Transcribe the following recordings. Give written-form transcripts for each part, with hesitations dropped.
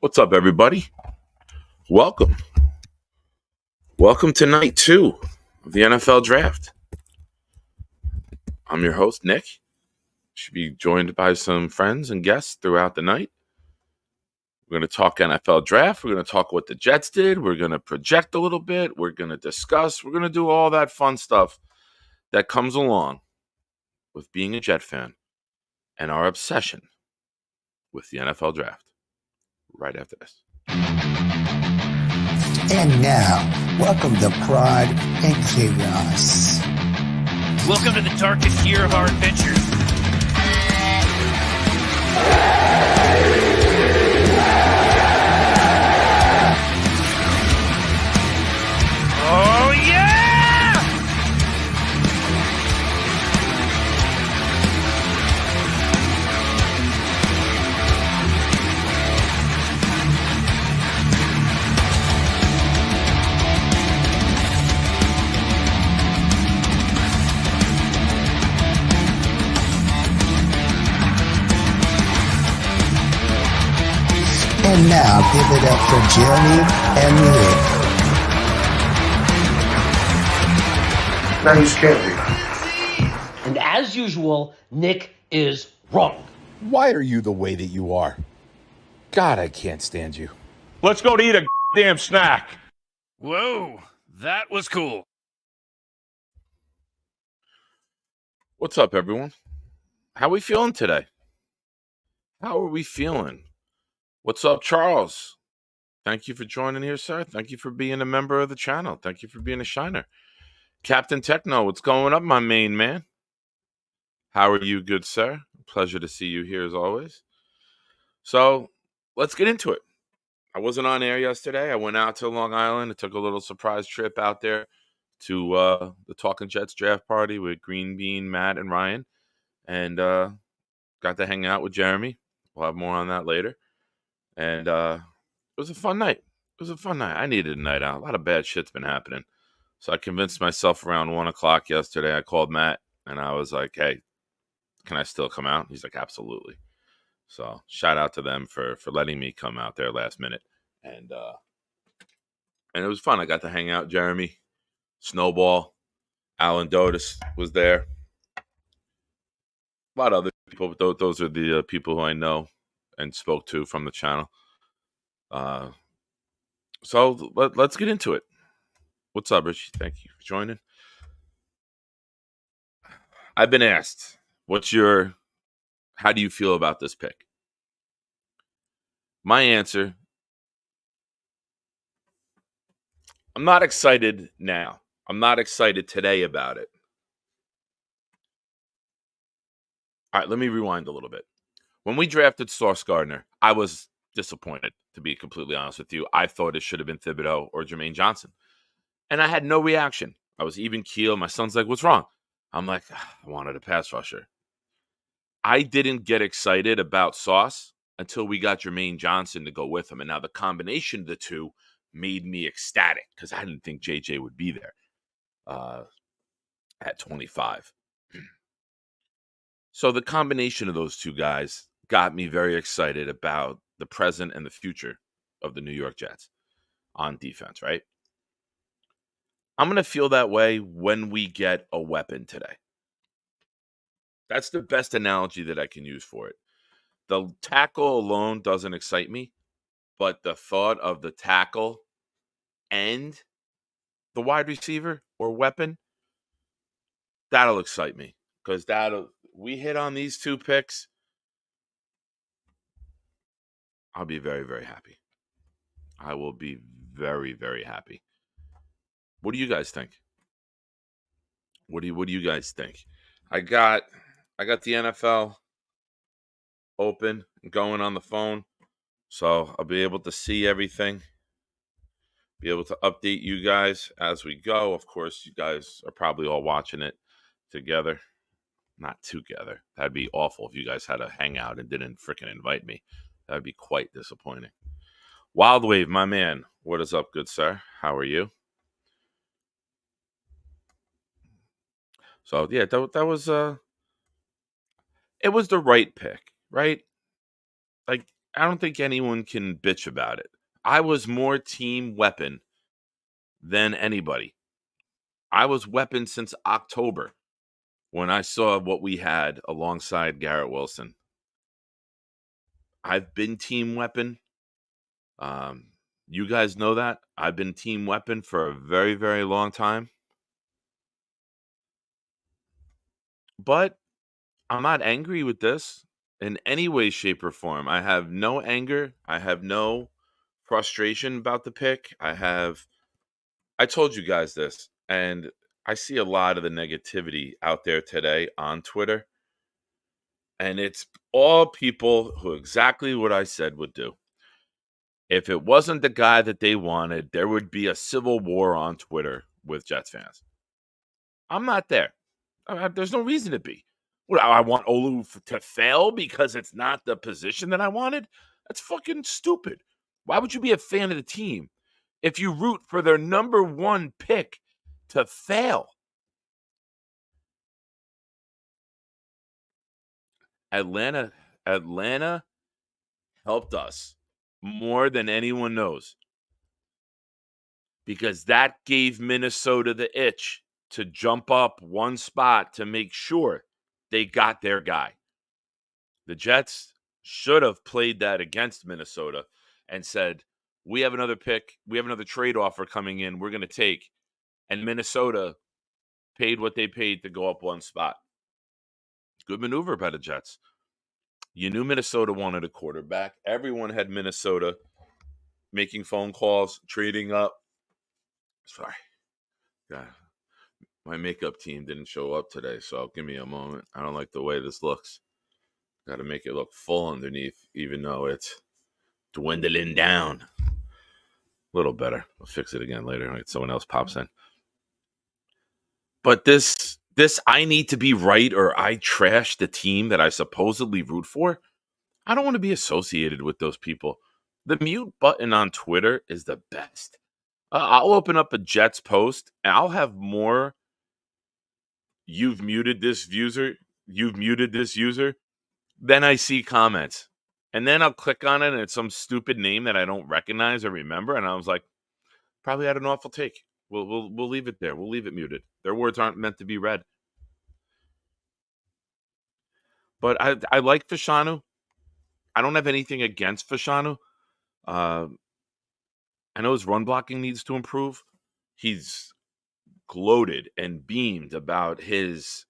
What's up, everybody? Welcome. Welcome to night 2 of the NFL Draft. I'm your host, Nick. Should be joined by some friends and guests throughout the night. We're going to talk NFL Draft. We're going to talk what the Jets did. We're going to project a little bit. We're going to discuss. We're going to do all that fun stuff that comes along with being a Jet fan and our obsession with the NFL Draft. Right after this. And now, welcome to Pride and Chaos. Welcome to the darkest year of our adventures. Oh, yeah! And now, give it up for Jeremy and Nick. Now you scared me. And as usual, Nick is wrong. Why are you the way that you are? God, I can't stand you. Let's go to eat a damn snack. Whoa, that was cool. What's up, everyone? How we feeling today? How are we feeling? What's up, Charles? Thank you for joining here, sir. Thank you for being a member of the channel. Thank you for being a shiner. Captain Techno, what's going up, my main man? How are you, good sir? Pleasure to see you here as always. So let's get into it. I wasn't on air yesterday. I went out to Long Island. I took a little surprise trip out there to the Talking Jets draft party with Green Bean, Matt, and Ryan. And got to hang out with Jeremy. We'll have more on that later. And it was a fun night. I needed a night out. A lot of bad shit's been happening. So I convinced myself around 1 o'clock yesterday. I called Matt and I was like, hey, can I still come out? He's like, absolutely. So shout out to them for letting me come out there last minute. And it was fun. I got to hang out. Jeremy, Snowball, Alan Dotis was there. A lot of other people, but those are the people who I know and spoke to from the channel. So let's get into it. What's up, Richie? Thank you for joining. I've been asked, how do you feel about this pick? My answer, I'm not excited now. I'm not excited today about it. All right, let me rewind a little bit. When we drafted Sauce Gardner, I was disappointed, to be completely honest with you. I thought it should have been Thibodeau or Jermaine Johnson. And I had no reaction. I was even keel. My son's like, what's wrong? I'm like, I wanted a pass rusher. I didn't get excited about Sauce until we got Jermaine Johnson to go with him. And now the combination of the two made me ecstatic because I didn't think JJ would be there at 25. So the combination of those two guys got me very excited about the present and the future of the New York Jets on defense, right? I'm going to feel that way when we get a weapon today. That's the best analogy that I can use for it. The tackle alone doesn't excite me, but the thought of the tackle and the wide receiver or weapon, that'll excite me because we hit on these two picks. I'll be very, very happy. I will be very, very happy. What do you guys think? What do you guys think? I got the NFL open and going on the phone, so I'll be able to see everything. Be able to update you guys as we go. Of course, you guys are probably all watching it together. Not together. That'd be awful if you guys had a hangout and didn't freaking invite me. That'd be quite disappointing. Wild Wave, my man. What is up, good sir? How are you? So yeah, that was it was the right pick, right? Like I don't think anyone can bitch about it. I was more team Weapon than anybody. I was Weapon since October when I saw what we had alongside Garrett Wilson. I've been team Weapon. You guys know that. I've been team Weapon for a very, very long time. But I'm not angry with this in any way, shape, or form. I have no anger. I have no frustration about the pick. I told you guys this, and I see a lot of the negativity out there today on Twitter. And it's all people who exactly what I said would do. If it wasn't the guy that they wanted, there would be a civil war on Twitter with Jets fans. I'm not there. There's no reason to be. What, I want Olu to fail because it's not the position that I wanted? That's fucking stupid. Why would you be a fan of the team if you root for their number one pick to fail? Atlanta helped us more than anyone knows because that gave Minnesota the itch to jump up one spot to make sure they got their guy. The Jets should have played that against Minnesota and said, we have another pick. We have another trade offer coming in. We're going to take. And Minnesota paid what they paid to go up one spot. Good maneuver by the Jets. You knew Minnesota wanted a quarterback. Everyone had Minnesota making phone calls, trading up. Sorry. God, my makeup team didn't show up today, so give me a moment. I don't like the way this looks. Got to make it look full underneath, even though it's dwindling down. A little better. I'll fix it again later. Like someone else pops in. But this I need to be right or I trash the team that I supposedly root for. I don't want to be associated with those people. The mute button on Twitter is the best. I'll open up a Jets post and I'll have more you've muted this user then I see comments. And then I'll click on it and it's some stupid name that I don't recognize or remember. And I was like, probably had an awful take. We'll leave it there. We'll leave it muted. Their words aren't meant to be read. But I like Fashanu. I don't have anything against Fashanu. I know his run blocking needs to improve. He's gloated and beamed about his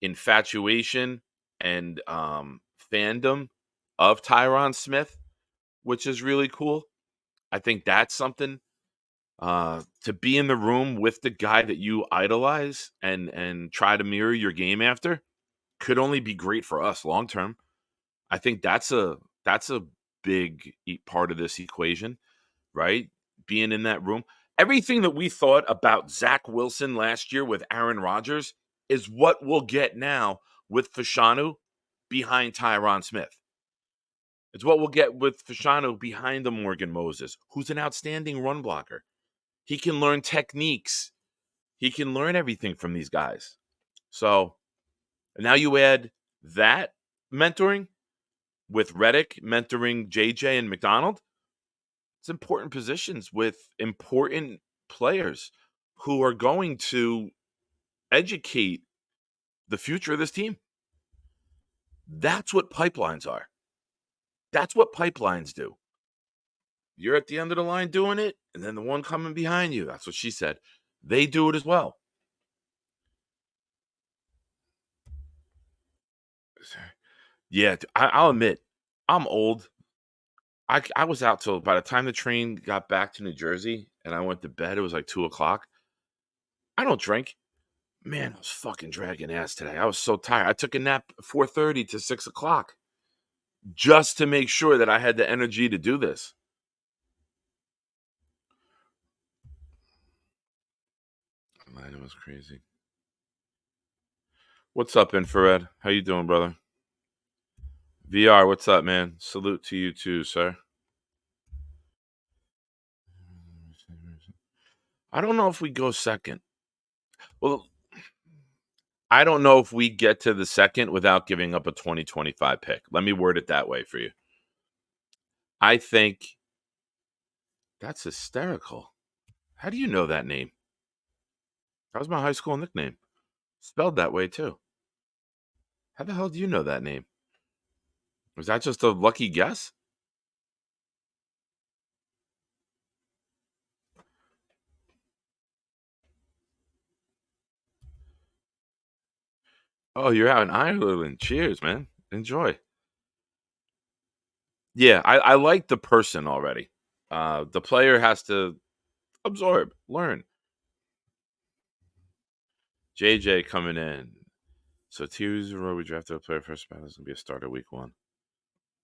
infatuation and fandom of Tyron Smith, which is really cool. I think that's something to be in the room with the guy that you idolize and try to mirror your game after could only be great for us long term. I think that's a big part of this equation, right? Being in that room. Everything that we thought about Zach Wilson last year with Aaron Rodgers is what we'll get now with Fashanu behind Tyron Smith. It's what we'll get with Fashanu behind the Morgan Moses, who's an outstanding run blocker. He can learn techniques. He can learn everything from these guys. So now you add that mentoring with Reddick mentoring JJ and McDonald. It's important positions with important players who are going to educate the future of this team. That's what pipelines are. That's what pipelines do. You're at the end of the line doing it, and then the one coming behind you, that's what she said. They do it as well. Yeah, I'll admit, I'm old. I was out till by the time the train got back to New Jersey and I went to bed, it was like 2:00. I don't drink. Man, I was fucking dragging ass today. I was so tired. I took a nap 4:30 to 6:00 just to make sure that I had the energy to do this. Mine was crazy. What's up, Infrared? How you doing, brother? VR, what's up, man? Salute to you too, sir. I don't know if we go second. Well, I don't know if we get to the second without giving up a 2025 pick. Let me word it that way for you. I think that's hysterical. How do you know that name? That was my high school nickname. Spelled that way, too. How the hell do you know that name? Was that just a lucky guess? Oh, you're out in Ireland. Cheers, man. Enjoy. Yeah, I like the person already. The player has to absorb, learn. JJ coming in. So 2 years in a row, we drafted a player first battle is gonna be a starter week 1.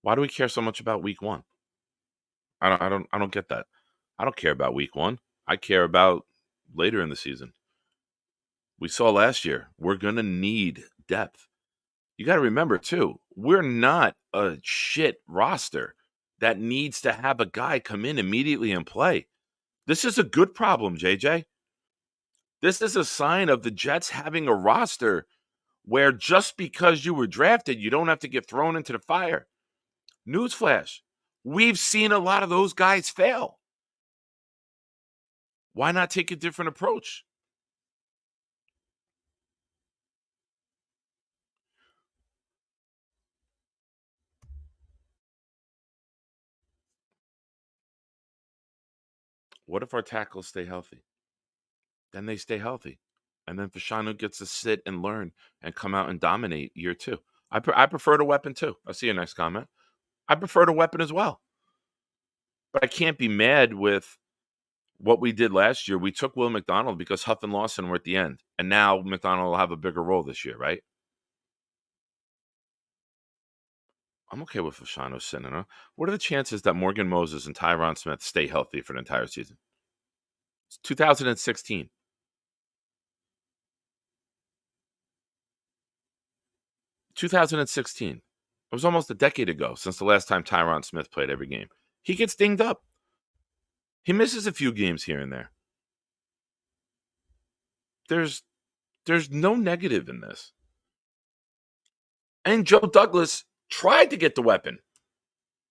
Why do we care so much about week 1? I don't get that. I don't care about week 1. I care about later in the season. We saw last year, we're gonna need depth. You got to remember too, we're not a shit roster that needs to have a guy come in immediately and play. This is a good problem, JJ. This is a sign of the Jets having a roster where just because you were drafted, you don't have to get thrown into the fire. Newsflash, we've seen a lot of those guys fail. Why not take a different approach? What if our tackles stay healthy? Then they stay healthy. And then Fashanu gets to sit and learn and come out and dominate year 2. I prefer the weapon too. I see your next comment. I prefer the weapon as well. But I can't be mad with what we did last year. We took Will McDonald because Huff and Lawson were at the end. And now McDonald will have a bigger role this year, right? I'm okay with Fashanu sitting in. What are the chances that Morgan Moses and Tyron Smith stay healthy for the entire season? It's 2016. 2016. It was almost a decade ago since the last time Tyron Smith played every game. He gets dinged up. He misses a few games here and there. There's no negative in this. And Joe Douglas tried to get the weapon.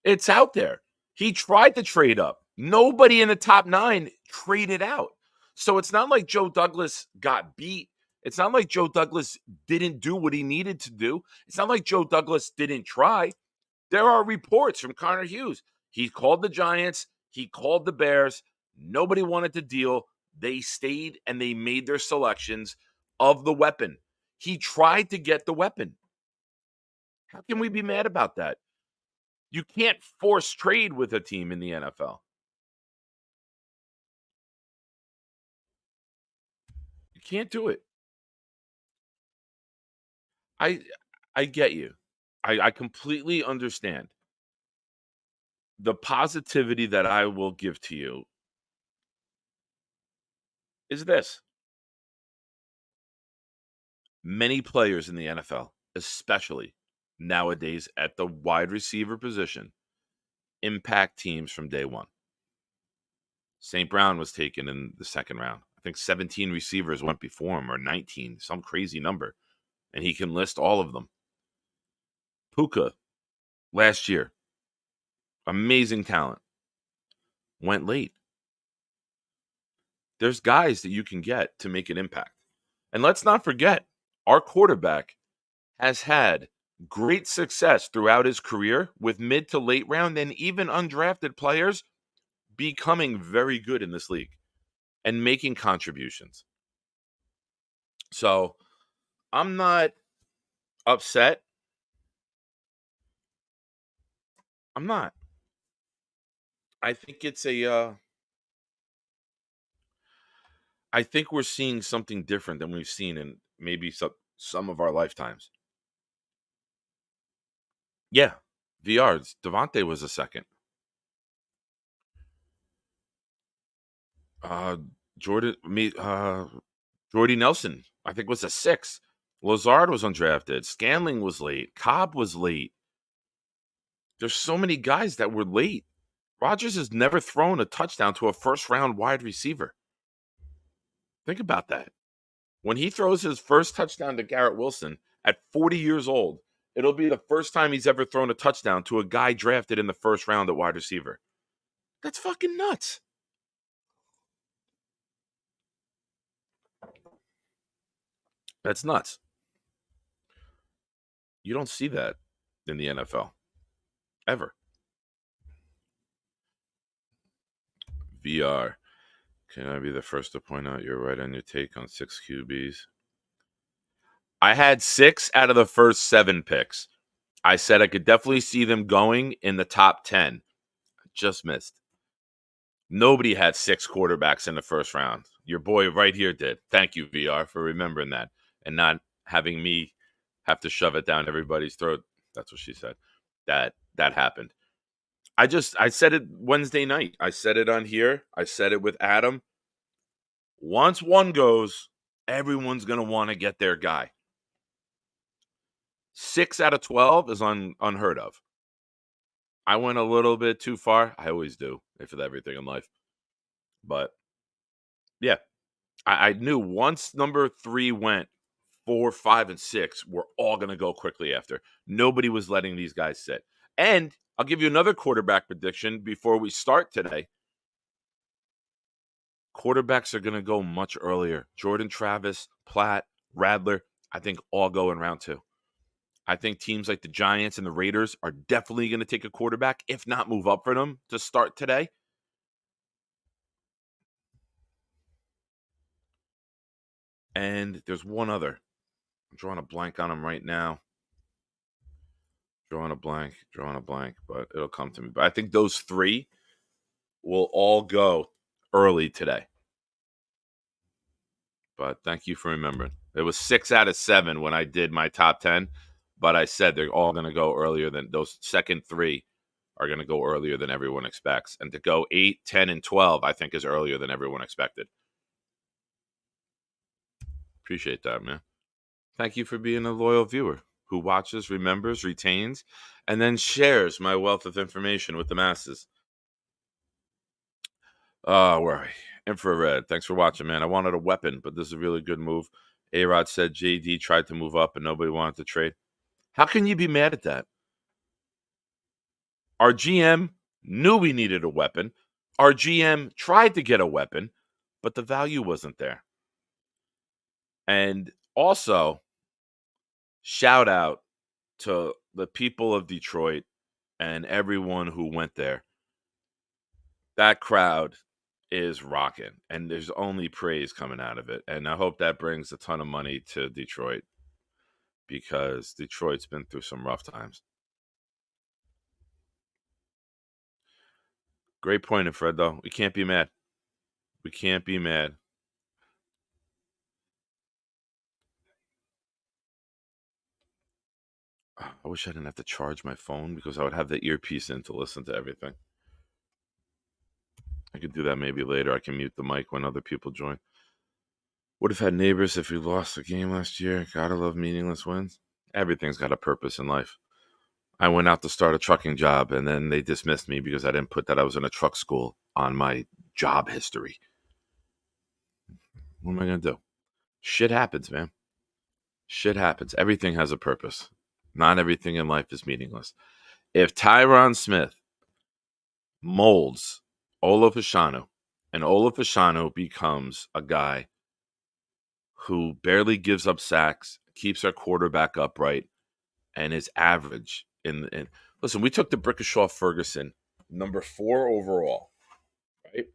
It's out there. He tried to trade up. Nobody in the top 9 traded out. So it's not like Joe Douglas got beat. It's not like Joe Douglas didn't do what he needed to do. It's not like Joe Douglas didn't try. There are reports from Connor Hughes. He called the Giants. He called the Bears. Nobody wanted to deal. They stayed and they made their selections of the weapon. He tried to get the weapon. How can we be mad about that? You can't force trade with a team in the NFL. You can't do it. I get you. I completely understand. The positivity that I will give to you is this. Many players in the NFL, especially nowadays at the wide receiver position, impact teams from day one. St. Brown was taken in the second round. I think 17 receivers went before him, or 19, some crazy number. And he can list all of them. Puka, last year, amazing talent, went late. There's guys that you can get to make an impact. And let's not forget, our quarterback has had great success throughout his career with mid to late round and even undrafted players becoming very good in this league and making contributions. So I'm not upset. I'm not. I think it's I think we're seeing something different than we've seen in maybe some of our lifetimes. Yeah, VRs. Devontae was a second. Uh, Jordy Nelson, I think, was a 6. Lazard was undrafted. Scanling was late. Cobb was late. There's so many guys that were late. Rodgers has never thrown a touchdown to a first-round wide receiver. Think about that. When he throws his first touchdown to Garrett Wilson at 40 years old, It'll be the first time he's ever thrown a touchdown to a guy drafted in the first round at wide receiver. That's fucking nuts. That's nuts. You don't see that in the NFL ever. VR. Can I be the first to point out you're right on your take on 6 QBs? I had 6 out of the first 7 picks. I said I could definitely see them going in the top 10. Just missed. Nobody had 6 quarterbacks in the first round. Your boy right here did. Thank you, VR, for remembering that and not having me have to shove it down everybody's throat. That's what she said. That happened. I said it Wednesday night. I said it on here. I said it with Adam. Once one goes, everyone's going to want to get their guy. 6 out of 12 is unheard of. I went a little bit too far. I always do for everything in life. But, yeah, I knew once number 3 went, 4, 5, and 6 were all going to go quickly after. Nobody was letting these guys sit. And I'll give you another quarterback prediction before we start today. Quarterbacks are going to go much earlier. Jordan Travis, Platt, Radler, I think all go in round 2. I think teams like the Giants and the Raiders are definitely going to take a quarterback, if not move up for them to start today. And there's one other. I'm drawing a blank on him right now. Drawing a blank, but it'll come to me. But I think those 3 will all go early today. But thank you for remembering. It was 6 out of 7 when I did my top 10, but I said they're all going to go earlier than those second 3 are going to go earlier than everyone expects. And to go 8, 10, and 12, I think is earlier than everyone expected. Appreciate that, man. Thank you for being a loyal viewer who watches, remembers, retains, and then shares my wealth of information with the masses. Where are we? Infrared. Thanks for watching, man. I wanted a weapon, but this is a really good move. A-Rod said JD tried to move up and nobody wanted to trade. How can you be mad at that? Our GM knew we needed a weapon. Our GM tried to get a weapon, but the value wasn't there. And also, shout out to the people of Detroit and everyone who went there. That crowd is rocking, and there's only praise coming out of it. And I hope that brings a ton of money to Detroit because Detroit's been through some rough times. Great point, Fred, though. We can't be mad. We can't be mad. I wish I didn't have to charge my phone because I would have the earpiece in to listen to everything. I could do that maybe later. I can mute the mic when other people join. Would have had neighbors if we lost the game last year. Gotta love meaningless wins. Everything's got a purpose in life. I went out to start a trucking job, and then they dismissed me because I didn't put that I was in a truck school on my job history. What am I going to do? Shit happens, man. Shit happens. Everything has a purpose. Not everything in life is meaningless. If Tyron Smith molds Ola Fashanu, and Ola Fashanu becomes a guy who barely gives up sacks, keeps our quarterback upright, and is average. Listen, we took the Brickashaw Ferguson, number 4 overall, right?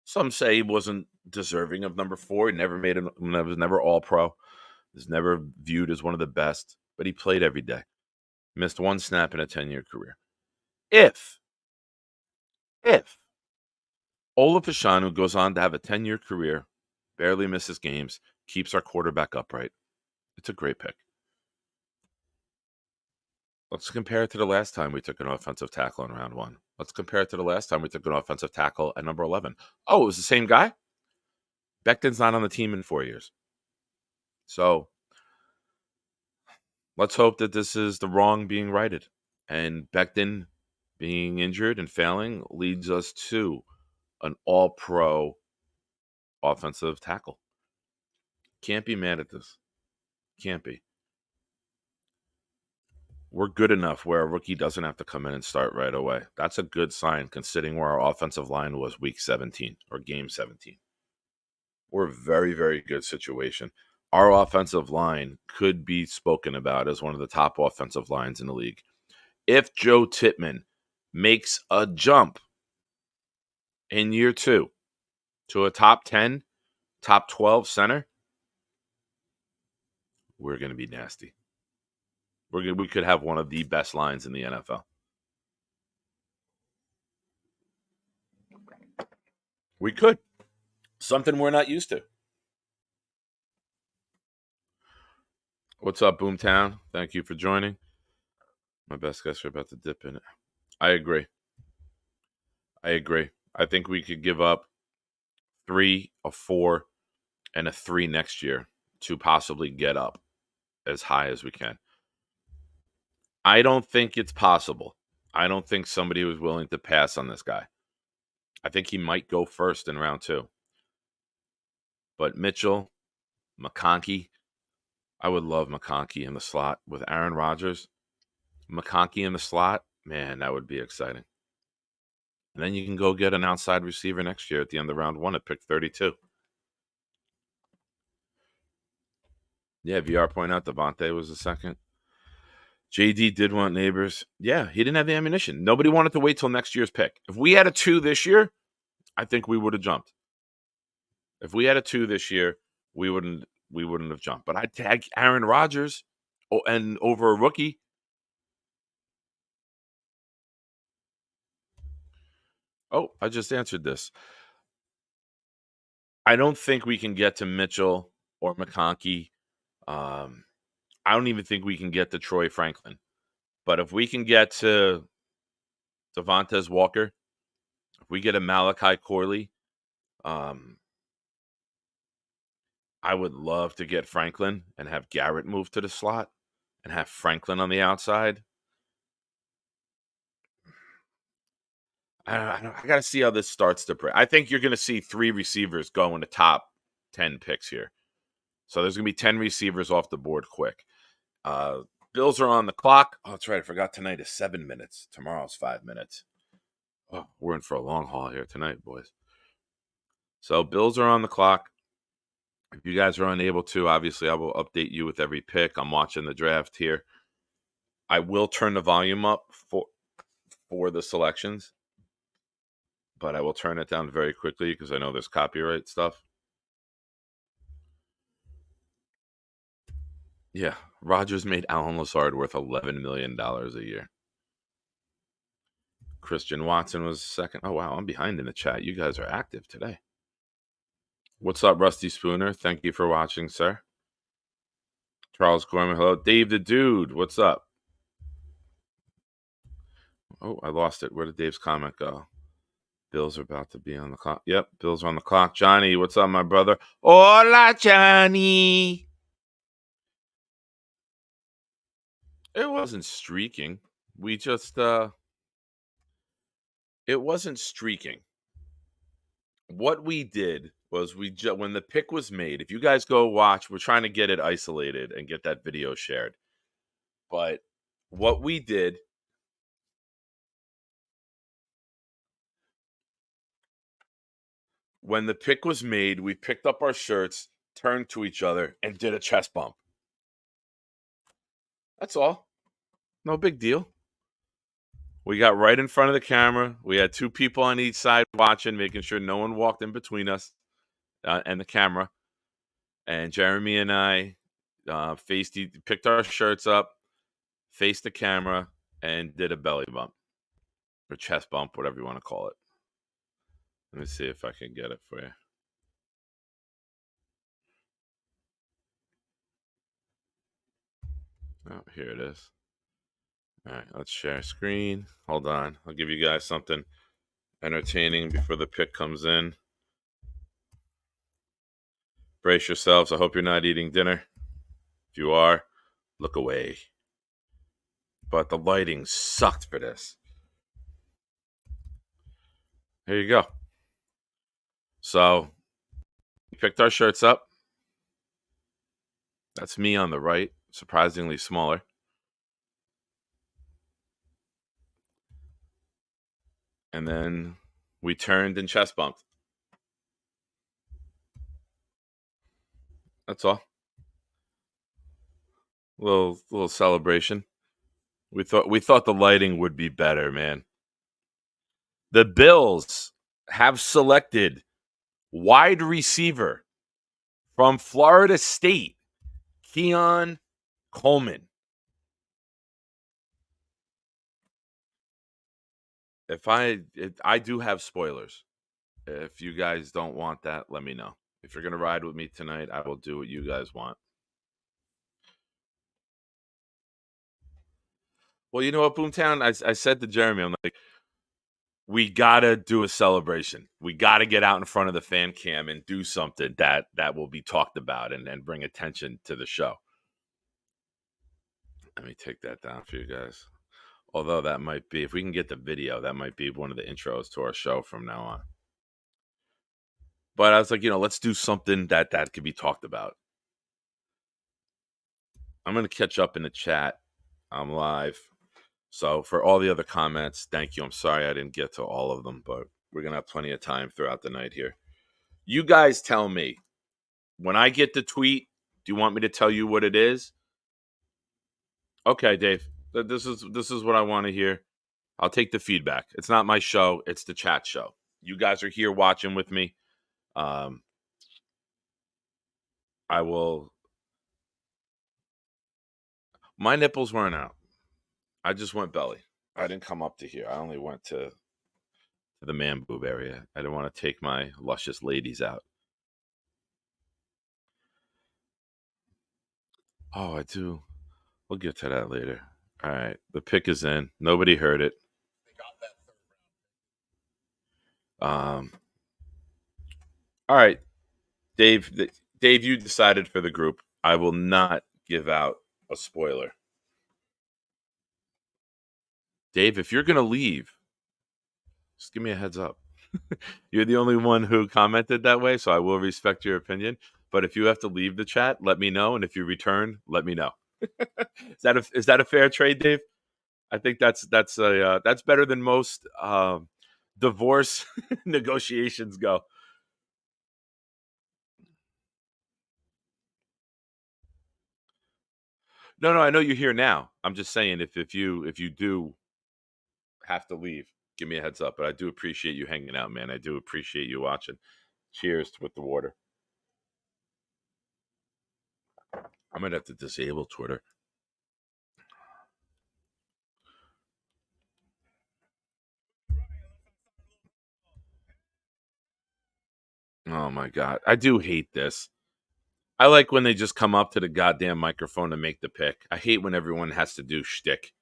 Some say he wasn't deserving of number 4. He never was never all pro. Was never viewed as one of the best, but he played every day. Missed 1 snap in a 10-year career. If Ola Fashanu goes on to have a 10-year career, barely misses games, keeps our quarterback upright, it's a great pick. Let's compare it to the last time we took an offensive tackle in round 1. Let's compare it to the last time we took an offensive tackle at number 11. Oh, it was the same guy? Becton's not on the team in 4 years. So let's hope that this is the wrong being righted. And Becton being injured and failing leads us to an all-pro offensive tackle. Can't be mad at this. Can't be. we're good enough where a rookie doesn't have to come in and start right away. That's a good sign considering where our offensive line was week 17 or game 17. We're a very, very good situation. Our offensive line could be spoken about as one of the top offensive lines in the league. If Joe Tippmann makes a jump in year 2 to a top 10, top 12 center, we're going to be nasty. We could have one of the best lines in the NFL. We could. Something we're not used to. What's up, Boomtown? Thank you for joining. My best guys are about to dip in it. I agree. I think we could give up 3, a 4, and a 3 next year to possibly get up as high as we can. I don't think it's possible. I don't think somebody was willing to pass on this guy. I think he might go first in round 2. But Mitchell, McConkey, I would love McConkey in the slot with Aaron Rodgers. McConkey in the slot, man, that would be exciting. And then you can go get an outside receiver next year at the end of round 1 at pick 32. Yeah, VR point out Devontae was the second. JD did want Neighbors. Yeah, he didn't have the ammunition. Nobody wanted to wait till next year's pick. If we had a 2 this year, I think we would have jumped. If we had a 2 this year, we wouldn't have jumped. But I'd tag Aaron Rodgers and over a rookie. Oh, I just answered this. I don't think we can get to Mitchell or McConkey. I don't even think we can get to Troy Franklin. But if we can get to Devontae Walker, if we get a Malachi Corley, I would love to get Franklin and have Garrett move to the slot and have Franklin on the outside. I got to see how this starts to break. I think you're going to see 3 receivers go in the top 10 picks here. So there's going to be 10 receivers off the board quick. Bills are on the clock. Oh, that's right. I forgot tonight is 7 minutes. Tomorrow's 5 minutes. Oh, we're in for a long haul here tonight, boys. So Bills are on the clock. If you guys are unable to, obviously I will update you with every pick. I'm watching the draft here. I will turn the volume up for the selections, but I will turn it down very quickly because I know there's copyright stuff. Yeah, Rodgers made Alan Lazard worth $11 million a year. Christian Watson was second. Oh, wow, I'm behind in the chat. You guys are active today. What's up, Rusty Spooner? Thank you for watching, sir. Charles Gorman, hello. Dave the Dude, what's up? Oh, I lost it. Where did Dave's comment go? Bills are about to be on the clock. Yep, Bills are on the clock. Johnny, what's up, my brother? Hola, Johnny. It wasn't streaking. We just, it wasn't streaking. What we did was when the pick was made, if you guys go watch, we're trying to get it isolated and get that video shared. But what we did, when the pick was made, we picked up our shirts, turned to each other, and did a chest bump. That's all. No big deal. We got right in front of the camera. We had 2 people on each side watching, making sure no one walked in between us and the camera. And Jeremy and I picked our shirts up, faced the camera, and did a belly bump or chest bump, whatever you want to call it. Let me see if I can get it for you. Oh, here it is. All right, let's share screen. Hold on. I'll give you guys something entertaining before the pick comes in. Brace yourselves. I hope you're not eating dinner. If you are, look away. But the lighting sucked for this. Here you go. So we picked our shirts up. That's me on the right, surprisingly smaller. and then we turned and chest bumped. That's all. Little celebration. We thought the lighting would be better, man. The Bills have selected wide receiver from Florida State, Keon Coleman. I do have spoilers. If you guys don't want that, let me know. If you're gonna ride with me tonight, I will do what you guys want. Well, you know what, Boomtown? I said to Jeremy, I'm like, we gotta do a celebration. We gotta get out in front of the fan cam and do something that will be talked about and bring attention to the show. Let me take that down for you guys. Although that might be, if we can get the video, that might be one of the intros to our show from now on. But I was like, let's do something that could be talked about. I'm going to catch up in the chat. I'm live. So for all the other comments, thank you. I'm sorry I didn't get to all of them, but we're going to have plenty of time throughout the night here. You guys tell me, when I get the tweet, do you want me to tell you what it is? Okay, Dave. This is what I want to hear. I'll take the feedback. It's not my show. It's the chat show. You guys are here watching with me. I will. My nipples weren't out. I just went belly. I didn't come up to here. I only went to the man boob area. I didn't want to take my luscious ladies out. Oh, I do. We'll get to that later. All right. The pick is in. Nobody heard it. All right. Dave, you decided for the group. I will not give out a spoiler. Dave, if you're going to leave, just give me a heads up. You're the only one who commented that way, so I will respect your opinion. But if you have to leave the chat, let me know. And if you return, let me know. Is that a fair trade, Dave? I think that's better than most divorce negotiations go. No, I know you're here now. I'm just saying if you do have to leave, give me a heads up. But I do appreciate you hanging out, man. I do appreciate you watching. Cheers with the water. I'm gonna have to disable Twitter. Oh my god, I do hate this. I like when they just come up to the goddamn microphone and make the pick. I hate when everyone has to do shtick.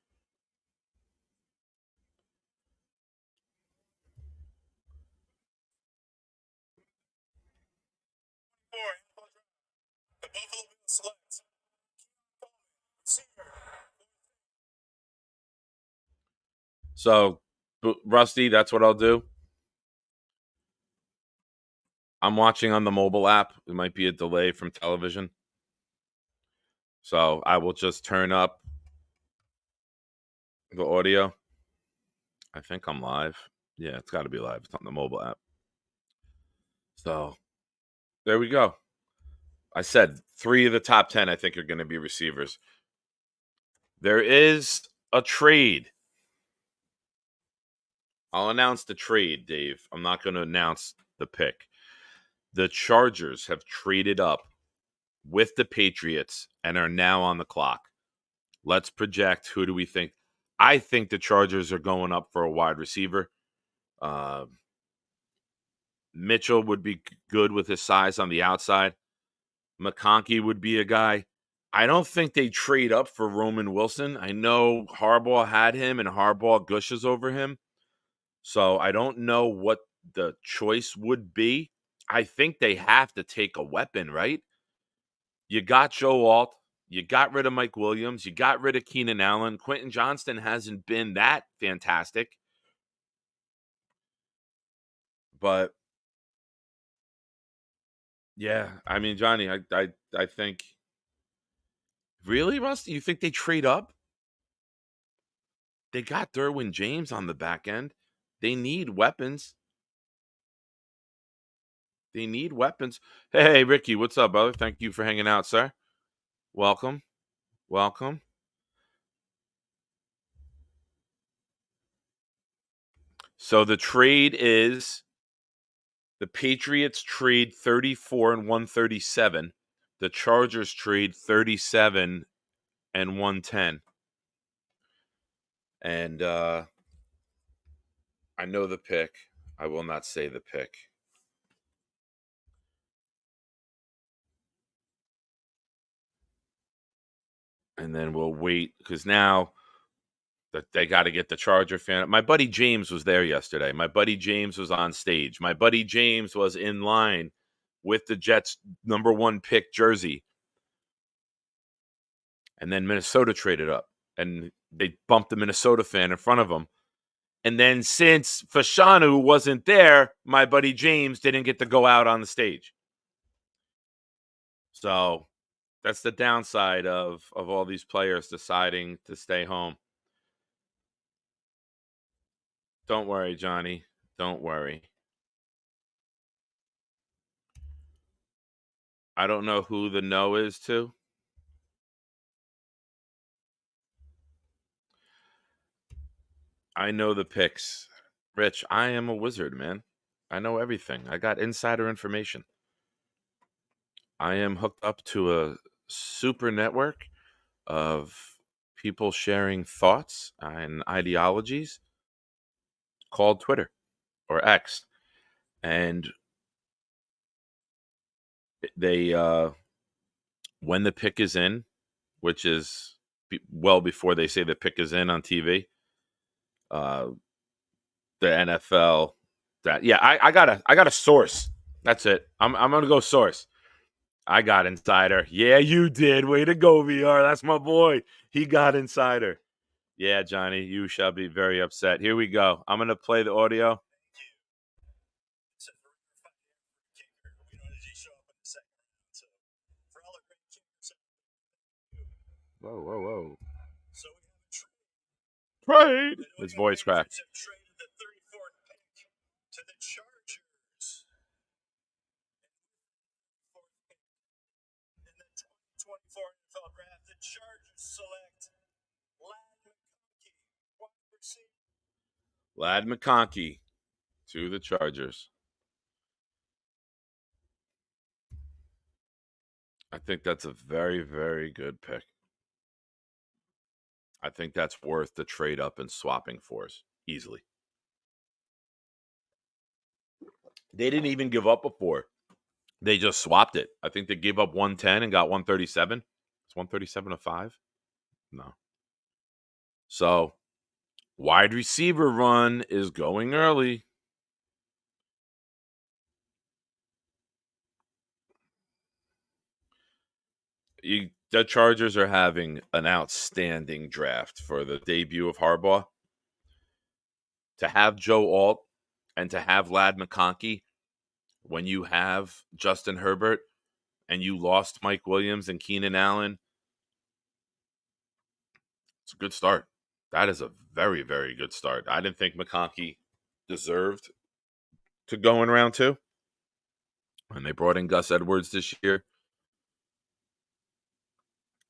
So, Rusty, that's what I'll do. I'm watching on the mobile app. It might be a delay from television. So I will just turn up the audio. I think I'm live. Yeah, it's got to be live. It's on the mobile app. So there we go. I said 3 of the top 10, I think, are going to be receivers. There is a trade. I'll announce the trade, Dave. I'm not going to announce the pick. The Chargers have traded up with the Patriots and are now on the clock. Let's project. Who do we think? I think the Chargers are going up for a wide receiver. Mitchell would be good with his size on the outside. McConkey would be a guy. I don't think they trade up for Roman Wilson. I know Harbaugh had him and Harbaugh gushes over him. So I don't know what the choice would be. I think they have to take a weapon, right? You got Joe Alt. You got rid of Mike Williams. You got rid of Keenan Allen. Quentin Johnston hasn't been that fantastic. But, yeah, I mean, Johnny, I think... Really, Rusty? You think they trade up? They got Derwin James on the back end. They need weapons. They need weapons. Hey, Ricky, what's up, brother? Thank you for hanging out, sir. Welcome. Welcome. So the trade is the Patriots trade 34 and 137. The Chargers trade 37 and 110. And I know the pick. I will not say the pick. And then we'll wait because now that they got to get the Charger fan. My buddy James was there yesterday. My buddy James was on stage. My buddy James was in line with the Jets' #1 pick jersey. And then Minnesota traded up and they bumped the Minnesota fan in front of them. And then since Fashanu wasn't there, my buddy James didn't get to go out on the stage. So that's the downside of all these players deciding to stay home. Don't worry, Johnny. Don't worry. I don't know who the no is to. I know the picks. Rich, I am a wizard, man. I know everything. I got insider information. I am hooked up to a super network of people sharing thoughts and ideologies called Twitter or X. And they, when the pick is in, which is well before they say the pick is in on TV, the NFL, I got a source. That's it. I'm gonna go source. I got insider. Yeah, you did. Way to go, VR. That's my boy. He got insider. Yeah, Johnny, you shall be very upset. Here we go. I'm gonna play the audio. Whoa. Trade. His voice cracked. Lad McConkey to the Chargers. I think that's a very, very good pick. I think that's worth the trade up and swapping for easily. They didn't even give up before. They just swapped it. I think they gave up 110 and got 137. It's 137 to 5? No. So, wide receiver run is going early. The Chargers are having an outstanding draft for the debut of Harbaugh. To have Joe Alt and to have Lad McConkey when you have Justin Herbert and you lost Mike Williams and Keenan Allen, it's a good start. That is a very, very good start. I didn't think McConkey deserved to go in round 2. And they brought in Gus Edwards this year.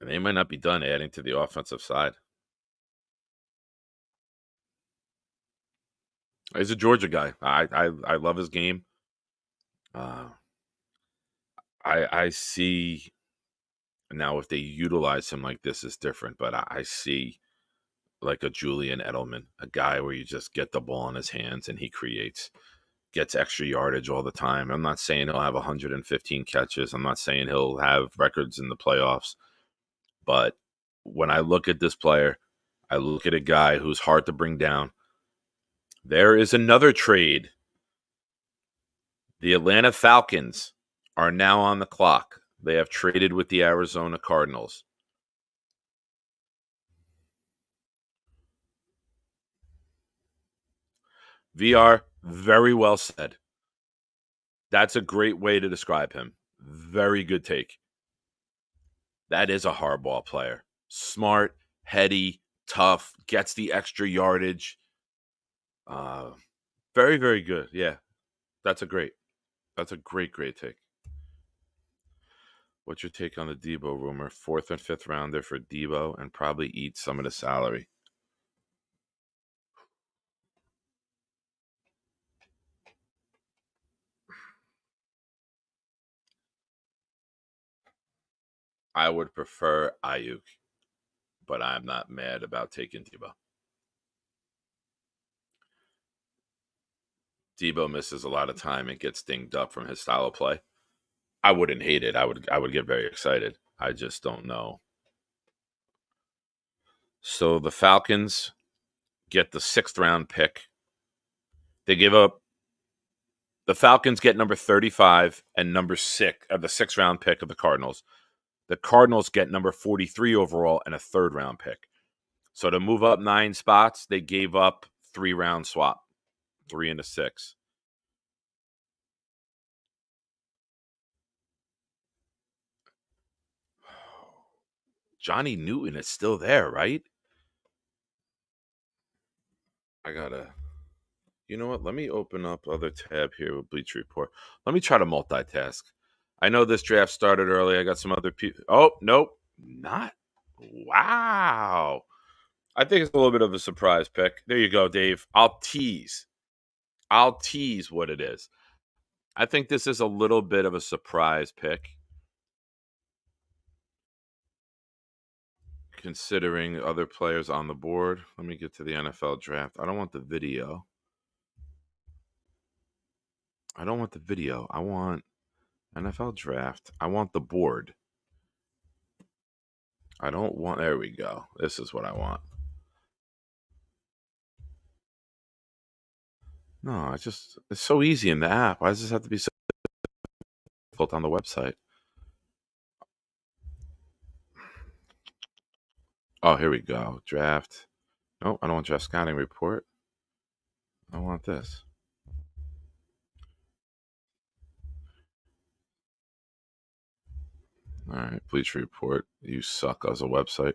And they might not be done adding to the offensive side. He's a Georgia guy. I love his game. I see now if they utilize him like this is different, but I see like a Julian Edelman, a guy where you just get the ball in his hands and he gets extra yardage all the time. I'm not saying he'll have 115 catches. I'm not saying he'll have records in the playoffs. But when I look at this player, I look at a guy who's hard to bring down. There is another trade. The Atlanta Falcons are now on the clock. They have traded with the Arizona Cardinals. VR, very well said. That's a great way to describe him. Very good take. That is a Harbaugh player. Smart, heady, tough, gets the extra yardage. Very, very good. Yeah, that's a great take. What's your take on the Debo rumor? 4th and 5th rounder for Debo and probably eat some of the salary. I would prefer Ayuk, but I'm not mad about taking Debo. Debo misses a lot of time and gets dinged up from his style of play. I wouldn't hate it. I would get very excited. I just don't know. So the Falcons get the 6th round pick. They give up. The Falcons get number 35 and number 6 of the 6th round pick of the Cardinals. The Cardinals get number 43 overall and a 3rd round pick. So to move up 9 spots, they gave up 3-round swap, 3 and a 6. Johnny Newton is still there, right? I gotta. You know what? Let me open up other tab here with Bleach Report. Let me try to multitask. I know this draft started early. I got some other people. Oh, nope. Not. Wow. I think it's a little bit of a surprise pick. There you go, Dave. I'll tease what it is. I think this is a little bit of a surprise pick, considering other players on the board. Let me get to the NFL draft. I don't want the video. I want NFL draft. I want the board. I don't want. There we go. This is what I want. No, it's so easy in the app. Why does this have to be so difficult on the website? Oh, here we go. Draft. No, I don't want draft scouting report. I want this. All right, Bleach Report. You suck as a website,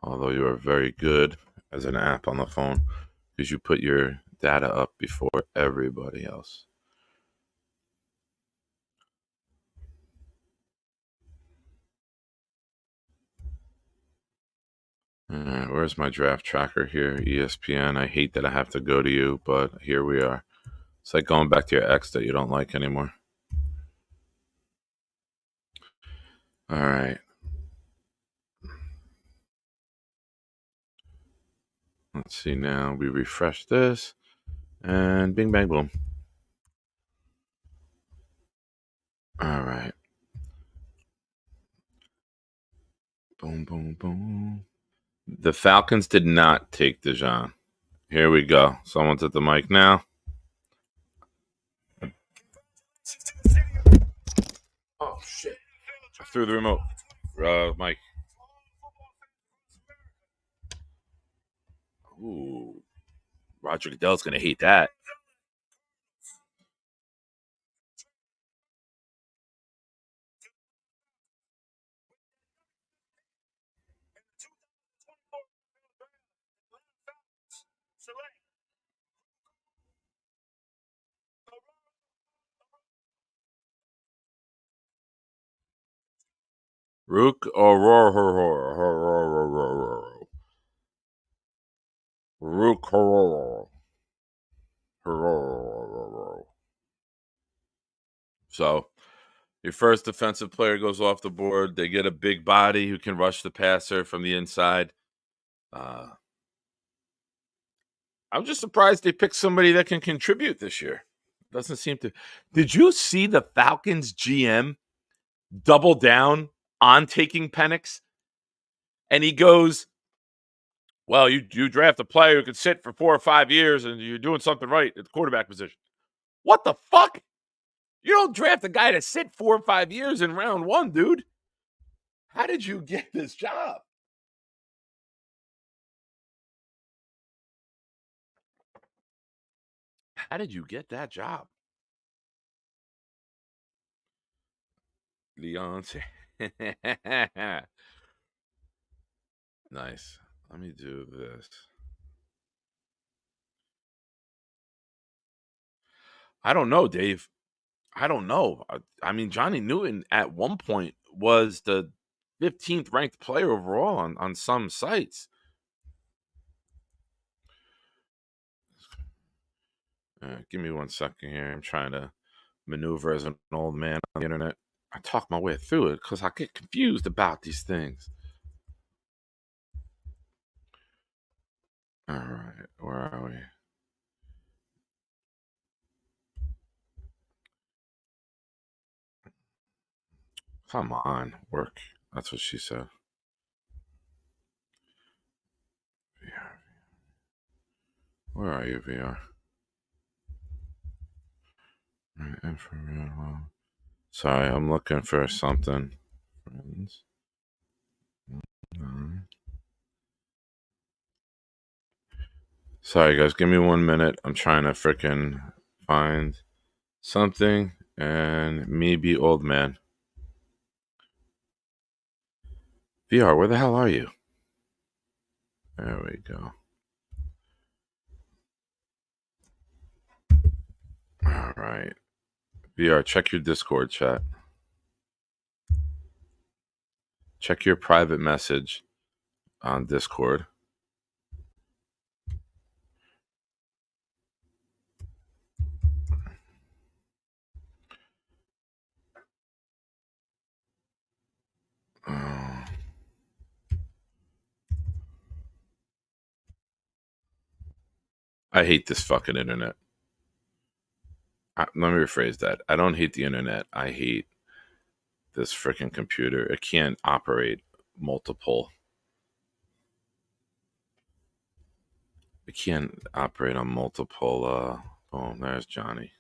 although you are very good as an app on the phone because you put your data up before everybody else. All right, where's my draft tracker here? ESPN. I hate that I have to go to you, but here we are. It's like going back to your ex that you don't like anymore. All right. Let's see now. We refresh this and bing, bang, boom. All right. Boom, boom, boom. The Falcons did not take Dijon. Here we go. Someone's at the mic now. Oh, shit. I threw the remote. Mike. Ooh. Roger Goodell's going to hate that. Rook Rook. So your first defensive player goes off the board. They get a big body who can rush the passer from the inside. I'm just surprised they picked somebody that can contribute this year. Doesn't seem to. Did you see the Falcons GM double down on taking Penix? And he goes, well, you draft a player who can sit for 4 or 5 years and you're doing something right at the quarterback position. What the fuck? You don't draft a guy to sit 4 or 5 years in round 1, dude. How did you get this job? How did you get that job? Leonce. Nice. Let me do this. I don't know, Dave. I don't know. I mean, Johnny Newton at one point was the 15th ranked player overall on some sites. Give me 1 second here. I'm trying to maneuver as an old man on the internet. I talk my way through it because I get confused about these things. All right, where are we? Come on, work. That's what she said. VR. Where are you, VR? Right, infrared. Well, sorry, I'm looking for something. Friends. Sorry, guys. Give me 1 minute. I'm trying to freaking find something. And me be old man. VR, where the hell are you? There we go. All right. VR, check your Discord chat. Check your private message on Discord. Oh. I hate this fucking internet. Let me rephrase that. I don't hate the internet. I hate this freaking computer. It can't operate multiple. It can't operate on multiple. Boom, there's Johnny.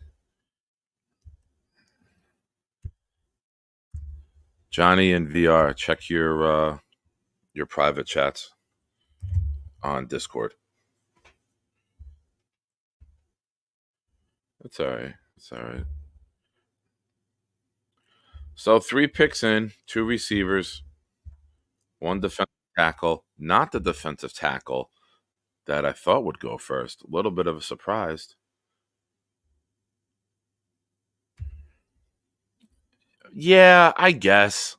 Johnny and VR, check your private chats on Discord. It's all right. It's all right. So 3 picks in, 2 receivers, 1 defensive tackle. Not the defensive tackle that I thought would go first. A little bit of a surprise. Yeah, I guess.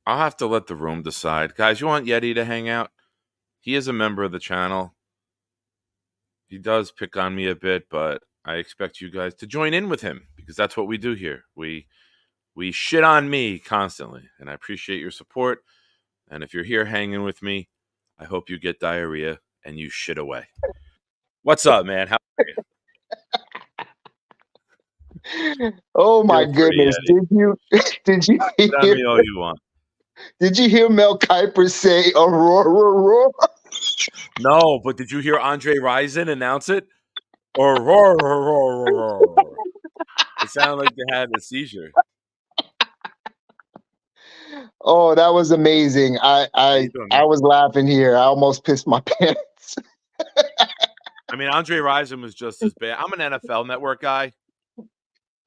I'll have to let the room decide. Guys, you want Yeti to hang out? He is a member of the channel. He does pick on me a bit, but I expect you guys to join in with him because that's what we do here. We shit on me constantly, and I appreciate your support. And if you're here hanging with me, I hope you get diarrhea and you shit away. What's up, man? How are you? Oh my Feel free, goodness! Yeti. Did you Put on hear me all you want. did you hear Mel Kiper say "Aurora roar"? No, but did you hear Andre Rison announce it? Or it sounded like they had a seizure. Oh, that was amazing! How I you doing, I man? was laughing here. I almost pissed my pants. I mean, Andre Rison was just as bad. I'm an NFL Network guy.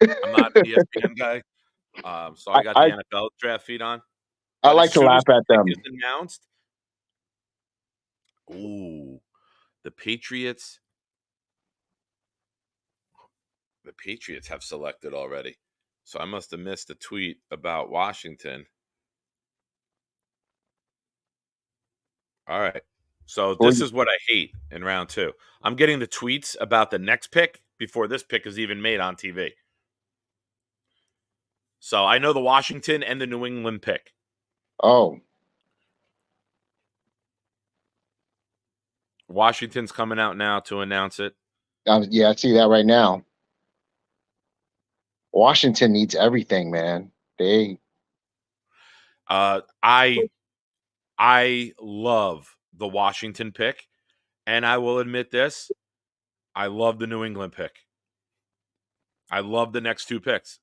I'm not an ESPN guy. So I got the I NFL draft feed on. I But as like to soon as laugh the at pick them. is announced, ooh, the Patriots. The Patriots have selected already. So I must have missed a tweet about Washington. All right. So this is what I hate in round 2. I'm getting the tweets about the next pick before this pick is even made on TV. So I know the Washington and the New England pick. Oh, Washington's coming out now to announce it. yeah, I see that right now. Washington needs everything, man. They I love the Washington pick, and I will admit this: I love the New England pick. I love the next 2 picks.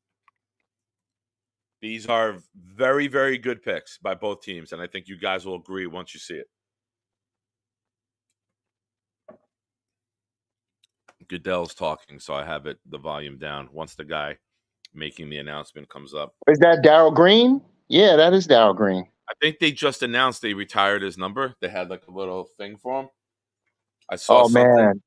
These are very, very good picks by both teams, and I think you guys will agree once you see it. Goodell's talking, so I have the volume down. Once the guy making the announcement comes up. Is that Darryl Green? Yeah, that is Darryl Green. I think they just announced they retired his number. They had like a little thing for him. I saw Oh something. man,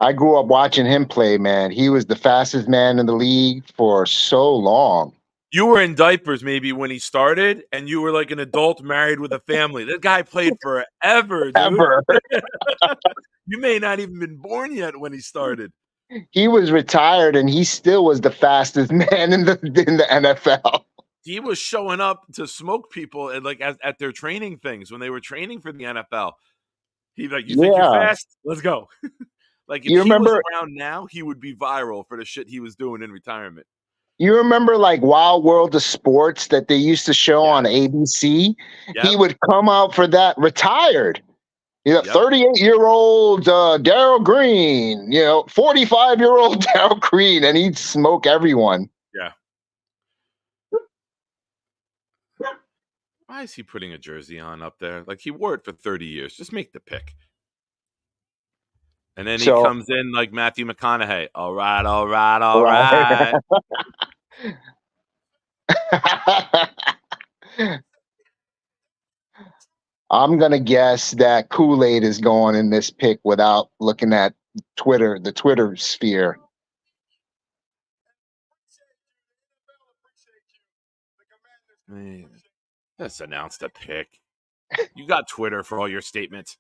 I grew up watching him play, man. He was the fastest man in the league for so long. You were in diapers maybe when he started, and you were like an adult married with a family. That guy played forever, dude. Ever. You may not even been born yet when he started. He was retired and he still was the fastest man in the NFL. He was showing up to smoke people and like at their training things when they were training for the NFL. He's like, "You think you're Yeah. fast? Let's go." Like if You he was remember around now, he would be viral for the shit he was doing in retirement. you remember like Wild World of Sports that they used to show Yeah. on ABC? He Yep. would come out for that retired. You know, Yep. 38-year-old Daryl Green, 45-year-old Daryl Green, and he'd smoke everyone. Yeah. Why is he putting a jersey on up there? Like he wore it for 30 years. Just make the pick. And then he So, comes in like Matthew McConaughey. All right, all right, all right. right. I'm gonna guess that Kool-Aid is going in this pick without looking at Twitter, the Twitter sphere. Man, let's announce the pick. You got Twitter for all your statements.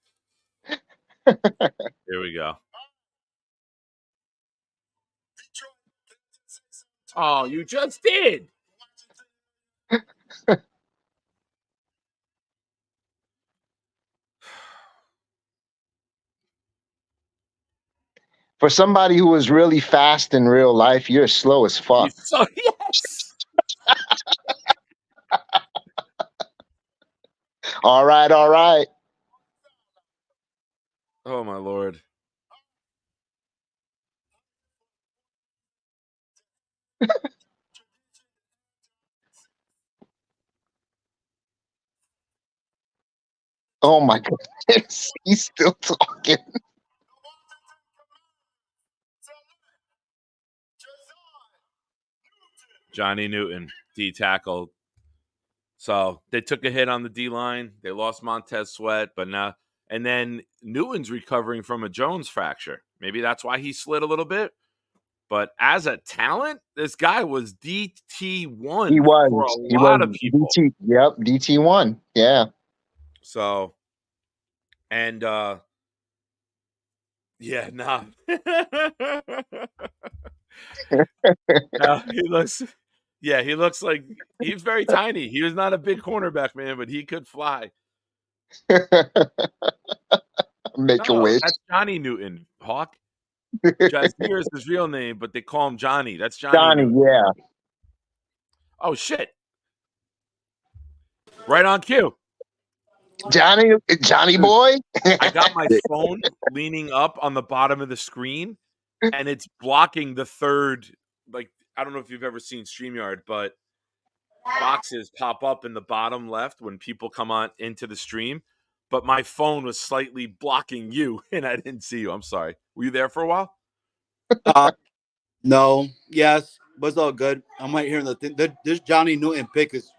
Here we go. Oh, you just did. For somebody who was really fast in real life, you're slow as fuck. So yes. All right, all right. Oh my lord. Oh my goodness. He's still talking. Johnny Newton, D tackle. So they took a hit on the D line. They lost Montez Sweat, but now and then Newton's recovering from a Jones fracture. Maybe that's why he slid a little bit. But as a talent, this guy was He DT1 for a was. He was lot of people. DT. Yep, DT1. Yeah. So and yeah, nah. No, he looks like he's very tiny. He was not a big cornerback, man, but he could fly. Make a No, wish. that's Johnny Newton, Hawk. Jazeer is his real name, but they call him Johnny. That's Johnny Johnny, Newton. yeah. Oh shit! Right on cue. Johnny Dude, boy. I got my phone leaning up on the bottom of the screen, and it's blocking the third. Like I don't know if you've ever seen StreamYard, but boxes pop up in the bottom left when people come on into the stream. But my phone was slightly blocking you, and I didn't see you. I'm sorry. Were you there for a while? No, yes, but it's all good. I'm right here in the thing. This Johnny Newton pick is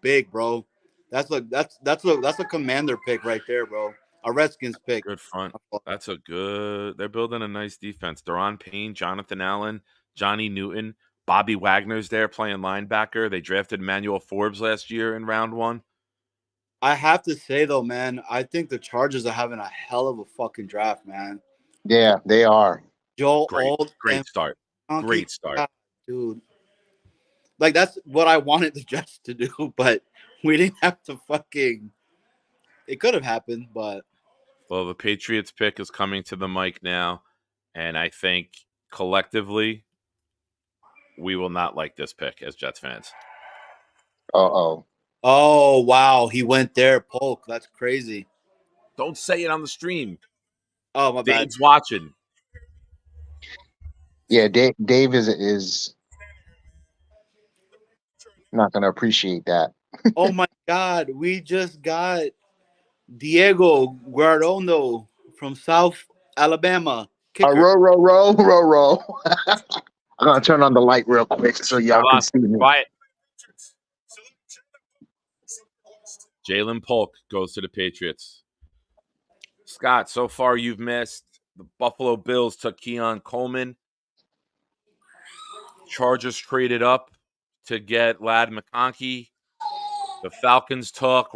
big, bro. That's a commander pick right there, bro. A Redskins pick. Good front. That's a good. They're building a nice defense. Deron Payne, Jonathan Allen, Johnny Newton, Bobby Wagner's there playing linebacker. They drafted Emmanuel Forbes last year in round 1. I have to say though, man, I think the Chargers are having a hell of a fucking draft, man. Yeah, they are. Joe Great, Old great and start. Funky, Great start. dude. Like that's what I wanted the Jets to do, but we didn't have to fucking. It could have happened, but Well, the Patriots pick is coming to the mic now, and I think collectively we will not like this pick as Jets fans. Uh-oh. oh wow, he went there, Polk. That's crazy. Don't say it on the stream. Oh my bad. Dave's watching. Yeah, Dave is not going to appreciate that. Oh my God, we just got Diego Guardondo from South Alabama. Kicker. Row. I'm going to turn on the light real quick so y'all Hold can on. see me. Quiet. Jalen Polk goes to the Patriots. Scott, so far you've missed The Buffalo Bills took Keon Coleman. Chargers traded up to get Lad McConkey. The Falcons took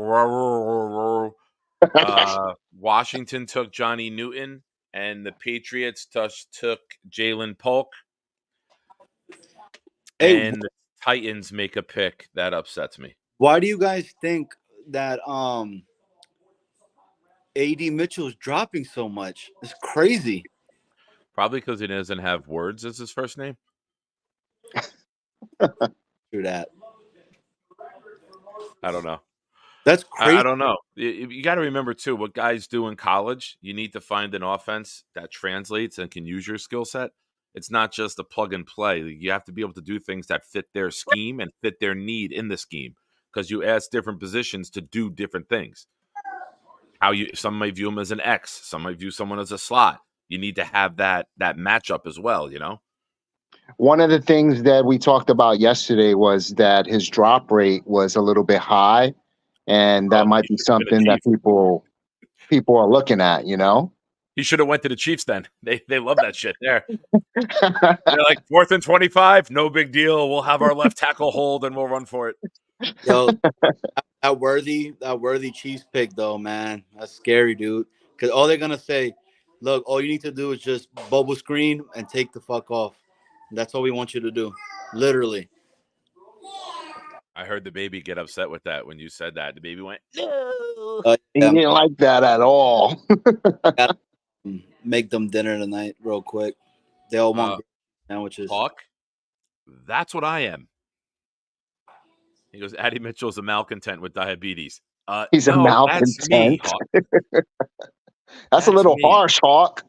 Washington took Johnny Newton, and the Patriots took Jalen Polk. Hey, And the Titans make a pick that upsets me. why do you guys think that AD Mitchell's dropping so much? It's crazy. Probably because he doesn't have words as his first name. Through that. I don't know. That's crazy. I don't know. You got to remember, too, what guys do in college. You need to find an offense that translates and can use your skill set. It's not just a plug and play. You have to be able to do things that fit their scheme and fit their need in the scheme, because you ask different positions to do different things. Some might view him as an X, some might view someone as a slot. You need to have that matchup as well, you know? One of the things that we talked about yesterday was that his drop rate was a little bit high, and that might be something that people are looking at, you know? He should have went to the Chiefs then. They love that shit there. They're like, 4th and 25, no big deal. We'll have our left tackle hold and we'll run for it. Yo, that worthy Chiefs pick though, man. That's scary, dude. Because all they're gonna say, look, all you need to do is just bubble screen and take the fuck off. That's all we want you to do. Literally. I heard the baby get upset with that when you said that. The baby went, no. He didn't like that at all. Make them dinner tonight real quick. They all want sandwiches. Hawk, that's what I am. He goes, Addie Mitchell's a malcontent with diabetes. He's a malcontent. That's me, Hawk. That's a little harsh, Hawk.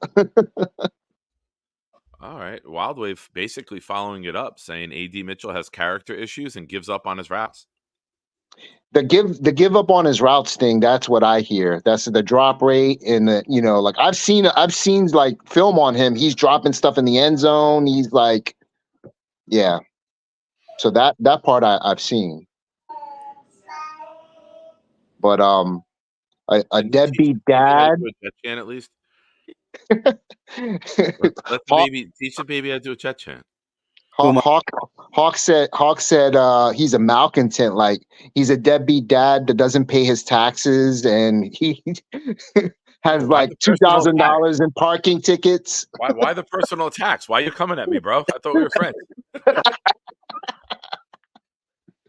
All right. Wildwave basically following it up, saying AD Mitchell has character issues and gives up on his routes. The give up on his routes thing, that's what I hear. That's the drop rate, and like I've seen like film on him. He's dropping stuff in the end zone. He's like, yeah. So that part I've seen. But a deadbeat dad. At least. Let the baby teach the baby how to do a chat chant. Hawk said he's a malcontent, like he's a deadbeat dad that doesn't pay his taxes, and he has like $2,000 in parking tickets. Why the personal attacks? Why are you coming at me, bro? I thought we were friends.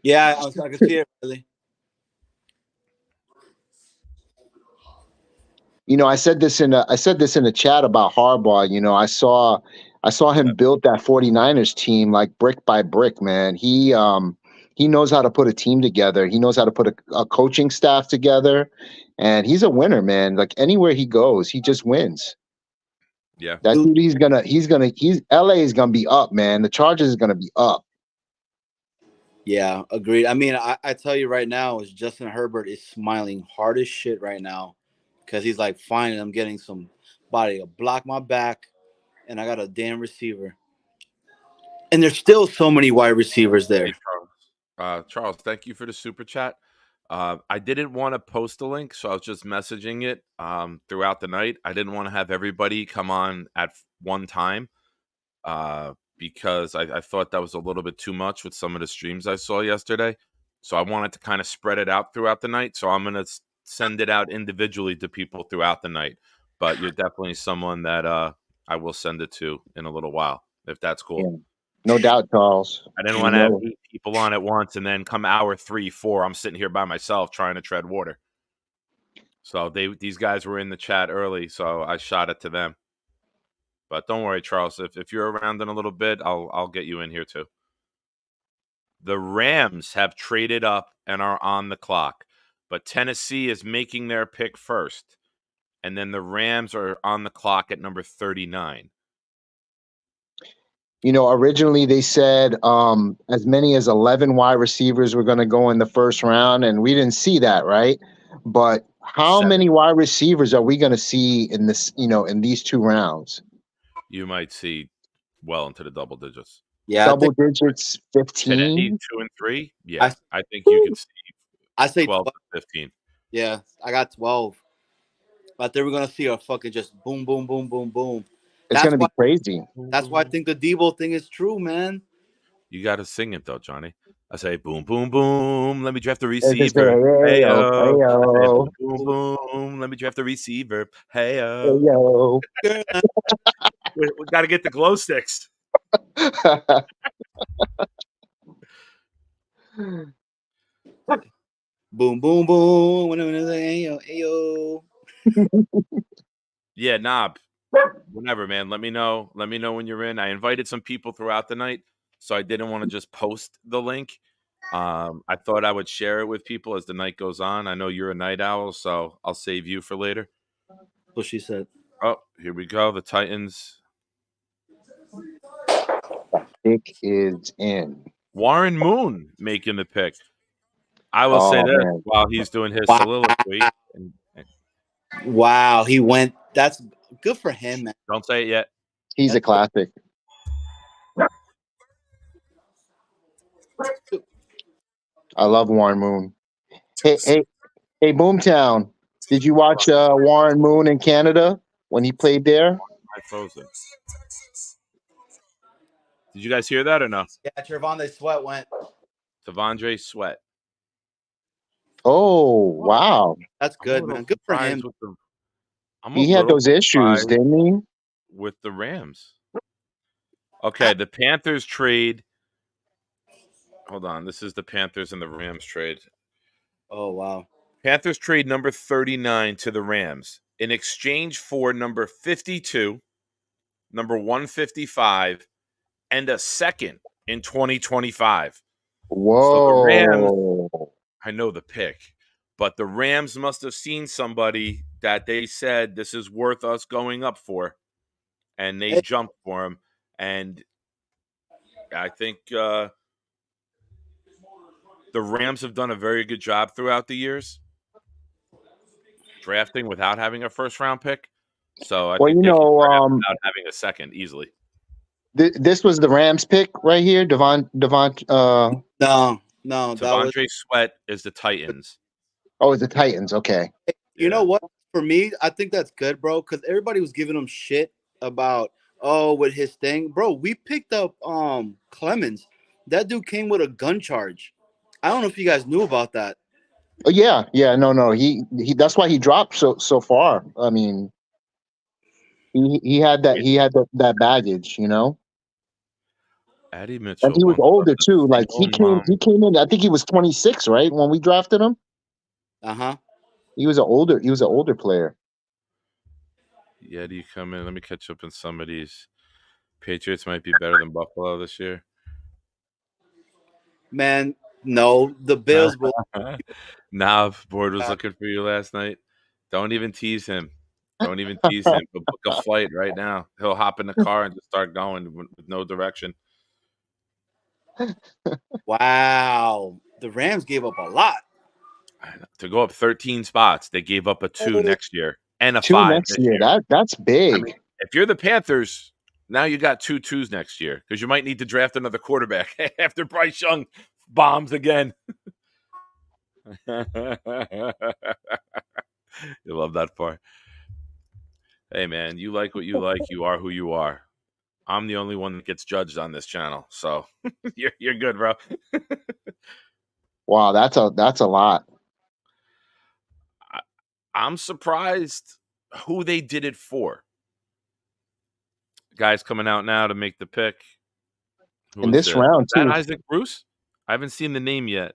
Yeah, I can see it really. I said this in a chat about Harbaugh. I saw him build that 49ers team like brick by brick, man. He knows how to put a team together. He knows how to put a coaching staff together, and he's a winner, man. Like anywhere he goes, he just wins. Yeah. That dude, LA is gonna be up, man. The Chargers is gonna be up. Yeah, agreed. I mean, I tell you right now, is Justin Herbert is smiling hard as shit right now. Because he's like, fine, I'm getting somebody to block my back, and I got a damn receiver. And there's still so many wide receivers there. Hey, Charles, thank you for the super chat. I didn't want to post a link, so I was just messaging it throughout the night. I didn't want to have everybody come on at one time because I thought that was a little bit too much with some of the streams I saw yesterday. So I wanted to kind of spread it out throughout the night. So I'm going to send it out individually to people throughout the night. But you're definitely someone that I will send it to in a little while, if that's cool. Yeah. No doubt, Charles. I didn't want to have 8 people on at once and then come hour 3, 4, I'm sitting here by myself trying to tread water. So these guys were in the chat early, so I shot it to them. But don't worry, Charles. If you're around in a little bit, I'll get you in here too. The Rams have traded up and are on the clock, but Tennessee is making their pick first, and then the Rams are on the clock at number 39. Originally they said as many as 11 wide receivers were going to go in the first round, and we didn't see that, right? But how many wide receivers are we going to see in this, in these 2 rounds? You might see well into the double digits. Yeah, double digits, 15. 2 and 3. Yeah, I think you could see. I say 12 to 15. Yeah, I got 12. But they were gonna see a fucking just boom, boom, boom, boom, boom. It's That's gonna why. be crazy. That's why I think the Debo thing is true, man. You got to sing it though, Johnny. I say boom, boom, boom. Let me draft the It's just receiver. Hey hey yo, hey yo. I say boom, yo, boom, boom. Let me draft the receiver. Hey hey yo. yo. We got to get the glow sticks. Boom, boom, boom. Ayo, ayo. Yeah, Knob. Whenever, man. Let me know. Let me know when you're in. I invited some people throughout the night, so I didn't want to just post the link. I thought I would share it with people as the night goes on. I know you're a night owl, so I'll save you for later. What she said. Oh, here we go. The Titans. Pick is in. Warren Moon making the pick. I will say Oh this man, while he's doing his Wow. soliloquy. And Wow, he went. That's good for him, man. don't say it yet. he's a That's classic. good. I love Warren Moon. Hey, Boomtown. Did you watch Warren Moon in Canada when he played there? I frozen. Did you guys hear that or no? Yeah, Trevon Sweat went. Devondre Sweat. Oh wow, That's I'm a good, little man. Good for surprised him. with the. I'm a he had little those issues, surprised didn't he? with the Rams. Okay, the Panthers trade. Hold on, this is the Panthers and the Rams trade. Oh wow. Panthers trade number 39 to the Rams in exchange for number 52, number 155, and a second in 2025. So the Rams, Whoa. I know the pick, but the Rams must have seen somebody that they said this is worth us going up for, and they Hey, jumped for him. And I think the Rams have done a very good job throughout the years drafting without having a first round pick. So I Well, think they can draft without having a second easily. this was the Rams pick right here, Devon. no, that was. Devondre Sweat is the Titans. Oh, it's the Titans. Okay. You know Yeah. what? For me, I think that's good, bro. Because everybody was giving him shit about with his thing, bro. We picked up Clemens. That dude came with a gun charge. I don't know if you guys knew about that. Oh yeah. No. He. That's why he dropped so far. I mean, he had that baggage, you know. Eddie And Mitchell he was once left older a too. Like single mom. he came in. I think he was 26, right, when we drafted him. Uh-huh. He was an older player. Yeah, do you come in? Let me catch up on some of these. Patriots might be better than Buffalo this year. Man, no, the Bills will. Nav Board was looking for you last night. Don't even tease him. Don't even tease him. But book a flight right now. He'll hop in the car and just start going with no direction. Wow, the Rams gave up a lot. To go up 13 spots, they gave up a 2 next year and a Two 5 next this year. year. That's I big. mean, if you're the Panthers, now you got 2 2s next year because you might need to draft another quarterback after Bryce Young bombs again. You love that part. Hey, man, you like what you like. You are who you are. I'm the only one that gets judged on this channel, so you're good, bro. Wow, that's a lot. I'm surprised who they did it for. Guys coming out now to make the pick. Who In is this this? Is round that too. Isaac Bruce? I haven't seen the name yet.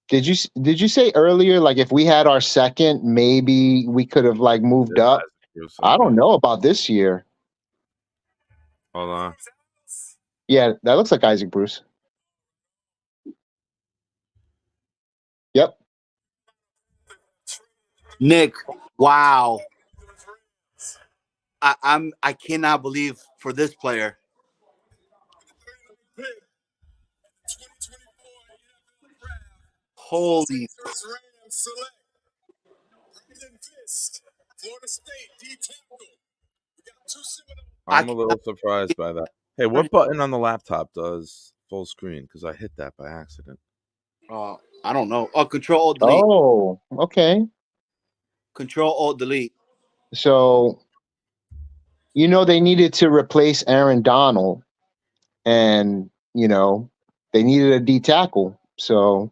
Did you say earlier, like, if we had our second, maybe we could have like It moved is up? Isaac Bruce. I Hold don't on. know about this year. Hold on. Yeah, that looks like Isaac Bruce. Yep. Nick, wow. I cannot believe for this player. Holy. I I'm a cannot little surprised by that. Hey, believe what button on the laptop does full screen? Because I hit that by accident. I don't know. Oh, Control Delete. Oh, okay. Control Alt Delete. So, they needed to replace Aaron Donald, and they needed a D tackle. So,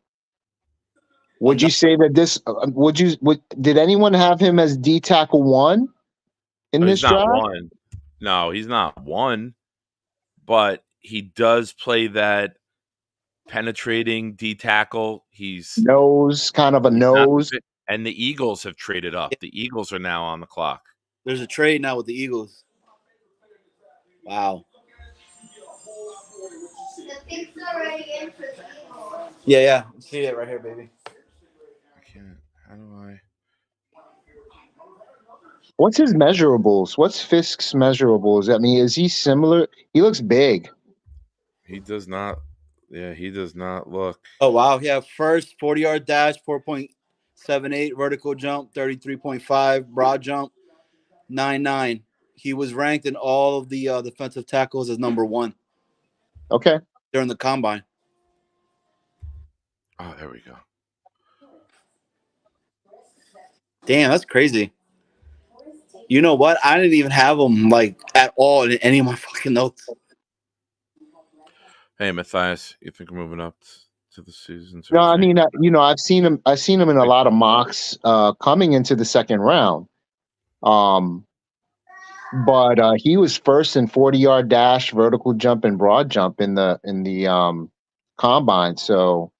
Well, would you say that this? Did anyone have him as D tackle 1 in No, this he's not draft? one. No, he's not one. But he does play that penetrating D tackle. He's Kind of a not, nose. and the Eagles have traded up. The Eagles are now on the clock. there's a trade now with the Eagles. Wow. Yeah. See it right here, baby. I can't. How do I? What's his measurables? What's Fisk's measurables? I mean, is he similar? He looks big. He does not. Yeah, he does not look. Oh wow. Yeah. First 40-yard dash, 4.78 vertical jump, 33.5 broad jump, 9.9. He was ranked in all of the defensive tackles as number 1 Okay. during the combine. Oh, there we go. Damn, that's crazy. You know what? I didn't even have him like at all in any of my fucking notes. Hey, Matthias, you think we're moving up to the season? No, I mean, I've seen him. I've seen him in a lot of mocks coming into the second round. But he was first in 40-yard dash, vertical jump, and broad jump in the combine. So,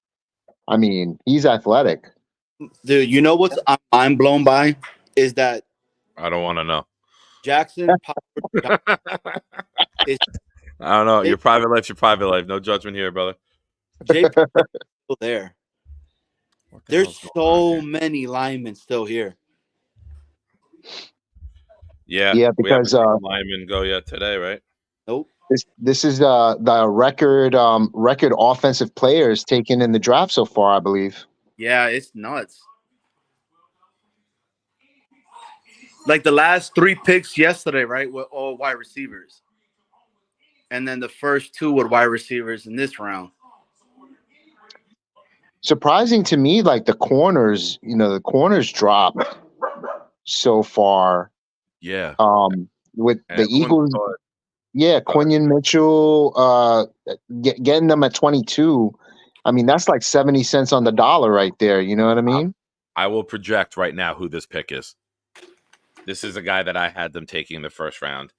I mean, he's athletic. Dude, you know what's I'm blown by is that I don't want to know. Jackson is I don't know. Your private life's your private life. No judgment here, brother. JP still there. What the There's hell's going on so here? many linemen still here. Yeah, Yeah, we haven't because seen a lineman go yet today, right? Nope. this is the record offensive players taken in the draft so far, I believe. Yeah, it's nuts. Like the last 3 picks yesterday, right, were all wide receivers. And then the first 2 were wide receivers in this round. Surprising to me, like the corners drop so far. Yeah. With the Everyone Eagles, thought- yeah, Quinion Mitchell, getting them at 22. I mean, that's like 70 cents on the dollar right there. You know what I mean? I will project right now who this pick is. This is a guy that I had them taking in the first round.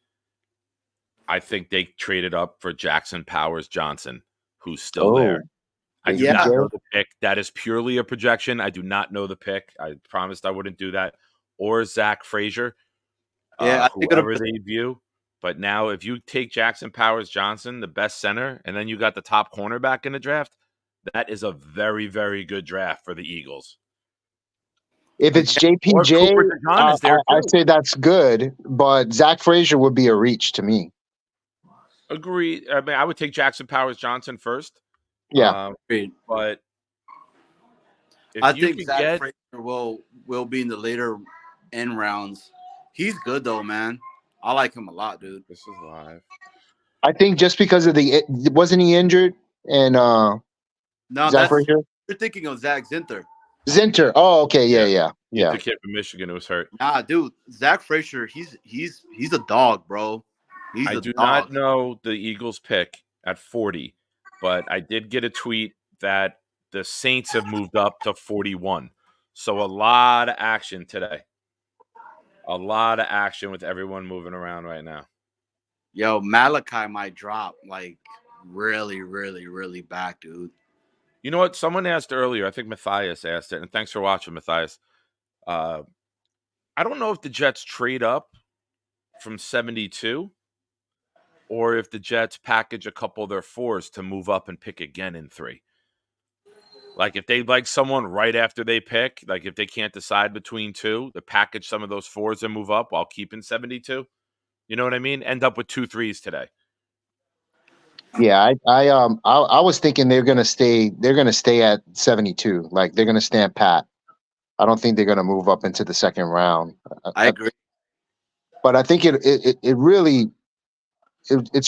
I think they traded up for Jackson Powers Johnson, who's still there. I do not know the pick. That is purely a projection. I do not know the pick. I promised I wouldn't do that. Or Zach Frazier, Yeah, whoever they view. But now, if you take Jackson Powers Johnson, the best center, and then you got the top cornerback in the draft, that is a very, very good draft for the Eagles. If it's JPJ, I say that's good, but Zach Frazier would be a reach to me. Agree. I mean, I would take Jackson Powers Johnson first. Yeah, but I think Zach Frazier will be in the later end rounds. He's good though, man. I like him a lot, dude. This is live. I think just because of wasn't he injured? And no, Zach Frazier? You're thinking of Zach Zinter. Zinter. Oh, okay, yeah. The kid from Michigan who was hurt. Nah, dude, Zach Frazier, he's a dog, bro. I do not know the Eagles pick at 40, but I did get a tweet that the Saints have moved up to 41. So a lot of action today. A lot of action with everyone moving around right now. Yo, Malachi might drop like really, really, really back, dude. You know what? Someone asked earlier. I think Matthias asked it, and thanks for watching, Matthias. I don't know if the Jets trade up from 72 or if the Jets package a couple of their 4s to move up and pick again in 3. Like if they like someone right after they pick, like if they can't decide between 2, they package some of those 4s and move up while keeping 72. You know what I mean? End up with 2 3s today. Yeah, I was thinking they're gonna stay at 72. Like they're gonna stand pat. I don't think they're gonna move up into the second round. I agree. But I think it's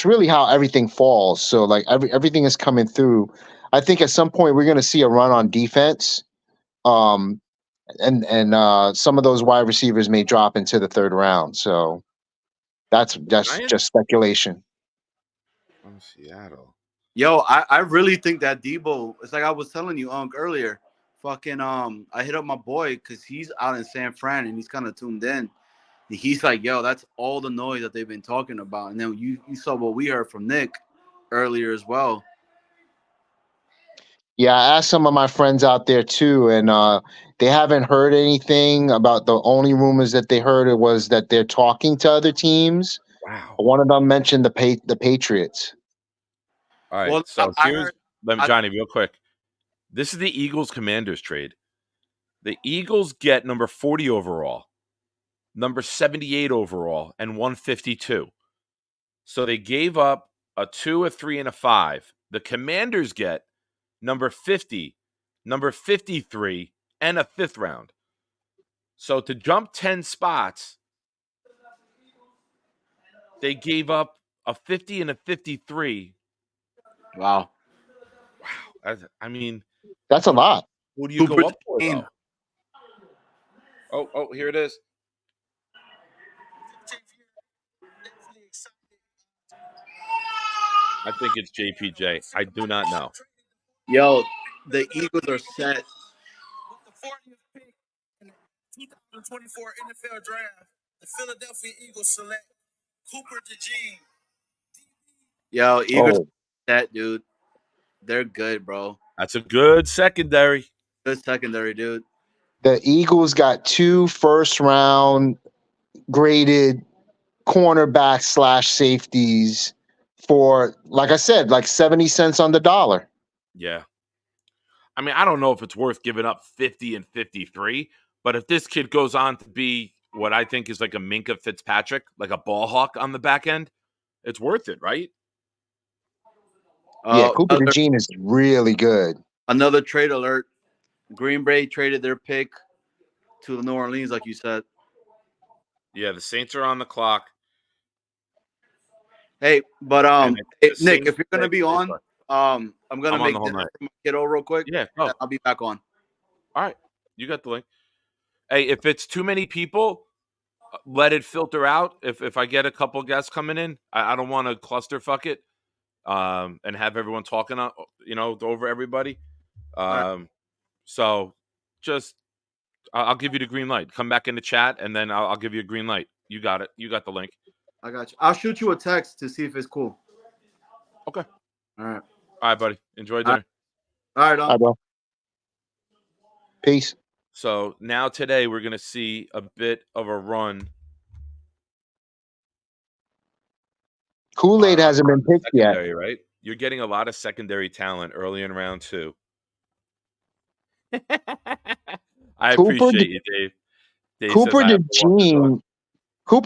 really how everything falls. So like everything is coming through. I think at some point we're gonna see a run on defense. and some of those wide receivers may drop into the third round. So that's Giants? just speculation. From Seattle. Yo, I really think that Debo. It's like I was telling you, earlier. Fucking I hit up my boy because he's out in San Fran and he's kind of tuned in. And he's like, yo, that's all the noise that they've been talking about. And then you saw what we heard from Nick earlier as well. Yeah, I asked some of my friends out there too, and they haven't heard anything about. The only rumors that they heard it was that they're talking to other teams. Wow. One of them mentioned the Patriots. All right. Well, So I here's heard. Johnny, real quick. This is the Eagles Commanders trade. The Eagles get number 40 overall, number 78 overall, and 152. So they gave up a 2, a 3, and a 5. The Commanders get number 50, number 53, and a 5th round. So to jump 10 spots, they gave up a 50 and a 53. Wow. I mean, That's a lot. who do you go up for, Dean. though? Oh, here it is. I think it's JPJ. I do not know. Yo, the Eagles are set. With the 40th pick in the 2024 NFL Draft, the Philadelphia Eagles select Cooper DeJean. Yo, Eagles Oh, are set, dude. They're good, bro. That's a good secondary. Good secondary, dude. the Eagles got 2 first round graded cornerbacks / safeties for, like I said, like 70 cents on the dollar. Yeah. I mean, I don't know if it's worth giving up 50 and 53, but if this kid goes on to be what I think is like a Minka Fitzpatrick, like a ball hawk on the back end, it's worth it, right? Yeah, Cooper DeJean is really good. Another trade alert. Green Bay traded their pick to the New Orleans, like you said. Yeah, the Saints are on the clock. Hey, but the Nick, Saints if you're gonna pick- be on, I'm gonna I'm on make the whole dinner night. for my kiddo real quick. Yeah, and I'll be back on. All right, you got the link. Hey, if it's too many people, let it filter out. If I get a couple guests coming in, I don't want to clusterfuck it, and have everyone talking, over everybody. So just I'll give you the green light. Come back in the chat, and then I'll give you a green light. You got it. You got the link. I got you. I'll shoot you a text to see if it's cool. Okay. All right. All right, buddy. Enjoy dinner. All right. Bye, bro. Peace. So now today we're going to see a bit of a run. Kool-Aid hasn't been picked yet. Right? You're getting a lot of secondary talent early in round 2. I appreciate you, Dave. Cooper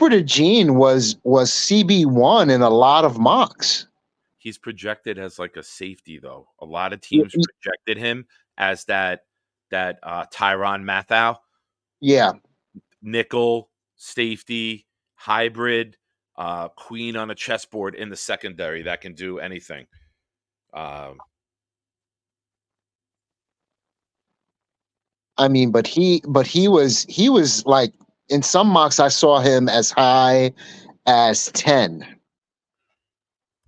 DeJean was CB1 in a lot of mocks. He's projected as like a safety, though. A lot of teams projected him as that Tyrann Mathieu. Yeah. Nickel, safety, hybrid, queen on a chessboard in the secondary that can do anything. I mean, but he was like, in some mocks I saw him as high as 10.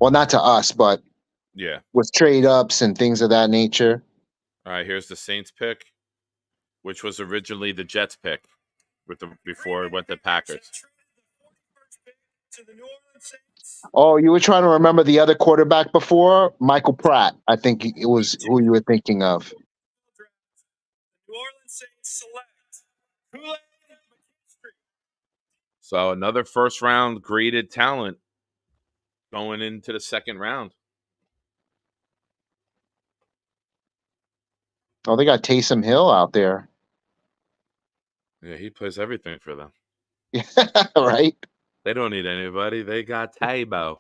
Well, not to us, but yeah, with trade ups and things of that nature. All right, here's the Saints pick, which was originally the Jets pick before it went to Packers. Oh, you were trying to remember the other quarterback before? Michael Pratt, I think it was who you were thinking of. New Orleans Saints select. So another first round graded talent going into the second round. Oh, they got Taysom Hill out there. Yeah, he plays everything for them. Right? They don't need anybody. They got Tabo.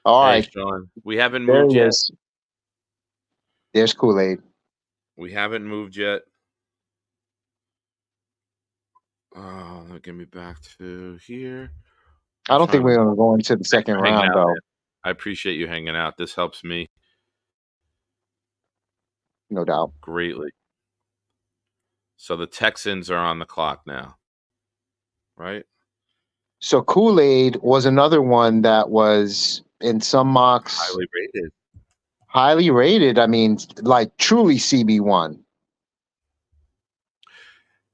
All right, Sean. We haven't moved yet. There's Kool-Aid. We haven't moved yet. Oh, get me back to here. I don't think we're going to go into the second round, though. Man. I appreciate you hanging out. This helps me. no doubt. greatly. So the Texans are on the clock now, right? So Kool-Aid was another one that was in some mocks Highly rated. highly rated. I mean, like truly CB1.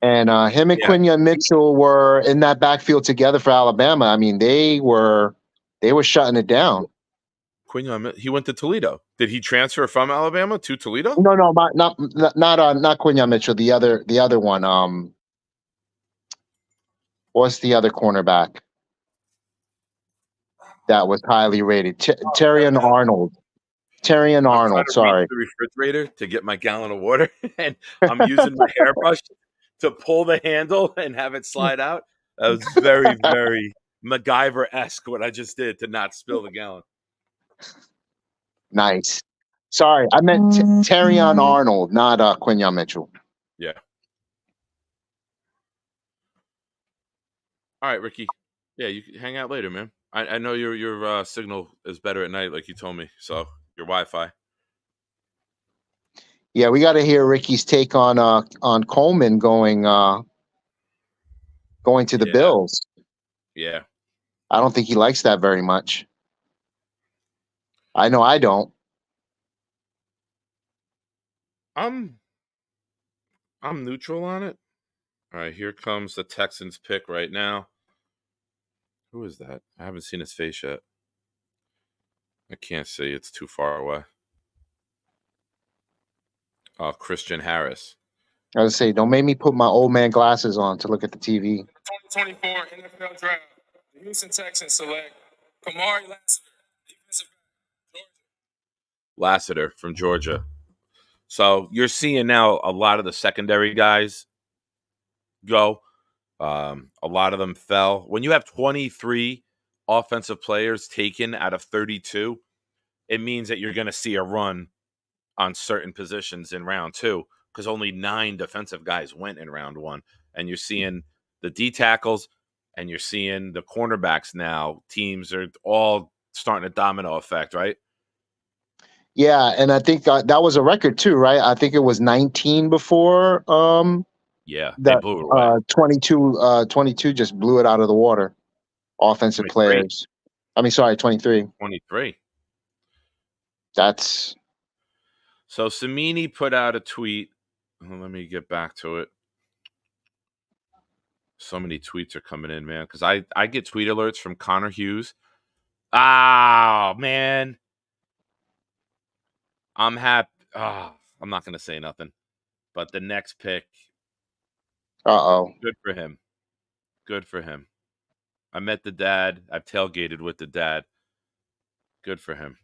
And him and Yeah, Quinion Mitchell were in that backfield together for Alabama. I mean, they were shutting it down. Quinion, he went to Toledo. Did he transfer from Alabama to Toledo? No, no, not Quinion Mitchell. The other one. What's the other cornerback that was highly rated? Terrion Arnold. Terrion I'm trying Arnold. to reach Sorry. the refrigerator to get my gallon of water, and I'm using my hairbrush to pull the handle and have it slide out. That was very, very MacGyver-esque what I just did to not spill the gallon. Nice. Sorry, I meant Terrion Arnold, not Quinion Mitchell. Yeah. All right, Ricky. Yeah, you can hang out later, man. I know your signal is better at night, like you told me. So your Wi-Fi. Yeah, we got to hear Ricky's take on Coleman going to the Yeah, Bills. yeah. I don't think he likes that very much. I know I don't. I'm neutral on it. All right, here comes the Texans pick right now. Who is that? I haven't seen his face yet. I can't see. It's too far away. Christian Harris. I was say, don't make me put my old man glasses on to look at the TV. 2024 NFL Draft. The Houston Texans select Kamari Lassiter, defensive back, Georgia. Lassiter from Georgia. So you're seeing now a lot of the secondary guys go. A lot of them fell. When you have 23 offensive players taken out of 32, it means that you're going to see a run on certain positions in round two because only 9 defensive guys went in round one. And you're seeing the D tackles and you're seeing the cornerbacks now. Teams are all starting a domino effect, right? Yeah, and I think that was a record too, right? I think it was 19 before Yeah, they that blew it away. 22 just blew it out of the water. Offensive 23. players. I mean, sorry, 23. 23. That's So Samini put out a tweet. Let me get back to it. So many tweets are coming in, man, because I get tweet alerts from Connor Hughes. Oh, man. I'm happy. Oh, I'm not going to say nothing. But the next pick, uh-oh. good for him. Good for him. I met the dad. I've tailgated with the dad. Good for him.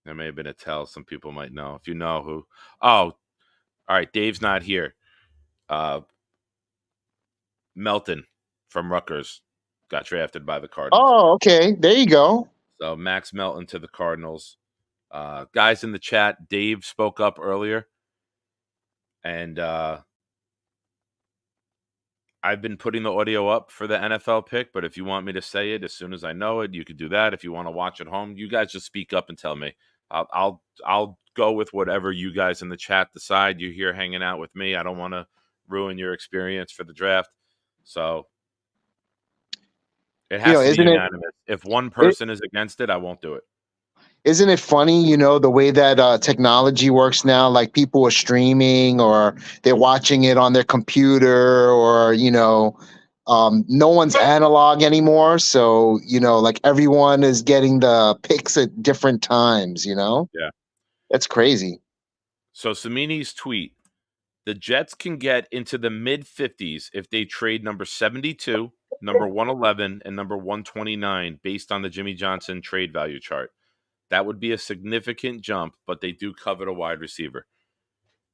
There may have been a tell. Some people might know. If you know who. Oh, all right. Dave's not here. Melton from Rutgers got drafted by the Cardinals. Oh, okay. There you go. So Max Melton to the Cardinals. Guys in the chat, Dave spoke up earlier. And I've been putting the audio up for the NFL pick, but if you want me to say it as soon as I know it, you could do that. If you want to watch at home, you guys just speak up and tell me. I'll go with whatever you guys in the chat decide. You're here hanging out with me. I don't want to ruin your experience for the draft. So it has to be Isn't unanimous. If one person is against it, I won't do it. Isn't it funny, the way that technology works now? Like people are streaming or they're watching it on their computer or, no one's analog anymore. So, like everyone is getting the picks at different times, Yeah. That's crazy. So Samini's tweet, the Jets can get into the mid-50s if they trade number 72, number 111, and number 129 based on the Jimmy Johnson trade value chart. That would be a significant jump, but they do covet a wide receiver.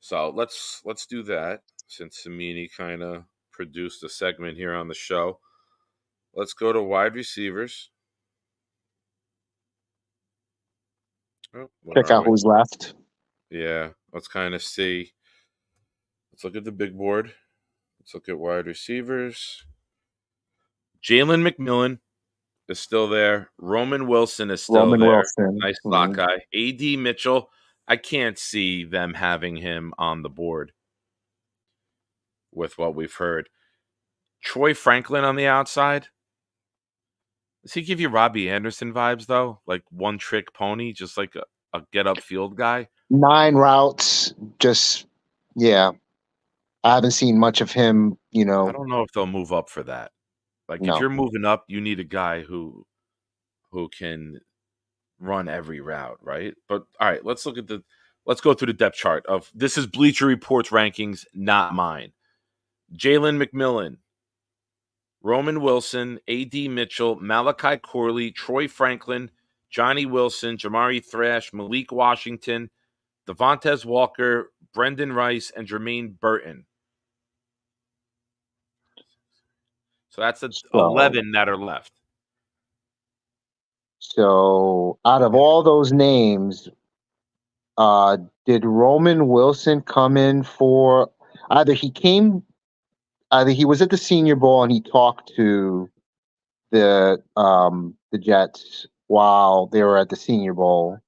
So let's do that since Samini kind of produced a segment here on the show. Let's go to wide receivers. Oh, Check out who's left. Yeah, let's kind of see. Let's look at the big board. Let's look at wide receivers. Jalen McMillan is still there. Roman Wilson is still Roman there. Wilson. Nice slot guy. A.D. Mitchell I can't see them having him on the board with what we've heard. Troy Franklin on the outside. Does he give you Robbie Anderson vibes though? Like one trick pony, just like a get up field guy? 9 routes, just yeah. I haven't seen much of him, I don't know if they'll move up for that. Like if no. you're moving up, you need a guy who can run every route, right? But all right, let's go through the depth chart of this is Bleacher Report's rankings, not mine. Jalen McMillan, Roman Wilson, A.D. Mitchell, Malachi Corley, Troy Franklin, Johnny Wilson, Jamari Thrash, Malik Washington, Devontae Walker, Brendan Rice, and Jermaine Burton. So that's the 11 that are left. So out of all those names, did Roman Wilson come in for either he was at the Senior Bowl and he talked to the Jets while they were at the Senior Bowl,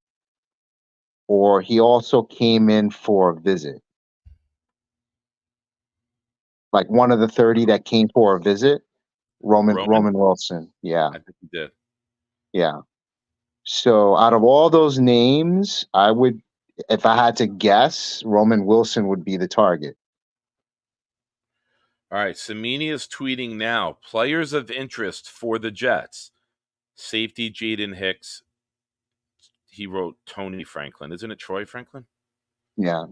or he also came in for a visit? Like one of the 30 that came for a visit? Roman Wilson. Yeah. I think he did. Yeah. So out of all those names, if I had to guess, Roman Wilson would be the target. All right, Samini is tweeting now. Players of interest for the Jets. Safety Jaden Hicks. He wrote Tony Franklin. Isn't it Troy Franklin? Yeah.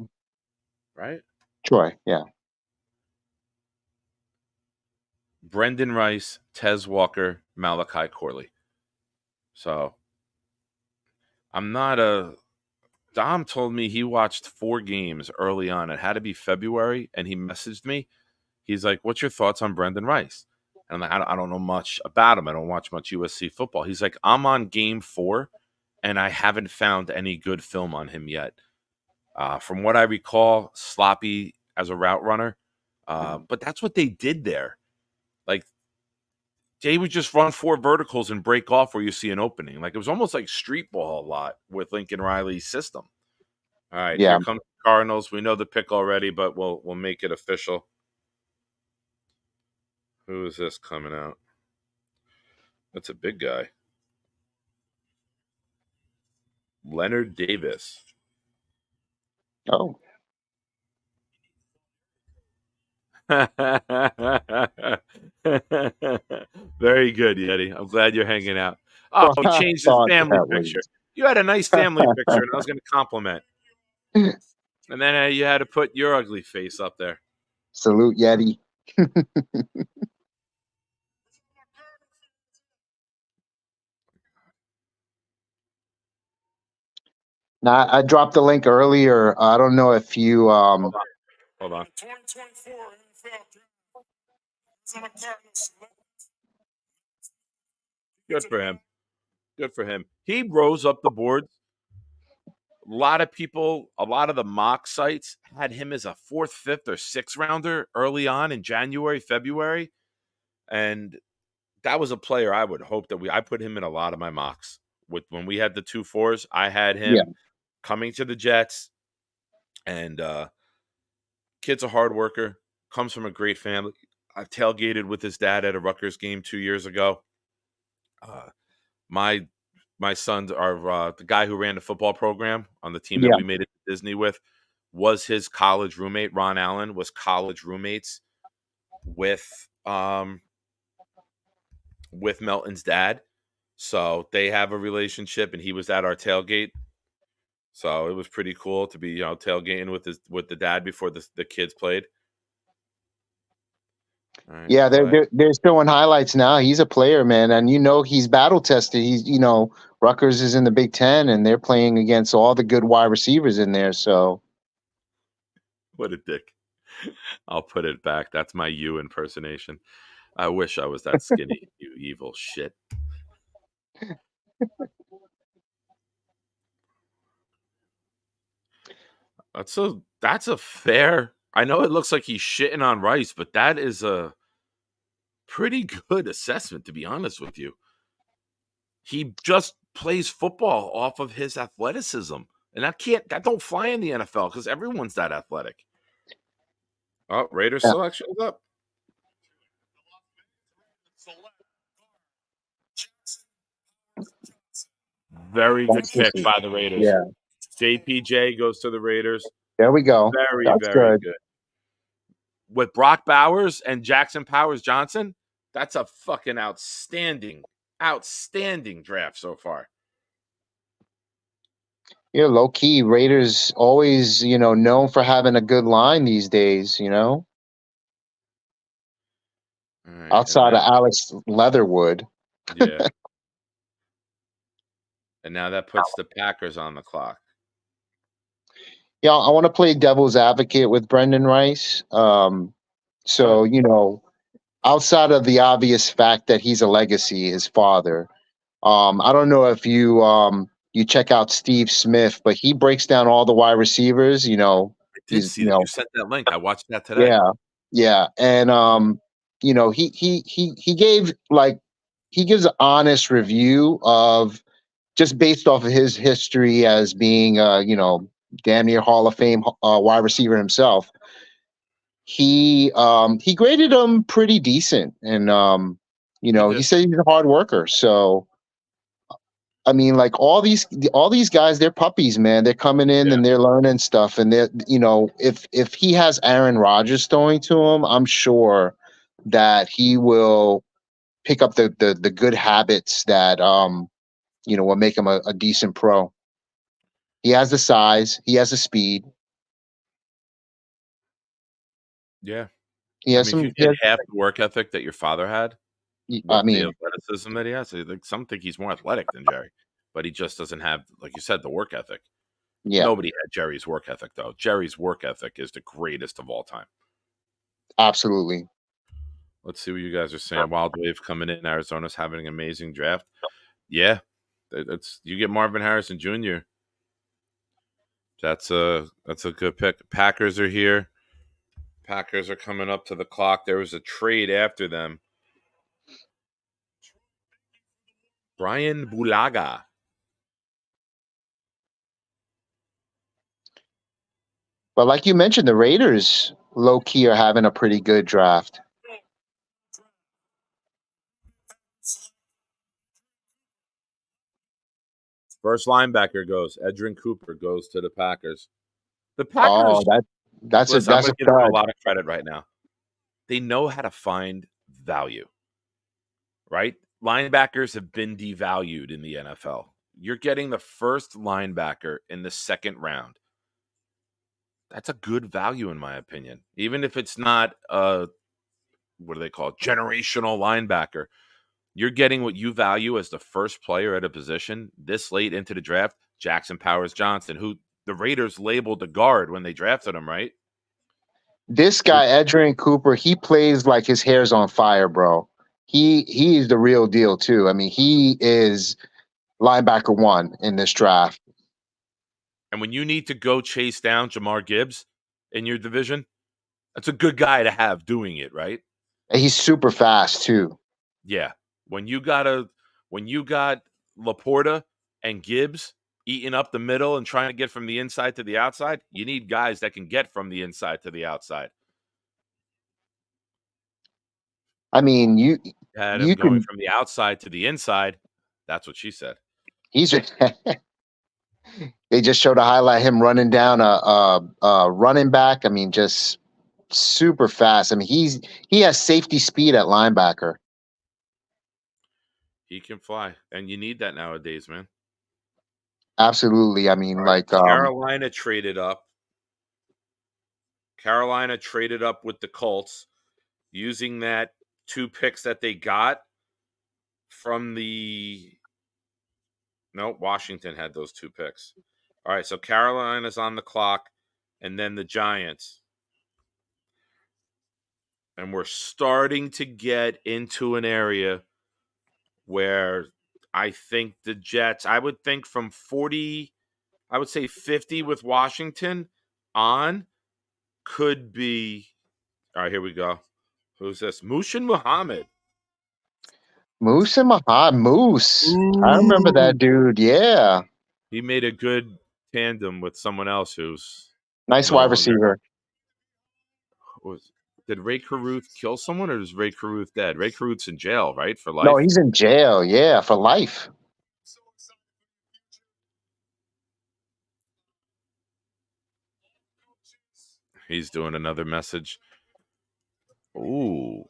Right? Troy, yeah. Brendan Rice, Tez Walker, Malachi Corley. So Dom told me he watched 4 games early on. It had to be February, and he messaged me. He's like, "What's your thoughts on Brendan Rice?" And I'm like, I don't know much about him. I don't watch much USC football. He's like, "I'm on game 4, and I haven't found any good film on him yet. From what I recall, sloppy as a route runner. But that's what they did there. Like, they would just run 4 verticals and break off where you see an opening. Like, it was almost like street ball a lot with Lincoln Riley's system. All right, Yeah. here comes the Cardinals. We know the pick already, but we'll make it official. Who is this coming out? That's a big guy. Leonard Davis. Oh. Very good, Yeti. I'm glad you're hanging out. Oh, he changed his Thought family that was- picture. You had a nice family picture, and I was going to compliment. And then you had to put your ugly face up there. Salute Yeti. Now, I dropped the link earlier. I don't know if you Hold on. 2024 NFL Draft. Good for him. Good for him. He rose up the board. A lot of people, a lot of the mock sites had him as a 4th, 5th, or 6th rounder early on in January, February. And that was a player I would hope that I put him in a lot of my mocks. When we had the 2 4s, I had him coming to the Jets. And kid's a hard worker, comes from a great family. I've tailgated with his dad at a Rutgers game 2 years ago. My sons are the guy who ran the football program on the team that we made it to Disney with was his college roommate. Ron Allen was college roommates with Melton's dad. So they have a relationship, and he was at our tailgate. So it was pretty cool to be, tailgating with the dad before the kids played. Right, yeah, they're showing highlights now. He's a player, man, and he's battle tested. He's Rutgers is in the Big Ten, and they're playing against all the good wide receivers in there. So, what a dick! I'll put it back. That's my you impersonation. I wish I was that skinny. You evil shit. That's a fair. I know it looks like he's shitting on Rice, but that is a pretty good assessment, to be honest with you. He just plays football off of his athleticism. And that don't fly in the NFL because everyone's that athletic. Oh, Raiders Yeah. selection's up. Very good That's pick just- by the Raiders. yeah. JPJ goes to the Raiders. There we go. Very, That's very good. good. With Brock Bowers and Jackson Powers Johnson, that's a fucking outstanding draft so far. Yeah, low key, Raiders always, known for having a good line these days, All right, outside of Alex Leatherwood. yeah. And now that puts the Packers on the clock. Yeah, I want to play devil's advocate with Brendan Rice. So, outside of the obvious fact that he's a legacy, his father, I don't know if you check out Steve Smith, but he breaks down all the wide receivers. I did He's see that. You sent that link. I watched that today. yeah, yeah, and he gave he gives an honest review of just based off of his history as being damn near Hall of Fame wide receiver himself. He graded him pretty decent, and he said he's a hard worker. So I mean, like all these guys, they're puppies, man. They're coming in and they're learning stuff, and they're if he has Aaron Rodgers throwing to him, I'm sure that he will pick up the good habits that will make him a decent pro. He has the size, he has the speed, Yeah. he I has mean, if some. you get half the work ethic that your father had I with the mean, athleticism that he has, like some think he's more athletic than Jerry, but he just doesn't have, like you said, the work ethic. yeah, Nobody had Jerry's work ethic, though. Jerry's work ethic is the greatest of all time. absolutely. Let's see what you guys are saying. Wild Wave coming in. Arizona's having an amazing draft. Yeah, you get Marvin Harrison Jr. That's a good pick. Packers are here. Packers are coming up to the clock. There was a trade after them. Brian Bulaga. But like you mentioned, the Raiders low key are having a pretty good draft. First linebacker goes. Edrin Cooper goes to the Packers. The Oh, Packers. that's Listen, I'm a going to give them a stud. lot of credit right now. They know how to find value, right? Linebackers have been devalued in the NFL. You're getting the first linebacker in the second round. That's a good value, in my opinion. Even if it's not a, what do they call it, generational linebacker. You're getting what you value as the first player at a position this late into the draft, Jackson Powers Johnson, who the Raiders labeled the guard when they drafted him, right? This guy, Edrin Cooper, he plays like his hair's on fire, bro. He's the real deal too. I mean, he is linebacker one in this draft. And when you need to go chase down Jamar Gibbs in your division, that's a good guy to have doing it, right? And he's super fast too. Yeah. When you got Laporta and Gibbs eating up the middle and trying to get from the inside to the outside, you need guys that can get from the inside to the outside. I mean, you Had him going from the outside to the inside. That's what she said. He's they just showed a highlight him running down a running back. I mean, just super fast. I mean, he has safety speed at linebacker. He can fly, and you need that nowadays, man. Absolutely. I mean, Carolina traded up. Carolina traded up with the Colts using that 2 picks that they got from the. No, Washington had those 2 picks. All right, so Carolina's on the clock, and then the Giants. And we're starting to get into an area where I think the Jets, I would think from 40, I would say 50 with Washington on could be. All right, here we go. Who's this? Mushin Muhammad. Moose and Moose. I remember that dude. Yeah. He made a good tandem with someone else who's Nice no wide longer. receiver. Did Ray Caruth kill someone, or is Ray Caruth dead? Ray Caruth's in jail, right, for No, life. he's in jail. Yeah, for life. He's doing another message. Ooh,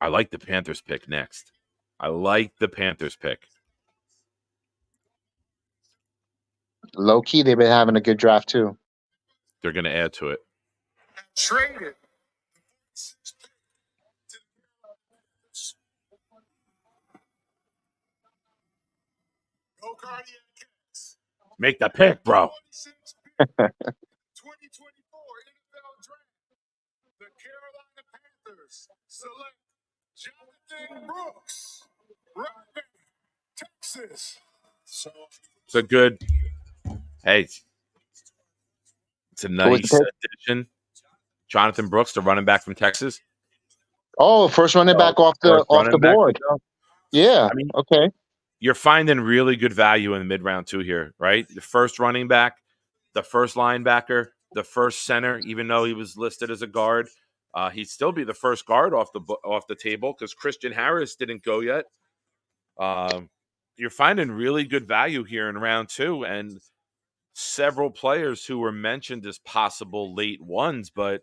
I like the Panthers pick next. I like the Panthers pick. Low key, they've been having a good draft too. They're going to add to it. Traded. Go Cardiac Cats. Make the pick, bro. 2024 NFL Draft. The Carolina Panthers select Jonathan Brooks, running back, Texas. So It's a good. Hey, it's a Who was the nice pick? addition. Jonathan Brooks, the running back from Texas. Oh, first running So, back off first the running back to board. go. Yeah. I mean, Okay. you're finding really good value in the mid round two here, right? The first running back, the first linebacker, the first center. Even though he was listed as a guard, he'd still be the first guard off the table because Christian Harris didn't go yet. You're finding really good value here in round two, and several players who were mentioned as possible late ones, but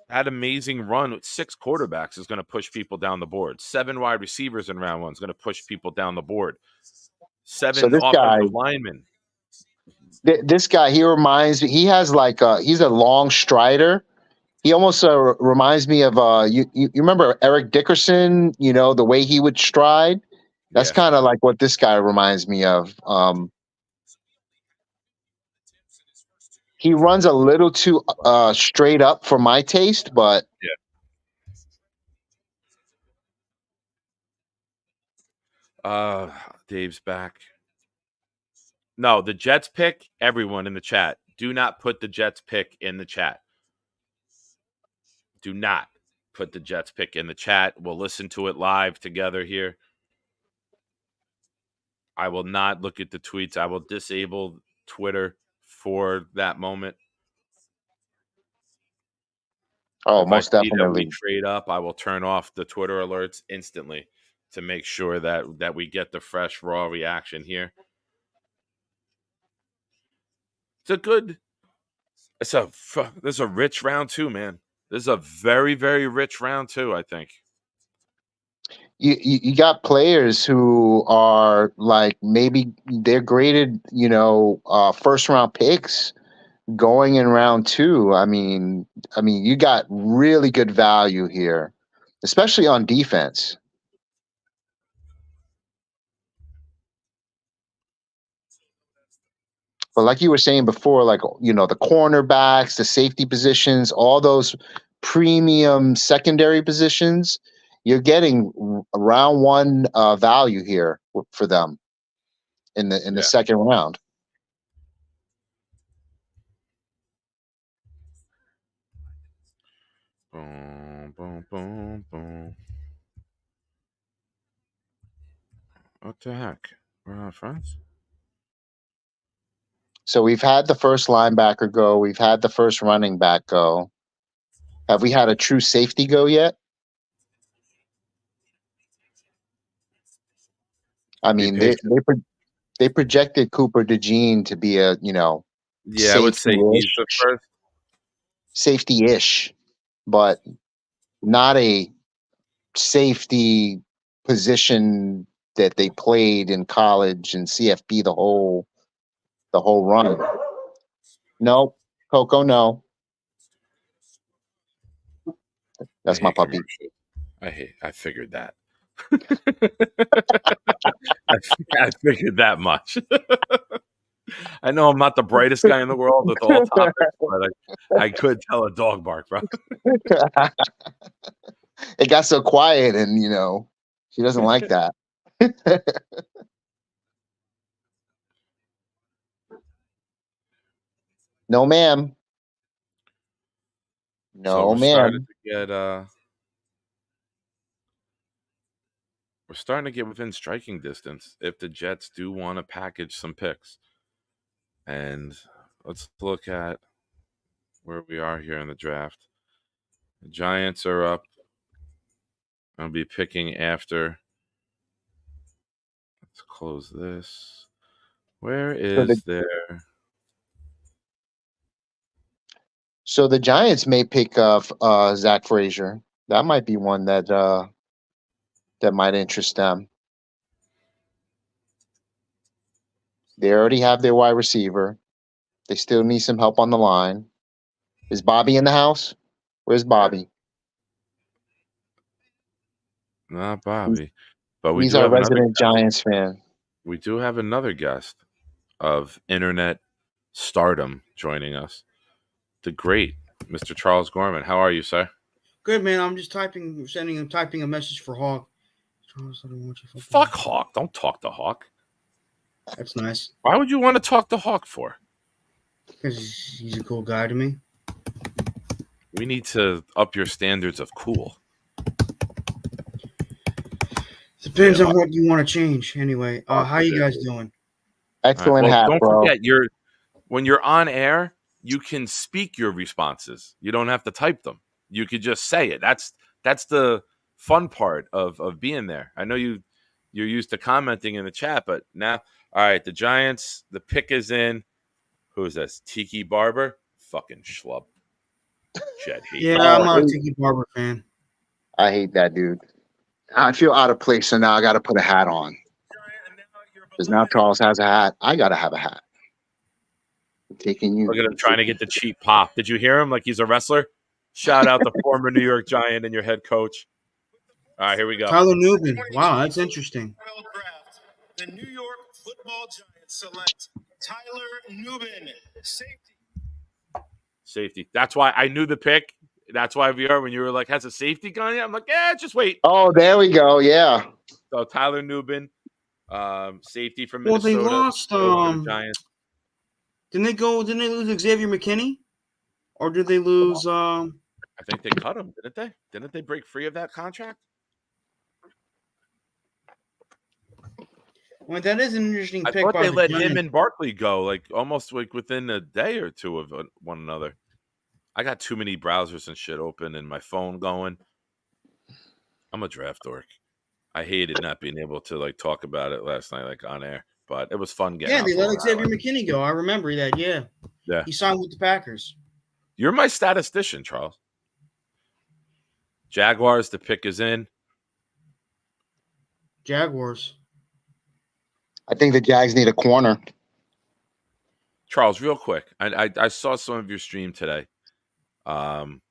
had amazing run with 6 quarterbacks is going to push people down the board. 7 wide receivers in round one is going to push people down the board. So 7 this guy, offensive linemen. this guy, he reminds me. He has like he's a long strider. He almost reminds me of you remember Eric Dickerson, you know, the way he would stride. That's Yeah. kind of like what this guy reminds me of. He runs a little too straight up for my taste, but Dave's back. No, the Jets pick, everyone in the chat. Do not put the Jets pick in the chat. Do not put the Jets pick in the chat. We'll listen to it live together here. I will not look at the tweets. I will disable Twitter for that moment. oh, If I most see that we definitely. trade up, I will turn off the Twitter alerts instantly to make sure that we get the fresh, raw reaction here. This is a rich round two, man. This is a very, very rich round two, I think. You got players who are like maybe they're graded, you know, first round picks going in round two. I mean, you got really good value here, especially on defense. But like you were saying before, like you know, the cornerbacks, the safety positions, all those premium secondary positions, you're getting round one value here for them in the Yeah. second round. Boom, boom, boom, boom. What the heck? We're not friends? So we've had the first linebacker go. We've had the first running back go. Have we had a true safety go yet? I Be mean, patient. they projected Cooper DeJean to be a Yeah, I would say he's the first. safety-ish, but not a safety position that they played in college and CFP the whole run. No, Coco, no. I That's my hate puppy. commercials. I figured that. I figured that much. I know I'm not the brightest guy in the world with all topics, but I could tell a dog bark, bro. It got so quiet, and she doesn't like that. No, ma'am. So No, ma'am. we're starting to get within striking distance if the Jets do want to package some picks. And let's look at where we are here in the draft. The Giants are up. I'll be picking after. Let's close this. Where is there? So the Giants may pick Zach Frazier. That might be one that might interest them. They already have their wide receiver. They still need some help on the line. Is Bobby in the house? Where's Bobby? Not Bobby. But we He's do our have another resident Giants fan. We do have another guest of internet stardom joining us. The great Mr. Charles Gorman. How are you, sir? Good, man. I'm just typing a message for Hawk. Fuck Hawk. Don't talk to Hawk. That's nice. Why would you want to talk to Hawk for? Because he's a cool guy to me. We need to up your standards of cool. Depends on what you want to change. Anyway, how you guys doing? Excellent well, hat, don't bro. forget, when you're on air, you can speak your responses. You don't have to type them. You could just say it. That's the fun part of being there. I know you're used to commenting in the chat, but now, all right, the Giants, the pick is in. Who is this? Tiki Barber? Fucking schlub. Yeah, I'm not a Tiki Barber fan. I hate that dude. I feel out of place, so now I got to put a hat on. Because now Charles has a hat. I got to have a hat. I'm taking you. Look at him trying to get the cheap pop. Did you hear him like he's a wrestler? Shout out the former New York Giant and your head coach. All right, here we go. Tyler Newman. Wow, that's interesting. The New York Football Giants select Tyler Newman, safety. That's why I knew the pick. That's why VR, when you were like, has a safety gone yet? I'm like, just wait. Oh, there we go. Yeah. So Tyler Newman, safety from Minnesota. Well, they lost. The Giants. Didn't they lose Xavier McKinney, or did they lose? I think they cut him, didn't they? Didn't they break free of that contract? Well, that is an interesting pick. I thought they let him and Barkley go, like almost like within a day or two of one another. I got too many browsers and shit open and my phone going. I'm a draft dork. I hated not being able to like talk about it last night, like on air, but it was fun getting. Yeah, they let Xavier McKinney go. I remember that. Yeah. Yeah. He signed with the Packers. You're my statistician, Charles. Jaguars, the pick is in. Jaguars. I think the Jags need a corner. Charles, real quick. I saw some of your stream today. And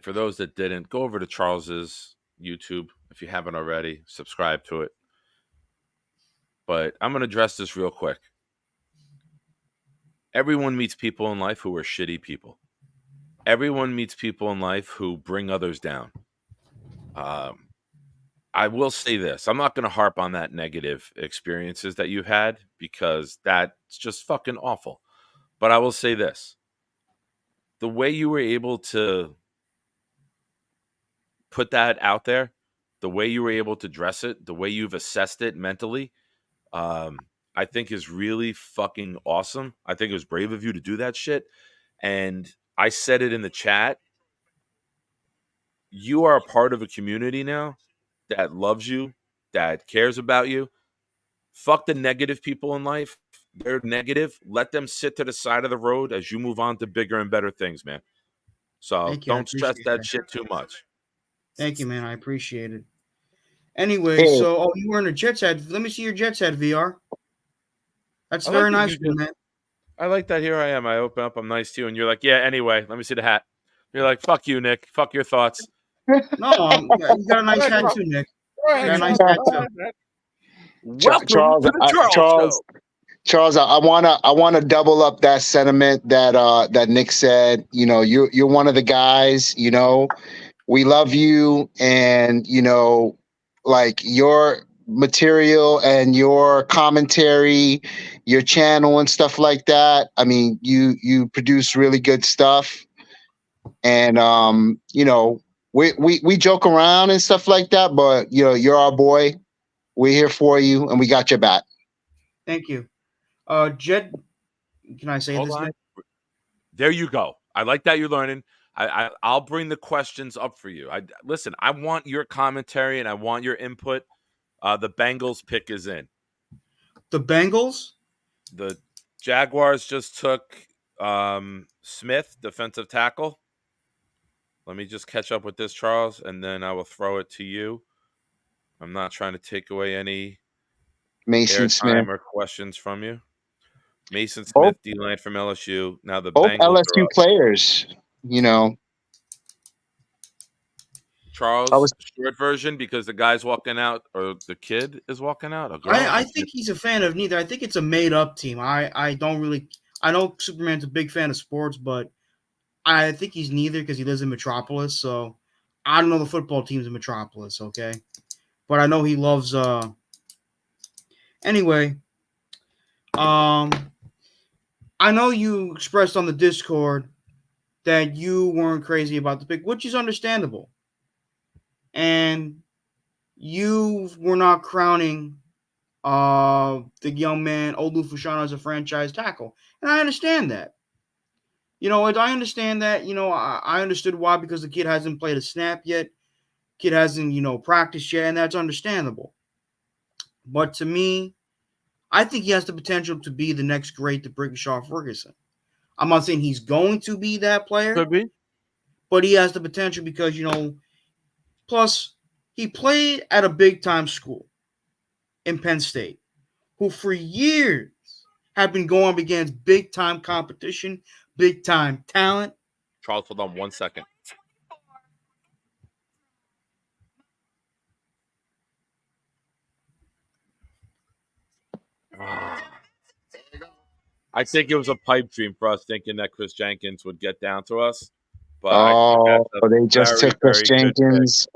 for those that didn't, go over to Charles's YouTube if you haven't already. Subscribe to it. But I'm going to address this real quick. Everyone meets people in life who are shitty people. Everyone meets people in life who bring others down. I will say this. I'm not going to harp on that negative experiences that you've had because that's just fucking awful. But I will say this. The way you were able to put that out there, the way you were able to dress it, the way you've assessed it mentally, I think is really fucking awesome. I think it was brave of you to do that shit. And I said it in the chat. You are a part of a community now that loves you, that cares about you. Fuck the negative people in life. They're negative. Let them sit to the side of the road as you move on to bigger and better things, man. So don't stress that shit too much. Thank you, man. I appreciate it. Anyway, so you were in a Jets hat. Let me see your Jets hat, VR. That's very nice, man. I like that. Here I am. I open up. I'm nice to you. And you're like, yeah, anyway, let me see the hat. You're like, fuck you, Nick. Fuck your thoughts. No, you got a nice hat too, Nick. You got a nice hat too. Welcome to the Charles Show. Charles, I wanna double up that sentiment that Nick said. You know, you're one of the guys. You know, we love you, and you know, like your material and your commentary, your channel and stuff like that. I mean, you produce really good stuff, and you know, we joke around and stuff like that, but you know, you're our boy. We're here for you, and we got your back. Thank you. Jet. Can I say Hold this? on. Nick? There you go. I like that you're learning. I'll bring the questions up for you. Listen. I want your commentary and I want your input. The Bengals pick is in. The Bengals. The Jaguars just took Smith, defensive tackle. Let me just catch up with this, Charles, and then I will throw it to you. I'm not trying to take away any Mason Smith. airtime or questions from you. Mason Both Smith, D-line from LSU. Now the both Bengals are LSU up. players. You know, I Charles, was short version because the guy's walking out or the kid is walking out. A girl. I think he's a fan of neither. I think it's a made up team. I don't really. I know Superman's a big fan of sports, but I think he's neither because he lives in Metropolis. So I don't know the football teams in Metropolis. Okay, but I know he loves. Anyway, um, I know you expressed on the Discord that you weren't crazy about the pick, which is understandable, and you were not crowning the young man Olu Fashanu as a franchise tackle, and I understand that. I understand that. I understood why, because the kid hasn't played a snap yet, kid hasn't practiced yet, and that's understandable. But to me, I think he has the potential to be the next great to Brickashaw Ferguson. I'm not saying he's going to be that player, Could be. but he has the potential because plus he played at a big time school in Penn State, who for years have been going up against big time competition, big time talent. Charles, hold on 1 second. I think it was a pipe dream for us thinking that Chris Jenkins would get down to us. But I think oh, that's a they just very, took Chris very good pick. Jenkins.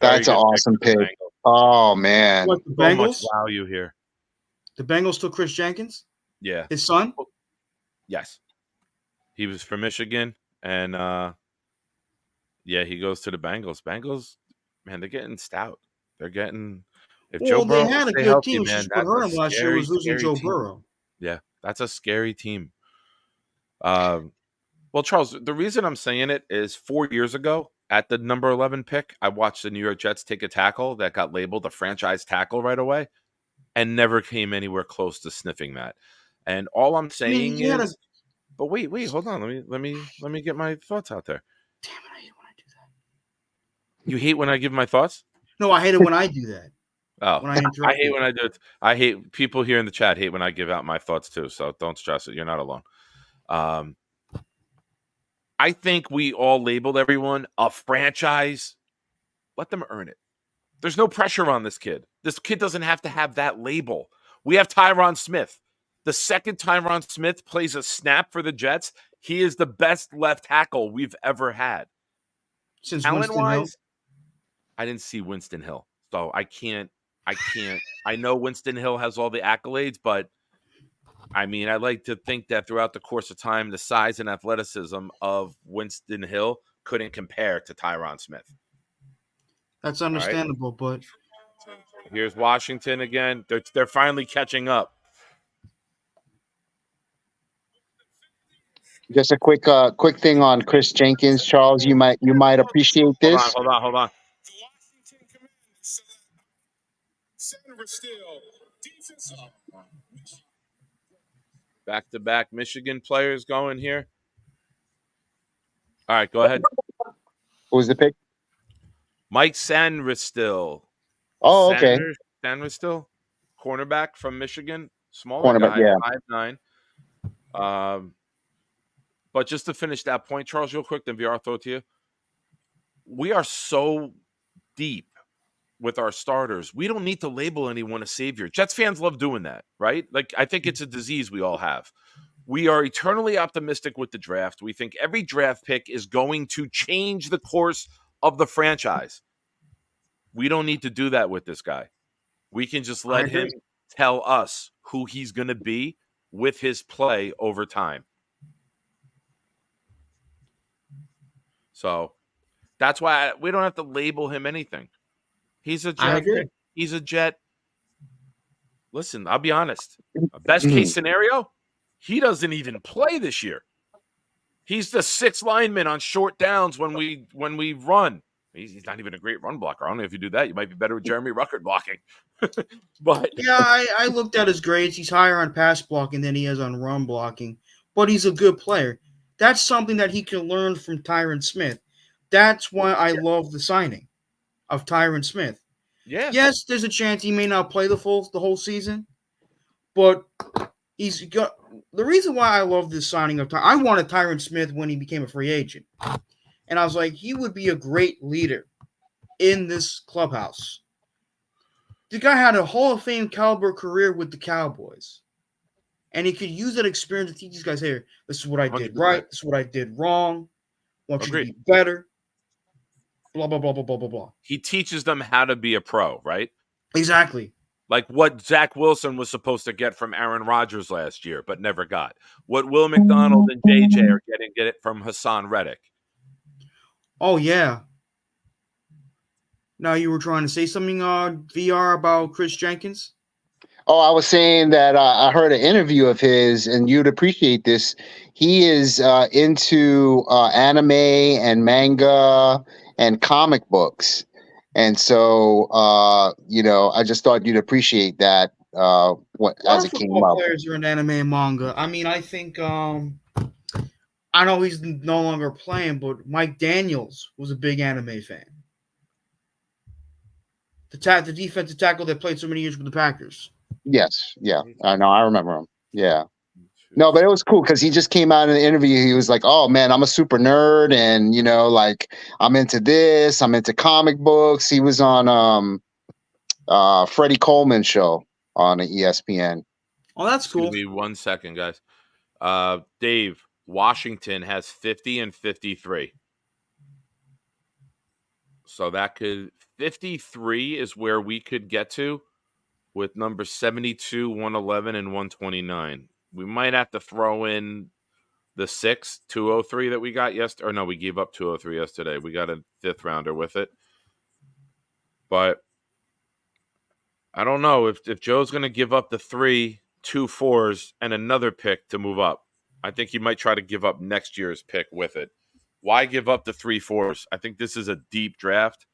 Very That's an good pick awesome for the pick. Bengals. Oh man. What, the So much Bengals? value here. The Bengals took Chris Jenkins, Yeah. his son. Yes. He was from Michigan, and yeah, he goes to the Bengals. Bengals, man, they're getting stout. They're getting. If Joe Well, they Burrow will had a stay good healthy, team. It's man, just what that's a hurt him last year scary, was losing scary Joe team. Burrow. Yeah, that's a scary team. Well, Charles, the reason I'm saying it is 4 years ago at the number 11 pick, I watched the New York Jets take a tackle that got labeled a franchise tackle right away and never came anywhere close to sniffing that. And all I'm I mean, saying he had a. is, but wait, hold on. Let me get my thoughts out there. Damn it! I hate when I do that. You hate when I give my thoughts? No, I hate it when I do that. Oh, When I I interrupt hate you. when I do it. I hate people here in the chat hate when I give out my thoughts too. So don't stress it. You're not alone. Um, I think we all labeled everyone a franchise. Let them earn it. There's no pressure on this kid. This kid doesn't have to have that label. We have Tyron Smith. The second Tyron Smith plays a snap for the Jets, he is the best left tackle we've ever had. Since Talent Winston Hill. wise, I didn't see Winston Hill. So I can't. I know Winston Hill has all the accolades, but I mean, I like to think that throughout the course of time, the size and athleticism of Winston Hill couldn't compare to Tyron Smith. That's All right. understandable, but Here's Washington again. They're finally catching up. Just a quick thing on Chris Jenkins, Charles. You might appreciate this. Hold on. The Washington Commanders select center still defensive. Back-to-back Michigan players going here. All right, go ahead. What was the pick? Mike Sandristil. Oh, okay. Sandristil, cornerback from Michigan. Smaller Cornerback, guy, yeah. 5'9". But just to finish that point, Charles, real quick, then VR, I'll throw it to you. We are so deep with our starters. We don't need to label anyone a savior. Jets fans love doing that, right? Like, I think it's a disease we all have. We are eternally optimistic with the draft. We think every draft pick is going to change the course of the franchise. We don't need to do that with this guy. We can just let him tell us who he's going to be with his play over time. So that's why we don't have to label him anything. He's a Jet. I agree. He's a Jet. Listen, I'll be honest. Best case scenario, he doesn't even play this year. He's the sixth lineman on short downs when we run. He's not even a great run blocker. I don't know if you do that. You might be better with Jeremy Ruckert blocking. But Yeah, I looked at his grades. He's higher on pass blocking than he is on run blocking, but he's a good player. That's something that he can learn from Tyron Smith. That's why I love the signing of Tyron Smith. yeah, Yes, there's a chance he may not play the whole season, but he's got the reason why I love this signing of I wanted Tyron Smith when he became a free agent, and I was like, he would be a great leader in this clubhouse. The guy had a Hall of Fame caliber career with the Cowboys, and he could use that experience to teach these guys, "Here, this is what I did 100%. right. This is what I did wrong. I want you to Agreed. be better." Blah blah blah blah blah blah blah. He teaches them how to be a pro, right? Exactly. Like what Zach Wilson was supposed to get from Aaron Rodgers last year, but never got. What Will McDonald and JJ are get it from Hassan Reddick. Oh yeah. Now you were trying to say something on VR about Chris Jenkins? Oh, I was saying that I heard an interview of his, and you'd appreciate this. He is into anime and manga and comic books, and so I just thought you'd appreciate that A lot as of it came football up. players are in anime and manga. I mean, I think I know he's no longer playing, but Mike Daniels was a big anime fan. The defensive tackle that played so many years with the Packers. Yes, yeah, I know, I remember him. Yeah. No, but it was cool because he just came out in the interview. He was like, "Oh man, I'm a super nerd, and like I'm into this. I'm into comic books." He was on Freddie Coleman show on ESPN. Oh, that's Excuse cool. me 1 second, guys. Dave, Washington has 50 and 53. So that could 53 is where we could get to with number 72, 111, and 129. We might have to throw in the 203 that we got yesterday. Or no, we gave up 203 yesterday. We got a fifth rounder with it. But I don't know if Joe's going to give up the 3, 2 4s, and another pick to move up. I think he might try to give up next year's pick with it. Why give up the 3 4s? I think this is a deep draft.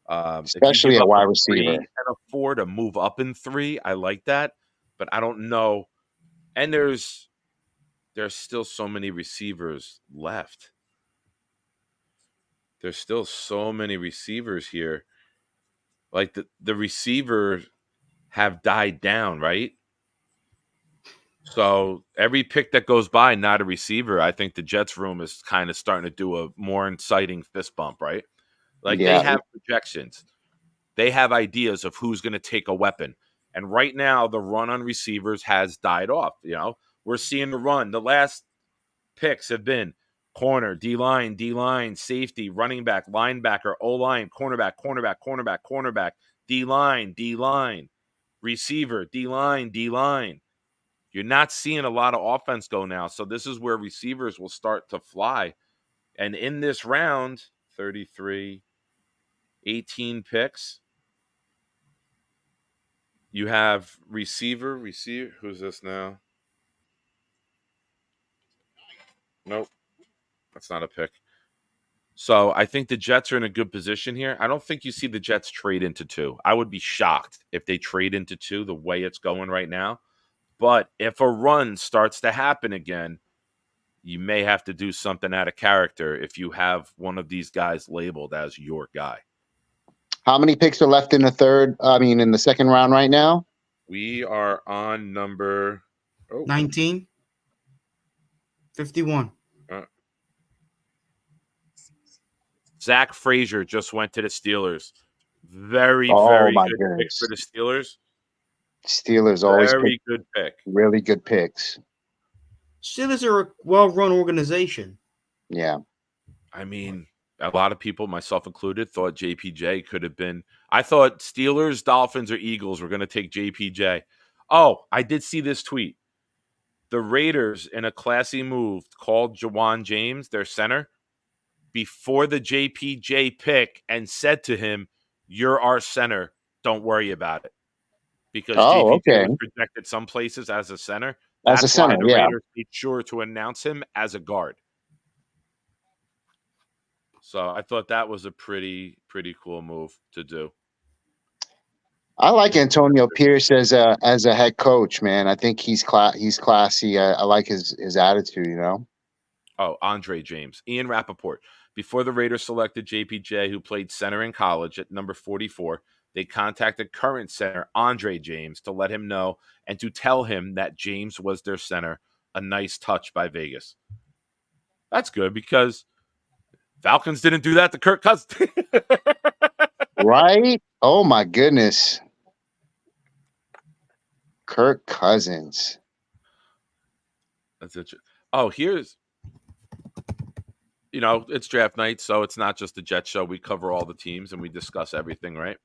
If you Especially give a up wide a 3 receiver. and a 4 to move up in 3, I like that. But I don't know. And there's still so many receivers left. There's still so many receivers here. Like the receivers have died down, right? So every pick that goes by, not a receiver, I think the Jets room is kind of starting to do a more inciting fist bump, right? Like they Yeah, have projections. They have ideas of who's going to take a weapon. And right now, the run on receivers has died off. We're seeing the run. The last picks have been corner, D-line, safety, running back, linebacker, O-line, cornerback, D-line, receiver, D-line. You're not seeing a lot of offense go now. So this is where receivers will start to fly. And in this round, 33, 18 picks, you have receiver. Who's this now? Nope, that's not a pick. So I think the Jets are in a good position here. I don't think you see the Jets trade into 2. I would be shocked if they trade into 2 the way it's going right now. But if a run starts to happen again, you may have to do something out of character if you have one of these guys labeled as your guy. how many picks are left in the second round right now? We are on number 19. 51. Zach Frazier just went to the Steelers. Very, Oh very my good pick goodness. for the Steelers. Steelers always pick Very good pick. really good picks. Steelers are a well-run organization. Yeah. I mean, a lot of people, myself included, thought JPJ could have been. I thought Steelers, Dolphins, or Eagles were going to take JPJ. Oh, I did see this tweet. The Raiders, in a classy move, called Jawan James, their center, before the JPJ pick and said to him, "You're our center. Don't worry about it." because Oh, JPJ okay. was projected some places as a center. As a That's why center, the yeah. Raiders made sure to announce him as a guard. So I thought that was a pretty cool move to do. I like In Antonio Pierce as a head coach, man. I think he's classy. I like his attitude, you know. Oh, Andre James. Ian Rappaport. Before the Raiders selected JPJ, who played center in college at number 44, they contacted current center Andre James to let him know and to tell him that James was their center. A nice touch by Vegas. That's good because Falcons didn't do that to Kirk Cousins. Right? Oh my goodness. Kirk Cousins. That's it. Oh, here's, it's draft night, so it's not just a Jet show. We cover all the teams and we discuss everything, right?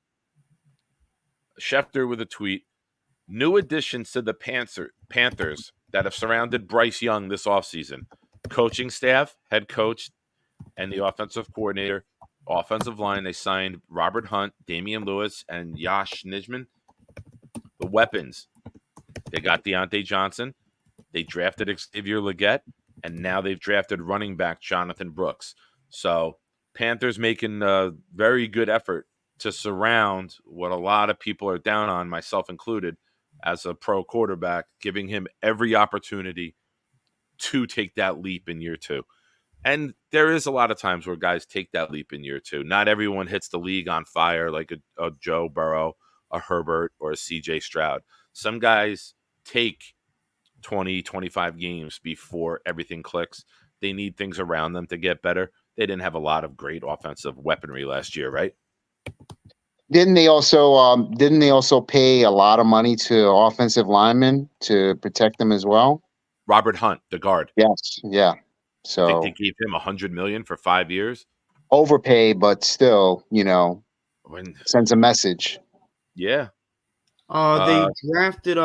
Schefter with a tweet. New additions to the Panthers that have surrounded Bryce Young this offseason. Coaching staff, head coach, and the offensive coordinator. Offensive line, they signed Robert Hunt, Damian Lewis, and Yash Nijman. The weapons, they got Deontay Johnson. They drafted Xavier Legette, and now they've drafted running back Jonathan Brooks. So Panthers making a very good effort to surround what a lot of people are down on, myself included, as a pro quarterback, giving him every opportunity to take that leap in year two. And there is a lot of times where guys take that leap in year two. Not everyone hits the league on fire like a Joe Burrow, a Herbert, or a CJ Stroud. Some guys take 20, 25 games before everything clicks. They need things around them to get better. They didn't have a lot of great offensive weaponry last year, right? Didn't they also pay a lot of money to offensive linemen to protect them as well? Robert Hunt, the guard. Yes, yeah. I think they So gave him $100 million for 5 years. overpay, but still, When, sends a message. yeah. They drafted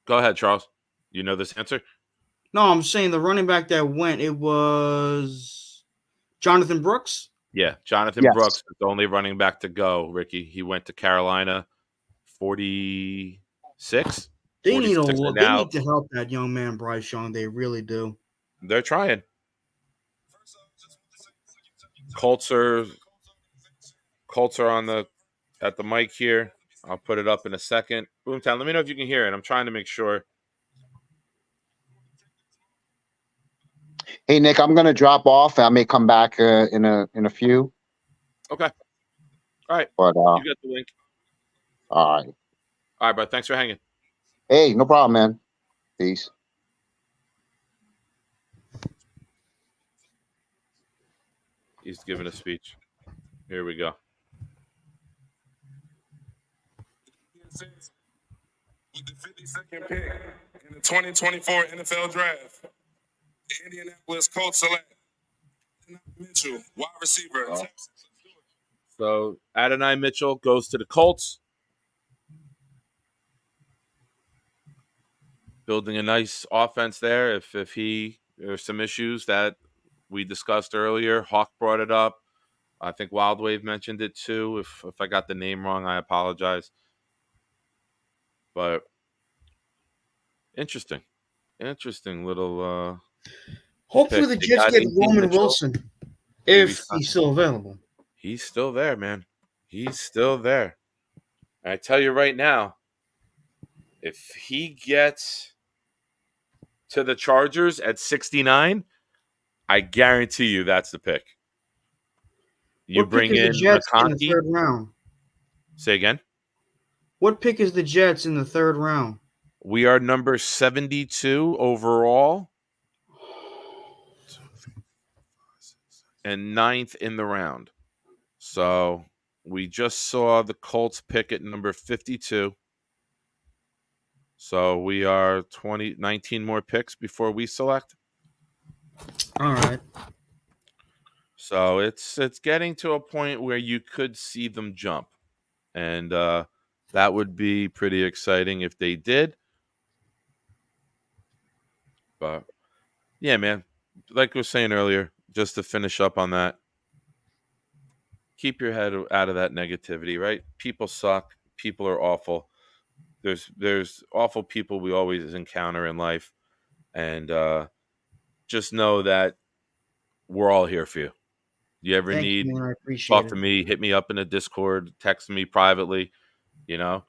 Go ahead, Charles. You know this answer? No, I'm saying the running back that went. It was Jonathan Brooks. Yeah, Jonathan Yes. Brooks is the only running back to go, Ricky. He went to Carolina, 46. They need 46, and they now need to help that young man Bryce Young. They really do. they're trying. Colts are on at the mic here. I'll put it up in a second. Boomtown, let me know if you can hear it. I'm trying to make sure. Hey Nick, I'm gonna drop off. I may come back in a few. Okay. All right. But You got the link. all right. All right, bro. Thanks for hanging. Hey, no problem, man. Peace. He's giving a speech. Here we go. With the 52nd pick in the 2024 NFL Draft, the Indianapolis Colts select Mitchell, wide receiver. Oh. So Adonai Mitchell goes to the Colts. Building a nice offense there. If there's some issues that we discussed earlier, Hawk brought it up. I think Wild Wave mentioned it too. If I got the name wrong, I apologize. But interesting little. Hopefully, pick. the Jets get Roman Wilson if he's still available. He's still there, man. He's still there. I tell you right now, if he gets to the Chargers at 69, I guarantee you that's the pick. You What bring pick is in the Jets in the McConkey. third round? Say again? What pick is the Jets in the third round? We are number 72 overall and 9th in the round. So we just saw the Colts pick at number 52. So we are 19 more picks before we select. All right. So it's getting to a point where you could see them jump. And that would be pretty exciting if they did. But yeah, man, like I was saying earlier, just to finish up on that, keep your head out of that negativity, right? People suck. people are awful. There's awful people we always encounter in life, and just know that we're all here for you. You ever Thank need you, man. I appreciate talk it. to me, hit me up in the Discord, text me privately. You know,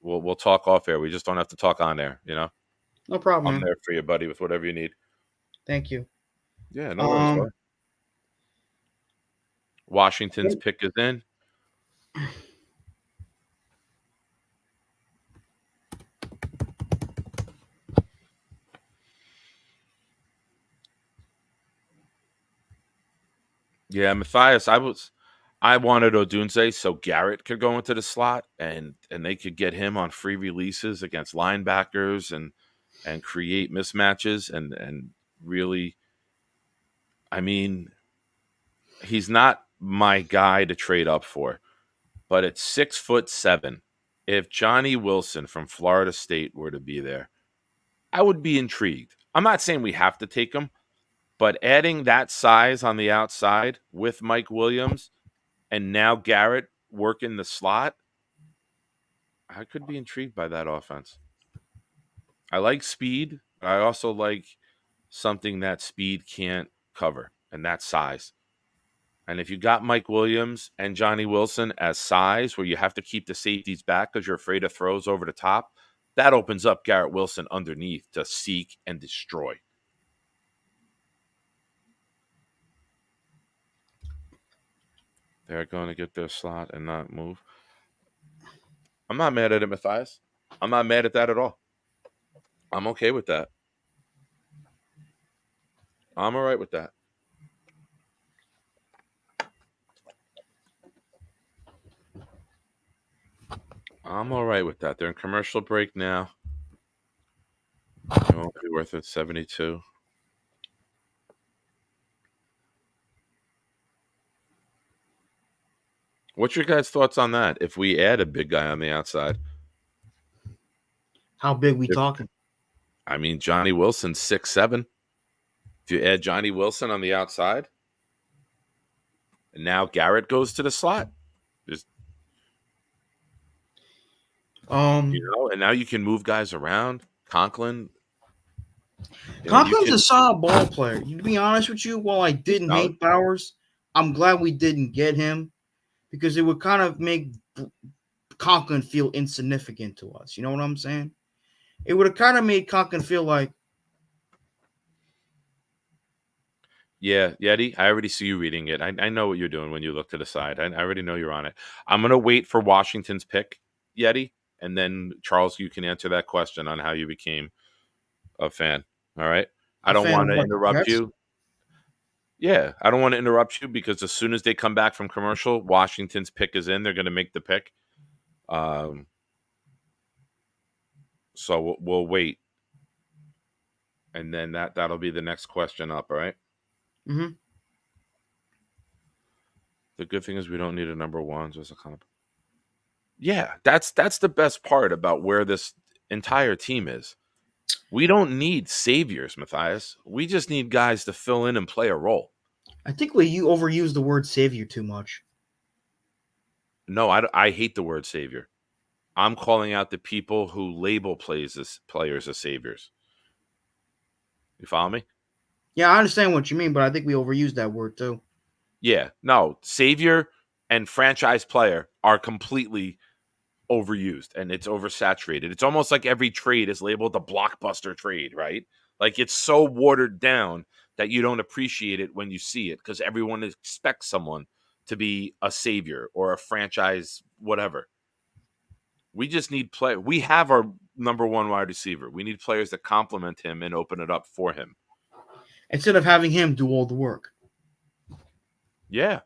we'll talk off air. We just don't have to talk on air. You know, No problem, I'm man. there for you, buddy, with whatever you need. Thank you. Yeah, no worries, bro. Washington's pick is in. Yeah, Matthias, I wanted Odunze so Garrett could go into the slot and they could get him on free releases against linebackers and create mismatches and really, I mean, he's not my guy to trade up for, but at 6'7", if Johnny Wilson from Florida State were to be there, I would be intrigued. I'm not saying we have to take him, but adding that size on the outside with Mike Williams and now Garrett working the slot, I could be intrigued by that offense. I like speed. But I also like something that speed can't cover, and that's size. And if you got Mike Williams and Johnny Wilson as size, where you have to keep the safeties back because you're afraid of throws over the top, that opens up Garrett Wilson underneath to seek and destroy. They're going to get their slot and not move. I'm not mad at it, Matthias. I'm not mad at that at all. I'm okay with that. I'm all right with that. I'm all right with that. They're in commercial break now. It won't be worth it. 72. What's your guys' thoughts on that? If we add a big guy on the outside, How big we if, talking? I mean, Johnny Wilson's 6'7". If you add Johnny Wilson on the outside, and now Garrett goes to the slot, just and now you can move guys around. Conklin, you Conklin's can. a solid ball player. To be honest with you, while I didn't Solid. hate Bowers, I'm glad we didn't get him because it would kind of make Conklin feel insignificant to us. You know what I'm saying? It would have kind of made Conklin feel like, Yeah, Yeti, I already see you reading it. I know what you're doing when you look to the side. I already know you're on it. I'm going to wait for Washington's pick, Yeti, and then, Charles, you can answer that question on how you became a fan. All right? I a don't fan want of to what, the interrupt Jets? you. Yeah, I don't want to interrupt you because as soon as they come back from commercial, Washington's pick is in. They're going to make the pick. So we'll wait. And then that'll be the next question up, all right? Mm-hmm. The good thing is we don't need a number one, just a comp. Yeah, that's the best part about where this entire team is. We don't need saviors, Matthias. We just need guys to fill in and play a role. I think you overuse the word savior too much. No, I hate the word savior. I'm calling out the people who label players as saviors. You follow me? Yeah, I understand what you mean, but I think we overuse that word too. Yeah. No, savior and franchise player are completely overused and it's oversaturated. It's almost like every trade is labeled a blockbuster trade, right? Like it's so watered down that you don't appreciate it when you see it because everyone expects someone to be a savior or a franchise whatever. We just need play. We have our number one wide receiver. We need players that complement him and open it up for him. Instead of having him do all the work. Yeah.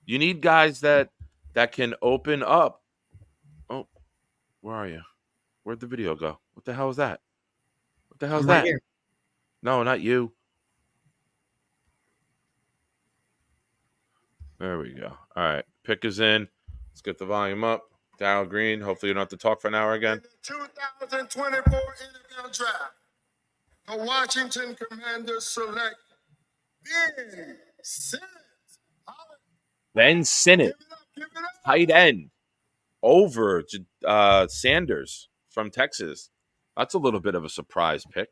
You need guys that can open up. Oh, where are you? Where'd the video go? What the hell is that? What the hell is I'm right that? here. No, not you. There we go. All right. Pick is in. Let's get the volume up. Darryl Green. Hopefully you don't have to talk for an hour again. In the 2024 NFL Draft, the Washington Commanders select Ben Simmons. Ben Sinnott, tight end. over Sanders from Texas. That's a little bit of a surprise pick.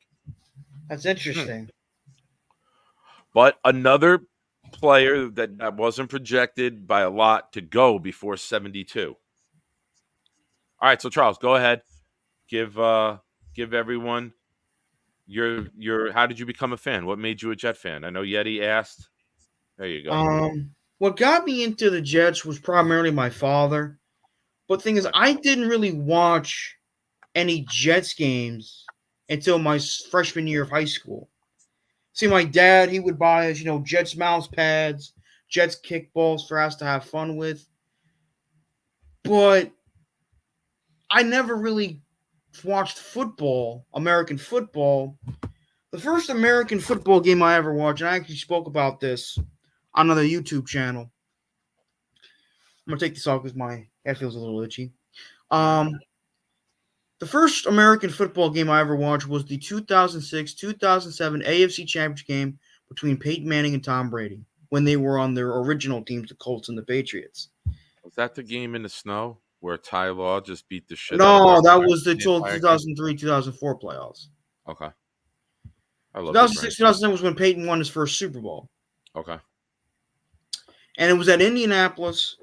That's interesting. But another player that wasn't projected by a lot to go before 72. All right, so Charles, go ahead. Give everyone your how did you become a fan? What made you a Jet fan? I know Yeti asked. There you go. What got me into the Jets was primarily my father. But the thing is, Right. I didn't really watch any Jets games until my freshman year of high school. See, my dad, he would buy us, Jets mouse pads, Jets kickballs for us to have fun with. But I never really watched football, American football. The first American football game I ever watched, and I actually spoke about this on another YouTube channel. I'm gonna take this off because my head feels a little itchy. The first American football game I ever watched was the 2006-2007 AFC Championship game between Peyton Manning and Tom Brady when they were on their original teams, the Colts and the Patriots. Was that the game in the snow where Ty Law just beat the shit out of No, our that was the entire game? 2003-2004 playoffs. Okay. I love 2006-2007 was when Peyton won his first Super Bowl. Okay. And it was at Indianapolis.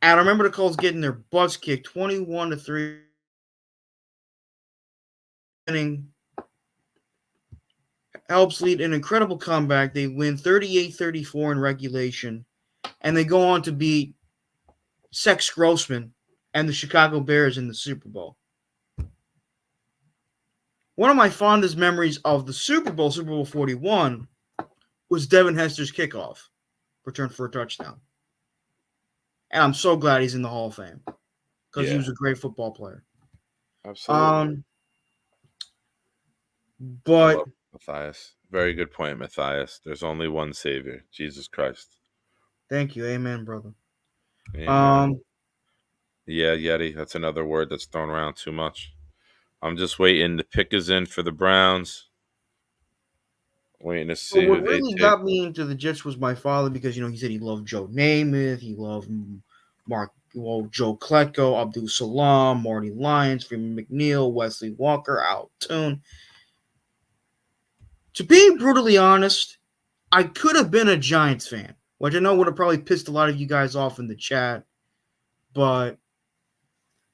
And I remember the Colts getting their butts kicked 21-3. Helps lead an incredible comeback. They win 38-34 in regulation. And they go on to beat Sex Grossman and the Chicago Bears in the Super Bowl. One of my fondest memories of the Super Bowl 41, was Devin Hester's kickoff return for a touchdown. And I'm so glad he's in the Hall of Fame because he was a great football player. Absolutely. But Matthias, very good point, Matthias. There's only one Savior, Jesus Christ. Thank you, amen, brother. Amen. Yeah, Yeti. That's another word that's thrown around too much. I'm just waiting. The pick is in for the Browns. Waiting to see what who they really take. got me into the Jets was my father because he said he loved Joe Namath, he loved Joe Kletko, Abdul Salam, Marty Lyons, Freeman McNeil, Wesley Walker, Al Toon. To be brutally honest, I could have been a Giants fan, which I know would have probably pissed a lot of you guys off in the chat. But,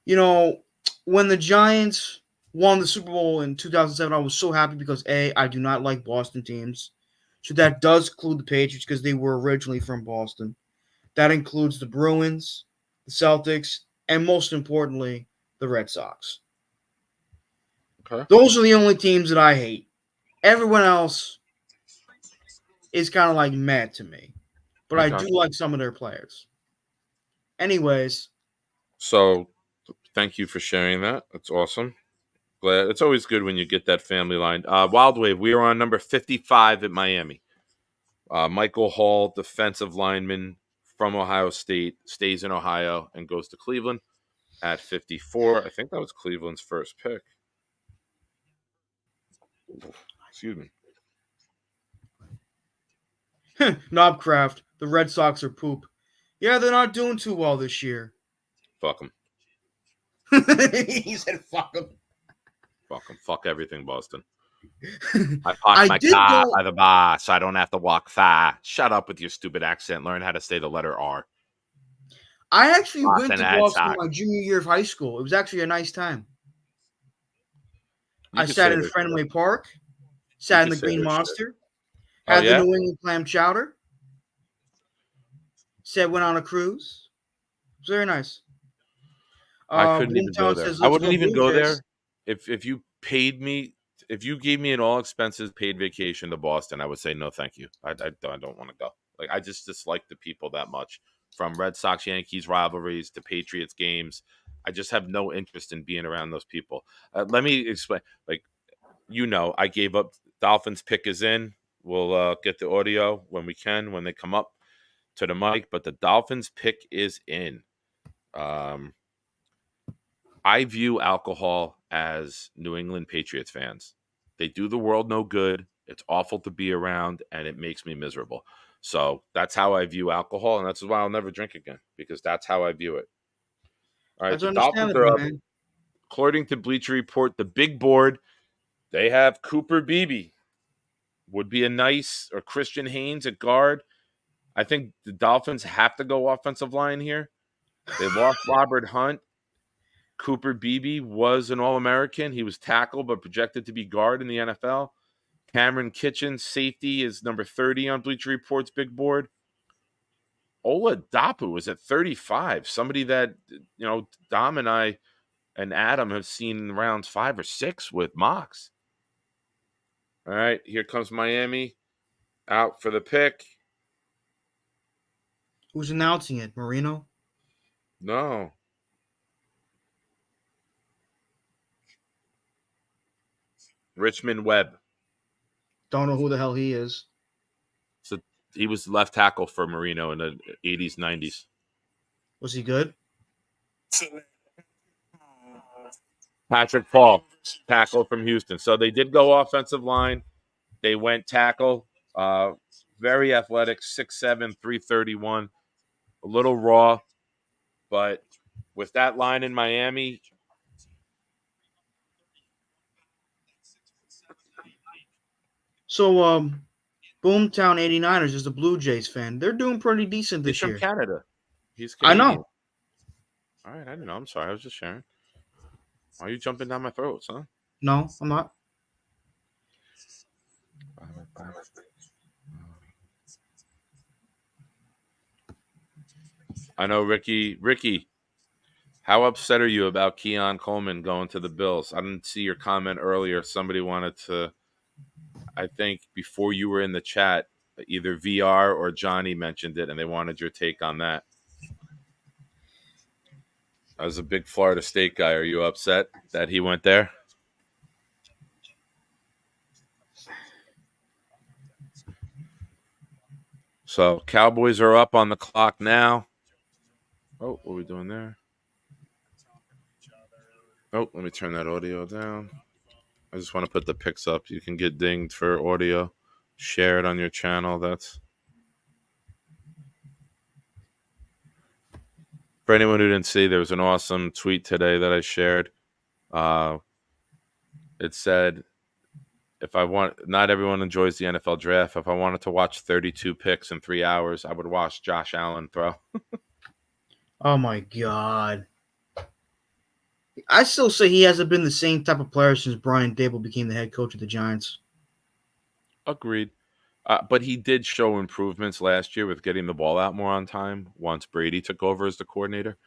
when the Giants won the Super Bowl in 2007, I was so happy because, A, I do not like Boston teams. So that does include the Patriots because they were originally from Boston. That includes the Bruins, the Celtics, and most importantly, the Red Sox. Okay. Those are the only teams that I hate. Everyone else is kind of like meh to me. But I do like some of their players. Anyways. So, thank you for sharing that. That's awesome. Glad it's always good when you get that family line. Wild Wave, we are on number 55 at Miami. Michael Hall, defensive lineman from Ohio State, stays in Ohio and goes to Cleveland at 54. I think that was Cleveland's first pick. Excuse me. Knobcraft, the Red Sox are poop. Yeah, they're not doing too well this year. Fuck them. He said, fuck them. Fuck them. Fuck everything, Boston. I parked my car by the bar so I don't have to walk far. Shut up with your stupid accent. Learn how to say the letter R. I actually went to Boston my junior year of high school. It was actually a nice time. I sat in Fenway Park, sat in the Green Monster, had the New England clam chowder, went on a cruise. It was very nice. I couldn't even go there. I wouldn't even go there if you paid me. If you gave me an all expenses paid vacation to Boston, I would say no, thank you. I don't want to go. Like I just dislike the people that much. From Red Sox Yankees rivalries to Patriots games, I just have no interest in being around those people. Let me explain. Like I gave up. Dolphins pick is in. We'll get the audio when we can when they come up to the mic. But the Dolphins pick is in. I view alcohol as New England Patriots fans. They do the world no good. It's awful to be around, and it makes me miserable. So that's how I view alcohol, and that's why I'll never drink again, because that's how I view it. All right, That's the Dolphins are understandable, up. man. According to Bleacher Report, the big board, they have Cooper Beebe. Would be a nice, or Christian Haynes at guard. I think the Dolphins have to go offensive line here. They lost Robert Hunt. Cooper Beebe was an All-American. He was tackle, but projected to be guard in the NFL. Cameron Kitchen, safety, is number 30 on Bleacher Report's big board. Ola Dapu is at 35. Somebody that, Dom and I and Adam have seen in rounds 5 or 6 with mocks. All right, here comes Miami out for the pick. Who's announcing it? Marino? No. Richmond Webb. Don't know who the hell he is. So he was left tackle for Marino in the 80s, 90s. Was he good? Patrick Paul, tackle from Houston. So they did go offensive line. They went tackle. Very athletic, 6'7", 331. A little raw, but with that line in Miami, So, Boomtown 89ers is a Blue Jays fan. They're doing pretty decent he's this from year. Canada. He's I Canadian. know. All right, I didn't know. I'm sorry. I was just sharing. Why are you jumping down my throat, son? No, I'm not. I know, Ricky. Ricky, how upset are you about Keon Coleman going to the Bills? I didn't see your comment earlier. Somebody wanted to, I think, before you were in the chat, either VR or Johnny mentioned it, and they wanted your take on that. As a big Florida State guy, are you upset that he went there? So Cowboys are up on the clock now. Oh, what are we doing there? Oh, let me turn that audio down. I just want to put the picks up. You can get dinged for audio. Share it on your channel. That's for anyone who didn't see. There was an awesome tweet today that I shared. It said, "If I want, not everyone enjoys the NFL draft. If I wanted to watch 32 picks in 3 hours, I would watch Josh Allen throw." Oh my god. I still say he hasn't been the same type of player since Brian Dable became the head coach of the Giants. Agreed. But he did show improvements last year with getting the ball out more on time once Brady took over as the coordinator.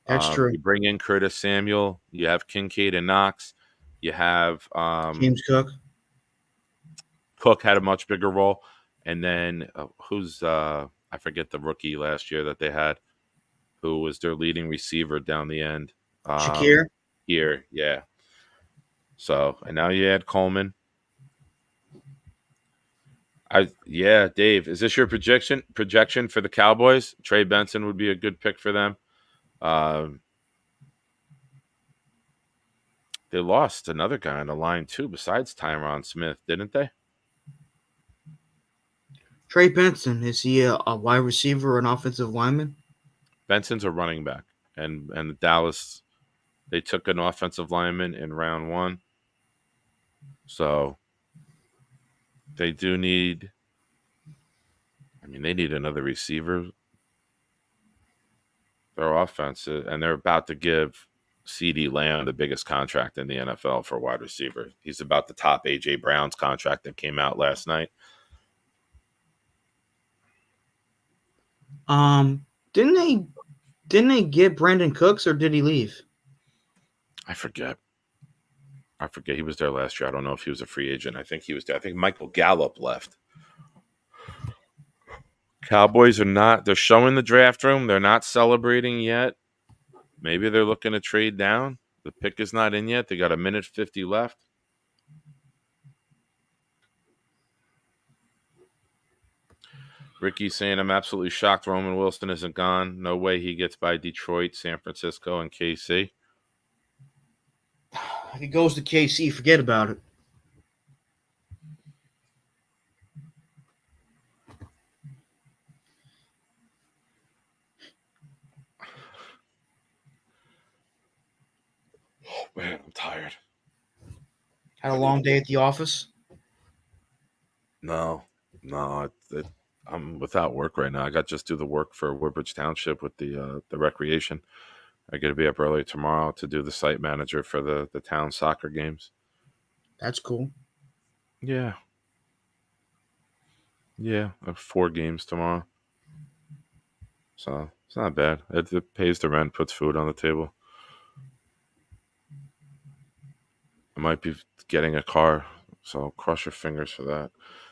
That's true. You bring in Curtis Samuel. You have Kincaid and Knox. You have James Cook. Cook had a much bigger role. And then I forget the rookie last year that they had, who was their leading receiver down the end. Shakir. Here, yeah. So, and now you add Coleman. Dave, is this your projection for the Cowboys? Trey Benson would be a good pick for them. They lost another guy on the line too, besides Tyron Smith, didn't they? Trey Benson, is he a wide receiver or an offensive lineman? Benson's a running back, and Dallas, they took an offensive lineman in round 1, so they do need. I mean, they need another receiver. Their offense, and they're about to give CeeDee Lamb the biggest contract in the NFL for wide receiver. He's about the top A.J. Brown's contract that came out last night. Didn't they get Brandon Cooks, or did he leave? I forget. He was there last year. I don't know if he was a free agent. I think he was there. I think Michael Gallup left. Cowboys are not. They're showing the draft room. They're not celebrating yet. Maybe they're looking to trade down. The pick is not in yet. They got 1:50 left. Ricky's saying, I'm absolutely shocked Roman Wilson isn't gone. No way he gets by Detroit, San Francisco, and KC. If he goes to KC, forget about it. Man, I'm tired. Had a long day at the office. No, I'm without work right now. I got just do the work for Woodbridge Township with the recreation. I got to be up early tomorrow to do the site manager for the town soccer games. That's cool. Yeah, I have 4 games tomorrow, so it's not bad. It pays the rent, puts food on the table. I might be getting a car, so cross your fingers for that.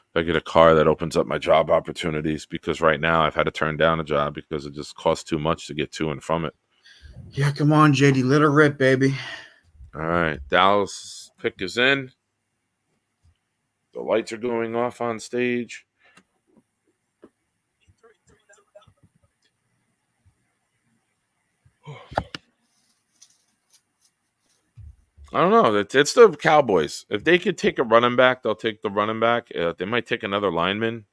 If I get a car, that opens up my job opportunities, because right now I've had to turn down a job because it just costs too much to get to and from it. Yeah, come on, JD. Let her rip, baby. All right, Dallas pick is in. The lights are going off on stage. I don't know. It's the Cowboys. If they could take a running back, they'll take the running back. They might take another lineman.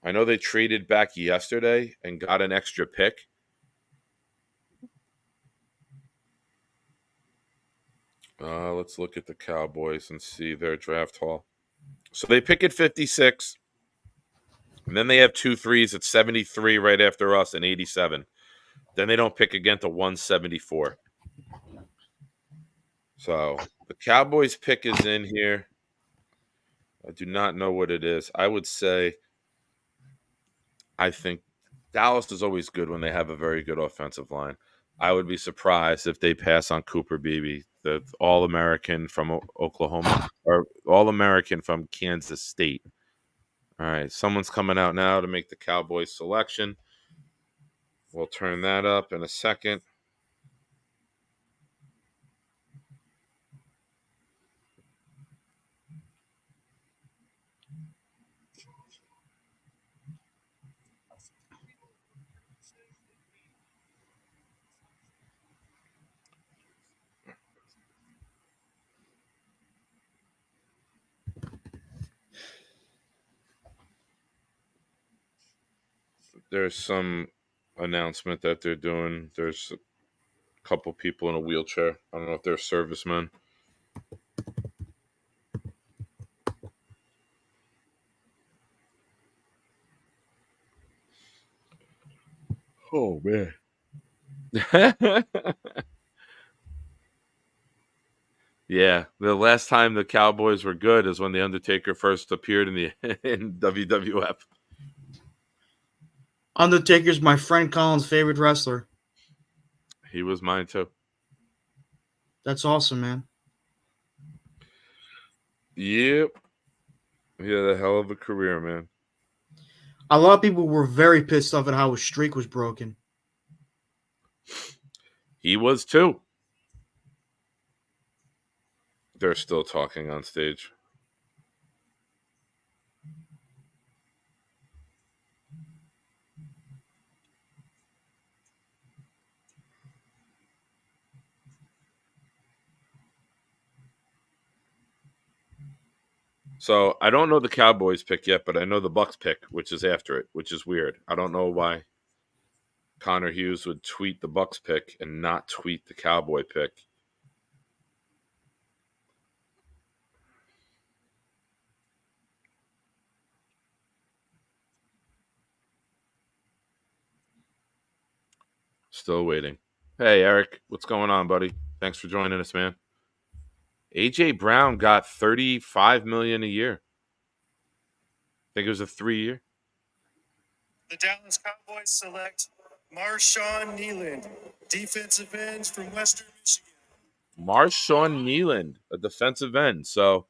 I know they traded back yesterday and got an extra pick. Let's look at the Cowboys and see their draft haul. So they pick at 56, and then they have 2 threes at 73 right after us and 87. Then they don't pick again to 174. So the Cowboys pick is in here. I do not know what it is. I think Dallas is always good when they have a very good offensive line. I would be surprised if they pass on Cooper Beebe, the All-American from Oklahoma, or All-American from Kansas State. All right, someone's coming out now to make the Cowboys selection. We'll turn that up in a second. There's some announcement that they're doing. There's a couple people in a wheelchair. I don't know if they're servicemen. Oh, man. Yeah, the last time the Cowboys were good is when the Undertaker first appeared in the in WWF. Undertaker's my friend Colin's favorite wrestler. He was mine too. That's awesome, man. Yep. He had a hell of a career, man. A lot of people were very pissed off at how his streak was broken. He was too. They're still talking on stage. So I don't know the Cowboys pick yet, but I know the Bucks pick, which is after it, which is weird. I don't know why Connor Hughes would tweet the Bucks pick and not tweet the Cowboy pick. Still waiting. Hey, Eric, what's going on, buddy? Thanks for joining us, man. AJ Brown got $35 million a year. I think it was a 3-year. The Dallas Cowboys select Marshawn Nealand, defensive end from Western Michigan. Marshawn Nealand, a defensive end. So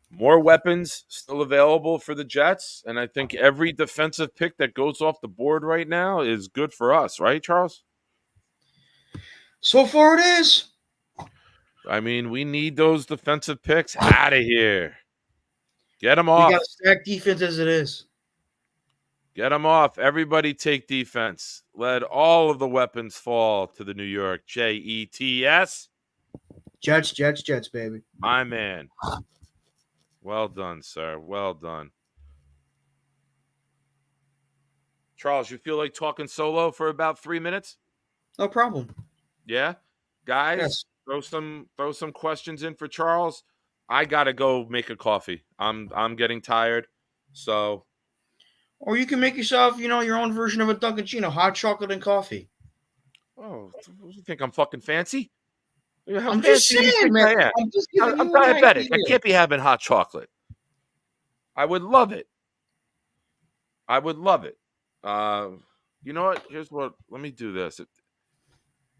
more weapons still available for the Jets. And I think every defensive pick that goes off the board right now is good for us, right, Charles? So far it is. I mean, we need those defensive picks out of here. Get them We off. got a stacked defense as it is. Get them off. Everybody take defense. Let all of the weapons fall to the New York Jets. Jets, baby. My man. Well done, sir. Well done. Charles, you feel like talking solo for about 3 minutes? No problem. Yeah? Guys, Yes. throw some questions in for Charles. I gotta go make a coffee. I'm getting tired, so. Or you can make yourself, your own version of a Dunkaccino, hot chocolate and coffee. Oh, you think I'm fucking fancy? How I'm just fancy do you saying, think man. I am? I'm just giving I'm you an diabetic. I idea. can't be having hot chocolate. I would love it. I would love it. You know what? Here's what. Let me do this.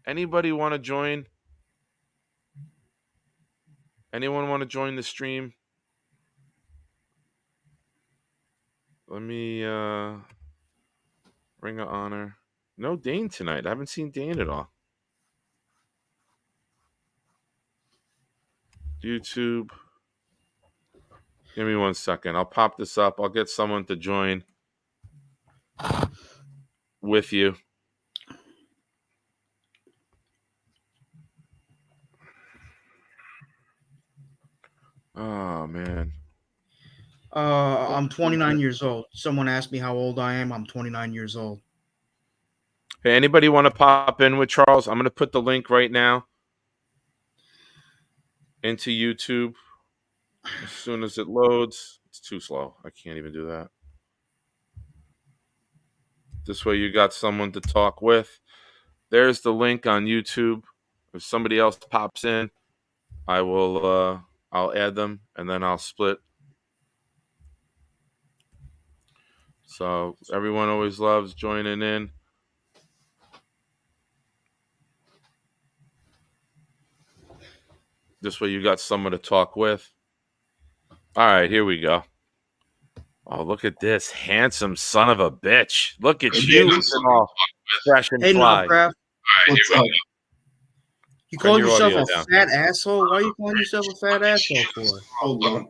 Anybody want to join? Anyone want to join the stream? Let me Ring of Honor. No Dane tonight. I haven't seen Dane at all. YouTube. Give me 1 second. I'll pop this up. I'll get someone to join with you. Oh man. I'm 29 years old. Someone asked me how old I am. I'm 29 years old. Hey, anybody want to pop in with Charles? I'm going to put the link right now into YouTube as soon as it loads. It's too slow. I can't even do that. This way you got someone to talk with. There's the link on YouTube. If somebody else pops in, I'll add them and then I'll split. So everyone always loves joining in. This way you got someone to talk with. All right, here we go. Oh, look at this handsome son of a bitch. Look at you looking all fresh and Hey, fly. Knobcraft. What's up? You Turn call your yourself audio a down. fat asshole? Why are you calling yourself a fat asshole for? Hold on.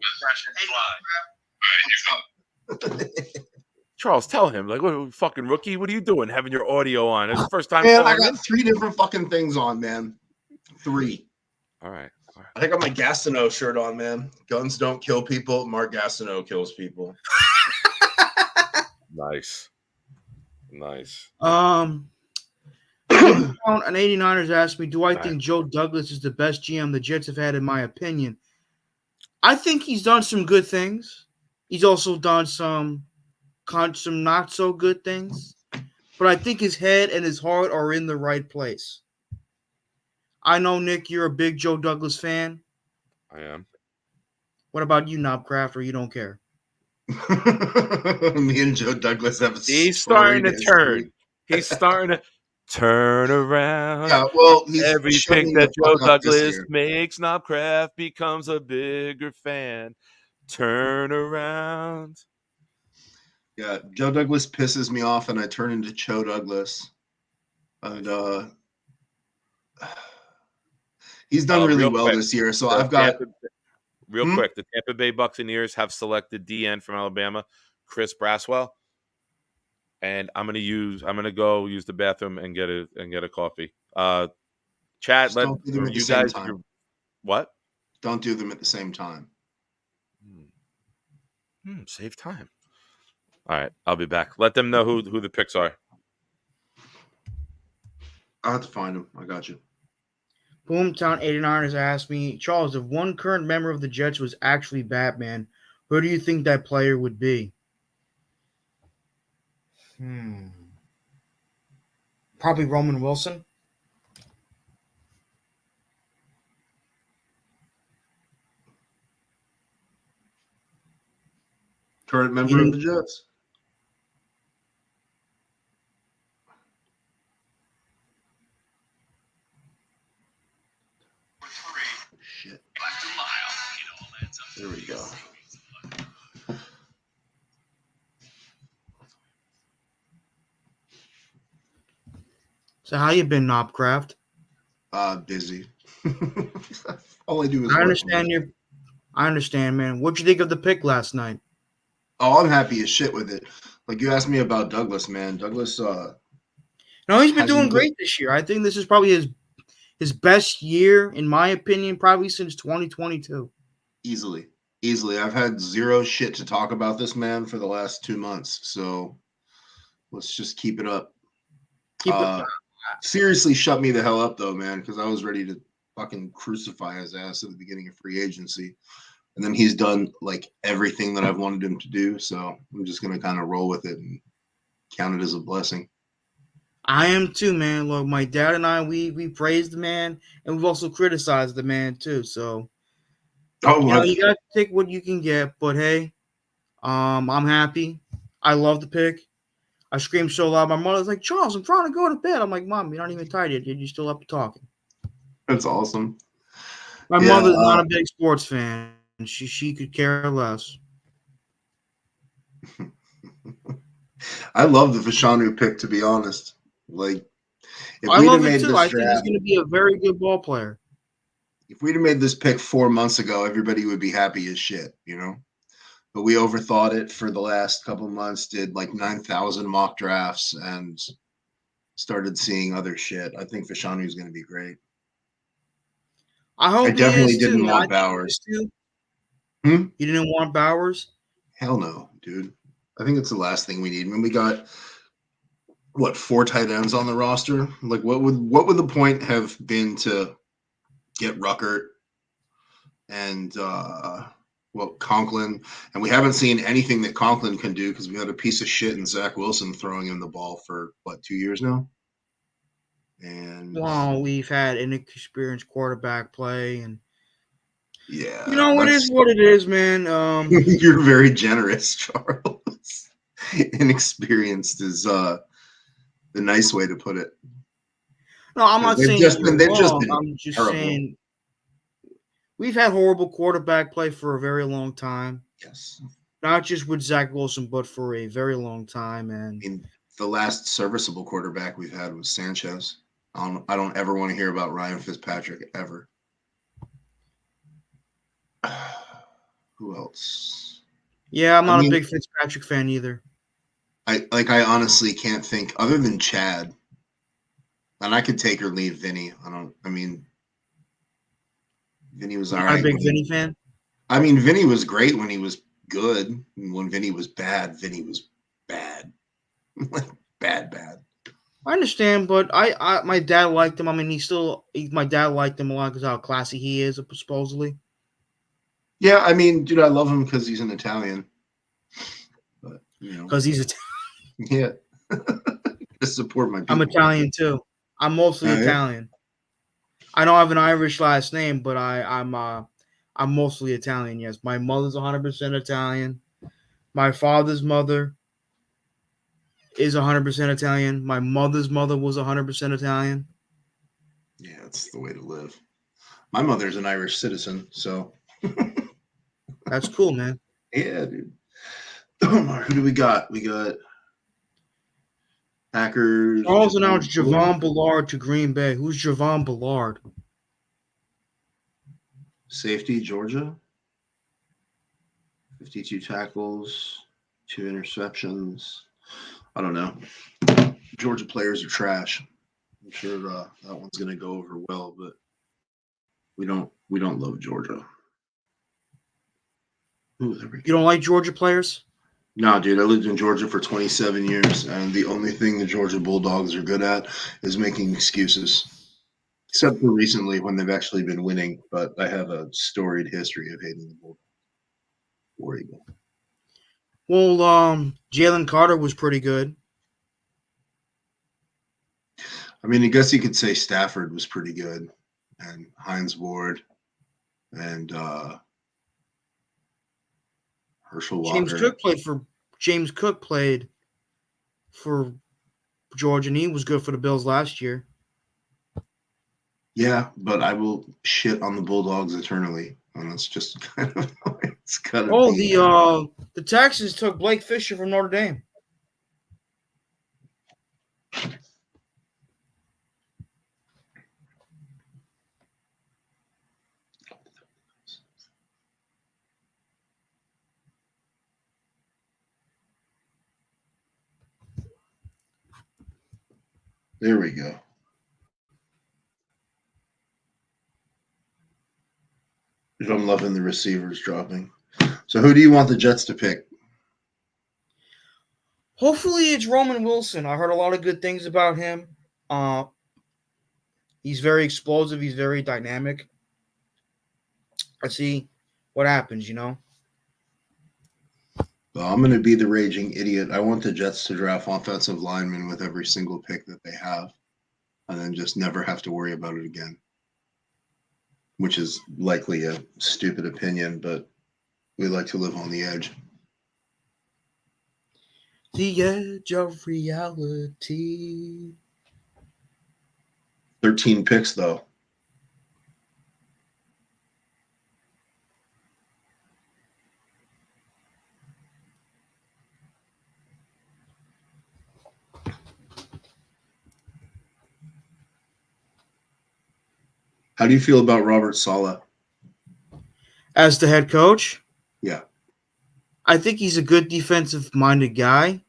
Charles, tell him. Like, what, fucking rookie? What are you doing having your audio on? It's the first time Man, I calling in? got 3 different fucking things on, man. 3. All right. I got my Gastineau shirt on, man. Guns don't kill people. Mark Gastineau kills people. Nice. An 89ers asked me, do I think Joe Douglas is the best GM the Jets have had, in my opinion? I think he's done some good things. He's also done some not so good things. But I think his head and his heart are in the right place. I know, Nick, you're a big Joe Douglas fan. I am. What about you, Knobcraft, or you don't care? Me and Joe Douglas have a He's starting to turn. He's starting to turn around. Yeah, well, he's every pick shutting that the Joe fuck up this Douglas year. makes, Knobcraft becomes a bigger fan. Turn around. Yeah, Joe Douglas pisses me off, and I turn into Joe Douglas. And he's done really well quick, this year. So I've got quick. The Tampa Bay Buccaneers have selected DN from Alabama, Chris Braswell, and I'm gonna go use the bathroom and get a coffee. Chat, don't do them at the same time. What? Don't do them at the same time. Save time. All right, I'll be back. Let them know who the picks are. I'll have to find them. I got you. Boomtown 89 has asked me, Charles, if one current member of the Jets was actually Batman, who do you think that player would be? Probably Roman Wilson. Current member of the Jets. Shit. There we go. So how you been, Knobcraft? Busy. All I do is I work. understand I understand, man. What'd you think of the pick last night? Oh, I'm happy as shit with it. Like, you asked me about Douglas, man. Douglas, no, he's been doing great this year. I think this is probably his best year, in my opinion, probably since 2022. Easily. I've had zero shit to talk about this man for the last 2 months. So let's just keep it up. Seriously, shut me the hell up, though, man, because I was ready to fucking crucify his ass at the beginning of free agency. And then he's done like everything that I've wanted him to do. So I'm just gonna kind of roll with it and count it as a blessing. I am too, man. Look, my dad and I, we praised the man, and we've also criticized the man too. So you gotta take what you can get. But hey, I'm happy. I love the pick. I screamed so loud. My mother's like, Charles, I'm trying to go to bed. I'm like, Mom, you're not even tired yet. You're still up talking. That's awesome. My mother's not a big sports fan. She could care less. I love the Fashanu pick, to be honest. Like, if I we'd have love it made too. this I think he's draft, going to be a very good ball player. if we'd have made this pick 4 months ago, everybody would be happy as shit, you know? But we overthought it for the last couple months, did like 9,000 mock drafts, and started seeing other shit. I think Fashanu is going to be great. I hope I definitely he is too. didn't Man. want Bowers. You Hmm? didn't want Bowers? Hell no, dude. I think it's the last thing we need. I mean, we got what, 4 tight ends on the roster? Like, what would the point have been to get Ruckert and Conklin? And we haven't seen anything that Conklin can do because we had a piece of shit in Zach Wilson throwing him the ball for what, 2 years now. And well, we've had inexperienced quarterback play, and yeah, it is what it is, man. You're very generous, Charles. Inexperienced is the nice way to put it. No, I'm not saying they've just been I'm just terrible. saying we've had horrible quarterback play for a very long time. Yes. Not just with Zach Wilson, but for a very long time. And I mean, the last serviceable quarterback we've had was Sanchez. I don't ever want to hear about Ryan Fitzpatrick ever. Who else? Yeah, I'm not a big Fitzpatrick fan either. I honestly can't think other than Chad. And I could take or leave Vinny. Vinny was all right. Not a big Vinny fan? I mean, Vinny was great when he was good. And when Vinny was bad, Vinny was bad. bad. I understand, but I my dad liked him. I mean, my dad liked him a lot because how classy he is, supposedly. Yeah, I mean, dude, I love him because he's an Italian. But because he's Italian. Yeah, to support my people. I'm Italian too. I'm mostly Italian. I don't have an Irish last name, but I'm mostly Italian. Yes, my mother's 100% Italian. My father's mother is 100% Italian. My mother's mother was 100% Italian. Yeah, that's the way to live. My mother's an Irish citizen, so that's cool, man. Yeah, dude. Who do we got? We got Packers. Charles announced Javon Ballard to Green Bay. Who's Javon Ballard? Safety, Georgia. 52 tackles, 2 interceptions. I don't know. Georgia players are trash. I'm sure that one's going to go over well, but we don't love Georgia. Ooh, there we go. You don't like Georgia players? No, dude. I lived in Georgia for 27 years, and the only thing the Georgia Bulldogs are good at is making excuses. Except for recently when they've actually been winning, but I have a storied history of hating the Bulldogs. War Eagle. Well, Jalen Carter was pretty good. I mean, I guess you could say Stafford was pretty good, and Hines Ward, and Herschel Walker. James Cook played for Georgia, and he was good for the Bills last year. Yeah, but I will shit on the Bulldogs eternally, and that's just kind of how it's gonna be. The Texans took Blake Fisher from Notre Dame. There we go. I'm loving the receivers dropping. So who do you want the Jets to pick? Hopefully it's Roman Wilson. I heard a lot of good things about him. He's very explosive. He's very dynamic. Let's see what happens, you know? Well, I'm going to be the raging idiot. I want the Jets to draft offensive linemen with every single pick that they have, and then just never have to worry about it again. Which is likely a stupid opinion, but we like to live on the edge. The edge of reality. 13 picks, though. How do you feel about Robert Saleh? As the head coach, Yeah. I think he's a good defensive-minded guy,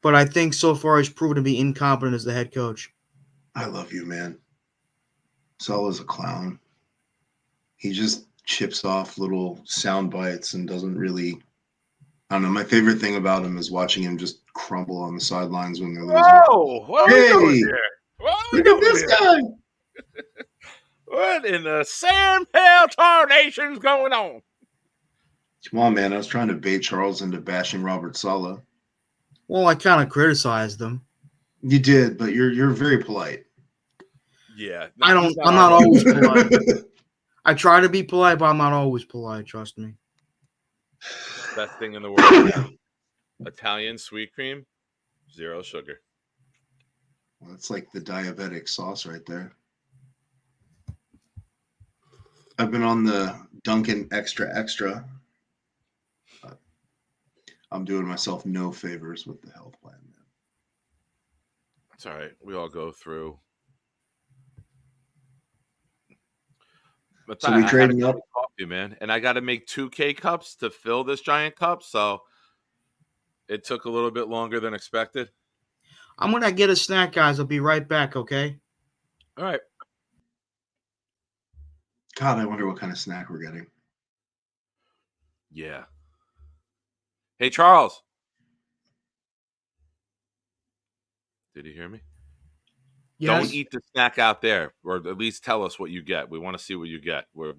but I think so far he's proven to be incompetent as the head coach. I love you, man. Saleh's a clown. He just chips off little sound bites and doesn't really. I don't know. My favorite thing about him is watching him just crumble on the sidelines when they're losing. Whoa! What are we doing Hey, here? What are we look at doing this here? guy. What in the sandpail tarnation's going on? Come on, man. I was trying to bait Charles into bashing Robert Saleh. Well, I kind of criticized him. You did, but you're very polite. Yeah. I don't. I'm not always polite. I try to be polite, but I'm not always polite. Trust me. Best thing in the world. Italian sweet cream, 0 sugar. Well, that's like the diabetic sauce right there. I've been on the Dunkin' Extra. I'm doing myself no favors with the health plan, man. That's all right. We all go through. But So we trading up? Coffee, man, and I got to make 2 K-cups to fill this giant cup, so it took a little bit longer than expected. I'm gonna get a snack, guys. I'll be right back. Okay. All right. God, I wonder what kind of snack we're getting. Yeah. Hey, Charles. Did you hear me? Yes. Don't eat the snack out there, or at least tell us what you get. We want to see what you get. We're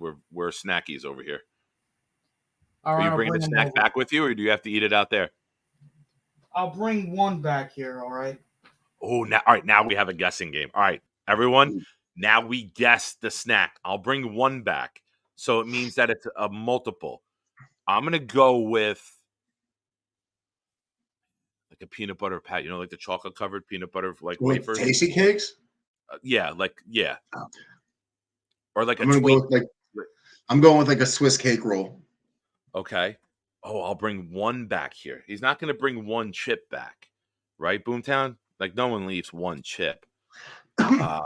snackies over here. All right. Are you bringing the snack back with you, or do you have to eat it out there? I'll bring one back here. All right. Oh, now, all right. Now we have a guessing game. All right, everyone. Now we guess the snack. I'll bring one back, so it means that it's a multiple. I'm gonna go with like a peanut butter pat. You know, like the chocolate covered peanut butter wafers. Tasty cakes. Yeah. Or like I'm going with like a Swiss cake roll. Okay. Oh, I'll bring one back here. He's not going to bring one chip back, right, Boomtown? Like, no one leaves one chip. But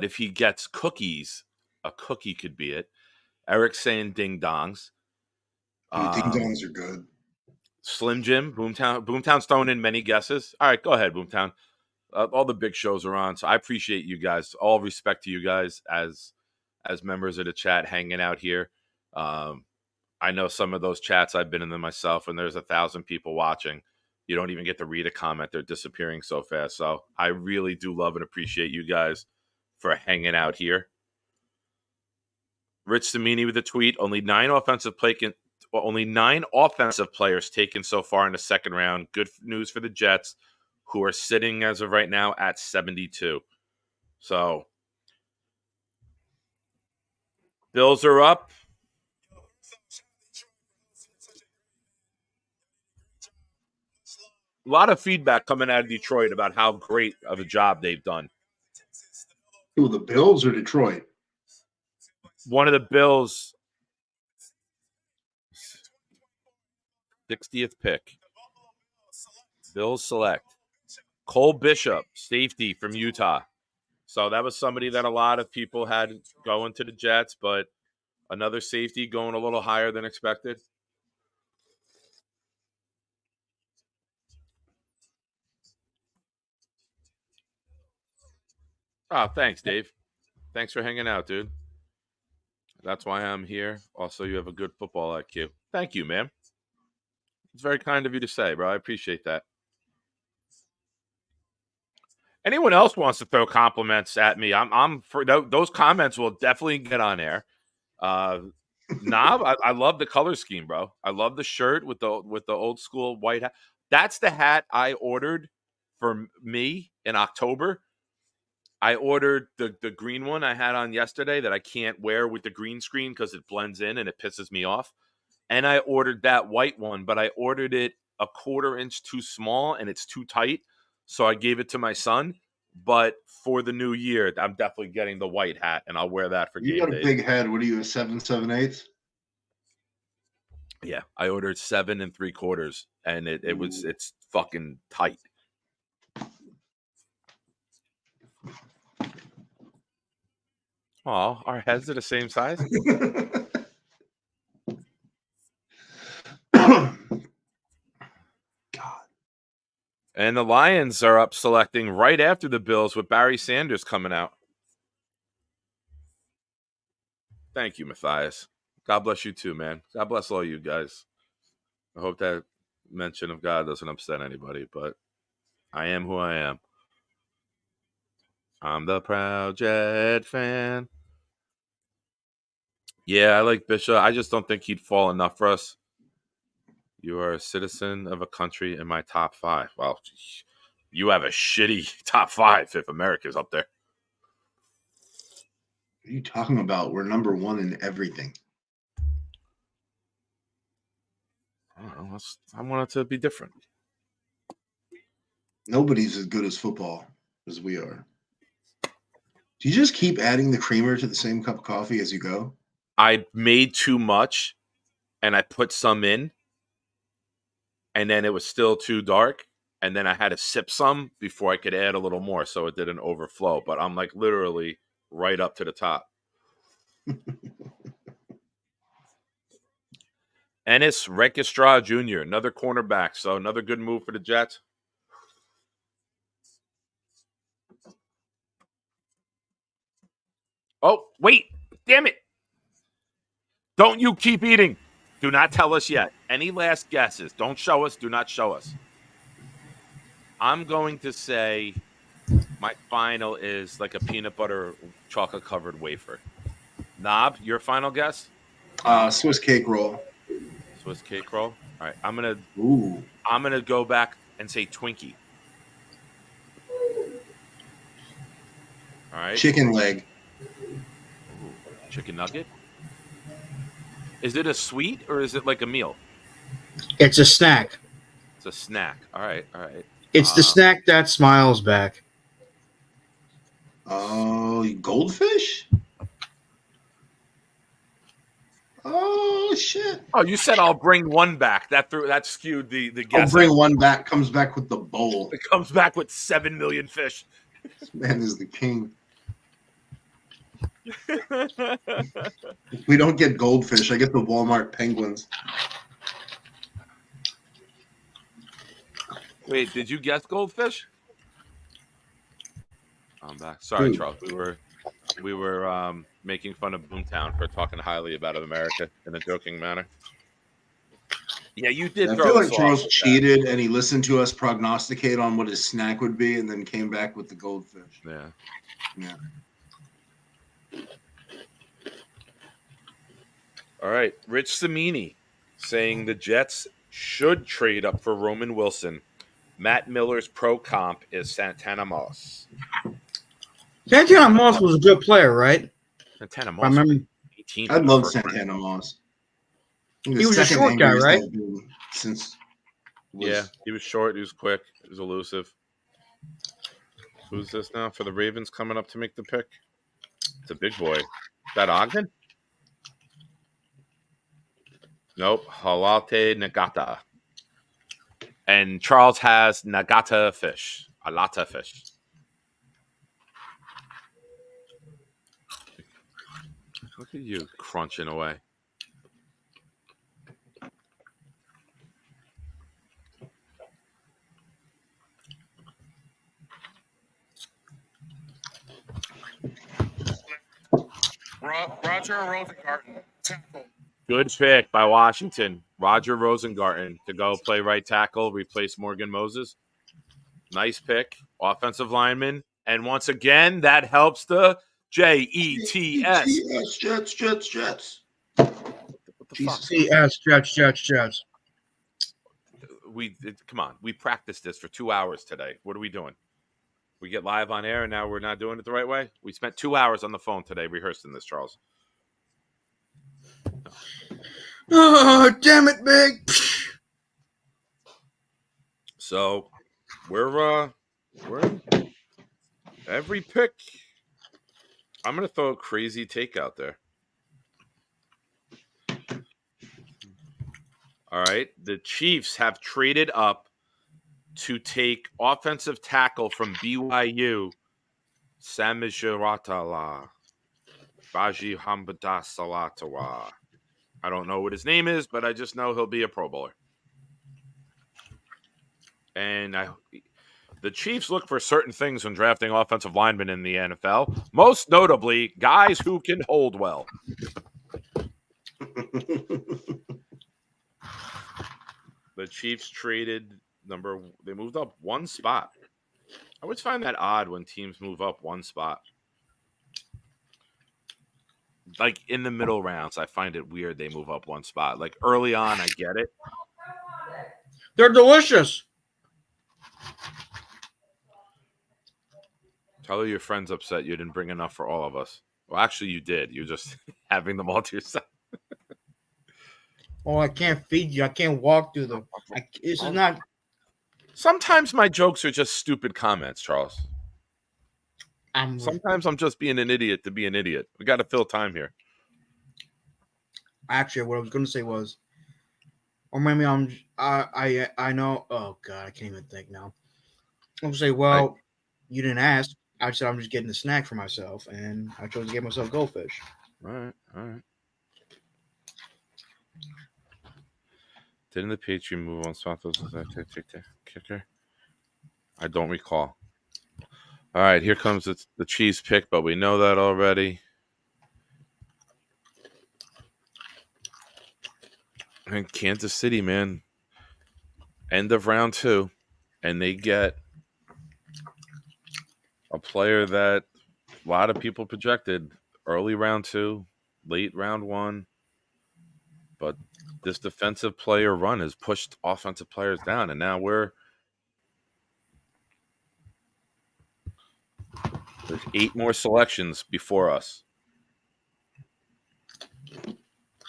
if he gets cookies, a cookie could be it. Eric's saying ding dongs. Dude, ding dongs are good. Slim Jim, Boomtown's throwing in many guesses. All right, go ahead, Boomtown. All the big shows are on, so I appreciate you guys. All respect to you guys as members of the chat hanging out here. I know some of those chats, I've been in them myself, and there's 1,000 people watching. You don't even get to read a comment. They're disappearing so fast. So I really do love and appreciate you guys for hanging out here. Rich Samini with a tweet. Only 9 offensive players taken so far in the second round. Good news for the Jets, who are sitting as of right now at 72. So Bills are up. A lot of feedback coming out of Detroit about how great of a job they've done. Who, the Bills or Detroit? One of the Bills' 60th pick. Bills select Cole Bishop, safety from Utah. So that was somebody that a lot of people had going to the Jets, but another safety going a little higher than expected. Oh, thanks, Dave. Thanks for hanging out, dude. That's why I'm here. Also, you have a good football IQ. Thank you, man. It's very kind of you to say, bro. I appreciate that. Anyone else wants to throw compliments at me? I'm for those comments will definitely get on air. Knob, I love the color scheme, bro. I love the shirt with the old school white hat. That's the hat I ordered for me in October. I ordered the green one I had on yesterday that I can't wear with the green screen because it blends in and it pisses me off. And I ordered that white one, but I ordered it a 1/4 inch too small and it's too tight. So I gave it to my son. But for the new year, I'm definitely getting the white hat and I'll wear that for You game got a days. big head. What are you, a 7/7/8? Yeah, I ordered 7 3/4 and it's fucking tight. Oh, our heads are the same size. God. And the Lions are up selecting right after the Bills with Barry Sanders coming out. Thank you, Matthias. God bless you too, man. God bless all you guys. I hope that mention of God doesn't upset anybody, but I am who I am. I'm the proud Jet fan. Yeah, I like Bishop. I just don't think he'd fall enough for us. You are a citizen of a country in my top 5. Well, you have a shitty top 5 if America's up there. What are you talking about? We're number 1 in everything. I don't know. I want it to be different. Nobody's as good as football as we are. Do you just keep adding the creamer to the same cup of coffee as you go? I made too much and I put some in and then it was still too dark. And then I had to sip some before I could add a little more so it didn't overflow. But I'm like literally right up to the top. Ennis Registra Jr., another cornerback. So another good move for the Jets. Oh, wait. Damn it. Don't you keep eating. Do not tell us yet. Any last guesses? Don't show us. Do not show us. I'm going to say my final is like a peanut butter chocolate covered wafer. Knob, your final guess? Swiss cake roll. Swiss cake roll. All right, I'm Ooh. gonna go back and say Twinkie. All right. Chicken leg. Ooh, chicken nugget. Is it a sweet or is it like a meal? It's a snack. It's a snack. All right. It's the snack that smiles back. Oh, goldfish? Oh shit! Oh, you said I'll bring one back. That skewed the guess. I'll bring one back. Comes back with the bowl. It comes back with 7 million fish. This man is the king. If we don't get goldfish, I get the Walmart penguins. Wait, did you guess goldfish? I'm back. Sorry, Dude. Charles. We were making fun of Boomtown for talking highly about America in a joking manner. Yeah, you did. I throw feel us like Charles off cheated and he listened to us prognosticate on what his snack would be and then came back with the goldfish. Yeah. All right. Rich Samini saying the Jets should trade up for Roman Wilson. Matt Miller's pro comp is Santana Moss. Santana Moss was a good player, right? Santana I Moss. remember. 18 I love Santana Moss. He was a short guy, right? Yeah, he was short. He was quick. He was elusive. Who's this now for the Ravens coming up to make the pick? It's a big boy. Is that Ogden? Nope. Halate Nagata. And Charles has Nagata fish. Alata fish. Look at you crunching away. Roger Rosengarten, tackle. Good pick by Washington. Roger Rosengarten to go play right tackle, replace Morgan Moses. Nice pick. Offensive lineman. And once again, that helps the Jets. Jets. What the fuck? Jets. Come on. We practiced this for 2 hours today. What are we doing? We get live on air and now we're not doing it the right way? We spent 2 hours on the phone today rehearsing this, Charles. Oh, damn it, Big. So we're every pick. I'm gonna throw a crazy take out there. All right. The Chiefs have traded up to take offensive tackle from BYU, Samijiratala, Baji Hambadasalatawa. I don't know what his name is, but I just know he'll be a Pro Bowler. And the Chiefs look for certain things when drafting offensive linemen in the NFL, most notably guys who can hold well. The Chiefs traded they moved up one spot. I always find that odd when teams move up one spot. Like in the middle rounds, I find it weird they move up one spot. Like early on, I get it. They're delicious. Tell your friends upset you didn't bring enough for all of us. Well, actually, you did. You're just having them all to yourself. Oh, I can't feed you. I can't walk through them. This is not. Sometimes my jokes are just stupid comments, Charles. Sometimes I'm just being an idiot to be an idiot. We got to fill time here. Actually, what I was going to say was, or maybe I know. Oh God, I can't even think now. I'm gonna say, well, you didn't ask. I said I'm just getting a snack for myself, and I chose to get myself goldfish. All right. Didn't the Patriots move on Santos as a kicker? I don't recall. All right, here comes the Chiefs pick, but we know that already. And Kansas City, man, end of round 2, and they get a player that a lot of people projected early round 2, late round 1, but this defensive player run has pushed offensive players down, and now there's 8 more selections before us.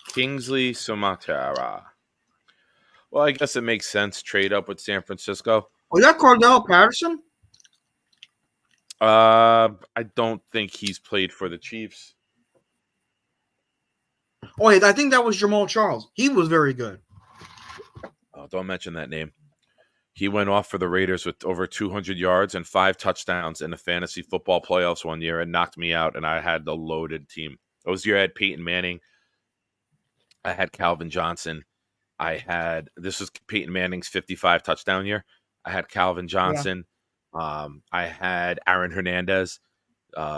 Kingsley Sumatara. Well, I guess it makes sense. Trade up with San Francisco. Oh, is that Cordell Patterson? I don't think he's played for the Chiefs. Oh, wait, I think that was Jamal Charles. He was very good. Oh, don't mention that name. He went off for the Raiders with over 200 yards and 5 touchdowns in the fantasy football playoffs one year and knocked me out, and I had the loaded team. It was the year I had Peyton Manning. I had Calvin Johnson. This was Peyton Manning's 55 touchdown year. I had Calvin Johnson. Yeah. I had Aaron Hernandez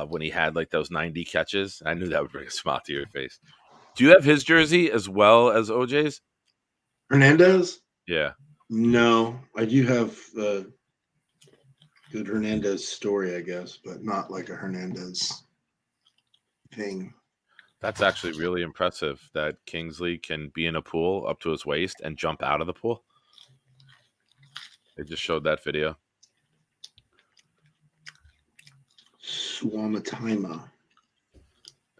when he had like those 90 catches. I knew that would bring a smile to your face. Do you have his jersey as well as OJ's? Hernandez? Yeah. No, I do have a good Hernandez story, I guess, but not like a Hernandez thing. That's actually really impressive that Kingsley can be in a pool up to his waist and jump out of the pool. They just showed that video. Suamataya.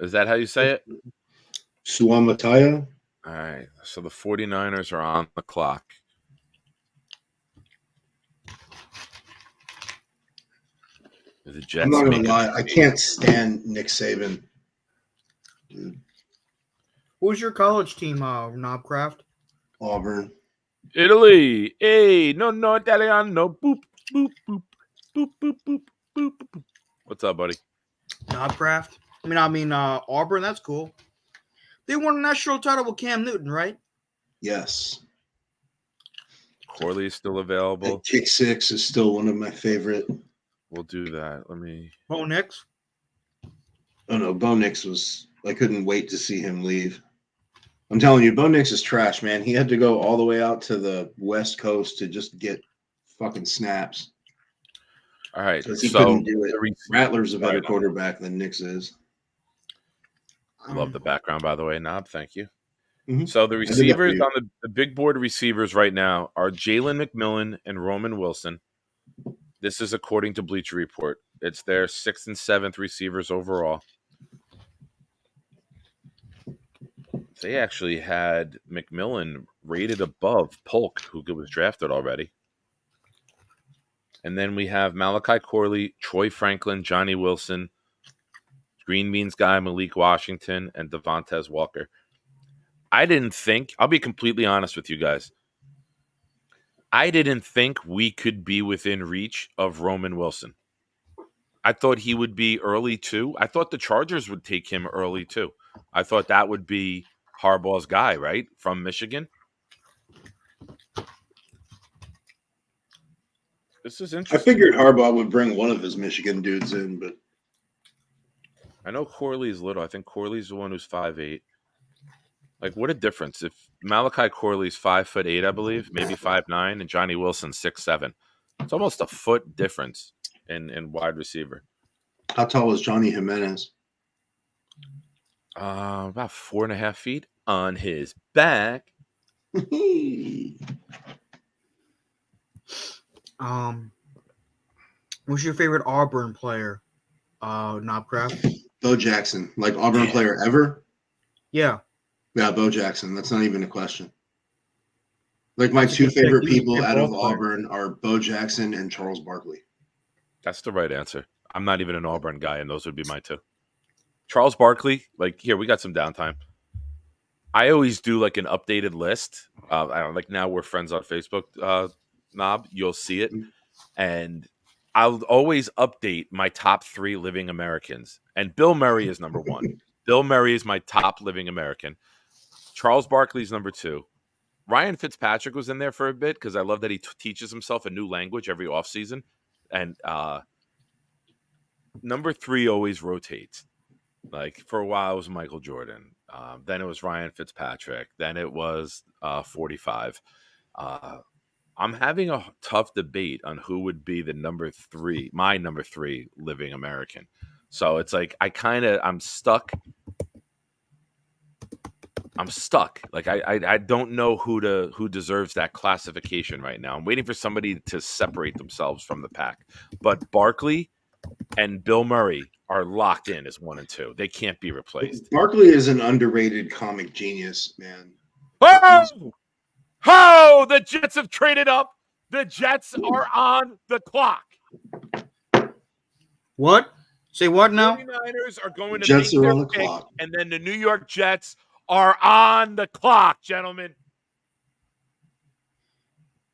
Is that how you say it? Suamataya? All right. So the 49ers are on the clock. The Jets. I'm not going to lie. I can't stand Nick Saban. Dude. Who's your college team, Knobcraft? Auburn. Italy. Hey, no, Italiano. Boop, boop, boop, boop, boop, boop, boop, boop. What's up, buddy? Knobcraft. I mean, Auburn. That's cool. They won a national title with Cam Newton, right? Yes. Corley is still available. And Kick Six is still one of my favorite. We'll do that. Let me. Bo Nix? Oh, no. Bo Nix was. I couldn't wait to see him leave. I'm telling you, Bo Nix is trash, man. He had to go all the way out to the West Coast to just get fucking snaps. All right. Because he So couldn't do it. the Rattler's a better Sorry, Knob. quarterback than Nix is. Love the background, by the way, Knob. Thank you. Mhm. So the I did that for receivers you. on the big board receivers right now are Jalen McMillan and Roman Wilson. This is according to Bleacher Report. It's their 6th and 7th receivers overall. They actually had McMillan rated above Polk, who was drafted already. And then we have Malachi Corley, Troy Franklin, Johnny Wilson, Green Beans guy Malik Washington, and Devontae Walker. I didn't think, I'll be completely honest with you guys, I didn't think we could be within reach of Roman Wilson. I thought he would be early too. I thought the Chargers would take him early too. I thought that would be Harbaugh's guy, right? From Michigan. This is I interesting. figured Harbaugh would bring one of his Michigan dudes in, but I know Corley's little. I think Corley's the one who's 5'8". Like, what a difference. If Malachi Corley's 5'8", I believe, maybe 5'9", and Johnny Wilson's 6'7". It's almost a foot difference in wide receiver. how tall is Johnny Jimenez? About 4.5 feet on his back. What's your favorite Auburn player? Knobcraft. Bo Jackson, like Auburn player ever? Yeah. Yeah, Bo Jackson. That's not even a question. Like my two favorite people out of Auburn are Bo Jackson and Charles Barkley. That's the right answer. I'm not even an Auburn guy, and those would be my two. Charles Barkley, like, here, we got some downtime. I always do like an updated list. I don't like, now we're friends on Facebook, Knob. You'll see it. And I'll always update my top 3 living Americans. And Bill Murray is number 1. Bill Murray is my top living American. Charles Barkley's number 2. Ryan Fitzpatrick was in there for a bit because I love that he teaches himself a new language every offseason. And number 3 always rotates. Like, for a while, it was Michael Jordan. Then it was Ryan Fitzpatrick. Then it was 45. I'm having a tough debate on who would be the number 3, my number 3 living American. So it's like I'm stuck. I'm stuck. Like I don't know who deserves that classification right now. I'm waiting for somebody to separate themselves from the pack. But Barkley and Bill Murray are locked in as 1 and 2. They can't be replaced. Barkley is an underrated comic genius, man. Oh, the Jets have traded up. The Jets are on the clock. What? Say what now? 49ers are going to Jets make are their on the pick, clock. and then the New York Jets are on the clock, gentlemen.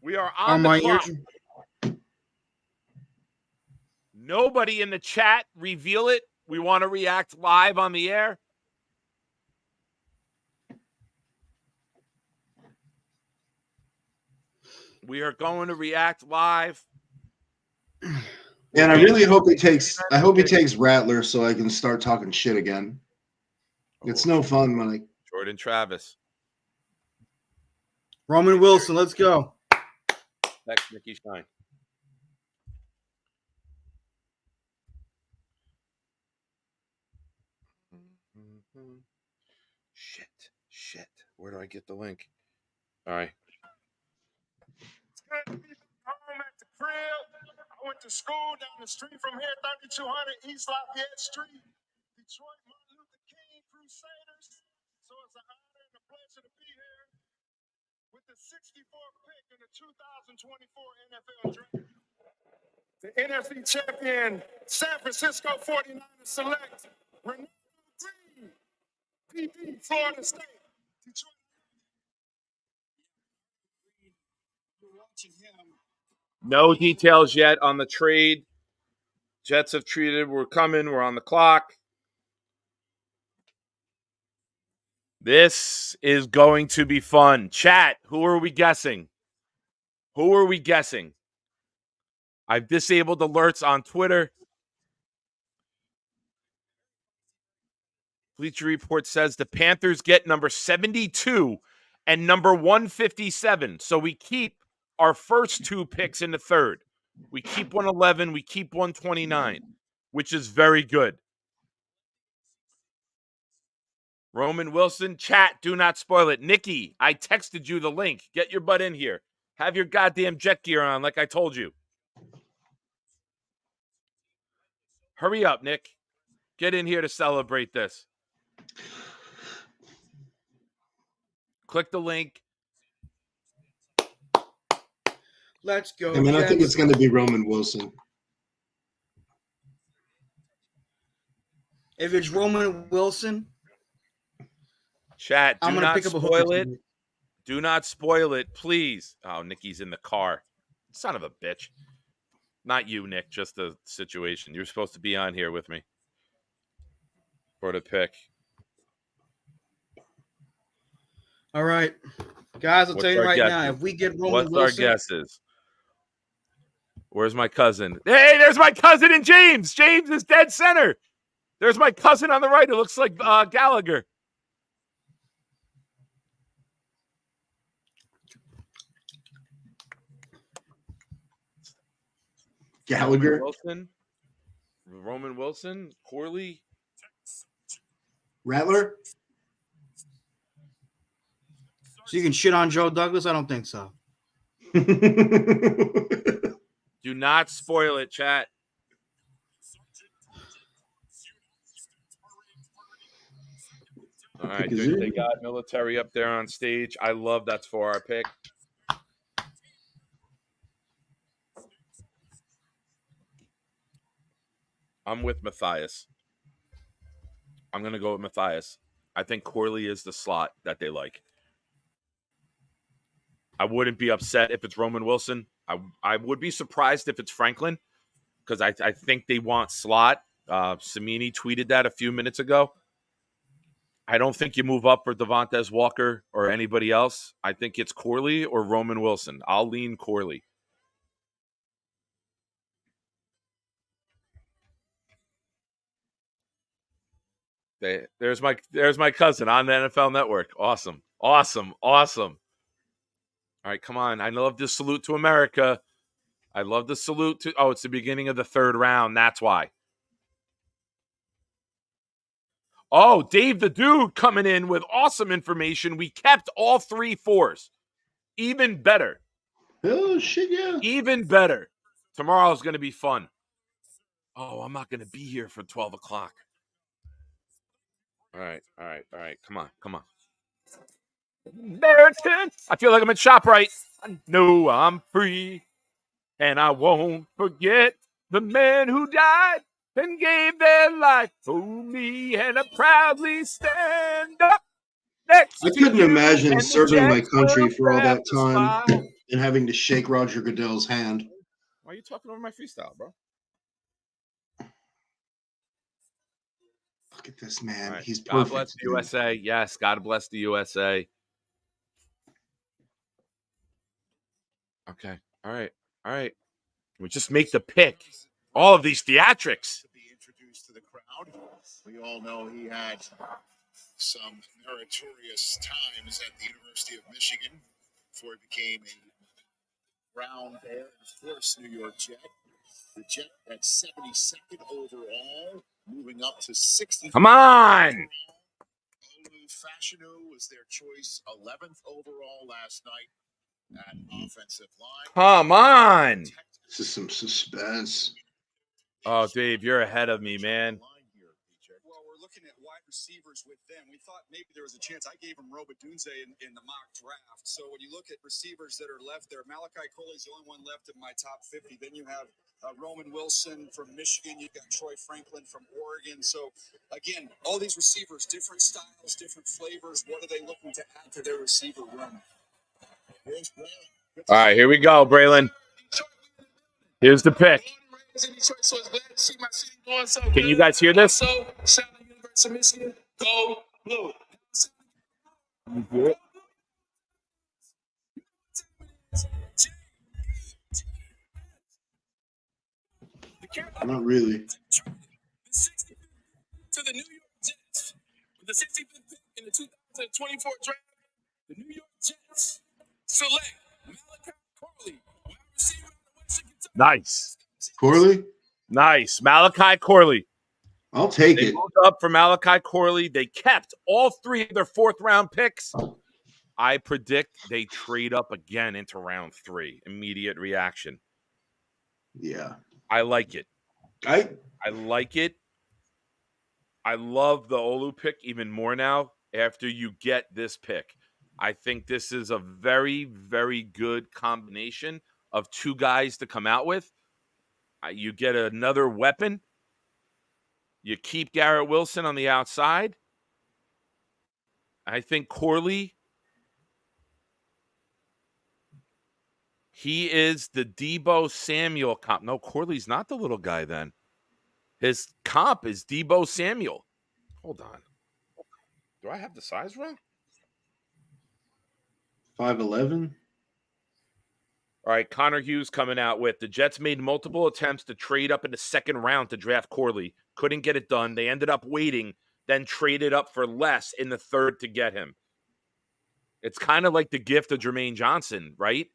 We are on the clock. Nobody in the chat reveal it. We want to react live on the air. We are going to react live. And I really hope he takes Rattler so I can start talking shit again. It's no fun when I Jordan Travis. Roman Wilson, let's go. Text Mickey Shine. Shit. Where do I get the link? All right. It's good to be home at the crib. I went to school down the street from here, 3200 East Lafayette Street. Detroit Martin Luther King Crusaders. So it's an honor and a pleasure to be here with the 64th pick in the 2024 NFL Draft. The NFC champion San Francisco 49ers select Ronaldo Green, PB, Florida State. Detroit. No details yet on the trade. Jets have treated. We're coming. We're on the clock. This is going to be fun. Chat, who are we guessing? Who are we guessing? I've disabled alerts on Twitter. Bleacher Report says the Panthers get number 72 and number 157. So we keep our first 2 picks in the 3rd. We keep 111. We keep 129, which is very good. Roman Wilson, chat, do not spoil it. Nikki, I texted you the link. Get your butt in here. Have your goddamn jet gear on, like I told you. Hurry up, Nick. Get in here to celebrate this. Click the link. Let's go. I mean, I think Jets. it's going to be Roman Wilson. If it's Roman Wilson, Chat, I'm do gonna not pick up a hooker spoil it. ticket. Do not spoil it, please. Oh, Nikki's in the car. Son of a bitch. Not you, Nick, just the situation. You're supposed to be on here with me for the pick. All right, guys. I'll What's tell you our right guesses? now. If we get Roman What's our Wilson, guesses? Where's my cousin? Hey, there's my cousin and James. James is dead center. There's my cousin on the right. It looks like Gallagher. Gallagher? Roman Wilson? Corley? Rattler? so you can shit on Joe Douglas? I don't think so. Do not spoil it, chat. All right, they got military up there on stage. I love that's for our pick. I'm with Matthias. I'm going to go with Matthias. I think Corley is the slot that they like. I wouldn't be upset if it's Roman Wilson. I would be surprised if it's Franklin because I think they want slot. Samini tweeted that a few minutes ago. I don't think you move up for Devontae Walker or anybody else. I think it's Corley or Roman Wilson. I'll lean Corley. There's my cousin on the NFL Network. Awesome. All right, come on. I love this salute to America. I love the salute to. Oh, it's the beginning of the third round. That's why. Oh, Dave the Dude coming in with awesome information. We kept all 3 fours. Even better. Oh, shit, yeah. Even better. Tomorrow's going to be fun. Oh, I'm not going to be here for 12 o'clock. All right. Come on. American. I feel like I'm at ShopRite. I know I'm free. And I won't forget the men who died and gave their life for me. And I proudly stand up next I to couldn't you. imagine And the serving my Jets country will for all that craft a time smile. and having to shake Roger Goodell's hand. Why are you talking over my freestyle, bro? Look at this man. Right. He's perfect. God bless the dude. USA. Yes, God bless the USA. Okay. All right. We just make the pick. All of these theatrics. To be introduced to the crowd. We all know he had some meritorious times at the University of Michigan before he became a Brown Bear and, of course, New York Jet. The Jet at 72nd overall, moving up to 60th. Come on. Olu Fashanu was their choice 11th overall last night at offensive line. Come on. This is some suspense. Oh, Dave, you're ahead of me, man. Well, we're looking at wide receivers with them. We thought maybe there was a chance. I gave him Robadunze in the mock draft. So when you look at receivers that are left there, Malachi Coley's the only one left in my top 50. Then you have Roman Wilson from Michigan. You've got Troy Franklin from Oregon. So, again, all these receivers, different styles, different flavors. What are they looking to add to their receiver room? All right, here we go, Braylon. Here's the pick. Can you guys hear this? Go blue. Not really. To the New York Jets. With the 65th pick in the 2024 draft, the New York Jets select Malachi Corley, wide receiver out of Western Kentucky. Nice. Corley, Nice. Malachi Corley. I'll take They it. moved up for Malachi Corley. They kept all 3 of their 4th-round picks. I predict they trade up again into round 3. Immediate reaction. Yeah. I like it. I like it. I love the Olu pick even more now after you get this pick. I think this is a very, very good combination of 2 guys to come out with. You get another weapon. You keep Garrett Wilson on the outside. I think Corley, he is the Debo Samuel comp. No, Corley's not the little guy then. His comp is Debo Samuel. Hold on. Do I have the size wrong? 5'11". All right, Connor Hughes coming out with the Jets made multiple attempts to trade up in the 2nd round to draft Corley. Couldn't get it done. They ended up waiting, then traded up for less in the 3rd to get him. It's kind of like the gift of Jermaine Johnson, right?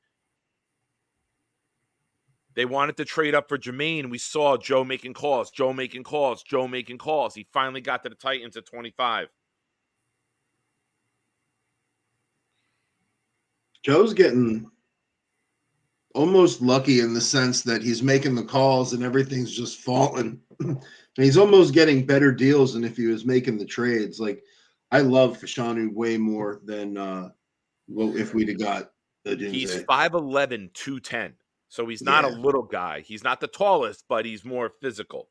They wanted to trade up for Jermaine. We saw Joe making calls. He finally got to the Titans at 25. Joe's getting almost lucky in the sense that he's making the calls and everything's just falling. And he's almost getting better deals than if he was making the trades. Like, I love Fashanu way more than if we'd have got the Dunze. He's 5'11", 210. So he's not a little guy. He's not the tallest, but he's more physical.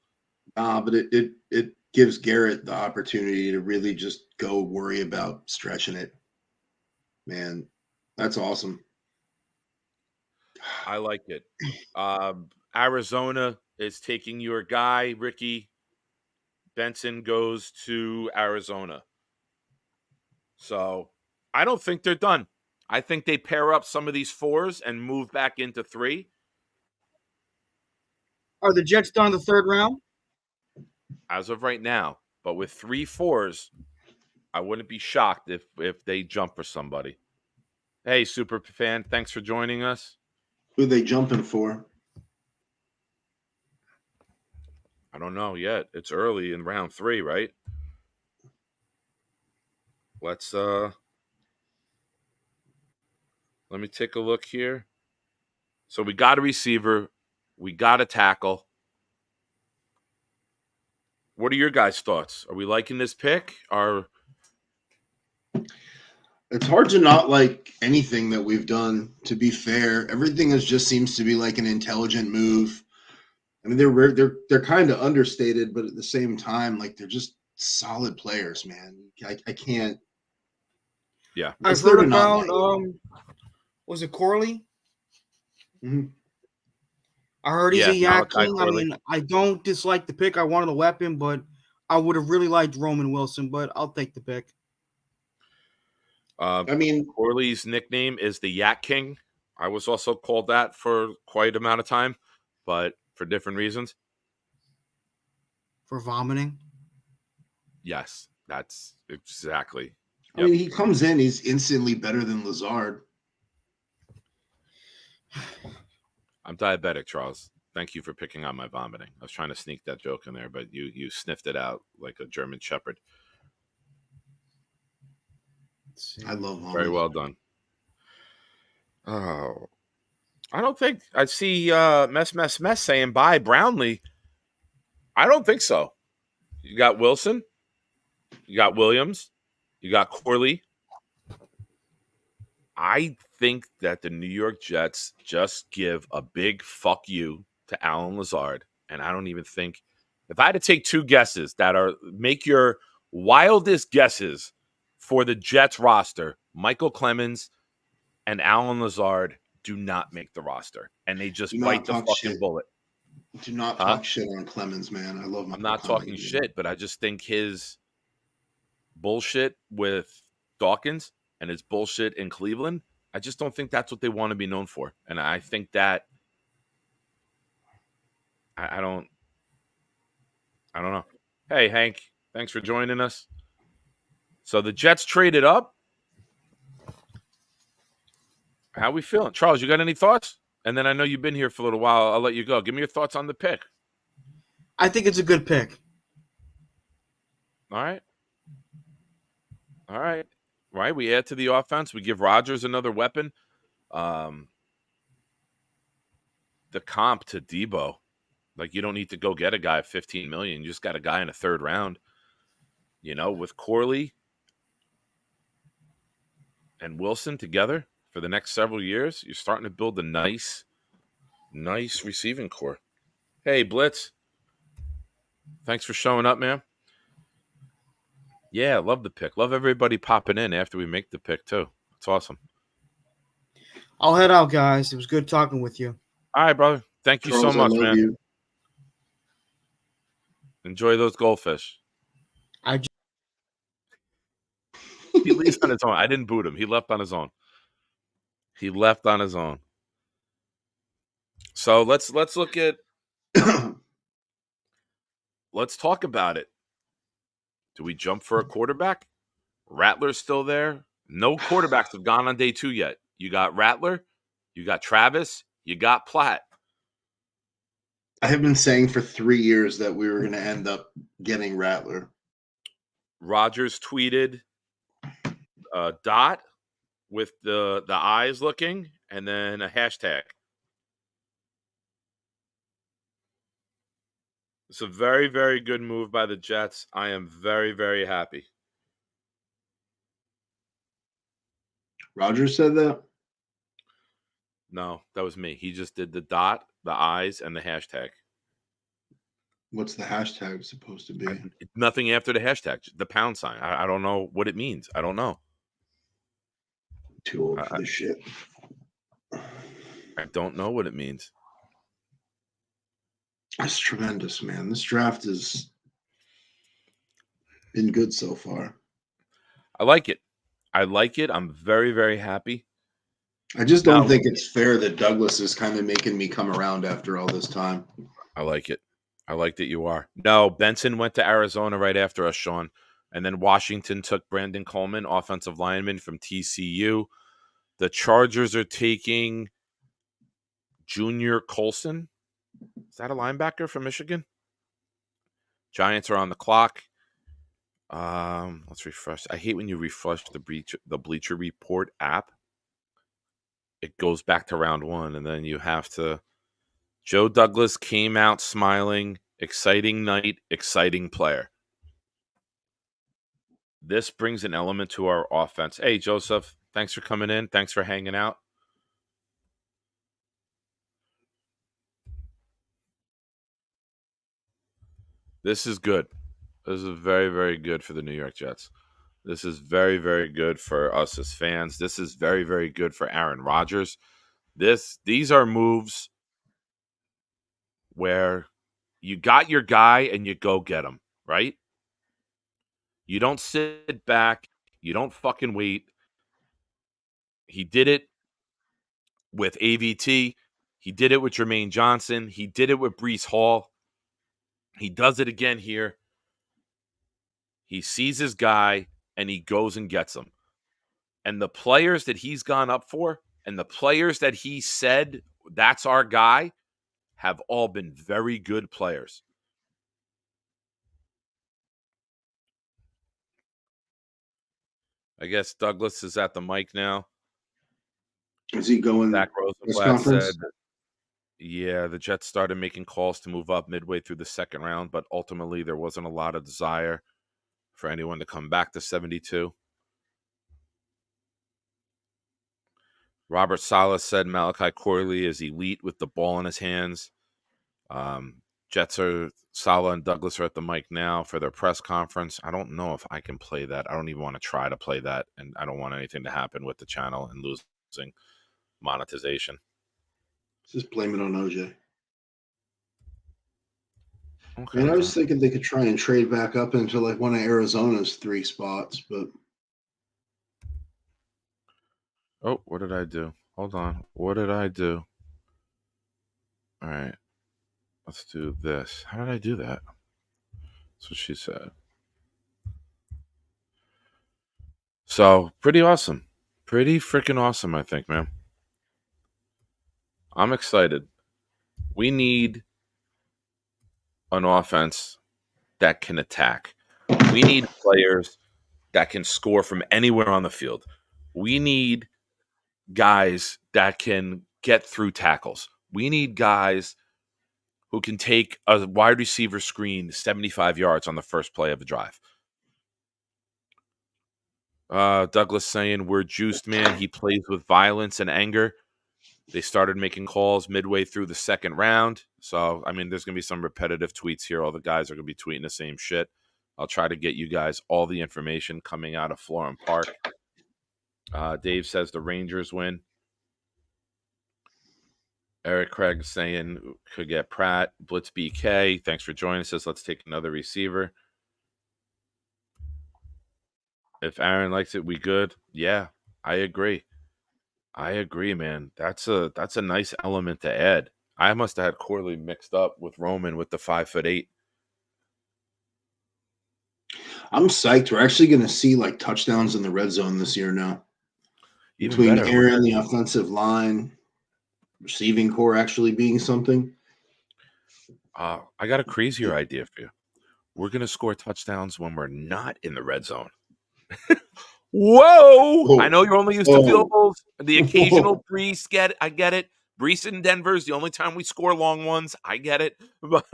But it gives Garrett the opportunity to really just go worry about stretching it. Man, that's awesome. I like it. Arizona is taking your guy, Ricky. Benson goes to Arizona. So I don't think they're done. I think they pair up some of these 4s and move back into 3. Are the Jets done in the 3rd round? As of right now. But with 3 4s, I wouldn't be shocked if they jump for somebody. Hey, super fan, thanks for joining us. Who are they jumping for? I don't know yet. It's early in round 3, right? Let's let me take a look here. So we got a receiver, we got a tackle. What are your guys' thoughts? Are we liking this pick? It's hard to not like anything that we've done, to be fair. Everything just seems to be like an intelligent move. I mean, they're kind of understated, but at the same time, like, they're just solid players, man. I can't. Yeah. I've heard about was it Corley? Mm-hmm. I heard he's a Yak King. I Corley. mean, I don't dislike the pick. I wanted a weapon, but I would have really liked Roman Wilson, but I'll take the pick. I mean, Corley's nickname is the Yak King. I was also called that for quite amount of time, but for different reasons. For vomiting? Yes, that's exactly. Yep. I mean, he comes in, he's instantly better than Lazard. I'm diabetic, Charles. Thank you for picking on my vomiting. I was trying to sneak that joke in there, but you sniffed it out like a German Shepherd. I love vomiting. Very well done. Oh, I don't think I see mess saying bye Brownlee. I don't think so. You got Wilson, you got Williams, you got Corley. I think that the New York Jets just give a big fuck you to Alan Lazard. And I don't even think, if I had to take 2 guesses that are, make your wildest guesses for the Jets roster, Michael Clemens and Alan Lazard do not make the roster. And they just bite the fucking bullet. Do not talk shit on Clemens, man. I love Michael I'm not Clemens, talking shit, but I just think his bullshit with Dawkins and his bullshit in Cleveland, I just don't think that's what they want to be known for. And I think that I don't know. Hey, Hank, thanks for joining us. So the Jets traded up. How we feeling? Charles, you got any thoughts? And then I know you've been here for a little while. I'll let you go. Give me your thoughts on the pick. I think it's a good pick. All right. All right. Right. We add to the offense. We give Rodgers another weapon. The comp to Debo. Like, you don't need to go get a guy at $15 million. You just got a guy in a third round. With Corley and Wilson together for the next several years, you're starting to build a nice receiving core. Hey, Blitz. Thanks for showing up, man. Yeah, love the pick. Love everybody popping in after we make the pick, too. It's awesome. I'll head out, guys. It was good talking with you. All right, brother. Thank you Charles, so much, I love man. you. Enjoy those goldfish. I just... He leaves on his own. I didn't boot him. He left on his own. So let's look at let's talk about it. Do we jump for a quarterback? Rattler's still there. No quarterbacks have gone on day 2 yet. You got Rattler, you got Travis, you got Platt. I have been saying for 3 years that we were going to end up getting Rattler. Rodgers tweeted a dot with the eyes looking and then a hashtag. It's a very, very good move by the Jets. I am very, very happy. Rodgers said that? No, that was me. He just did the dot, the eyes, and the hashtag. What's the hashtag supposed to be? Nothing after the hashtag, the pound sign. I don't know what it means. I don't know. Too old for this shit. I don't know what it means. That's tremendous, man. This draft has been good so far. I like it. I'm very, very happy. I just don't think it's fair that Douglas is kind of making me come around after all this time. I like it. I like that you are. No, Benson went to Arizona right after us, Sean. And then Washington took Brandon Coleman, offensive lineman from TCU. The Chargers are taking Junior Colson. Is that a linebacker from Michigan? Giants are on the clock. Let's refresh. I hate when you refresh the Bleacher Report app. It goes back to round 1, and then you have to. Joe Douglas came out smiling. Exciting night, exciting player. This brings an element to our offense. Hey, Joseph, thanks for coming in. Thanks for hanging out. This is good. This is very, very good for the New York Jets. This is very, very good for us as fans. This is very, very good for Aaron Rodgers. These are moves where you got your guy and you go get him, right? You don't sit back. You don't fucking wait. He did it with AVT. He did it with Jermaine Johnson. He did it with Breece Hall. He does it again here. He sees his guy and he goes and gets him. And the players that he's gone up for and the players that he said, that's our guy, have all been very good players. I guess Douglas is at the mic now. Is he going? Zach press Rosenblatt conference? said, yeah, the Jets started making calls to move up midway through the second round, but ultimately there wasn't a lot of desire for anyone to come back to 72. Robert Saleh said Malachi Corley is elite with the ball in his hands. Jets are Saleh and Douglas are at the mic now for their press conference. I don't know if I can play that. I don't even want to try to play that, and I don't want anything to happen with the channel and losing monetization. Just blame it on OJ. Okay, Man, I was thinking they could try and trade back up into like one of Arizona's 3 spots, but oh, what did I do? Hold on. What did I do? All right. Let's do this. How did I do that? That's what she said. So, pretty awesome. Pretty freaking awesome, I think, man. I'm excited. We need an offense that can attack. We need players that can score from anywhere on the field. We need guys that can get through tackles. We need guys who can take a wide receiver screen 75 yards on the first play of a drive. Douglas saying we're juiced, man. He plays with violence and anger. They started making calls midway through the second round. So, I mean, there's going to be some repetitive tweets here. All the guys are going to be tweeting the same shit. I'll try to get you guys all the information coming out of Florham Park. Dave says the Rangers win. Eric Craig saying could get Pratt. Blitz BK. Thanks for joining us. Let's take another receiver. If Aaron likes it, we good. Yeah, I agree. I agree, man. That's a nice element to add. I must have had Corley mixed up with Roman with the 5'8". I'm psyched. We're actually going to see like touchdowns in the red zone this year now. Even Between better. Aaron, the offensive line, receiving core actually being something. I got a crazier idea for you. We're going to score touchdowns when we're not in the red zone. Whoa! Whoa. I know you're only used to field goals. The occasional Whoa. Brees I get it. Brees in Denver is the only time we score long ones. I get it. But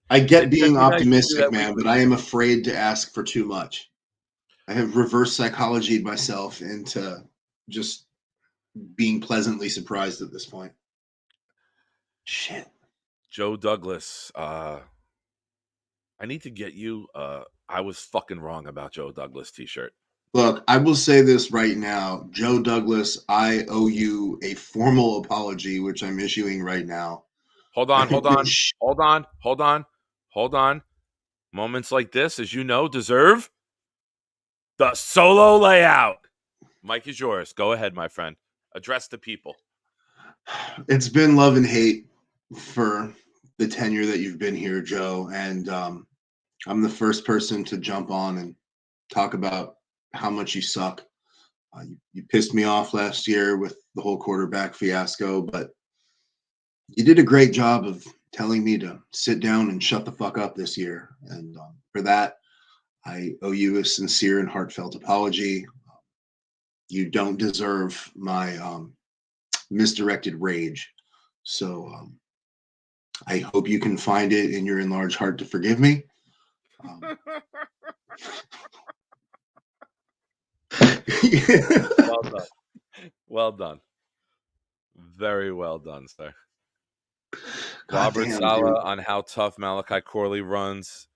I get it'd being be nice to do optimistic, that man, weekly. but I am afraid to ask for too much. I have reverse psychologied myself into just being pleasantly surprised at this point. Shit. Joe Douglas. I need to get you I was fucking wrong about Joe Douglas t-shirt. Look, I will say this right now. Joe Douglas, I owe you a formal apology, which I'm issuing right now. Hold on. Moments like this, as you know, deserve the solo layout. Mike is yours. Go ahead, my friend. Address the people. It's been love and hate for the tenure that you've been here, Joe. And I'm the first person to jump on and talk about how much you suck. You pissed me off last year with the whole quarterback fiasco, but you did a great job of telling me to sit down and shut the fuck up this year. And for that, I owe you a sincere and heartfelt apology. You don't deserve my misdirected rage. So I hope you can find it in your enlarged heart to forgive me. Well done. Well done. Very well done, sir. Robert damn, Sala dude. on how tough Malachi Corley runs.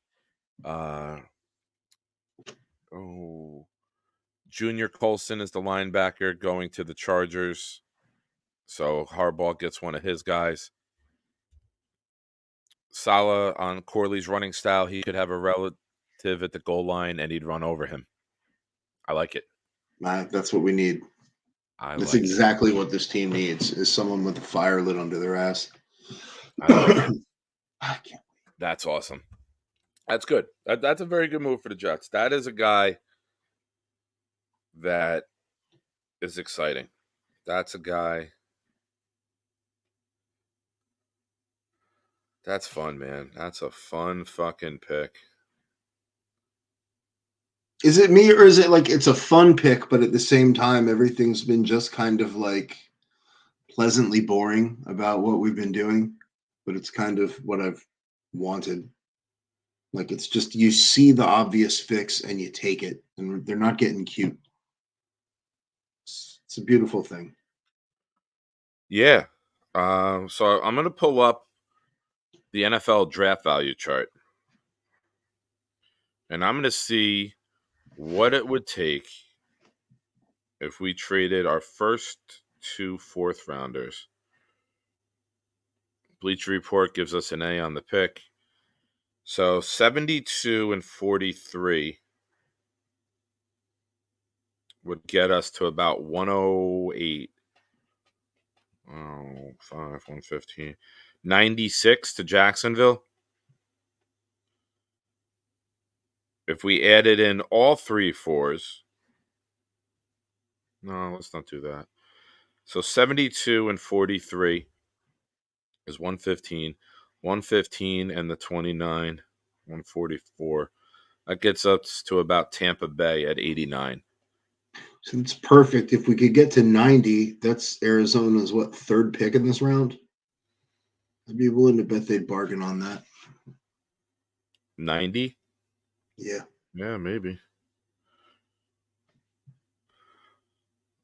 Junior Colson is the linebacker going to the Chargers. So Harbaugh gets one of his guys. Sala on Corley's running style, he could have a relative at the goal line and he'd run over him. I like it. That's what we need. That's exactly what this team needs, is someone with a fire lit under their ass. I like it. I can't. That's awesome. That's good. That's a very good move for the Jets. That is a guy that is exciting. That's a guy. That's fun, man. That's a fun fucking pick. Is it me, or is it like it's a fun pick, but at the same time, everything's been just kind of like pleasantly boring about what we've been doing, but it's kind of what I've wanted. Like, it's just you see the obvious fix and you take it, and they're not getting cute. It's a beautiful thing. Yeah. So I'm going to pull up the NFL draft value chart. And I'm going to see what it would take if we traded our first 2 fourth rounders. Bleacher Report gives us an A on the pick. So 72 and 43 would get us to about 108. 115. 96 to Jacksonville. If we added in all 3 fours. No, let's not do that. So 72 and 43. is 115. 115 and the 29, 144. That gets us to about Tampa Bay at 89. So it's perfect. If we could get to 90, that's Arizona's what, third pick in this round? I'd be willing to bet they'd bargain on that. 90? Yeah. Yeah, maybe.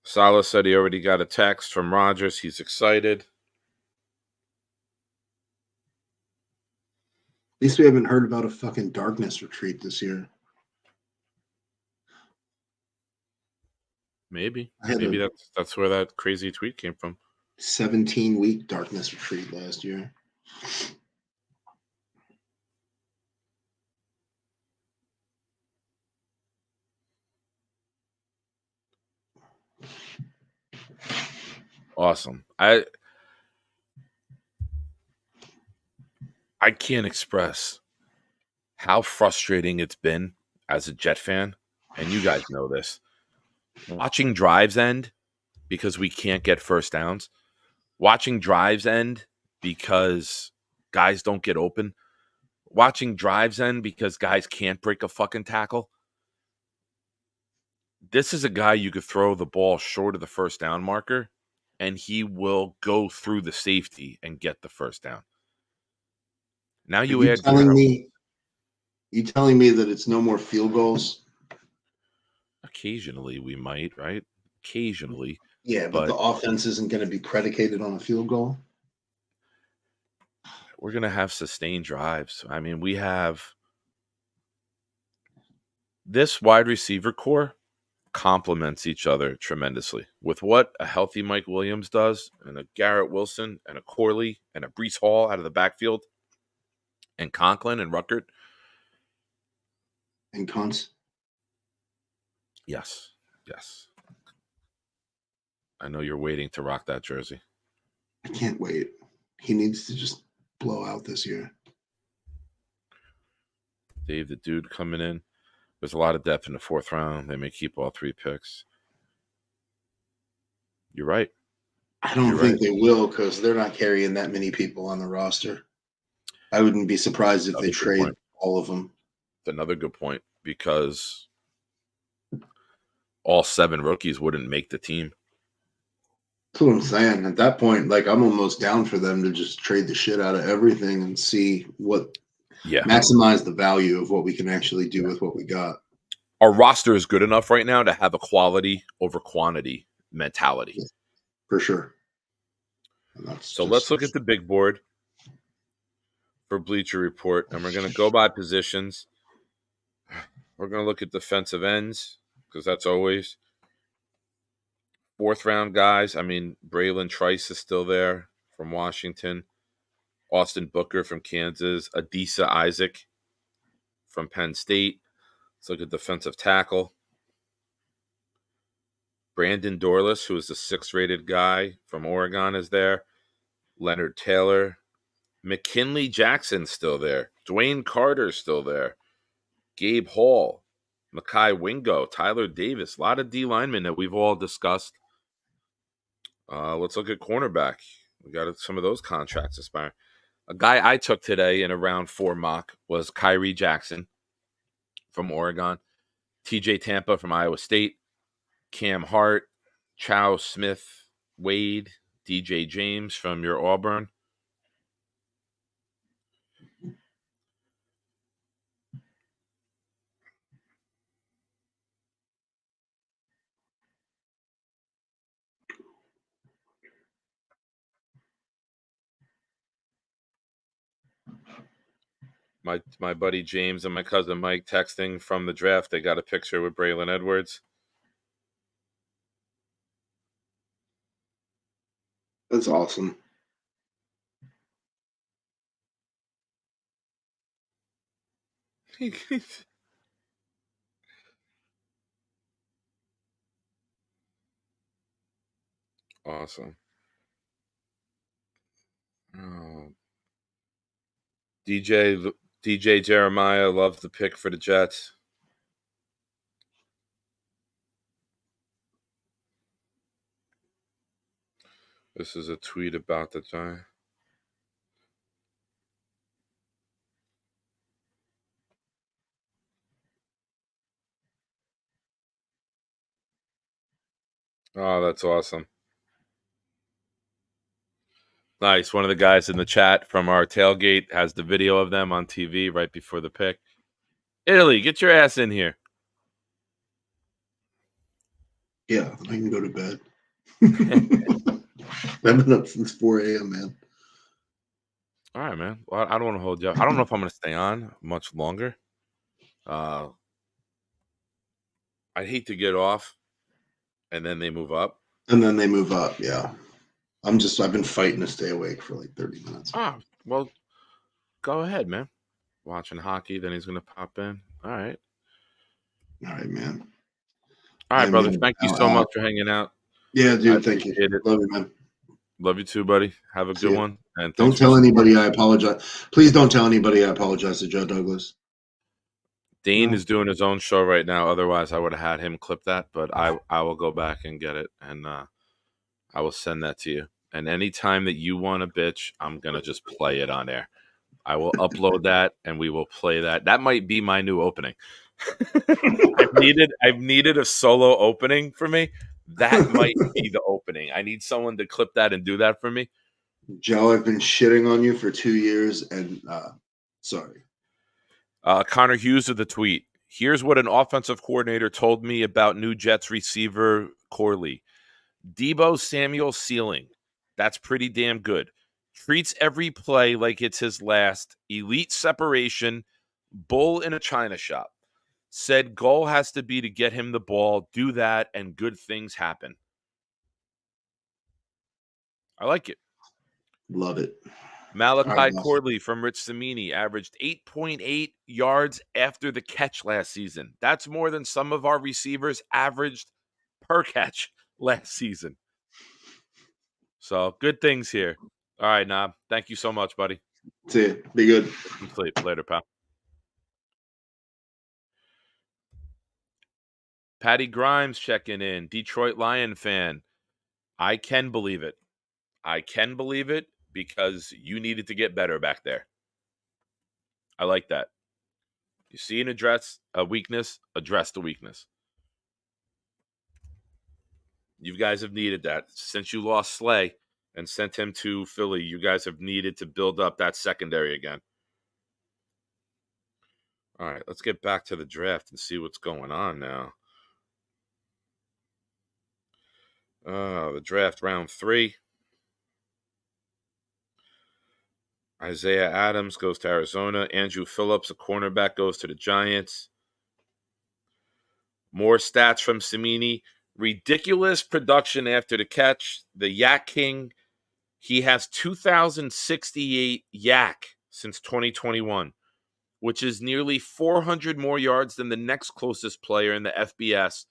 Salah said he already got a text from Rogers. He's excited. At least we haven't heard about a fucking darkness retreat this year. Maybe. I had Maybe a that's where that crazy tweet came from. 17-week darkness retreat last year. Awesome. I can't express how frustrating it's been as a Jet fan, and you guys know this. Watching drives end because we can't get first downs. Watching drives end because guys don't get open. Watching drives end because guys can't break a fucking tackle. This is a guy you could throw the ball short of the first down marker, and he will go through the safety and get the first down. Now you add you telling me that it's no more field goals? Occasionally we might, right? Occasionally. Yeah, but the offense isn't going to be predicated on a field goal. We're going to have sustained drives. I mean, we have this wide receiver core complements each other tremendously with what a healthy Mike Williams does, and a Garrett Wilson and a Corley and a Brees Hall out of the backfield, and Conklin and Ruckert. And Kuntz. Yes. I know you're waiting to rock that jersey. I can't wait. He needs to just blow out this year. Dave, the dude coming in. There's a lot of depth in the fourth round. They may keep all three picks. You're right. I don't think they will, because they're not carrying that many people on the roster. I wouldn't be surprised if they trade all of them. That's another good point, because all 7 rookies wouldn't make the team. That's what I'm saying. At that point, like, I'm almost down for them to just trade the shit out of everything and see what maximize the value of what we can actually do with what we got. Our roster is good enough right now to have a quality over quantity mentality. Yeah, for sure. So let's look at the big board for Bleacher Report, and we're going to go by positions. We're going to look at defensive ends, because that's always fourth round guys. I mean, Braylon Trice is still there from Washington. Austin Booker from Kansas. Adisa Isaac from Penn State. Let's look at defensive tackle. Brandon Dorlus, who is the 6th rated guy from Oregon, is there. Leonard Taylor. McKinley Jackson's still there. Dwayne Carter's still there. Gabe Hall. Mekhi Wingo. Tyler Davis. A lot of D linemen that we've all discussed. Let's look at cornerback. We got some of those contracts expiring. A guy I took today in a round 4 mock was Kyrie Jackson from Oregon. TJ Tampa from Iowa State. Cam Hart. Chow Smith Wade. DJ James from your Auburn. My buddy James and my cousin Mike texting from the draft. They got a picture with Braylon Edwards. That's awesome. Awesome. Oh. DJ Jeremiah loves the pick for the Jets. This is a tweet about the Giants. Oh, that's awesome. Nice. One of the guys in the chat from our tailgate has the video of them on TV right before the pick. Italy, get your ass in here. Yeah, I can go to bed. I've been up since 4 a.m., man. All right, man. Well, I don't want to hold you up. I don't know if I'm going to stay on much longer. I'd hate to get off and then they move up. And then they move up, yeah. I've been fighting to stay awake for like 30 minutes. Oh, well, go ahead, man. Watching hockey, then he's going to pop in. All right. All right, man. All right, I'm brother. in Thank you now. so much for hanging out. Yeah, I dude, thank you. appreciate it. Love you, man. Love you too, buddy. Have a See good ya. one. And Don't thanks for tell supporting. anybody I apologize. Please don't tell anybody I apologize to Joe Douglas. Dane No. is doing his own show right now. Otherwise, I would have had him clip that, but I will go back and get it, and I will send that to you. And anytime that you want a bitch, I'm gonna just play it on air. I will upload that, and we will play that. That might be my new opening. I've needed a solo opening for me. That might be the opening. I need someone to clip that and do that for me. Joe, I've been shitting on you for 2 years, and sorry. Connor Hughes with the tweet. Here's what an offensive coordinator told me about new Jets receiver Corley. Debo Samuel ceiling. That's pretty damn good. Treats every play like it's his last. Elite separation. Bull in a china shop. Said goal has to be to get him the ball. Do that, and good things happen. I like it. Love it. Malachi All right, boss. Corley from Rich Samini averaged 8.8 yards after the catch last season. That's more than some of our receivers averaged per catch last season. So good things here. All right, Nob. Thank you so much, buddy. See ya. Be good. Get some sleep. Later, pal. Patty Grimes checking in. Detroit Lion fan. I can believe it. I can believe it because you needed to get better back there. I like that. You see a weakness, address the weakness. You guys have needed that. Since you lost Slay and sent him to Philly, you guys have needed to build up that secondary again. All right, let's get back to the draft and see what's going on now. The draft round 3. Isaiah Adams goes to Arizona. Andrew Phillips, a cornerback, goes to the Giants. More stats from Samini. Ridiculous production after the catch. The Yak King. He has 2,068 yak since 2021, which is nearly 400 more yards than the next closest player in the FBS,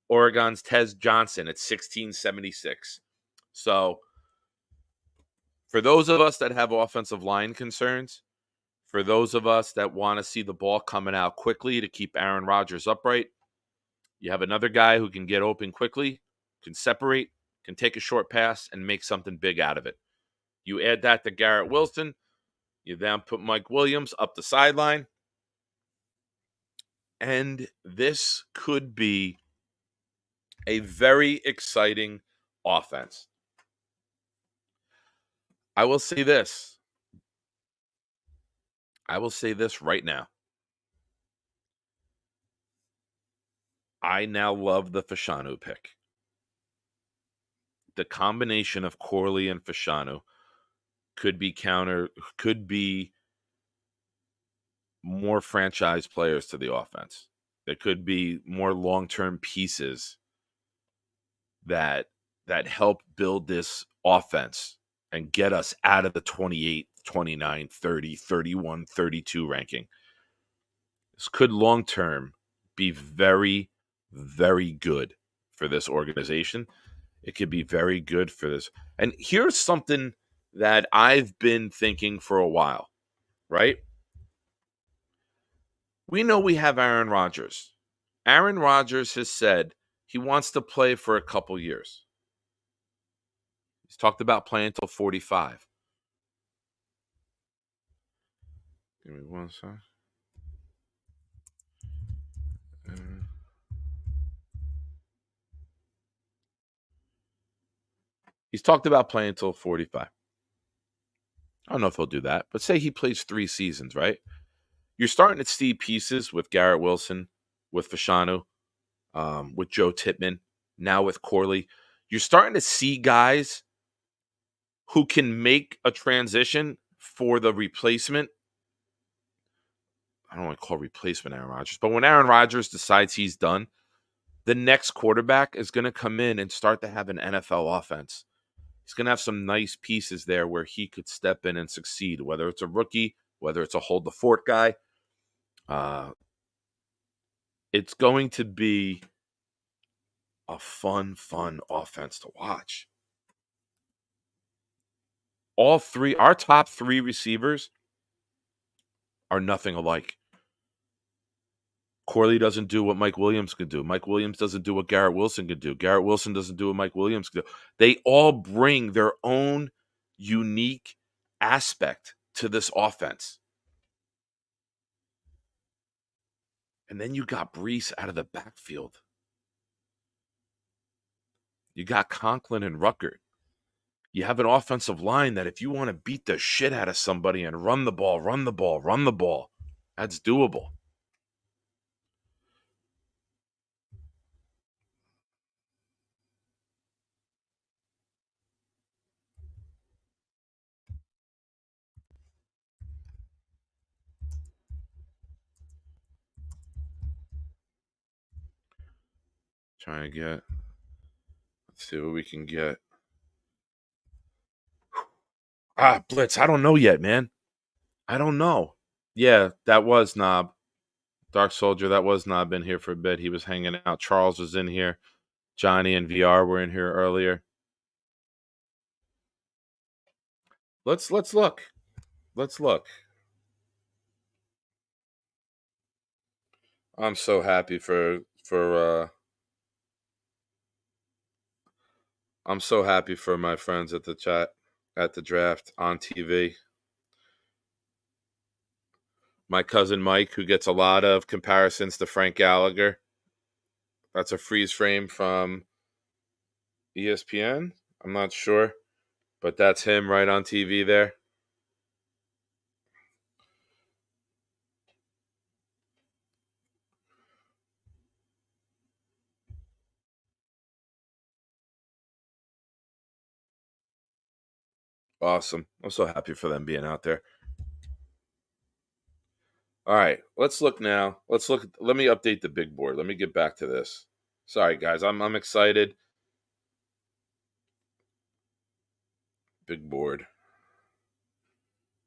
Oregon's Tez Johnson at 1,676. So for those of us that have offensive line concerns, for those of us that want to see the ball coming out quickly to keep Aaron Rodgers upright, you have another guy who can get open quickly, can separate, can take a short pass, and make something big out of it. You add that to Garrett Wilson, you then put Mike Williams up the sideline, and this could be a very exciting offense. I will say this. I will say this right now. I now love the Fashanu pick. The combination of Corley and Fashanu could be more franchise players to the offense. There could be more long-term pieces that help build this offense and get us out of the 28, 29, 30, 31, 32 ranking. This could long-term be very, very good for this organization. It could be very good for this. And here's something that I've been thinking for a while, right? We know we have Aaron Rodgers. Aaron Rodgers has said he wants to play for a couple years. He's talked about playing until 45. Give me one second. He's talked about playing until 45. I don't know if he'll do that, but say he plays 3 seasons, right? You're starting to see pieces with Garrett Wilson, with Fashanu, with Joe Tippmann, now with Corley. You're starting to see guys who can make a transition for the replacement. I don't want to call replacement Aaron Rodgers, but when Aaron Rodgers decides he's done, the next quarterback is going to come in and start to have an NFL offense. He's going to have some nice pieces there where he could step in and succeed, whether it's a rookie, whether it's a hold the fort guy. It's going to be a fun offense to watch. Our top 3 receivers are nothing alike. Corley doesn't do what Mike Williams could do. Mike Williams doesn't do what Garrett Wilson could do. Garrett Wilson doesn't do what Mike Williams could do. They all bring their own unique aspect to this offense. And then you got Brees out of the backfield. You got Conklin and Ruckert. You have an offensive line that if you want to beat the shit out of somebody and run the ball, that's doable. Trying to get. Let's see what we can get. Blitz. I don't know yet, man. I don't know. Yeah, that was Knob. Dark Soldier, that was Knob in here for a bit. He was hanging out. Charles was in here. Johnny and VR were in here earlier. Let's look. Let's look. I'm so happy I'm so happy for my friends at the chat at the draft on TV. My cousin Mike, who gets a lot of comparisons to Frank Gallagher. That's a freeze frame from ESPN. I'm not sure, but that's him right on TV there. Awesome. I'm so happy for them being out there. All right, let's look now. Let me update the big board. Let me get back to this. Sorry, guys. I'm excited. Big board.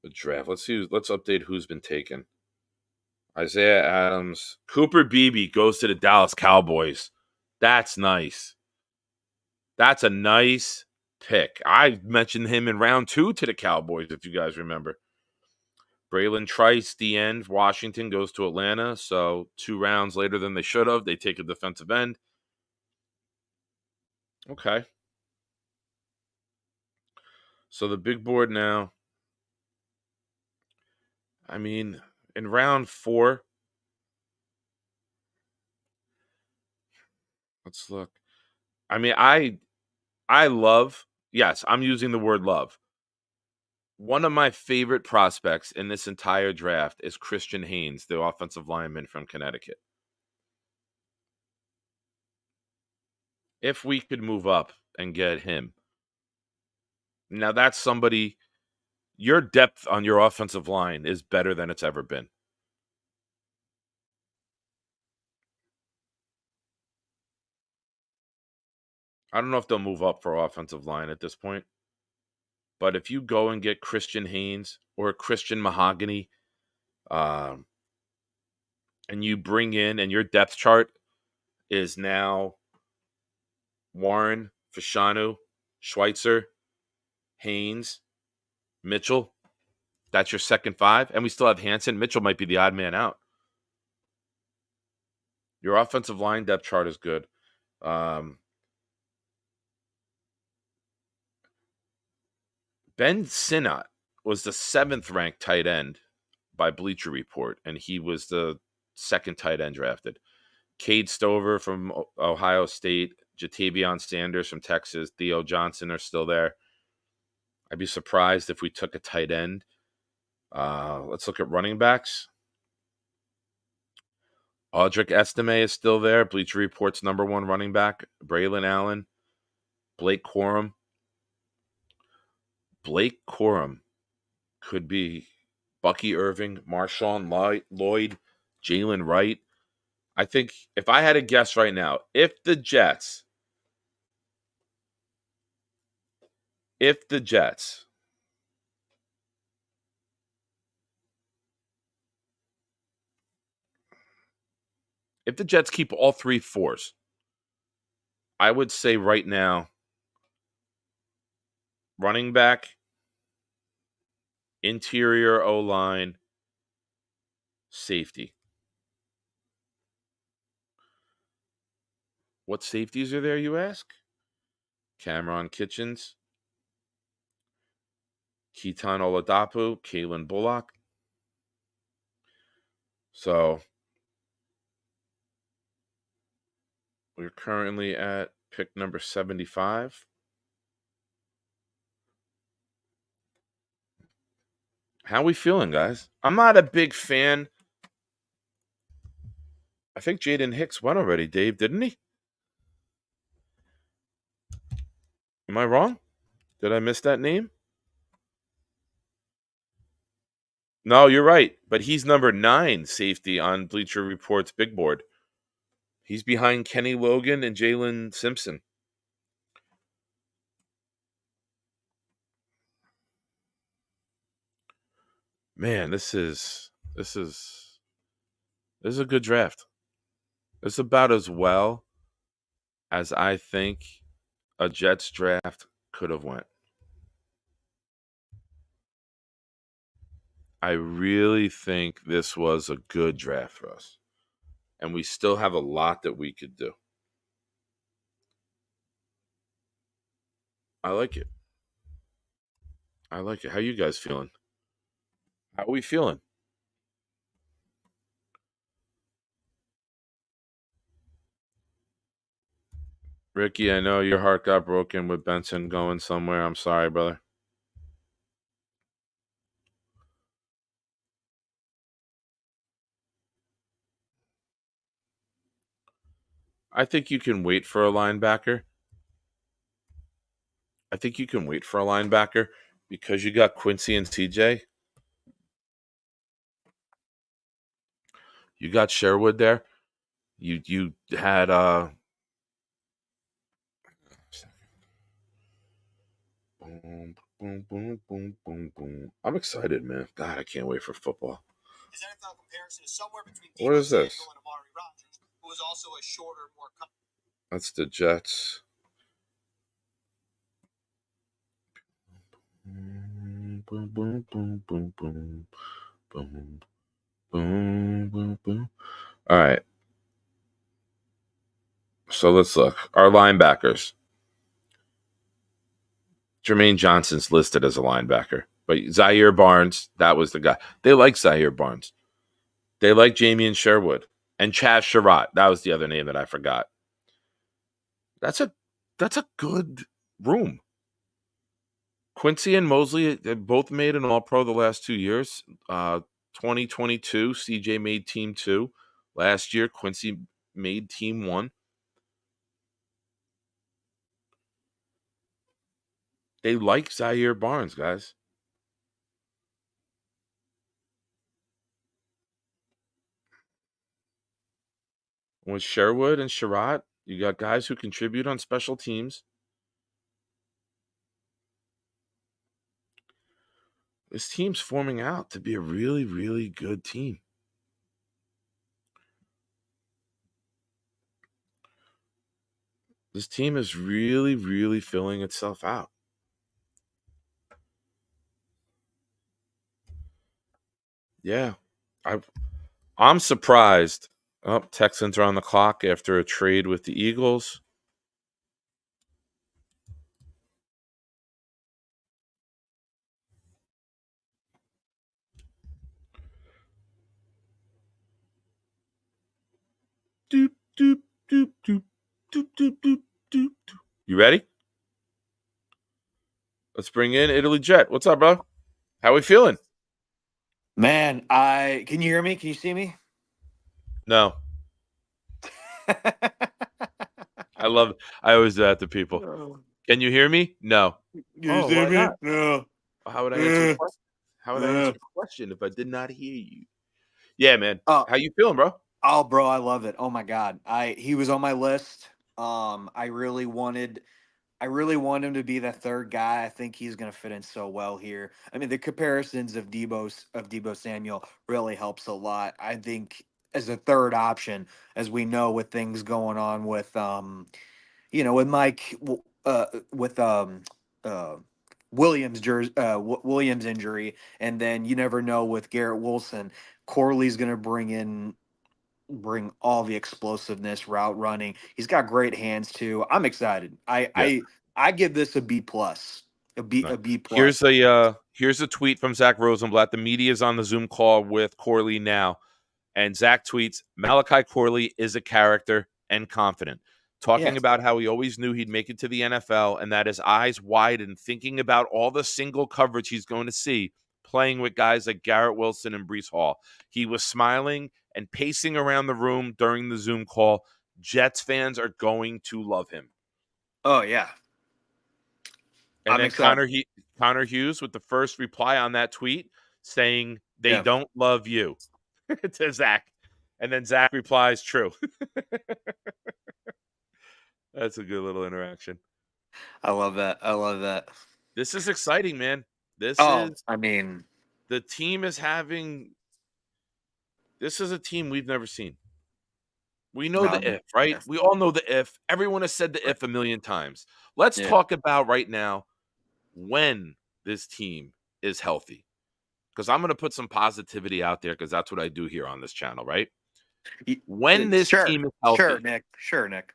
The draft. Let's update who's been taken. Isaiah Adams. Cooper Beebe goes to the Dallas Cowboys. That's nice. That's a nice pick. I mentioned him in round 2 to the Cowboys, if you guys remember. Braylon Trice, the end. Washington goes to Atlanta. So 2 rounds later than they should have. They take a defensive end. Okay. So the big board now. I mean, in round 4. Let's look. I mean, I love, yes, I'm using the word love. One of my favorite prospects in this entire draft is Christian Haynes, the offensive lineman from Connecticut. If we could move up and get him. Now that's somebody, your depth on your offensive line is better than it's ever been. I don't know if they'll move up for offensive line at this point. But if you go and get Christian Haynes or Christian Mahogany, and you bring in, and your depth chart is now Warren, Fashanu, Schweitzer, Haynes, Mitchell. That's your second 5. And we still have Hansen. Mitchell might be the odd man out. Your offensive line depth chart is good. Ben Sinnott was the 7th ranked tight end by Bleacher Report, and he was the 2nd tight end drafted. Cade Stover from Ohio State, Jatavion Sanders from Texas, Theo Johnson are still there. I'd be surprised if we took a tight end. Let's look at running backs. Audric Estime is still there. Bleacher Report's number one running back. Braylon Allen. Blake Corum. Blake Corum could be Bucky Irving, Marshawn Lloyd, Jalen Wright. I think if I had to guess right now, if the Jets if the Jets keep all three fours, I would say right now, running back, interior O-line, safety. What safeties are there, you ask? Cameron Kitchens, Keaton Oladapo, Kalen Bullock. So we're currently at pick number 75. How we feeling, guys? I'm not a big fan. I think Jaden Hicks went already, Dave, didn't he? Am I wrong? Did I miss that name? No, you're right. But he's number 9 safety on Bleacher Report's big board. He's behind Kenny Logan and Jalen Simpson. Man, this is a good draft. It's about as well as I think a Jets draft could have went. I really think this was a good draft for us. And we still have a lot that we could do. I like it. How you guys feeling? How are we feeling? Ricky, I know your heart got broken with Benson going somewhere. I'm sorry, brother. I think you can wait for a linebacker. Because you got Quincy and CJ. You got Sherwood there. You had boom, boom, boom, boom, boom, boom. I'm excited, man. God, I can't wait for football. His NFL comparison is somewhere between what is this? And Amari Rodgers, who is also a shorter, more. That's the Jets. Boom, boom, boom, boom, boom, boom, boom, boom, boom, boom. All right. So let's look. Our linebackers. Jermaine Johnson's listed as a linebacker. But Zaire Barnes, that was the guy. They like Zaire Barnes. They like Jamie Sherwood. And Chaz Surratt. That was the other name that I forgot. That's a good room. Quincy and Mosley both made an All-Pro the last 2 years. 2022, CJ made Team 2. Last year, Quincy made Team 1. They like Zaire Barnes, guys. With Sherwood and Surratt, you got guys who contribute on special teams. This team's forming out to be a really, really good team. This team is really, really filling itself out. Yeah. I'm surprised. Oh, Texans are on the clock after a trade with the Eagles. Doop, doop, doop, doop, doop, doop, doop. You ready? Let's bring in Italy Jet. What's up, bro? How we feeling? Man, can you hear me? Can you see me? No. I always do that to people. Can you hear me? No. Can you Oh, see why me? not? No. How would I answer the question? How would I answer the question if I did not hear you? Yeah, man. Oh, How you feeling, bro? oh, bro, I love it. Oh my God, he was on my list. I really want him to be the third guy. I think he's going to fit in so well here. I mean, the comparisons of Debo Samuel really helps a lot. I think as a third option, as we know with things going on with with with uh Williams injury, and then you never know with Garrett Wilson. Corley's going to bring all the explosiveness, route running. He's got great hands too. I'm excited. Yeah. I give this a B plus. No. A B plus. Here's a tweet from Zach Rosenblatt. The media is on the Zoom call with Corley now. And Zach tweets, Malachi Corley is a character and confident, talking Yes. about how he always knew he'd make it to the NFL and that his eyes widened thinking about all the single coverage he's going to see playing with guys like Garrett Wilson and Brees Hall. He was smiling and pacing around the room during the Zoom call. Jets fans are going to love him. Oh yeah. And I'm then excited. Connor Hughes with the first reply on that tweet saying they Yeah. don't love you to Zach. And then Zach replies, true. That's a good little interaction. I love that. I love that. This is exciting, man. This Oh, I mean, the team is having. This is a team we've never seen. We know no, the if, right? We all know the if. Everyone has said the if a million times. Let's yeah. talk about right now when this team is healthy. Because I'm going to put some positivity out there because that's what I do here on this channel, right? When this Sure. team is healthy. Sure, Nick. Sure, Nick.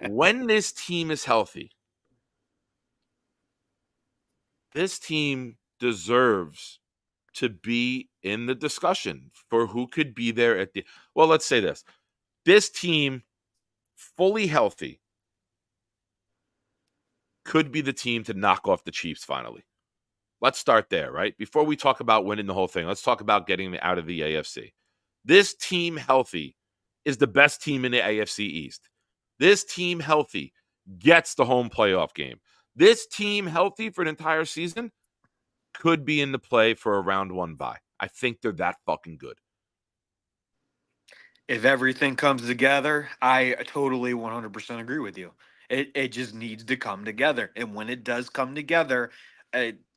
When this team is healthy, this team deserves to be in the discussion for who could be there at the. Well, let's say this. This team, fully healthy, could be the team to knock off the Chiefs finally. Let's start there, right? Before we talk about winning the whole thing, let's talk about getting out of the AFC. This team healthy is the best team in the AFC East. This team healthy gets the home playoff game. This team healthy for an entire season could be in the play for a round one bye. I think they're that fucking good. If everything comes together, I totally 100% agree with you. It just needs to come together, and when it does come together,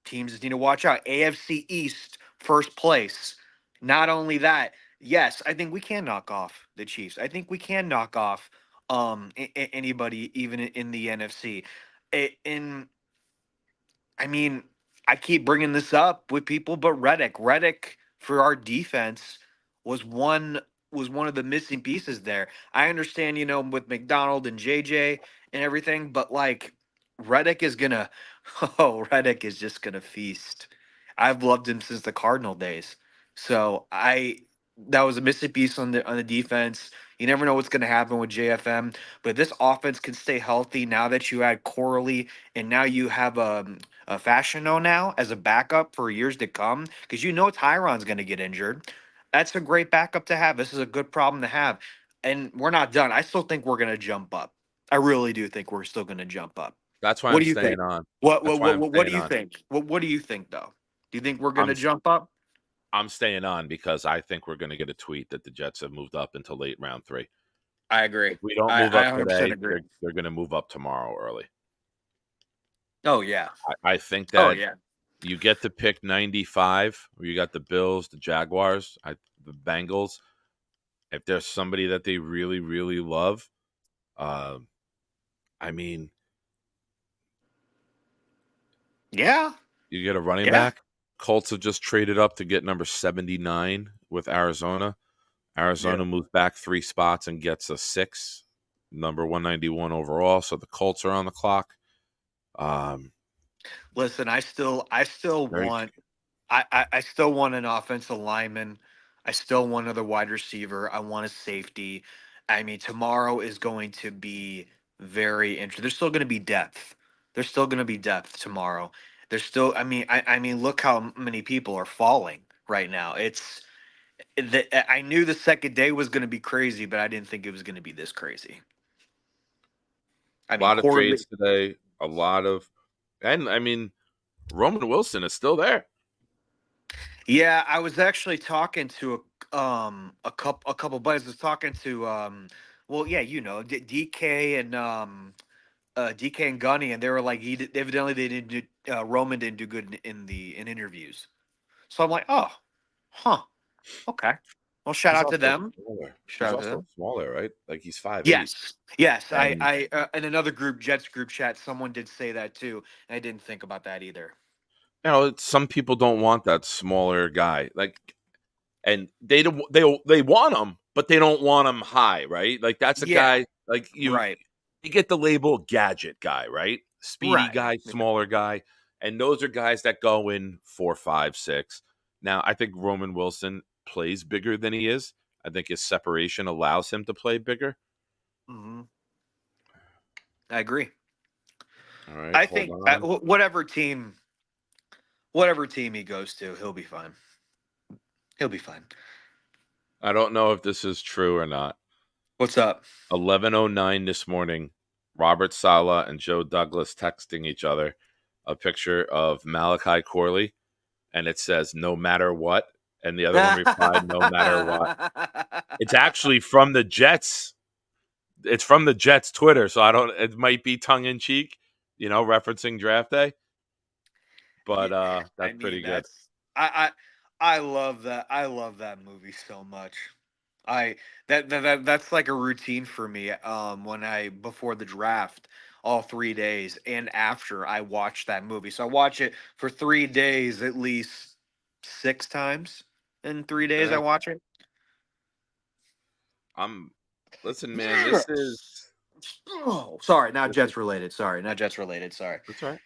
teams just need to watch out. AFC East first place. Not only that, yes, I think we can knock off the Chiefs. I think we can knock off anybody even in the NFC. In I mean, I keep bringing this up with people, but Reddick for our defense was one of the missing pieces there. I understand, with McDonald and JJ and everything, but like Reddick is gonna, Reddick is just gonna feast. I've loved him since the Cardinal days. So that was a missing piece on the defense. You never know what's gonna happen with JFM, but this offense can stay healthy now that you add Corley and now you have a Fashiono now as a backup for years to come because Tyron's going to get injured. That's a great backup to have. This is a good problem to have. And we're not done. I still think we're going to jump up. I really do think we're still going to jump up. That's why What I'm do you think? staying on. What That's what why what, I'm what do staying you on. think? What do you think though? Do you think we're going I'm to jump up? I'm staying on because I think we're going to get a tweet that the Jets have moved up into late round 3. I agree. If we don't move I up 100% today, agree. they're going to move up tomorrow early. Oh yeah. I think Oh that yeah. you get to pick 95, where you got the Bills, the Jaguars, the Bengals. If there's somebody that they really, really love, I mean, Yeah. you get a running Yeah. back. Colts have just traded up to get number 79 with Arizona. Arizona moves back 3 spots and gets a 6, number 191 overall. So the Colts are on the clock. Listen, I still Very, want I still want an offensive lineman. I still want another wide receiver. I want a safety. I mean, tomorrow is going to be very interesting. There's still going to be depth. There's still going to be depth tomorrow. There's still. I mean, look how many people are falling right now. I knew the second day was going to be crazy, but I didn't think it was going to be this crazy. I A mean, lot of Corley. trades today. And I mean, Roman Wilson is still there. Yeah, I was actually talking to a couple buddies. I was talking to well, yeah, DK and DK and Gunny, and they were like, evidently they didn't do, Roman didn't do good in interviews. So I'm like, oh, huh, okay. Well, shout He's out to also them. smaller. Shout He's out to also them. smaller, right? Like he's 5'8". Yes. And I in another Jets group chat, someone did say that too, and I didn't think about that either. some people don't want that smaller guy. Like, and they want him, but they don't want him high, right? Like that's a Yeah, guy like right, you get the label gadget guy, right? Speedy right. guy, smaller guy, and those are guys that go in 4, 5, 6. Now, I think Roman Wilson plays bigger than he is. I think his separation allows him to play bigger. Hmm. I agree. All right, I hold think on. whatever team he goes to, he'll be fine. He'll be fine. I don't know if this is true or not. What's up? 11:09 this morning, Robert Saleh and Joe Douglas texting each other a picture of Malachi Corley, and it says "No matter what," and the other one replied "No matter what." It's actually from the Jets. It's from the Jets Twitter, so I don't. It might be tongue in cheek, referencing draft day, but Yeah, I that's mean pretty good. I love that. I love that movie so much. I that's like a routine for me. When I before the draft, all 3 days, and after I watch that movie. So I watch it for 3 days at least 6 times. In 3 days, I Okay, watch it. listen, man. This is Yes. Oh, sorry, not this is Jets related. Sorry, not Jets related. Sorry. that's right.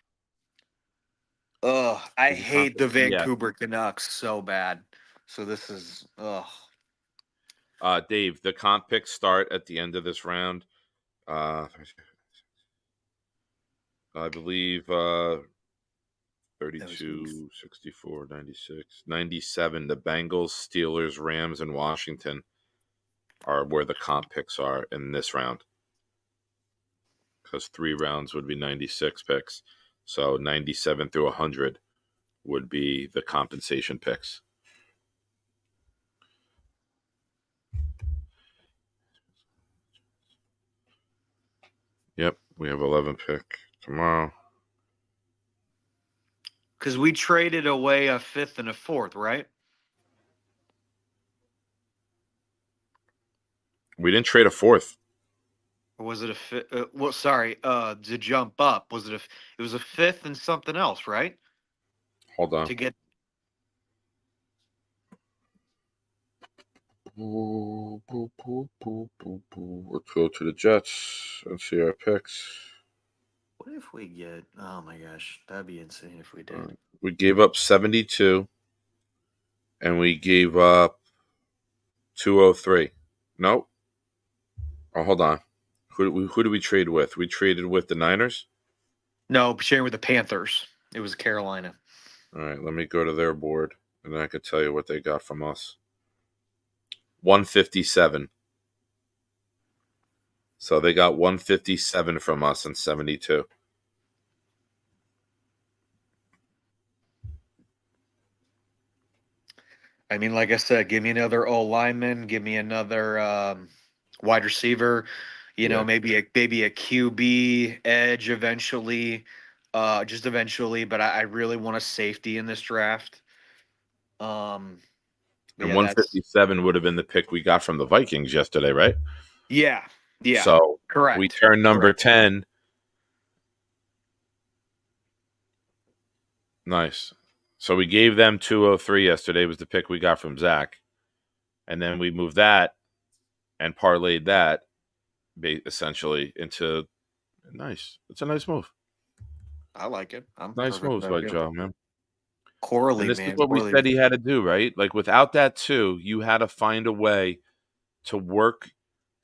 Ugh, I Is it hate the conference? Yeah, Vancouver Canucks so bad. So this is Dave. The comp picks start at the end of this round. Uh, I believe that was oof. 32, 64, 96, 97. The Bengals, Steelers, Rams, and Washington are where the comp picks are in this round. Because 3 rounds would be 96 picks. So 97 through 100 would be the compensation picks. Yep, we have 11 pick tomorrow. Because we traded away a fifth and a fourth, right? We didn't trade a fourth. Or was it a fifth? Well, sorry. To jump up, it was a fifth and something else, right? Hold on. To get Let's go to the Jets and see our picks. what if we get? Oh my gosh, that'd be insane if we did. We gave up 72, and we gave up 203. Nope. Oh, hold on. Who do we trade with? We traded with the Niners. No, sharing with the Panthers. It was Carolina. All right, let me go to their board, and then I could tell you what they got from us. 157. So they got 157 from us and 72. I mean, like I said, give me another O lineman, give me another wide receiver. Yeah. Maybe a QB edge eventually, just eventually. But I really want a safety in this draft. And Yeah, 157 would have been the pick we got from the Vikings yesterday, right? yeah, So correct. we turned number 10. Nice. So we gave them 203 yesterday, was the pick we got from Zach. And then we moved that and parlayed that essentially into nice. It's a nice move. I like it. I'm Nice perfect moves with by it. Joe, man. Corley, And this is man, what we Corley. said he had to do, right? Like without that 2, you had to find a way to work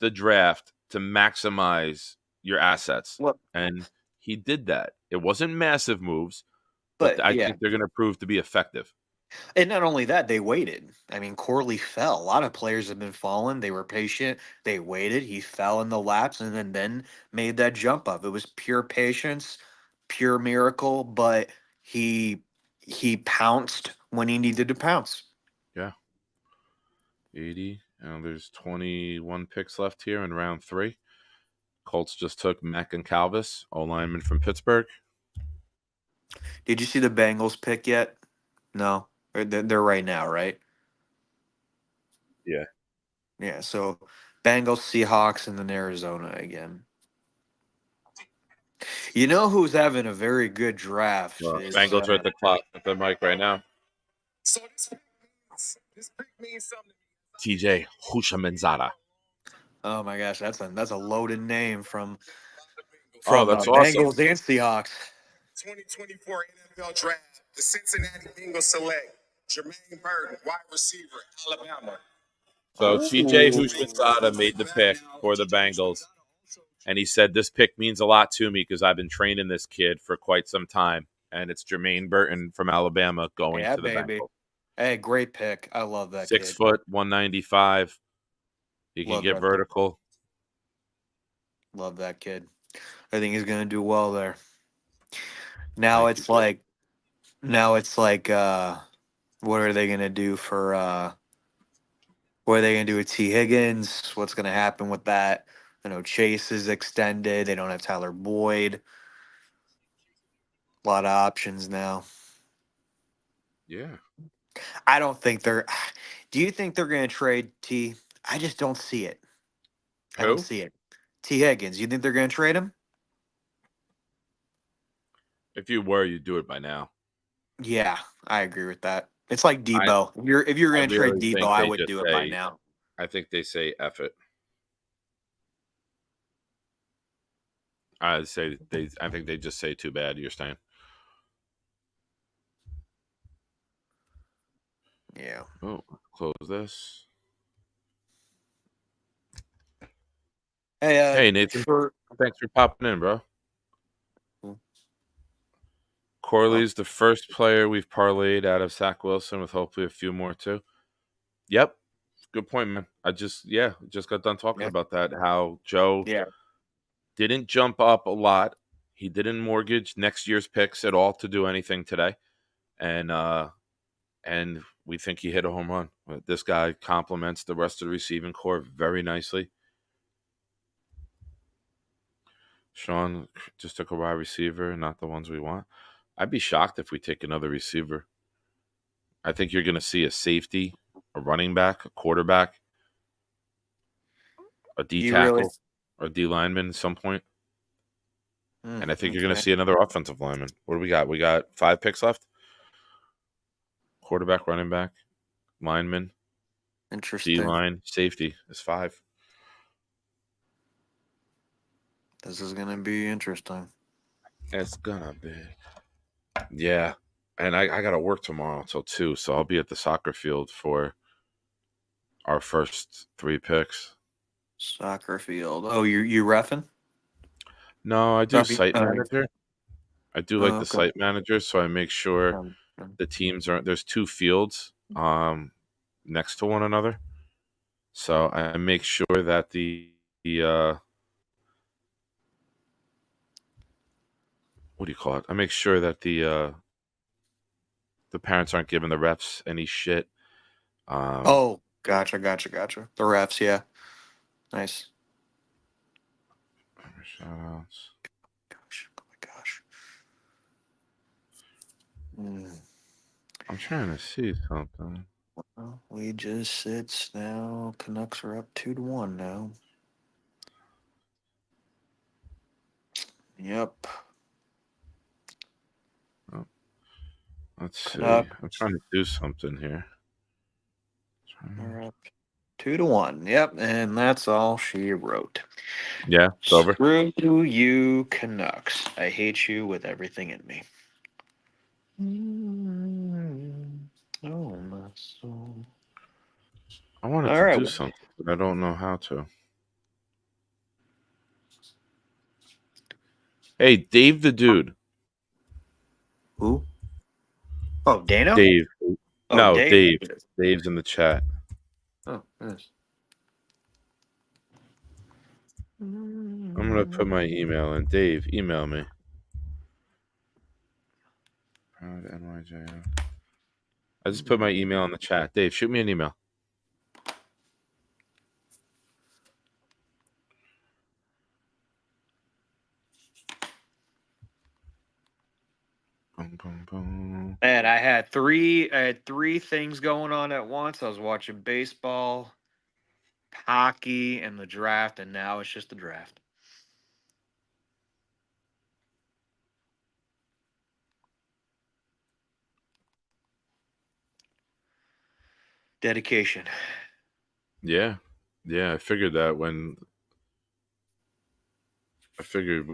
the draft to maximize your assets, Well, and he did that. It wasn't massive moves, but but I yeah, think they're going to prove to be effective. and not only that, they waited. I mean, Corley fell. A lot of players have been falling. They were patient. They waited. He fell in the laps and then made that jump up. It was pure patience, pure miracle. But he pounced when he needed to pounce. Yeah, 80. And there's 21 picks left here in round 3. Colts just took Mack and Calvis, O lineman from Pittsburgh. Did you see the Bengals pick yet? No, they're right now, right? Yeah. Yeah. So Bengals, Seahawks, and then Arizona again. You know who's having a very good draft is Bengals are at the clock at the mic right now. So this pick means something. TJ Houshmandzadeh. oh my gosh, that's a loaded name from Oh, that's awesome. Bengals and Seahawks. 2024 NFL Draft. The Cincinnati Bengals select Jermaine Burton, wide receiver, Alabama. So TJ Houshmandzadeh made the pick for the Bengals. And he said, this pick means a lot to me because I've been training this kid for quite some time. And it's Jermaine Burton from Alabama going Yeah, to the baby. Bengals. Hey, great pick. I love that 6 kid. foot, 195. He can Love get that vertical. Love that kid. I think he's gonna do well there. Now Thank it's you. like what are they gonna do for what are they gonna do with T. Higgins? What's gonna happen with that? I know Chase is extended. They don't have Tyler Boyd. A lot of options now. Yeah. I don't think they're. Do you think they're going to trade T? I just don't see it. I don't Who? see it. T. Higgins. You think they're going to trade him? If you were, you'd do it by now. Yeah, I agree with that. It's like I, Debo. If you're I going to trade really Debo, think I they would just do it by say, now. I think they say F it. I think they just say too bad, you're saying. Yeah. Oh, close this. Hey, Hey, Nathan. Thanks for popping in, bro. Corley's the first player we've parlayed out of Zach Wilson with hopefully a few more too. Yep. Good point, man. Just got done talking about that. How Joe didn't jump up a lot. He didn't mortgage next year's picks at all to do anything today. And we think he hit a home run. This guy complements the rest of the receiving core very nicely. Sean just took a wide receiver, not the ones we want. I'd be shocked if we take another receiver. I think you're going to see a safety, a running back, a quarterback, a D You really? tackle, or a D lineman at some point. And I think you're going to Okay. see another offensive lineman. What do we got? We got 5 picks left. Quarterback, running back, lineman, Interesting. D line, safety is 5. This is going to be interesting. It's gonna be. Yeah. And I got to work tomorrow till 2, so I'll be at the soccer field for our first 3 picks. Soccer field. Oh, you reffing? No, I do Copy. site manager. I do like the Okay. site manager, so I make sure the teams are. There's 2 fields next to one another, so I make sure that the what do you call it? I make sure that the parents aren't giving the refs any shit. Oh, gotcha. The refs, yeah. Nice. Shout outs. Gosh, oh my gosh. I'm trying to see something. Well, we just sits now. Canucks are up 2-1 now. Yep. Oh, let's see. Canucks I'm trying to do something here. are up 2-1. Yep, and that's all she wrote. Yeah, it's over. Screw you, Canucks. I hate you with everything in me. Oh my soul. I wanted All to right. do something, but I don't know how to. Hey, Dave the dude. Who? Oh, Dano? Dave. Oh, No, Dave. Dave. Dave's in the chat. Oh, yes. I'm gonna put my email in. Dave, email me. Proud NYJF. I just put my email in the chat. Dave, shoot me an email. Boom, boom, boom. And I had three things going on at once. I was watching baseball, hockey, and the draft, and now it's just the draft. Dedication. Yeah. Yeah, I figured that when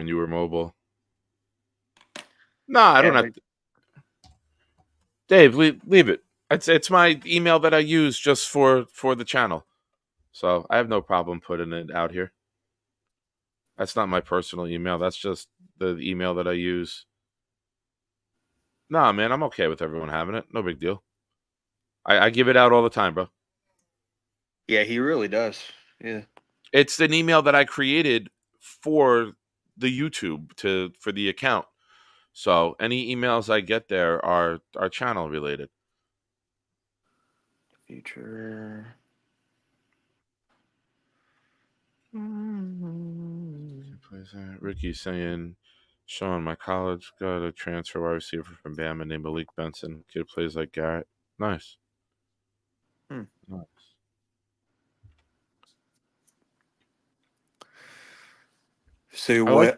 you were mobile. Nah, I don't have to. Dave, leave it. It's my email that I use just for the channel. So I have no problem putting it out here. That's not my personal email. That's just the email that I use. Nah, man, I'm okay with everyone having it. No big deal. I give it out all the time, bro. Yeah, he really does. Yeah. It's an email that I created for the YouTube for the account. So any emails I get there are channel related. Future. Ricky's saying, Sean, my college got a transfer wide receiver from Bama named Malik Benson. Kid plays like Garrett. Nice. Nice. So I like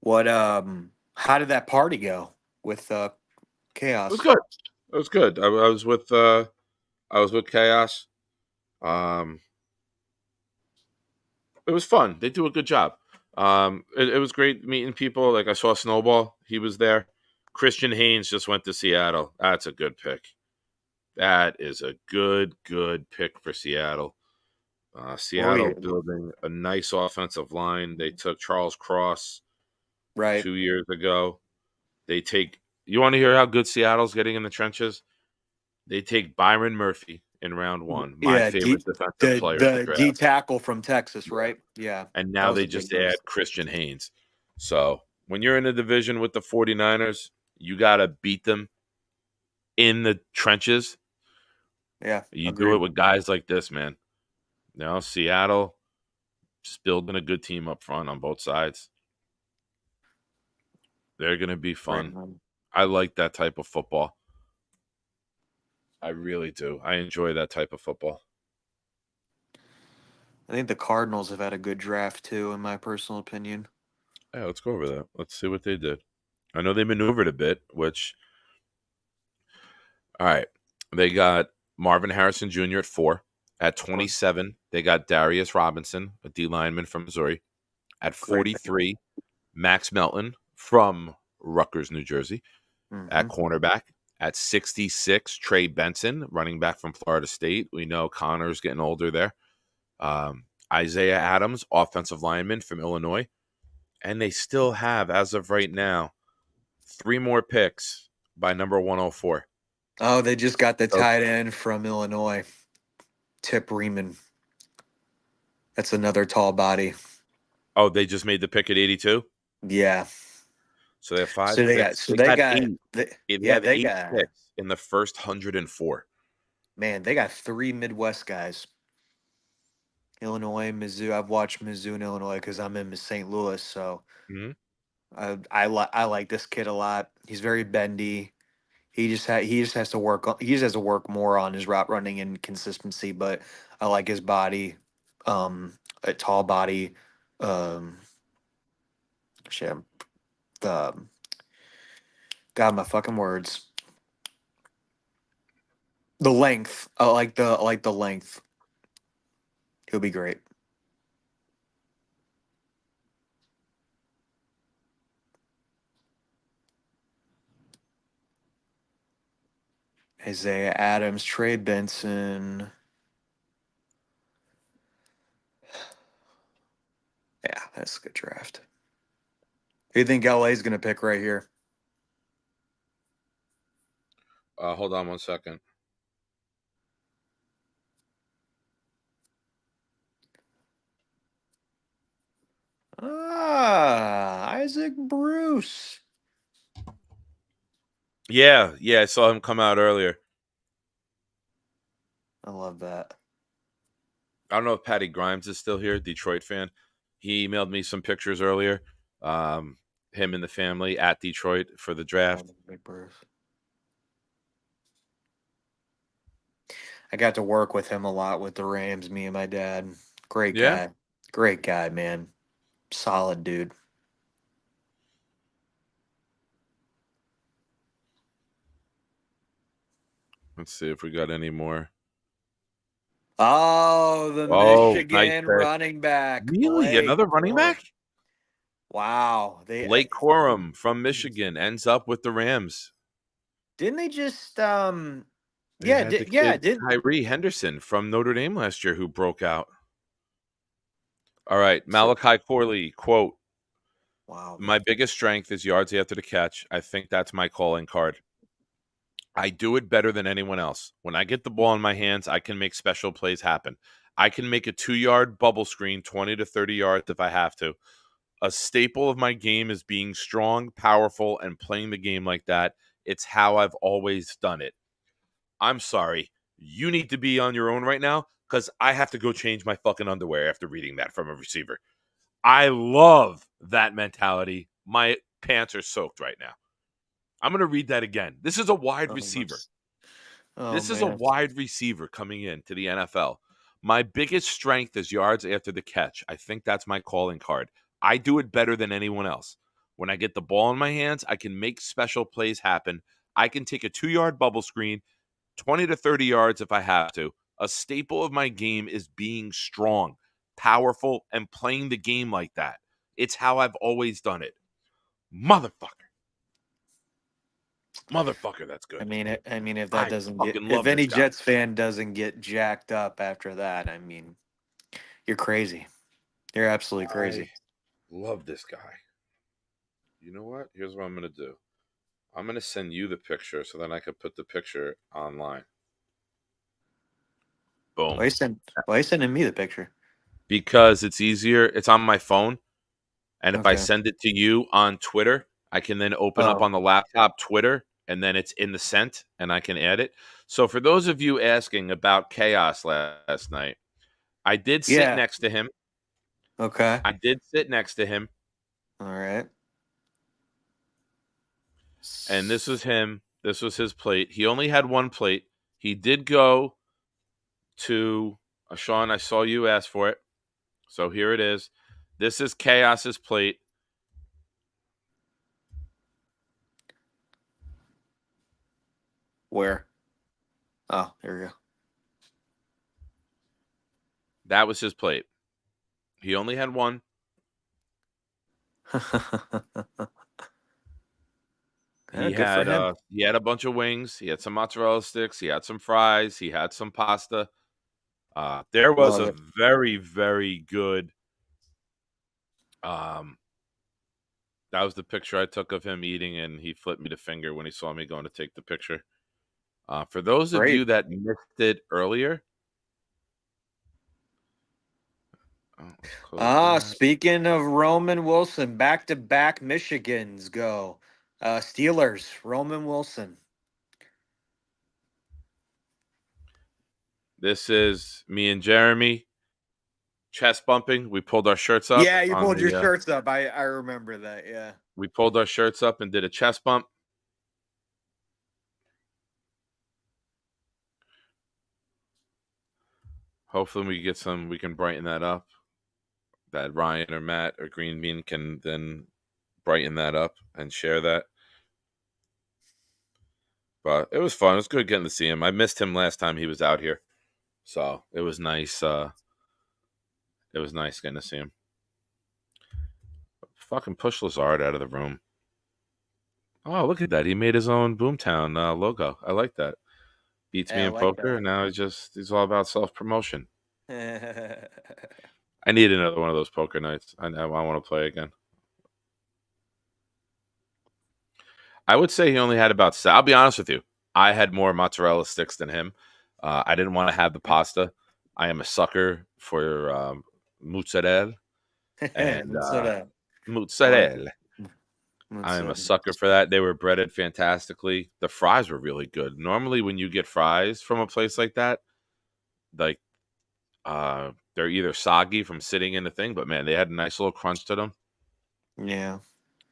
what? How did that party go with It was Chaos? good. It was good. I was with Chaos. Um, it was fun. They do a good job. It was great meeting people. Like I saw Snowball. He was there. Christian Haynes just went to Seattle. That's a good pick. That is a good pick for Seattle. Oh yeah, Seattle building a nice offensive line. They took Charles Cross right. 2 years ago. They take. You want to hear how good Seattle's getting in the trenches? They take Byron Murphy in round one, my Yeah, favorite defensive player in the the D draft. tackle from Texas, Yeah. right? Yeah, And that now was they a big just move. add Christian Haynes. So when you're in a division with the 49ers, you got to beat them in the trenches. Yeah, You do it agreed. with guys like this, man. Now, Seattle just building a good team up front on both sides. They're going to be Right, fun. man. I like that type of football. I really do. I enjoy that type of football. I think the Cardinals have had a good draft too, in my personal opinion. Yeah, let's go over that. Let's see what they did. I know they maneuvered a bit, all right. They got Marvin Harrison Jr. at 4. At 27, they got Darius Robinson, a D lineman from Missouri. At Great pick. 43, Max Melton from Rutgers, New Jersey, Mm-hmm. at cornerback. At 66, Trey Benson, running back from Florida State. We know Connor's getting older there. Isaiah Adams, offensive lineman from Illinois. And they still have, as of right now, 3 more picks by number 104. Oh, they just got the So, tight end from Illinois, Tip Reeman. That's another tall body. oh, they just made the pick at 82? Yeah. So they have 5 So they got. picks. So They they got got. 8. They Yeah, have they 8 got. picks in the first 104. Man, they got 3 Midwest guys. Illinois, Mizzou. I've watched Mizzou in Illinois because I'm in St. Louis, so Mm-hmm. I like this kid a lot. He's very bendy. He just has to work on he just has to work more on his route running and consistency. But I like his body, a tall body. Um, shit, um, God, my fucking words. The length. I like the length. He'll be great. Isaiah Adams, Trey Benson. Yeah, That's a good draft. Who do you think LA's going to pick right here? Hold on 1 second. Isaac Bruce. Yeah, I saw him come out earlier. I love that. I don't know if Patty Grimes is still here, Detroit fan. He emailed me some pictures earlier. Him and the family at Detroit for the draft. Big Bruce. I got to work with him a lot with the Rams, me and my dad. Great Yeah? guy. Great guy, man. Solid dude. Let's see if we got any more. Oh, the Nice Michigan pick. running back. Really? Blake Another running Corum. back? Wow. Blake Corum from Michigan ends up with the Rams. Didn't they just They had the kid, didn't Tyree Henderson from Notre Dame last year who broke out. All right, Malachi Corley, quote, wow. my biggest strength is yards after the catch. I think that's my calling card. I do it better than anyone else. When I get the ball in my hands, I can make special plays happen. I can make a 2-yard bubble screen 20 to 30 yards if I have to. A staple of my game is being strong, powerful, and playing the game like that. It's how I've always done it. I'm sorry. You need to be on your own right now because I have to go change my fucking underwear after reading that from a receiver. I love that mentality. My pants are soaked right now. I'm going to read that again. This is a wide receiver. This is a wide receiver coming into the NFL. My biggest strength is yards after the catch. I think that's my calling card. I do it better than anyone else. When I get the ball in my hands, I can make special plays happen. I can take a 2-yard bubble screen, 20 to 30 yards if I have to. A staple of my game is being strong, powerful, and playing the game like that. It's how I've always done it. Motherfucker, that's good. I mean, if I that doesn't get, fucking if love this any guy. Jets fan doesn't get jacked up after that, I mean, you're crazy. You're absolutely crazy. Love this guy. You know what? Here's what I'm going to do. I'm going to send you the picture so then I can put the picture online. Boom. Why are you sending me the picture? Because it's easier. It's on my phone. And if I Okay. send it to you on Twitter, I can then open up on the laptop Twitter, and then it's in the sent, and I can add it. So for those of you asking about Chaos last night, I did sit next to him. Okay. I did sit next to him. All right. And this was him. This was his plate. He only had one plate. He did go to Sean. I saw you ask for it. So here it is. This is Chaos's plate. Where? Oh, there we go. That was his plate. He only had one. He had a bunch of wings. He had some mozzarella sticks. He had some fries. He had some pasta. There was a very, very good. That was the picture I took of him eating, and he flipped me the finger when he saw me going to take the picture. For those of you that missed it earlier. Speaking of Roman Wilson, back-to-back Michigans go. Steelers, Roman Wilson. This is me and Jeremy chest bumping. We pulled our shirts up. Yeah, you pulled your shirts up. I remember that, yeah. We pulled our shirts up and did a chest bump. Hopefully we can brighten that up. That Ryan or Matt or Green Bean can then brighten that up and share that. But it was fun. It was good getting to see him. I missed him last time he was out here. So it was nice. It was nice getting to see him. Fucking push Lazard out of the room. Oh, look at that. He made his own Boomtown logo. I like that. Beats me in poker. And now he's all about self-promotion. I need another one of those poker nights. I want to play again. I would say he only had about. I'll be honest with you. I had more mozzarella sticks than him. I didn't want to have the pasta. I am a sucker for mozzarella and Mozzarella. mozzarella. I am a Mozzarella. sucker for that. They were breaded fantastically. The fries were really good. Normally, when you get fries from a place like that, like they're either soggy from sitting in the thing, but man, they had a nice little crunch to them. Yeah.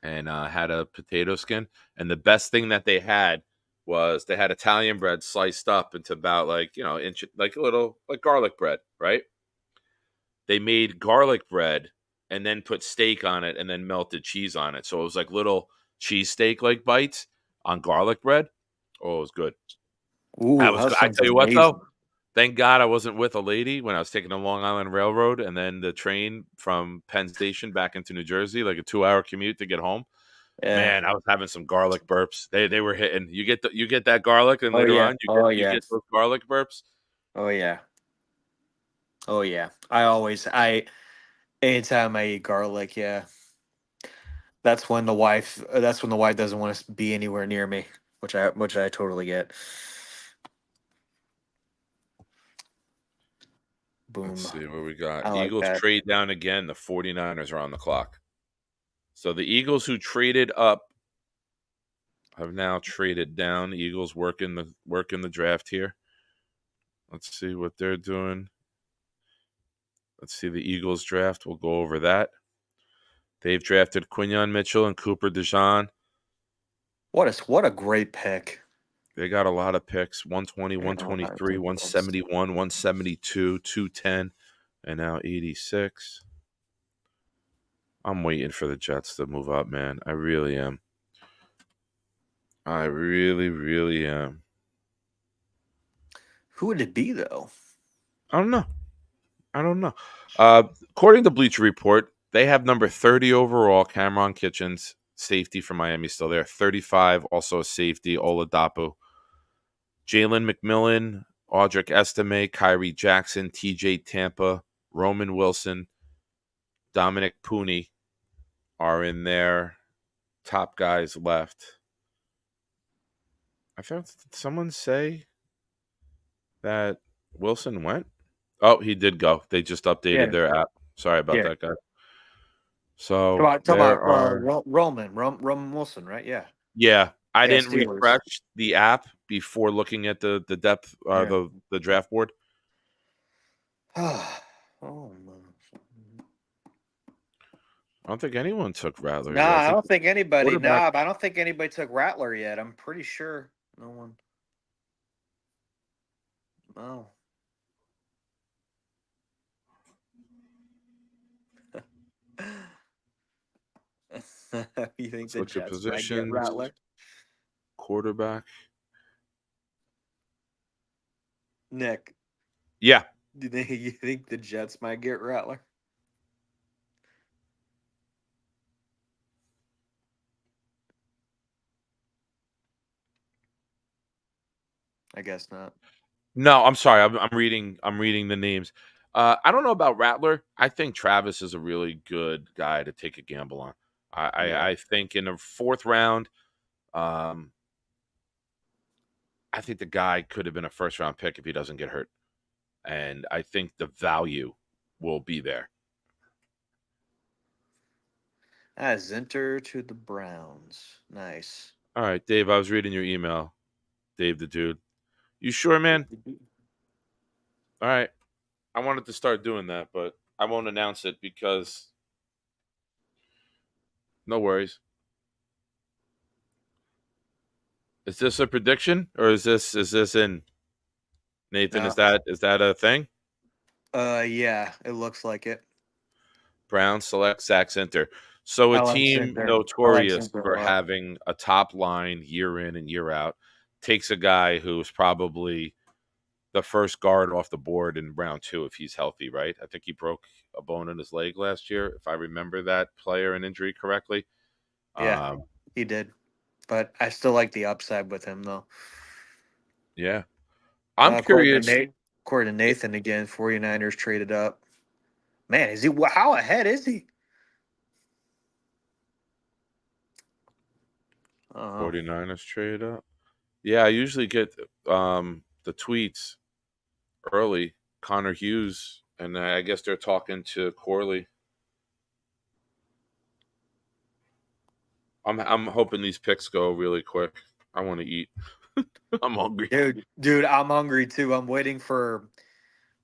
And had a potato skin. And the best thing that they had was they had Italian bread sliced up into about like, inch, like a little like garlic bread, right? They made garlic bread and then put steak on it and then melted cheese on it. So it was like little cheesesteak like bites on garlic bread. Oh, it was good. That Ooh, was that good. I sounds tell you what though, amazing. thank God I wasn't with a lady when I was taking the Long Island Railroad and then the train from Penn Station back into New Jersey, like a 2-hour commute to get home. Yeah. Man, I was having some garlic burps. They were hitting. You get that garlic, and Oh later yeah. on Oh you yeah. get those garlic burps. Oh yeah. Oh yeah. Anytime I eat garlic, yeah. That's when the wife doesn't want to be anywhere near me, which I totally get. Let's Boom. see what we got. I like Eagles that. trade down again. The 49ers are on the clock. So the Eagles who traded up have now traded down. The Eagles working the draft here. Let's see what they're doing. Let's see the Eagles draft. We'll go over that. They've drafted Quinyon Mitchell and Cooper DeJean. What a great pick. They got a lot of picks 120, I got a lot of 123, good picks. 171, 172, 210, and now 86. I'm waiting for the Jets to move up, man. I really am. I really, really am. Who would it be though? I don't know. According to Bleacher Report, they have number 30 overall, Cameron Kitchens, safety from Miami, still there. 35, also a safety, Oladapo. Jalen McMillan, Audric Estime, Kyrie Jackson, TJ Tampa, Roman Wilson, Dominic Pooney are in there. Top guys left. I found someone say that Wilson went. Oh, he did go. They just updated Yeah. their app. Sorry about Yeah. that, guys. So Talk there about are. Roman Wilson, right? Yeah. Yeah, I Yeah, didn't Steelers. refresh the app before looking at the depth Yeah. the draft board. Oh man. I don't think anyone took Rattler Nah, yet. I I think don't think anybody. quarterback. Nah, but I don't think anybody took Rattler yet. I'm pretty sure no one. No. You think Let's the look at Jets might get positions. Rattler? Quarterback. Nick, Yeah, you think the Jets might get Rattler? I guess not. no, I'm sorry. I'm reading. I'm reading the names. I don't know about Rattler. I think Travis is a really good guy to take a gamble on. Yeah. I think in the 4th round, um, I think the guy could have been a 1st-round pick if he doesn't get hurt, and I think the value will be there. Zinter to the Browns. Nice. All right, Dave. I was reading your email, Dave the dude. You sure, man? All right. I wanted to start doing that, but I won't announce it because no worries. Is this a prediction or is this in Nathan? No. Is that a thing? Yeah, it looks like it. Brown select Zach Center. So I a like team Zinter. I like notorious Zinter for a lot. having a top line year in and year out takes a guy who's probably the first guard off the board in round 2 if he's healthy, right? I think he broke a bone in his leg last year, if I remember that player and injury correctly. Yeah, he did. But I still like the upside with him, though. Yeah. I'm According curious. to Nathan again, 49ers traded up. Man, is he? How ahead is he? 49ers trade up. Yeah, I usually get the tweets early. Connor Hughes, and I guess they're talking to Corley. I'm hoping these picks go really quick. I want to eat. I'm hungry. Dude, I'm hungry too. I'm waiting for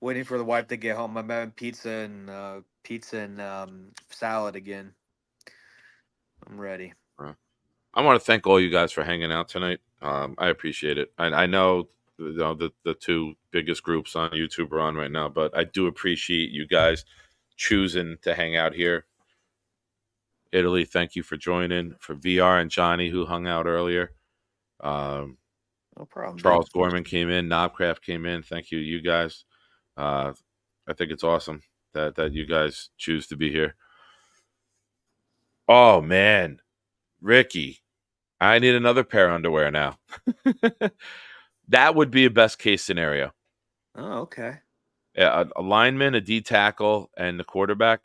the wife to get home. I'm having pizza and salad again. I'm ready. I want to thank all you guys for hanging out tonight. I appreciate it. I know, the two biggest groups on YouTube are on right now, but I do appreciate you guys choosing to hang out here. Italy, thank you for joining. For VR and Johnny, who hung out earlier. No problem. Charles dude. Gorman came in. Knobcraft came in. Thank you guys. I think it's awesome that you guys choose to be here. Oh man, Ricky, I need another pair of underwear now. That would be a best case scenario. Oh, okay. Yeah, a lineman, a D tackle, and the quarterback.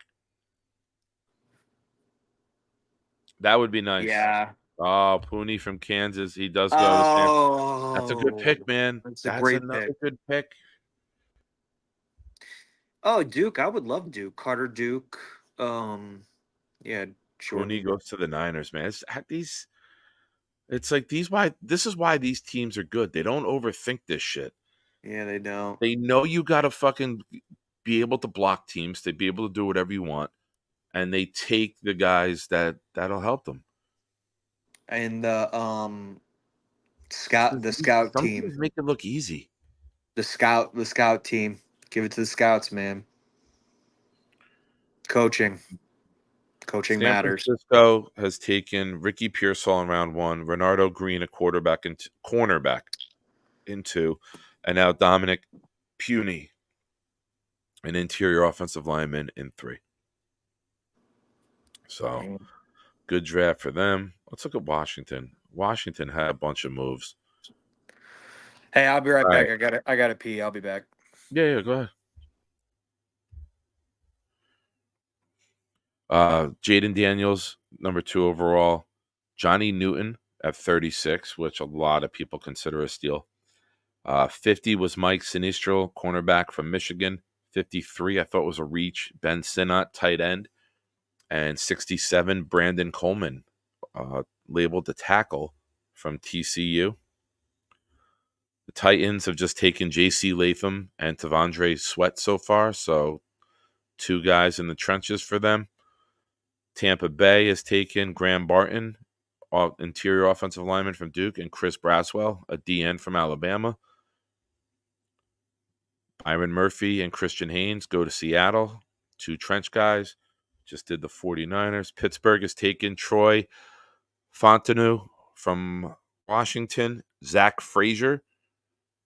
That would be nice. Yeah. Oh, Pooney from Kansas. He does go to San. That's a good pick, Oh, man. that's a That's great another pick. good pick. Oh, Duke. I would love Duke. Carter Duke. Yeah, Pooney Jordan. goes to the Niners, man. It's like this is why these teams are good. They don't overthink this shit. Yeah, they don't. They know you got to fucking be able to block teams. They be able to do whatever you want, and they take the guys that'll help them. And the scout Some team. teams make it look easy. The scout team. Give it to the scouts, man. Coaching San matters. Francisco has taken Ricky Pearsall in round 1, Renardo Green, a cornerback in 2, and now Dominic Puny, an interior offensive lineman, in 3. So good draft for them. Let's look at Washington. Washington had a bunch of moves. Hey, I'll be right All back. right. I gotta pee. I'll be back. Yeah, go ahead. Jaden Daniels, number 2 overall. Johnny Newton at 36, which a lot of people consider a steal. 50 was Mike Sinistro, cornerback from Michigan. 53, I thought was a reach. Ben Sinnott, tight end. And 67, Brandon Coleman, labeled the tackle from TCU. The Titans have just taken J.C. Latham and Tavondre Sweat so far, so 2 guys in the trenches for them. Tampa Bay has taken Graham Barton, interior offensive lineman from Duke, and Chris Braswell, a DN from Alabama. Byron Murphy and Christian Haynes go to Seattle, 2 trench guys. Just did the 49ers. Pittsburgh has taken Troy Fontenot from Washington, Zach Frazier,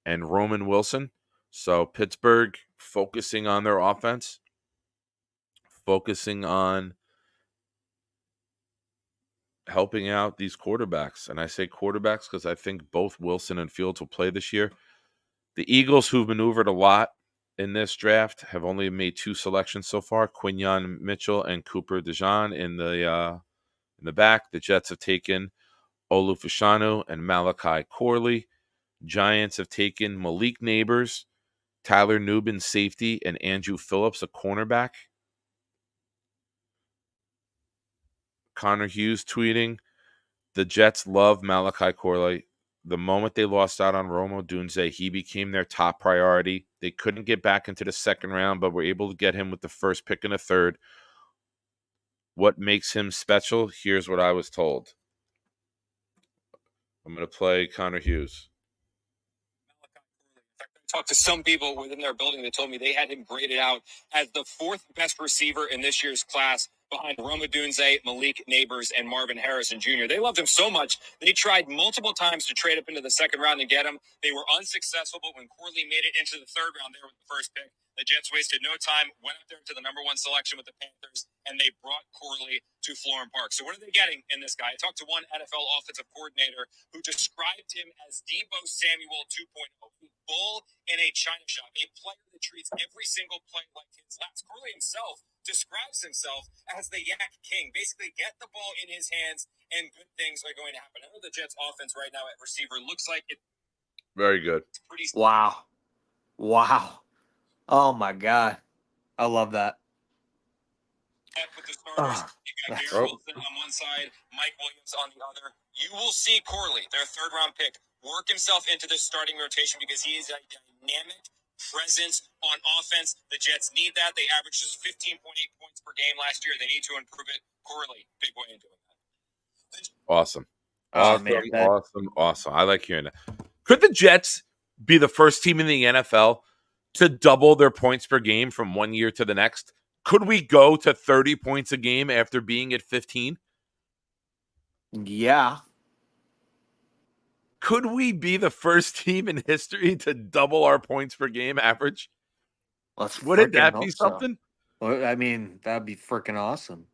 and Roman Wilson. So Pittsburgh focusing on their offense, focusing on helping out these quarterbacks. And I say quarterbacks because I think both Wilson and Fields will play this year. The Eagles, who've maneuvered a lot in this draft, have only made 2 selections so far: Quinyon Mitchell and Cooper DeJean in the back. The Jets have taken Olu Fashanu and Malachi Corley. Giants have taken Malik Neighbors, Tyler Nubin, safety, and Andrew Phillips, a cornerback. Connor Hughes tweeting, the Jets love Malachi Corley. The moment they lost out on Romo Dunze, he became their top priority. They couldn't get back into the second round, but were able to get him with the first pick in the third. What makes him special? Here's what I was told. I'm going to play Connor Hughes. Talked to some people within their building that told me they had him graded out as the 4th best receiver in this year's class, behind Roma Dunze, Malik Neighbors, and Marvin Harrison Jr. They loved him so much that he tried multiple times to trade up into the second round and get him. They were unsuccessful, but when Corley made it into the third round there with the first pick, the Jets wasted no time, went up there to the number 1 selection with the Panthers, and they brought Corley to Florham Park. So what are they getting in this guy? I talked to one NFL offensive coordinator who described him as Deebo Samuel 2.0. bull in a china shop, a player that treats every single play like his last. Corley himself describes himself as the Yak King. Basically, get the ball in his hands, and good things are going to happen. I know the Jets' offense right now at receiver looks like it's Very good. pretty. Wow. Oh my God. I love that. With the starters, you got Garrett Oh. Wilson on one side, Mike Williams on the other. You will see Corley, their third-round pick, work himself into this starting rotation because he is a dynamic presence on offense. The Jets need that. They averaged just 15.8 points per game last year. They need to improve it. Corley, big way in doing that. Awesome. Oh, Awesome, man, awesome. I like hearing that. Could the Jets be the first team in the NFL to double their points per game from one year to the next? Could we go to 30 points a game after being at 15? Yeah. Could we be the first team in history to double our points per game average? Let's Wouldn't freaking that be hope so. something? Well, I mean, that'd be freaking awesome.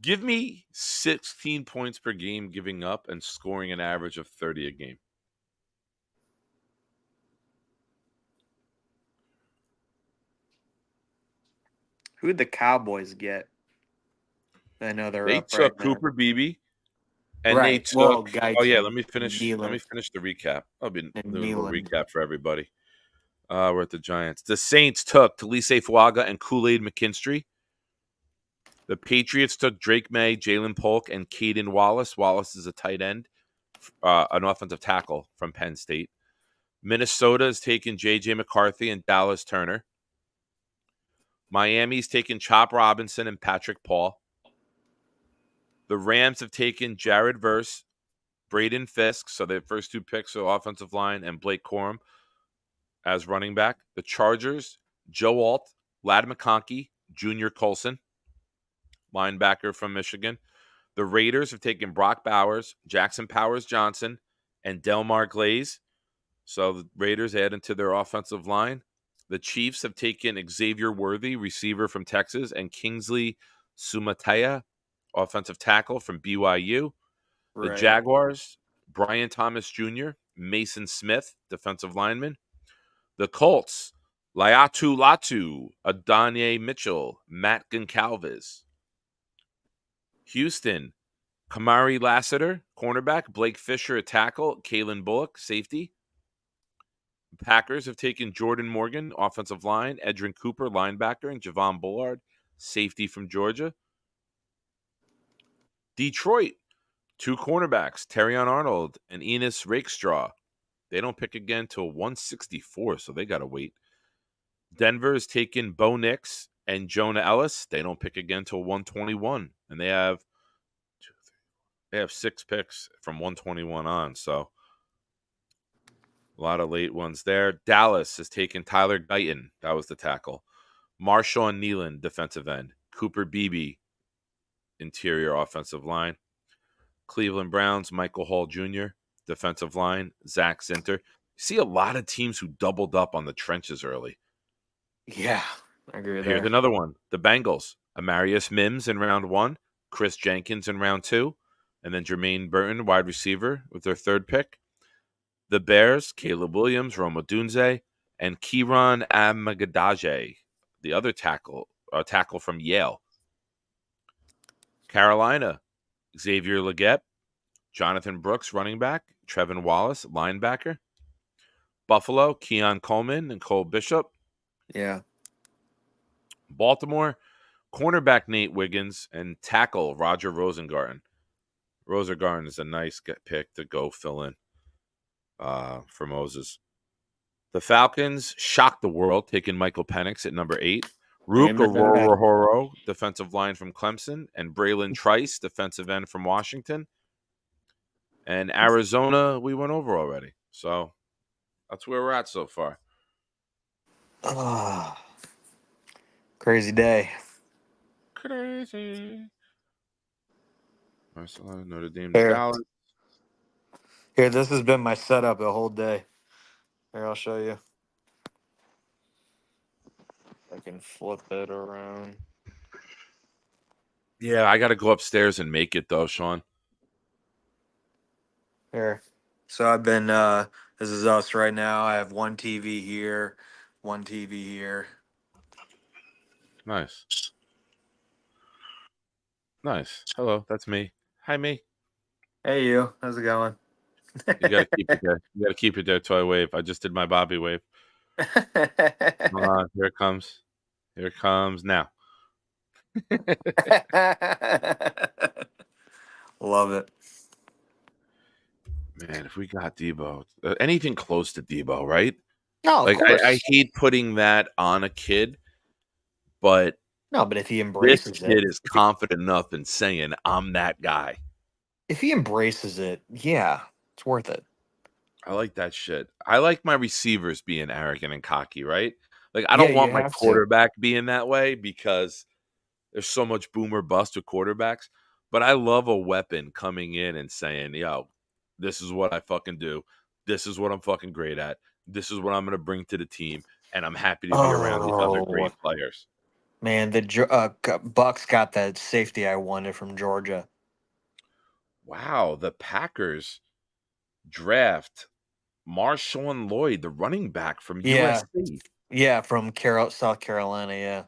Give me 16 points per game giving up and scoring an average of 30 a game. Who'd the Cowboys get? I know they're They up right took now. Cooper Beebe, and they Right. took. Well, Oh yeah, Guyton, let me finish. Let me Nealon, finish the recap. I'll be and doing a little Nealon. recap for everybody. We're at the Giants. The Saints took Talise Fuaga and Kool-Aid McKinstry. The Patriots took Drake May, Jalen Polk, and Caden Wallace. Wallace is a tight end, an offensive tackle from Penn State. Minnesota has taken J.J. McCarthy and Dallas Turner. Miami's taken Chop Robinson and Patrick Paul. The Rams have taken Jared Verse, Braden Fisk, so their first two picks are offensive line, and Blake Corum as running back. The Chargers, Joe Alt, Lad McConkey, Junior Colson, linebacker from Michigan. The Raiders have taken Brock Bowers, Jackson Powers Johnson, and Delmar Glaze. So the Raiders add into their offensive line. The Chiefs have taken Xavier Worthy, receiver from Texas, and Kingsley Sumatea, offensive tackle from BYU. The Right. Jaguars, Brian Thomas Jr., Mason Smith, defensive lineman. The Colts, Laiatu Latu, Adonai Mitchell, Matt Goncalves. Houston, Kamari Lassiter, cornerback, Blake Fisher, a tackle, Kalen Bullock, safety. Packers have taken Jordan Morgan, offensive line, Edrin Cooper, linebacker, and Javon Bullard, safety from Georgia. Detroit, two cornerbacks, Terrion Arnold and Enos Rakestraw. They don't pick again till 164, so they got to wait. Denver has taken Bo Nix and Jonah Ellis. They don't pick again till 121, and they have 6 picks from 121 on, so a lot of late ones there. Dallas has taken Tyler Guyton. That was the tackle. Marshawn Nealon, defensive end. Cooper Beebe, interior offensive line. Cleveland Browns, Michael Hall Jr., defensive line. Zach Zinter. See a lot of teams who doubled up on the trenches early. Yeah, I agree Here's there. another one. The Bengals. Amarius Mims in round 1. Chris Jenkins in round 2. And then Jermaine Burton, wide receiver, with their third pick. The Bears, Caleb Williams, Roma Dunze, and Kieran Amagadaje, the other tackle from Yale. Carolina, Xavier Legette, Jonathan Brooks, running back, Trevin Wallace, linebacker. Buffalo, Keon Coleman and Cole Bishop. Yeah. Baltimore, cornerback Nate Wiggins and tackle Roger Rosengarten. Rosengarten is a nice pick to go fill in for Moses. The Falcons shocked the world, taking Michael Penix at number 8. Rook Ororo, defensive line from Clemson, and Braylon Trice, defensive end from Washington. And Arizona, we went over already. So that's where we're at so far. Crazy day. Crazy. Barcelona, Notre Dame, Here. Dallas. Here, this has been my setup the whole day. Here, I'll show you. I can flip it around. Yeah, I got to go upstairs and make it though, Sean. Here. So I've been This is us right now. I have one TV here, one TV here. Nice. Nice. Hello, that's me. Hi, me. Hey, you. How's it going? You got to keep it there. You got to keep it there till I wave. I just did my Bobby wave. Hold on. Here it comes. Here it comes now. Love it. Man, if we got Debo, anything close to Debo, right? No, of Like I course. hate putting that on a kid, but No, but if he this embraces kid it, is confident enough in saying, "I'm that guy." if he embraces it, yeah, it's worth it. I like that shit. I like my receivers being arrogant and cocky, right? Like I Yeah, don't you want my have to. quarterback being that way because there's so much boomer bust with quarterbacks. But I love a weapon coming in and saying, "Yo, this is what I fucking do. This is what I'm fucking great at. This is what I'm going to bring to the team, and I'm happy to be around these other Oh great players." man, the Bucks got that safety I wanted from Georgia. Wow, the Packers draft Marshawn Lloyd, the running back from Yeah, USC. yeah, from South Carolina. Yeah.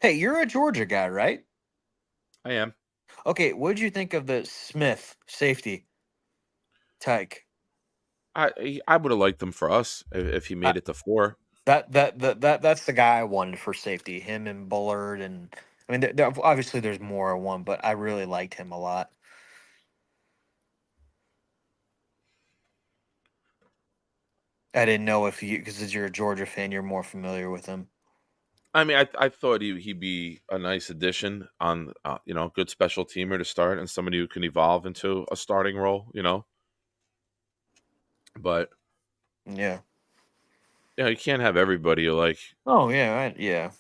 Hey, you're a Georgia guy, right? I am. Okay, what did you think of the Smith safety, Tyke? I would have liked them for us if he I, made it to 4. that's the guy I wanted for safety. Him and Bullard, and I mean, obviously there's more at one, but I really liked him a lot. I didn't know if you, because as you're a Georgia fan, you're more familiar with him. I mean, I thought he'd be a nice addition on, good special teamer to start and somebody who can evolve into a starting role. But Yeah. you can't have everybody like Oh yeah, yeah.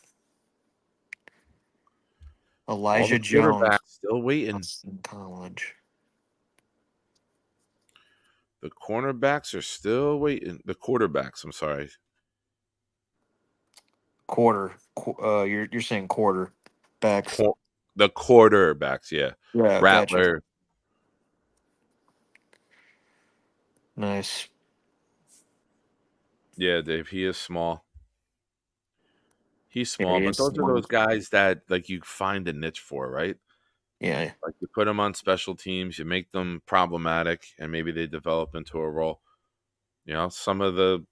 all the Elijah quarterbacks Jones, still waiting. Boston College. The cornerbacks are still waiting. The quarterbacks, I'm sorry. You're saying quarter backs. The quarterbacks, yeah. Yeah, gotcha. Rattler, Nice. yeah, Dave. He is small. He's Yeah, small, he but is those are smart. those guys that like you find a niche for, right? Yeah. Like you put them on special teams, you make them problematic, and maybe they develop into a role. Some of the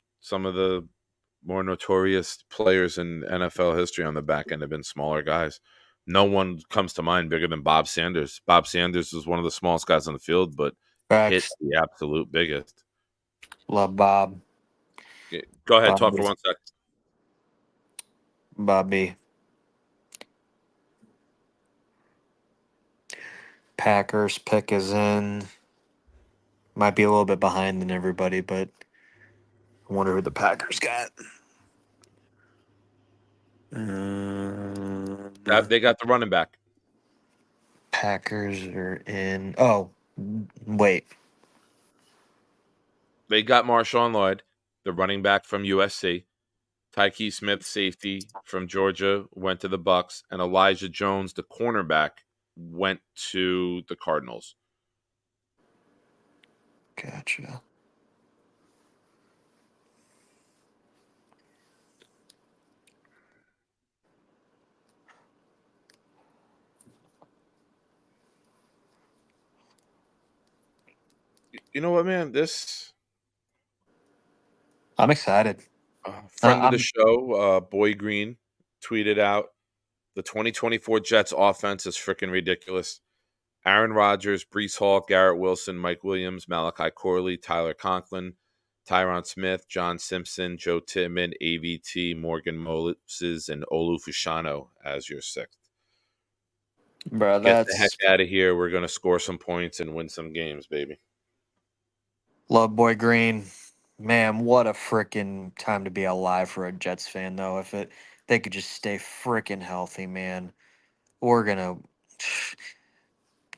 more notorious players in NFL history on the back end have been smaller guys. No one comes to mind bigger than Bob Sanders. Bob Sanders was one of the smallest guys on the field, but hit Facts. the absolute biggest. Love Bob. Go ahead, Bob talk for is 1 second. Bobby. Packers pick is in. Might be a little bit behind than everybody, but I wonder who the Packers got. They got the running back. Packers are in. Oh, wait. They got Marshawn Lloyd, the running back from USC. Tyke Smith, safety from Georgia, went to the Bucks, and Elijah Jones, the cornerback, went to the Cardinals. Gotcha. You know what, man? This I'm excited. friend of the I'm show, Boy Green, tweeted out the 2024 Jets offense is freaking ridiculous. Aaron Rodgers, Brees Hall, Garrett Wilson, Mike Williams, Malachi Corley, Tyler Conklin, Tyron Smith, John Simpson, Joe Tittman, AVT, Morgan Moses, and Olu Fushano as your sixth. bro. Get the heck That's out of here. We're going to score some points and win some games, baby. Love Boy Green. Man, what a freaking time to be alive for a Jets fan, though. If they could just stay freaking healthy, man. We're gonna,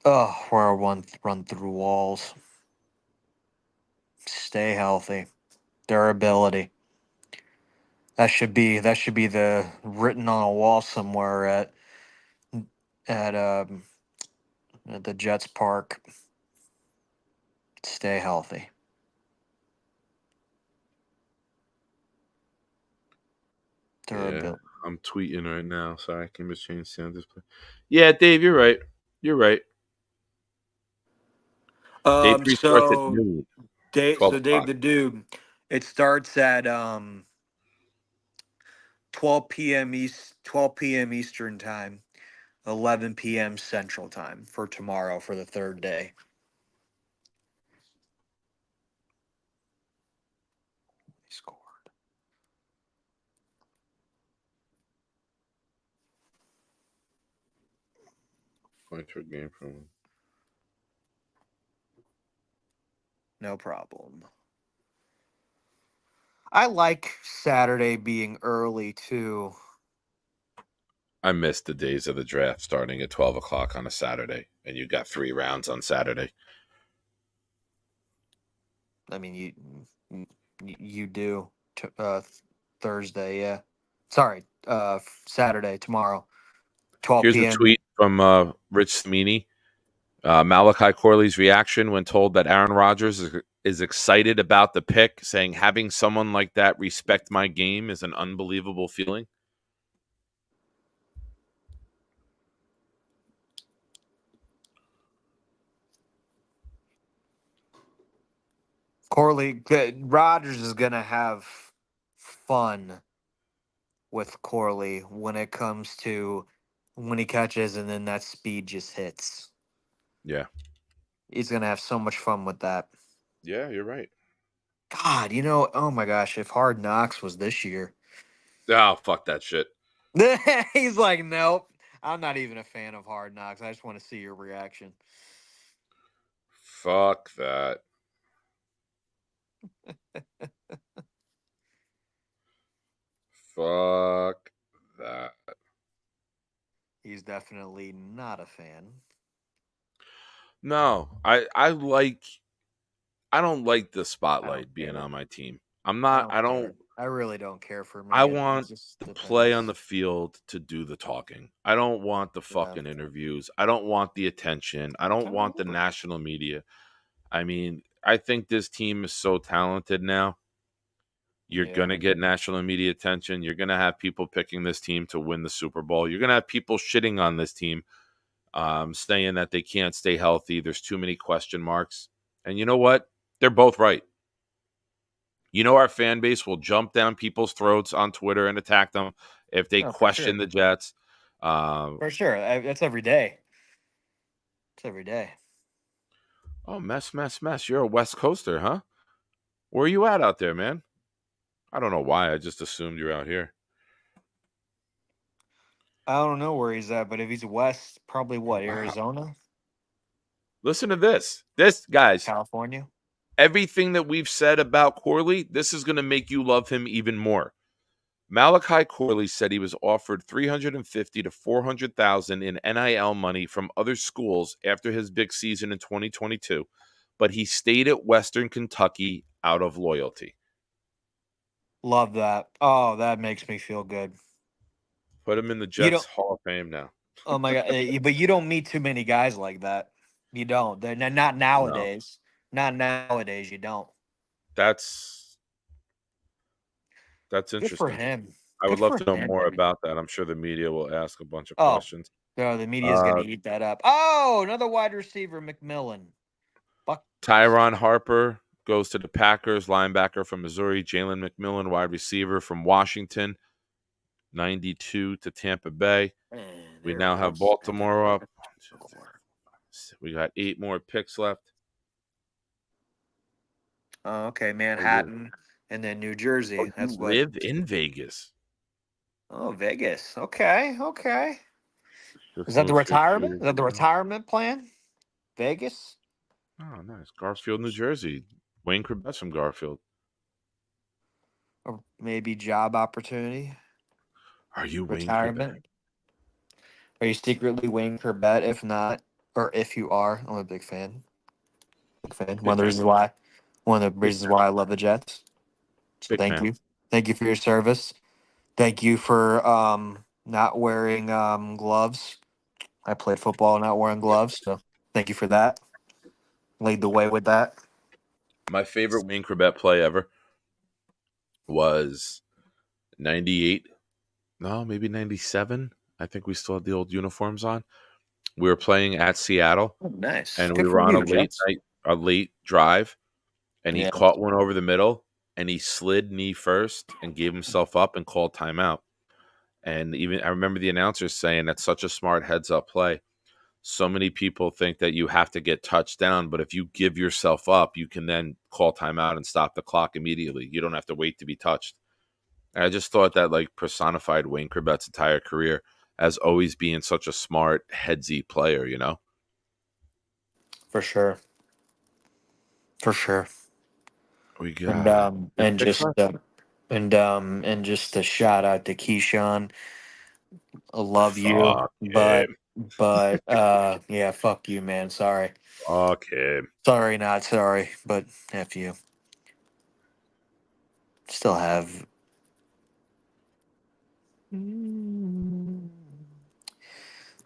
we're run through walls. Stay healthy. Durability. That should be the written on a wall somewhere at um at the Jets park. Stay healthy. Yeah, I'm tweeting right now. Sorry, I can just change sound display. Yeah, Dave, you're right. You're right. Day 3 starts at So noon, Dave, 12 so Dave o'clock. the Dude, it starts at 12 p.m. Eastern time, 11 p.m. Central time for tomorrow for the third day. Scored. Points per game from. No problem. I like Saturday being early too. I missed the days of the draft starting at 12 o'clock on a Saturday, and you got 3 rounds on Saturday. I mean, you do Thursday, yeah. Sorry, Saturday tomorrow, 12 Here's a p.m. tweet from Rich Smeeney. Malachi Corley's reaction when told that Aaron Rodgers is excited about the pick, saying, having someone like that respect my game is an unbelievable feeling. Corley Rodgers is gonna have fun with Corley when it comes to when he catches and then that speed just hits. Yeah. He's gonna have so much fun with that. Yeah, you're right. God, oh my gosh, if Hard Knocks was this year. Oh, fuck that shit. He's like, nope. I'm not even a fan of Hard Knocks. I just want to see your reaction. Fuck that. Fuck that. He's definitely not a fan. No, I don't like the I don't spotlight being care. on my team. I don't. I really don't care for I me. It want just the play on depends. the field to do the talking. I don't want the Yeah. fucking interviews. I don't want the attention. I don't want the national media. I mean, I think this team is so talented now. You're going to get national media attention. You're going to have people picking this team to win the Super Bowl. You're going to have people shitting on this team, saying that they can't stay healthy. There's too many question marks. And you know what? They're both right. You know, our fan base will jump down people's throats on Twitter and attack them if they No, for question sure. the Jets. For sure. That's every day. It's every day. Oh, mess. You're a West Coaster, huh? Where are you at out there, man? I don't know why. I just assumed you're out here. I don't know where he's at, but if he's west, probably what, Arizona? Listen to this. This, guys, California? everything that we've said about Corley, this is going to make you love him even more. Malachi Corley said he was offered $350,000 to $400,000 in NIL money from other schools after his big season in 2022, but he stayed at Western Kentucky out of loyalty. Love that. Oh, that makes me feel good. Put him in the You Jets don't. Hall of Fame now. Oh my god! But you don't meet too many guys like that. You don't. They're not No, nowadays. Not nowadays. You don't. that's Good for interesting. him. I would Good love for to know him, more man. about that. I'm sure the media will ask a bunch of Oh, questions. no, the media's gonna Uh, eat that up. Oh, another wide receiver, McMillan. Buck. Tyron Harper goes to the Packers, linebacker from Missouri. Jalen McMillan, wide receiver from Washington, 92 to Tampa Bay. We There it now have is. And then Baltimore up. score. We got 8 more picks left. Oh, okay, Oh, you, Manhattan, and then New Jersey. you That's what. live in Vegas. Oh, Vegas. Okay, okay. Is Just that the moved here 2 retirement? Is years that the ago. retirement plan? Vegas? Oh, nice. Garfield, New Jersey. Wayne Corbett's from Garfield. Or maybe job opportunity? Are you Wayne Corbett? Retirement? Are you secretly Wayne Corbett? If not, or if you are, I'm a big fan. Big fan. Big fan. One of the Big reasons fan. why I love the Jets. So Big thank fan. you. Thank you for your service. Thank you for not wearing gloves. I played football not wearing gloves, so thank you for that. Lead the way with that. My favorite Wayne Corbett play ever was 98 no, maybe 97. I think we still had the old uniforms on. We were playing at Seattle, Oh, nice. and we Good were for on you, Jets. a late drive, and he Yeah. caught one over the middle, and he slid knee first and gave himself up and called timeout. And even I remember the announcers saying that's such a smart heads up play. So many people think that you have to get touched down, but if you give yourself up, you can then call timeout and stop the clock immediately. You don't have to wait to be touched. And I just thought that like personified Wayne Corbett's entire career as always being such a smart headsy player, you know? For sure. For sure. We And got good picks left. and just a shout out to Keyshawn. I love you, Fuck but him. yeah, fuck you, man. Sorry. Fuck him. Sorry, not sorry, but F you. Still have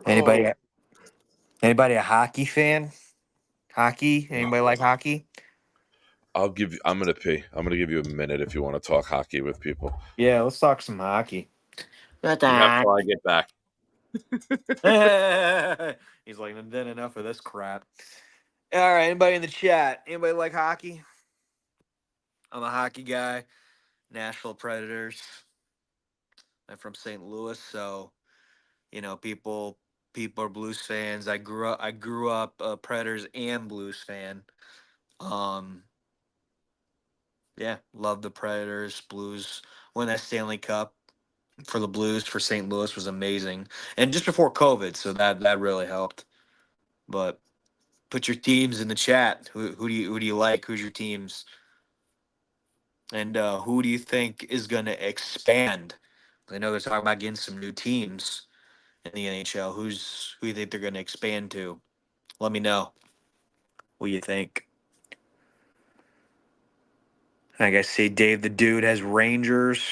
Oh. anybody anybody a hockey fan? Hockey? Anybody like hockey? I'm gonna pee. I'm gonna give you a minute if you want to talk hockey with people. Yeah, let's talk some hockey. You have till I get back. He's like, then enough of this crap. All right, anybody in the chat? Anybody like hockey? I'm a hockey guy. Nashville Predators. I'm from St. Louis, so people are Blues fans. I grew up a Predators and Blues fan. Um, yeah, love the Predators. Blues win that Stanley Cup for the Blues for St. Louis was amazing, and just before COVID, so that really helped. But put your teams in the chat. Who do you like? Who's your teams? And who do you think is going to expand? I know they're talking about getting some new teams in the NHL. Who you think they're going to expand to? Let me know what you think. I guess see Dave the Dude has Rangers,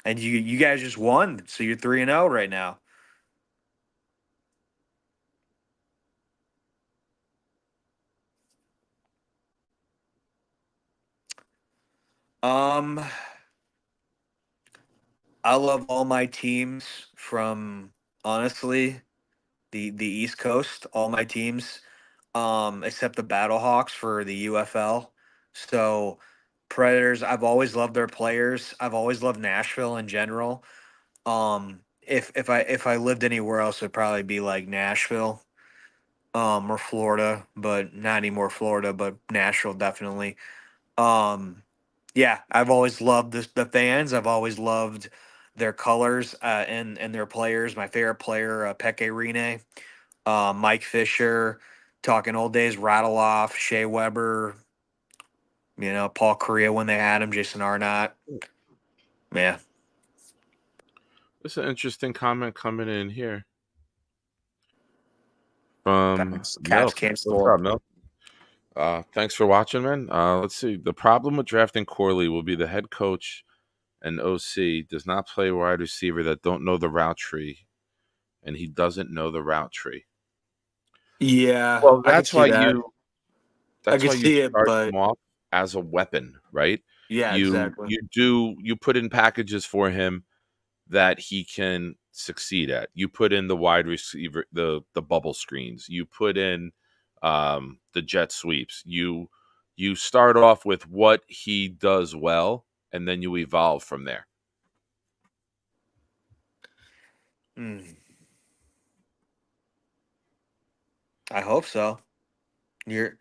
and you guys just won, so you're 3-0 right now. Um, I love all my teams from honestly the East Coast. All my teams, except the Battlehawks for the UFL. So Predators, I've always loved their players. I've always loved Nashville in general. If I lived anywhere else, it'd probably be like Nashville, or Florida, but not anymore Florida, but Nashville definitely. Um, yeah, I've always loved the fans. I've always loved their colors and their players. My favorite player, Peke Rene, Mike Fisher, talking old days, Rattleoff, Shea Weber, Paul Correa when they had him, Jason Arnott. Yeah. This is an interesting comment coming in here from Caps Milk. What's canceled. up, Milk? Thanks for watching, man. Let's see. The problem with drafting Corley will be the head coach and OC does not play wide receiver that don't know the route tree, and he doesn't know the route tree. Yeah, Well, I can see that. I that's can why you see it, start but him off as a weapon, right? yeah, exactly. You put in packages for him that he can succeed at. You put in the wide receiver, the bubble screens. You put in the jet sweeps. You start off with what he does well, and then you evolve from there. Mm, I hope so. Your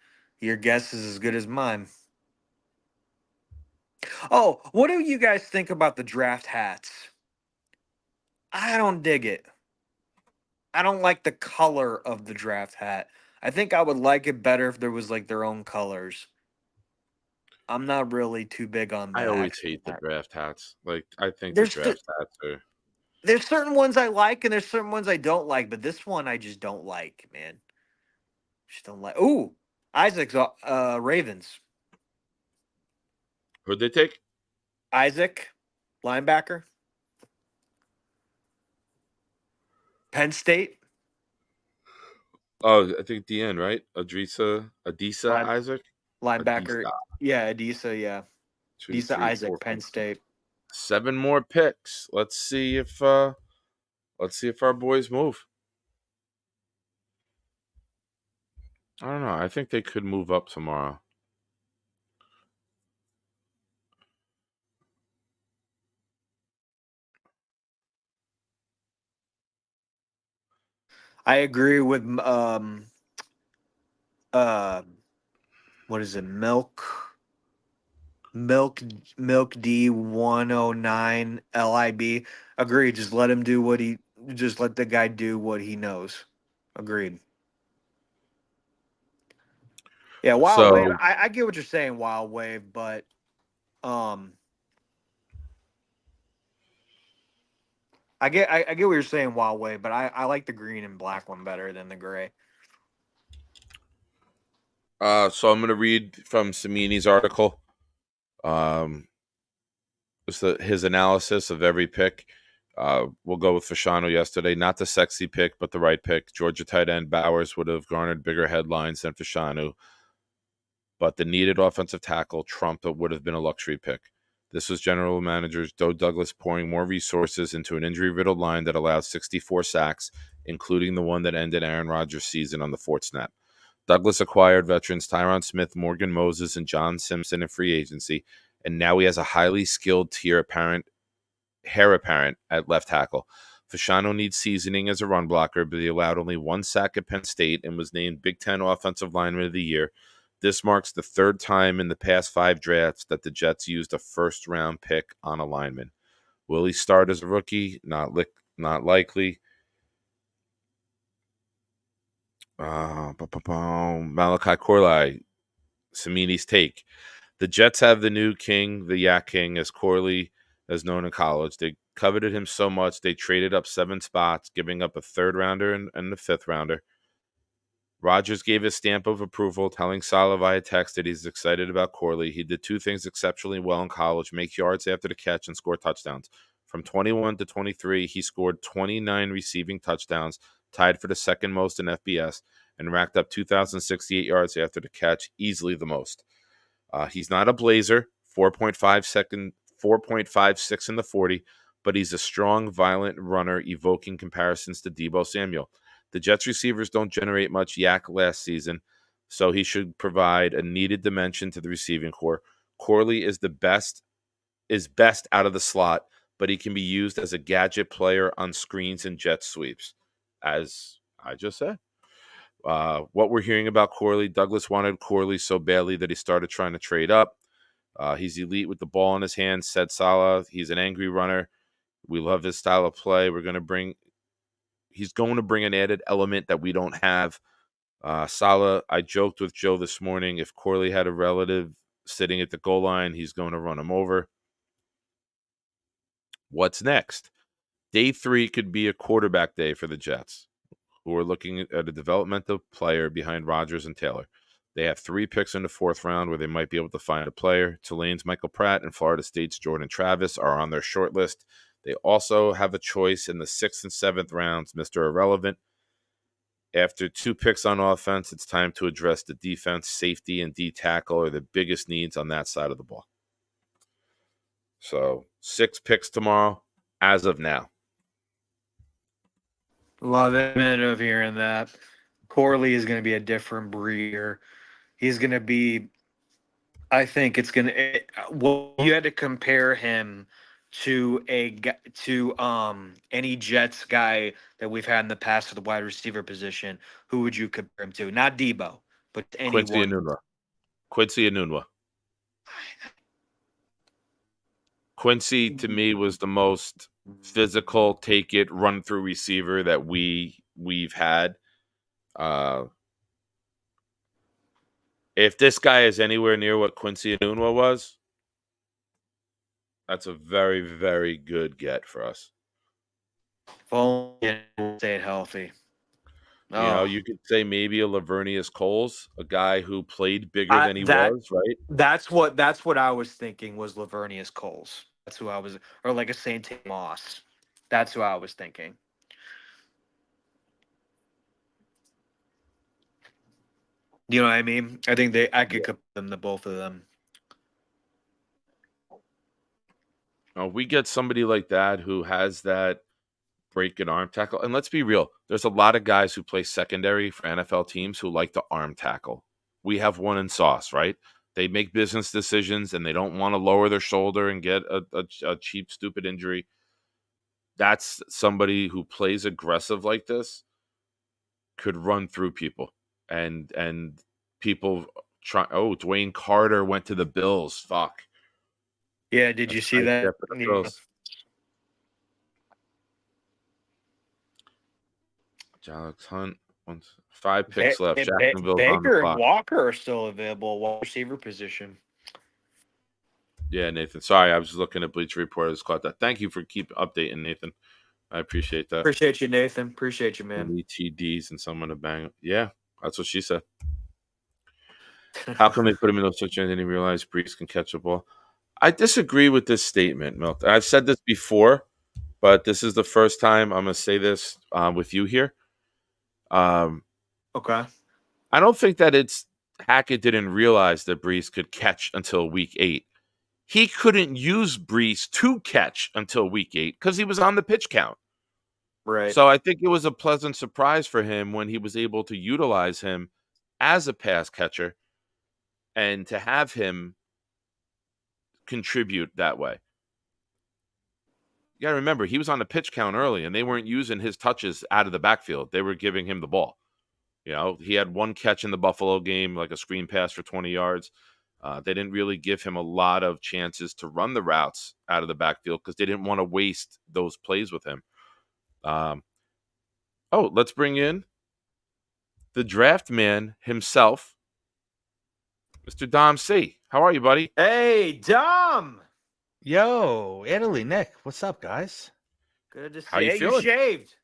guess is as good as mine. Oh, what do you guys think about the draft hats? I don't dig it. I don't like the color of the draft hat. I think I would like it better if there was like their own colors. I'm not really too big on I the always actual hate the hat. draft hats. Like I think the There's th- draft hats are. there's certain ones I like and there's certain ones I don't like, but this one I just don't like, man. Just don't like. Ooh, Isaac's Ravens. Who'd they take? Isaac, linebacker. Penn State. Oh, I think DN, right? Adisa Line, Isaac, linebacker. Adisa Yeah, Adisa, yeah. Adisa 2 3 4 Isaac, Penn 5 State. 7 more picks. Let's see if our boys move. I don't know. I think they could move up tomorrow. I agree with uh what is it? Milk Milk D 109 LIB. Agreed. Just let the guy do what he knows. Agreed. Yeah, Wild Wave. So I get what you're saying, Wild Wave, but um I get what you're saying, Wild Wave, but I like the green and black one better than the gray. so I'm gonna read from Samini's article. Just his analysis of every pick. We'll go with Fashano yesterday. Not the sexy pick, but the right pick. Georgia tight end Bowers would have garnered bigger headlines than Fashanu, but the needed offensive tackle Trump would have been a luxury pick. This was general manager Joe Douglas pouring more resources into an injury-riddled line that allowed 64 sacks, including the one that ended Aaron Rodgers' season on the fourth snap. Douglas acquired veterans Tyron Smith, Morgan Moses, and John Simpson in free agency, and now he has a highly skilled heir apparent at left tackle. Fashano needs seasoning as a run blocker, but he allowed only 1 sack at Penn State and was named Big Ten Offensive Lineman of the Year. This marks the 3rd time in the past 5 drafts that the Jets used a first-round pick on a lineman. Will he start as a rookie? Not likely. Malachi Corley, Samini's take. The Jets have the new king, the Yak King, as Corley is known in college. They coveted him so much they traded up 7 spots, giving up a 3rd rounder and the 5th rounder. Rodgers gave his stamp of approval, telling Saleh via text that he's excited about Corley. He did 2 things exceptionally well in college: make yards after the catch and score touchdowns. From 21 to 23, he scored 29 receiving touchdowns, tied for the 2nd most in FBS, and racked up 2,068 yards after the catch, easily the most. He's not a blazer, 4.56 in the 40, but he's a strong, violent runner, evoking comparisons to Deebo Samuel. The Jets receivers don't generate much yak last season, so he should provide a needed dimension to the receiving core. Corley is best out of the slot, but he can be used as a gadget player on screens and jet sweeps, as I just said. What we're hearing about Corley, Douglas wanted Corley so badly that he started trying to trade up. He's elite with the ball in his hands, said Saleh. He's an angry runner. We love his style of play. He's going to bring an added element that we don't have. Saleh, I joked with Joe this morning, if Corley had a relative sitting at the goal line, he's going to run him over. What's next? Day 3 could be a quarterback day for the Jets, who are looking at a developmental player behind Rodgers and Taylor. They have 3 picks in the 4th round where they might be able to find a player. Tulane's Michael Pratt and Florida State's Jordan Travis are on their short list. They also have a choice in the 6th and 7th rounds, Mr. Irrelevant. After 2 picks on offense, it's time to address the defense. Safety and D tackle are the biggest needs on that side of the ball. So 6 picks tomorrow as of now. Love it of hearing that. Corley is going to be a different breeder. He's going to be. I think it's going to. Well, you had to compare him to any Jets guy that we've had in the past for the wide receiver position. Who would you compare him to? Not Debo, but Quincy anyone. Enunwa. Quincy, to me, was the most physical, take it, run through receiver that we've had. If this guy is anywhere near what Quincy Enunwa was, that's a very, very good get for us. If only he stayed healthy. You know, Oh, you could say maybe a Lavernius Coles, a guy who played bigger than he was, right? that's what I was thinking was Lavernius Coles. That's who I was, or like a Saint Moss. That's who I was thinking. You know what I mean? I think I could compare them, the both of them. We get somebody like that who has that break and arm tackle. And let's be real, there's a lot of guys who play secondary for NFL teams who like to arm tackle. We have one in Sauce, right? They make business decisions and they don't want to lower their shoulder and get a cheap, stupid injury. That's somebody who plays aggressive like this, could run through people. And people try. Oh, Dwayne Carter went to the Bills. Fuck. Yeah, did you That's see nice that? there for the Bills. Alex Hunt, 5 picks left. Jacksonville's on the Baker and clock. Walker are still available. Wide receiver position. Yeah, Nathan. Sorry, I was looking at Bleacher Report. I just caught that. Thank you for keep updating, Nathan. I appreciate that. Appreciate you, Nathan. Appreciate you, man. Elite TDs and someone to bang. Yeah, that's what she said. How come they put him in those situations and didn't realize Brees can catch a ball? I disagree with this statement, Milton. I've said this before, but this is the first time I'm going to say this with you here. Okay. I don't think that it's Hackett didn't realize that Brees could catch until week 8. He couldn't use Brees to catch until week 8 because he was on the pitch count. Right. So I think it was a pleasant surprise for him when he was able to utilize him as a pass catcher and to have him contribute that way. You got to remember, he was on the pitch count early, and they weren't using his touches out of the backfield. They were giving him the ball. You know, he had one catch in the Buffalo game, like a screen pass for 20 yards. They didn't really give him a lot of chances to run the routes out of the backfield because they didn't want to waste those plays with him. Let's bring in the draft man himself, Mr. Dom C. How are you, buddy? Hey, Dom. Yo, Italy, Nick, what's up, guys? Good to see How you you. feeling? You shaved.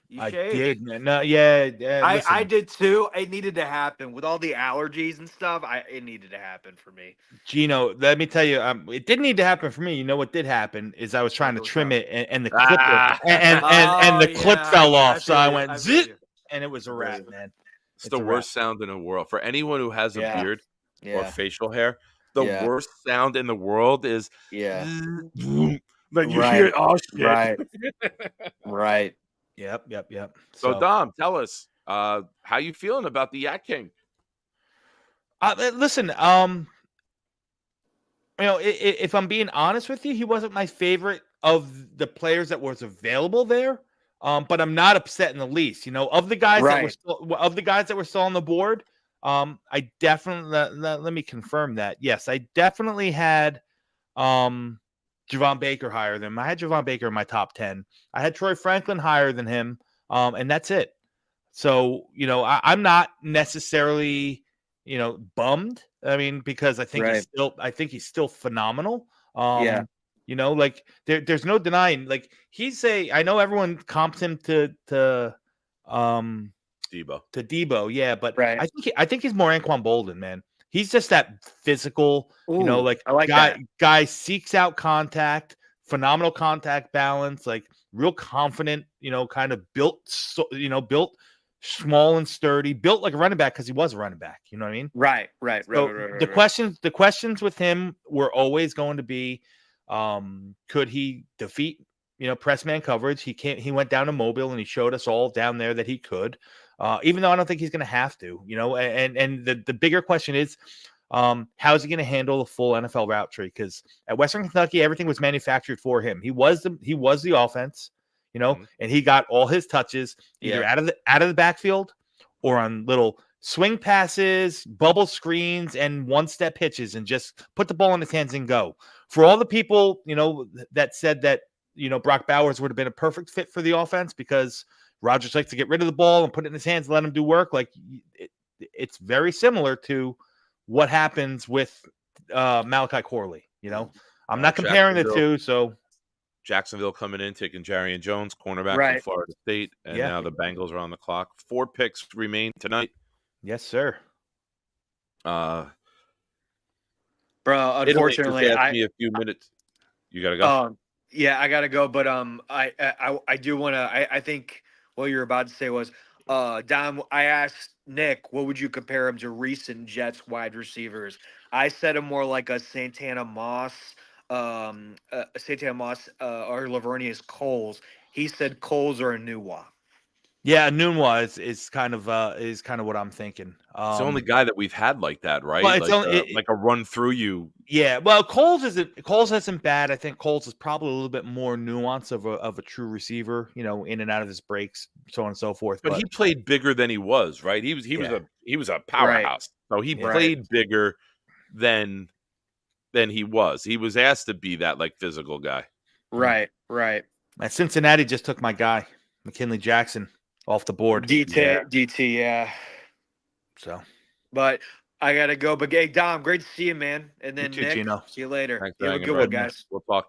You I shaved. did. No, yeah. I did too. It needed to happen with all the allergies and stuff. It needed to happen for me. Gino, let me tell you, it didn't need to happen for me. You know what did happen is I was trying to trim it, and the clipper and the clip fell off. So I went zip, and it was a wrap, man. It's the worst sound in the world for anyone who has a beard or facial hair. The worst sound in the world is like you hear. Oh shit! Right. Yep. So Dom, tell us how you feeling about the Yak King. Listen, if I'm being honest with you, he wasn't my favorite of the players that was available there. But I'm not upset in the least. You know, of the guys that were still on the board, I definitely let me confirm that. Yes, I definitely had Javon Baker higher than him. I had Javon Baker in my top 10. I had Troy Franklin higher than him, and that's it. So, I'm not necessarily, bummed. I mean, because I think he's still phenomenal. There's no denying. Like I know everyone comps him to Debo, yeah, but I think he's more Anquan Bolden, man. He's just that physical, guy seeks out contact, phenomenal contact balance, like real confident, kind of built small and sturdy, built like a running back because he was a running back. You know what I mean? Right. The questions with him were always going to be, could he defeat, press man coverage? He went down to Mobile and he showed us all down there that he could. Even though I don't think he's going to have to, and the bigger question is, how is he going to handle the full NFL route tree? Because at Western Kentucky, everything was manufactured for him. He was the offense, and he got all his touches either out of the backfield or on little swing passes, bubble screens, and one-step pitches, and just put the ball in his hands and go. For all the people, that said that, Brock Bowers would have been a perfect fit for the offense because Rodgers likes to get rid of the ball and put it in his hands and let him do work. Like it's very similar to what happens with Malachi Corley. I'm not comparing the two. So Jacksonville coming in, taking Jarrian Jones, cornerback from Florida State, and now the Bengals are on the clock. 4 picks remain tonight. Yes, sir. Bro, unfortunately, asked me a few minutes. You gotta go. Yeah, I gotta go. But I do want to. I think what you're about to say was, Dom. I asked Nick, what would you compare him to recent Jets wide receivers? I said him more like a Santana Moss, Sete Moss or Lavernius Coles, he said Coles are a new WAP. Yeah, Nunwa is kind of what I'm thinking. It's the only guy that we've had like that, well, right? it's Like only like a run through you. yeah. Well, Coles isn't bad. I think Coles is probably a little bit more nuance of a true receiver, in and out of his breaks, so on and so forth. But he played bigger than he was, right? He was Yeah. a Right. powerhouse. So he Yeah. played bigger than he was. He was asked to be that like physical guy. Right. And Cincinnati just took my guy, McKinley Jackson, off the board. DT, yeah. So, but I gotta go. But hey, Dom, great to see you, man. And then too, Nick, Gino. see you later. Thanks for You have a hanging, good bro. one, guys. We'll talk.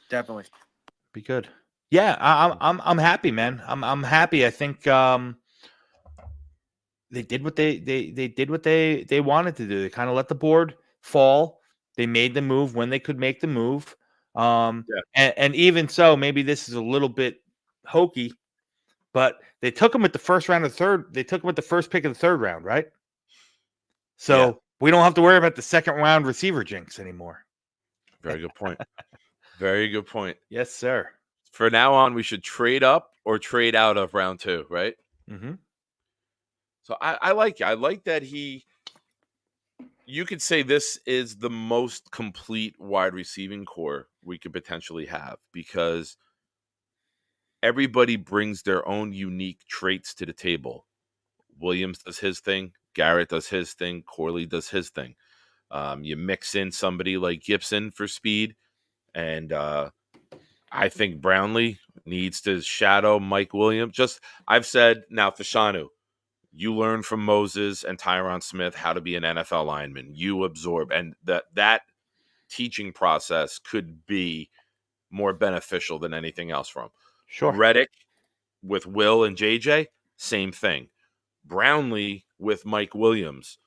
Definitely. Be good. Yeah, I'm happy, man. I'm happy. I think they did what they did what they wanted to do. They kind of let the board fall. They made the move when they could make the move. And even so, maybe this is a little bit hokey, but they took him at the first round of third. They took him at the first pick of the third round, right? So we don't have to worry about the second round receiver jinx anymore. Very good point. Very good point. Yes, sir. For now on, we should trade up or trade out of round 2, right? Mm-hmm. So I like it. I like that you could say this is the most complete wide receiving core we could potentially have because everybody brings their own unique traits to the table. Williams does his thing. Garrett does his thing. Corley does his thing. You mix in somebody like Gibson for speed, and I think Brownlee needs to shadow Mike Williams. I've said now, Fashanu, you learn from Moses and Tyron Smith how to be an NFL lineman. You absorb, and that teaching process could be more beneficial than anything else from. Sure. Reddick with Will and JJ, same thing. Brownlee with Mike Williams.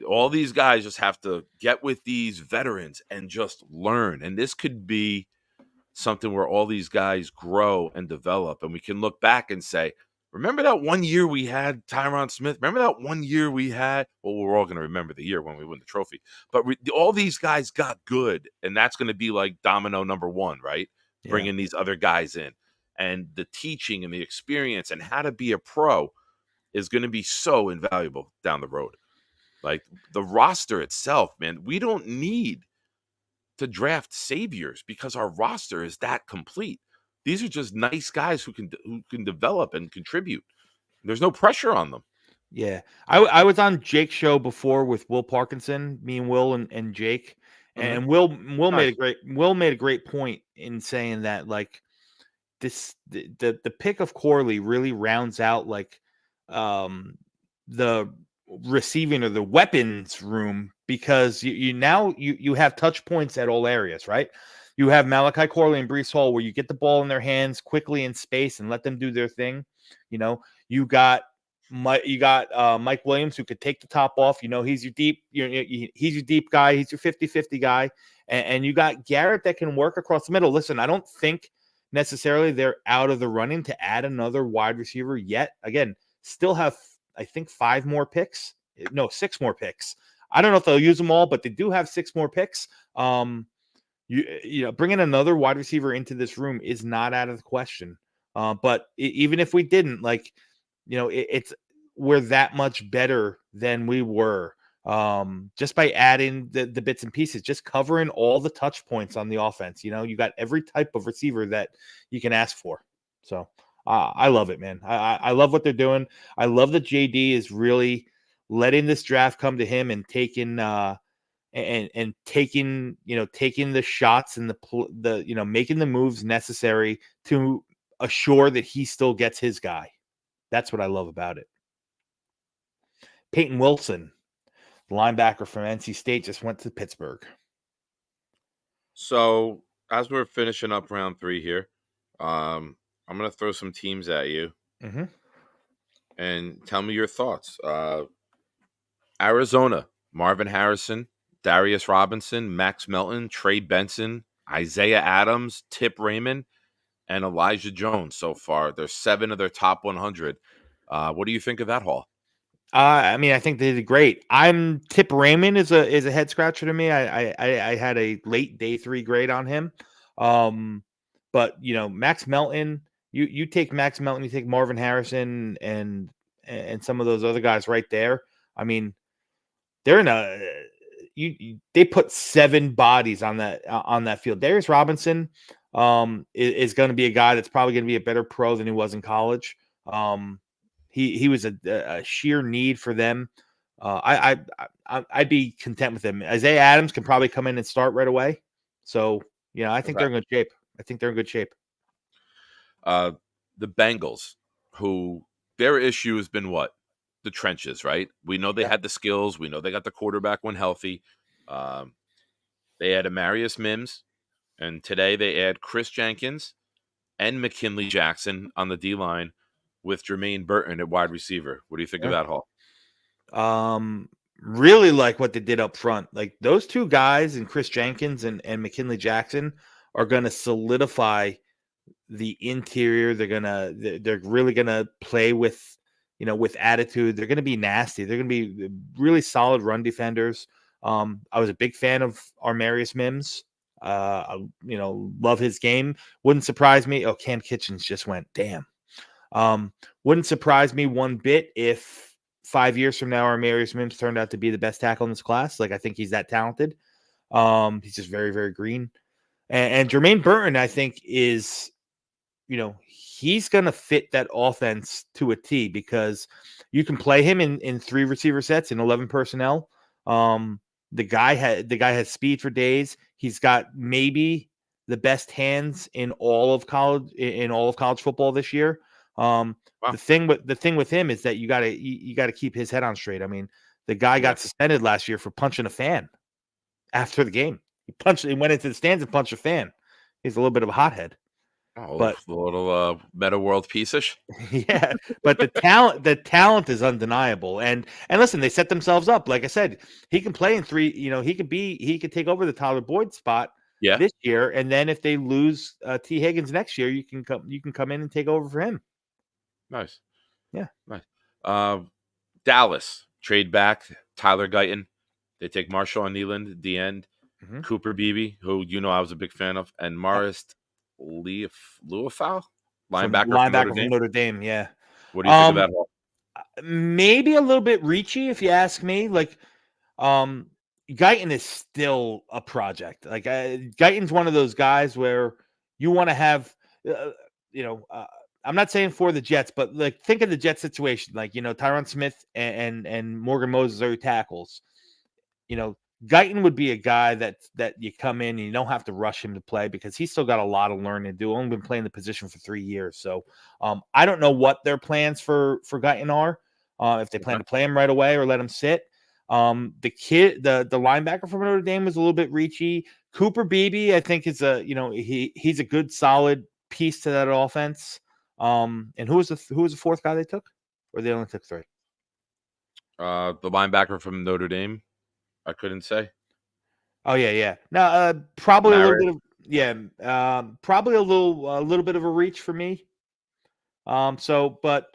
All these guys just have to get with these veterans and just learn. And this could be something where all these guys grow and develop. And we can look back and say, remember that one year we had Tyron Smith? Remember that one year we had? Well, we're all going to remember the year when we win the trophy. But all these guys got good. And that's going to be like domino number 1, right? Yeah. Bringing these other guys in. And the teaching and the experience and how to be a pro is going to be so invaluable down the road. Like the roster itself, man, we don't need to draft saviors because our roster is that complete. These are just nice guys who can develop and contribute. There's no pressure on them. Yeah. I was on Jake's show before with Will Parkinson, me and Will and Jake. And Will made a great point in saying that like the pick of Corley really rounds out like the receiving or the weapons room because you have touch points at all areas, right? You have Malachi Corley and Breece Hall where you get the ball in their hands quickly in space and let them do their thing. You got Mike Williams who could take the top off. He's your deep, he's your deep guy. He's your 50-50 guy. And you got Garrett that can work across the middle. Listen, I don't think necessarily they're out of the running to add another wide receiver yet. Again, still have, I think, 6 more picks. I don't know if they'll use them all, but they do have 6 more picks. Bringing another wide receiver into this room is not out of the question. But even if we didn't, we're that much better than we were just by adding the bits and pieces, just covering all the touch points on the offense. You got every type of receiver that you can ask for. So I love it, man. I love what they're doing. I love that JD is really letting this draft come to him and taking taking the shots and the making the moves necessary to assure that he still gets his guy. That's what I love about it. Peyton Wilson, linebacker from NC State, just went to Pittsburgh. So as we're finishing up round 3 here, I'm going to throw some teams at you and tell me your thoughts. Arizona, Marvin Harrison, Darius Robinson, Max Melton, Trey Benson, Isaiah Adams, Tip Raymond, and Elijah Jones so far. They're 7 of their top 100. What do you think of that haul? I mean, I think they did great. Tip Raymond is a head scratcher to me. I had a late day 3 grade on him. But Max Melton, you take Max Melton, you take Marvin Harrison and some of those other guys right there. I mean, they're in they put 7 bodies on that field. Darius Robinson is going to be a guy that's probably going to be a better pro than he was in college. He was a sheer need for them. I'd be content with him. Isaiah Adams can probably come in and start right away. So I think they're in good shape. I think they're in good shape. The Bengals, who their issue has been what? The trenches, right? We know they had the skills. We know they got the quarterback when healthy. They had Amarius Mims, and today they add Chris Jenkins and McKinley Jackson on the D line with Jermaine Burton at wide receiver. What do you think of that, Hall? Really like what they did up front. Like those 2 guys and Chris Jenkins and McKinley Jackson are going to solidify the interior. They're really gonna play with attitude. They're gonna be nasty. They're gonna be really solid run defenders. I was a big fan of Armarius Mims. Love his game. Wouldn't surprise me. Oh, Cam Kitchens just went, damn. Wouldn't surprise me one bit if 5 years from now Armarius Mims turned out to be the best tackle in this class. Like I think he's that talented. He's just very, very green. And Jermaine Burton, I think, is he's going to fit that offense to a T because you can play him in 3 receiver sets in 11 personnel. The guy has speed for days. He's got maybe the best hands in all of college football this year. Wow. The thing with him is that you got to keep his head on straight. I mean, the guy got suspended last year for punching a fan after the game. He went into the stands and punched a fan. He's a little bit of a hothead. Oh, but a little meta world piece-ish. Yeah, but the talent is undeniable. And listen, they set themselves up. Like I said, he can play in 3. He could take over the Tyler Boyd spot this year, and then if they lose T. Higgins next year, you can come in and take over for him. Nice. Yeah, nice. Dallas trade back Tyler Guyton. They take Marshawn Nealand at the end. Mm-hmm. Cooper Beebe, who I was a big fan of, and Morris Leufau, linebacker from Notre Dame. Yeah. What do you think of that? Maybe a little bit reachy, if you ask me. Like, Guyton is still a project. Like, Guyton's one of those guys where you want to have, I'm not saying for the Jets, but like think of the Jets situation. Like, Tyron Smith and Morgan Moses are your tackles. Guyton would be a guy that you come in and you don't have to rush him to play because he's still got a lot of learning to do. Only been playing the position for 3 years. So I don't know what their plans for Guyton are. If they plan to play him right away or let him sit. The linebacker from Notre Dame was a little bit reachy. Cooper Beebe, I think is he's a good solid piece to that offense. And who was the 4th guy they took? Or they only took 3? The linebacker from Notre Dame. I couldn't say. Oh yeah. Now, probably a little bit of probably a little bit of a reach for me. But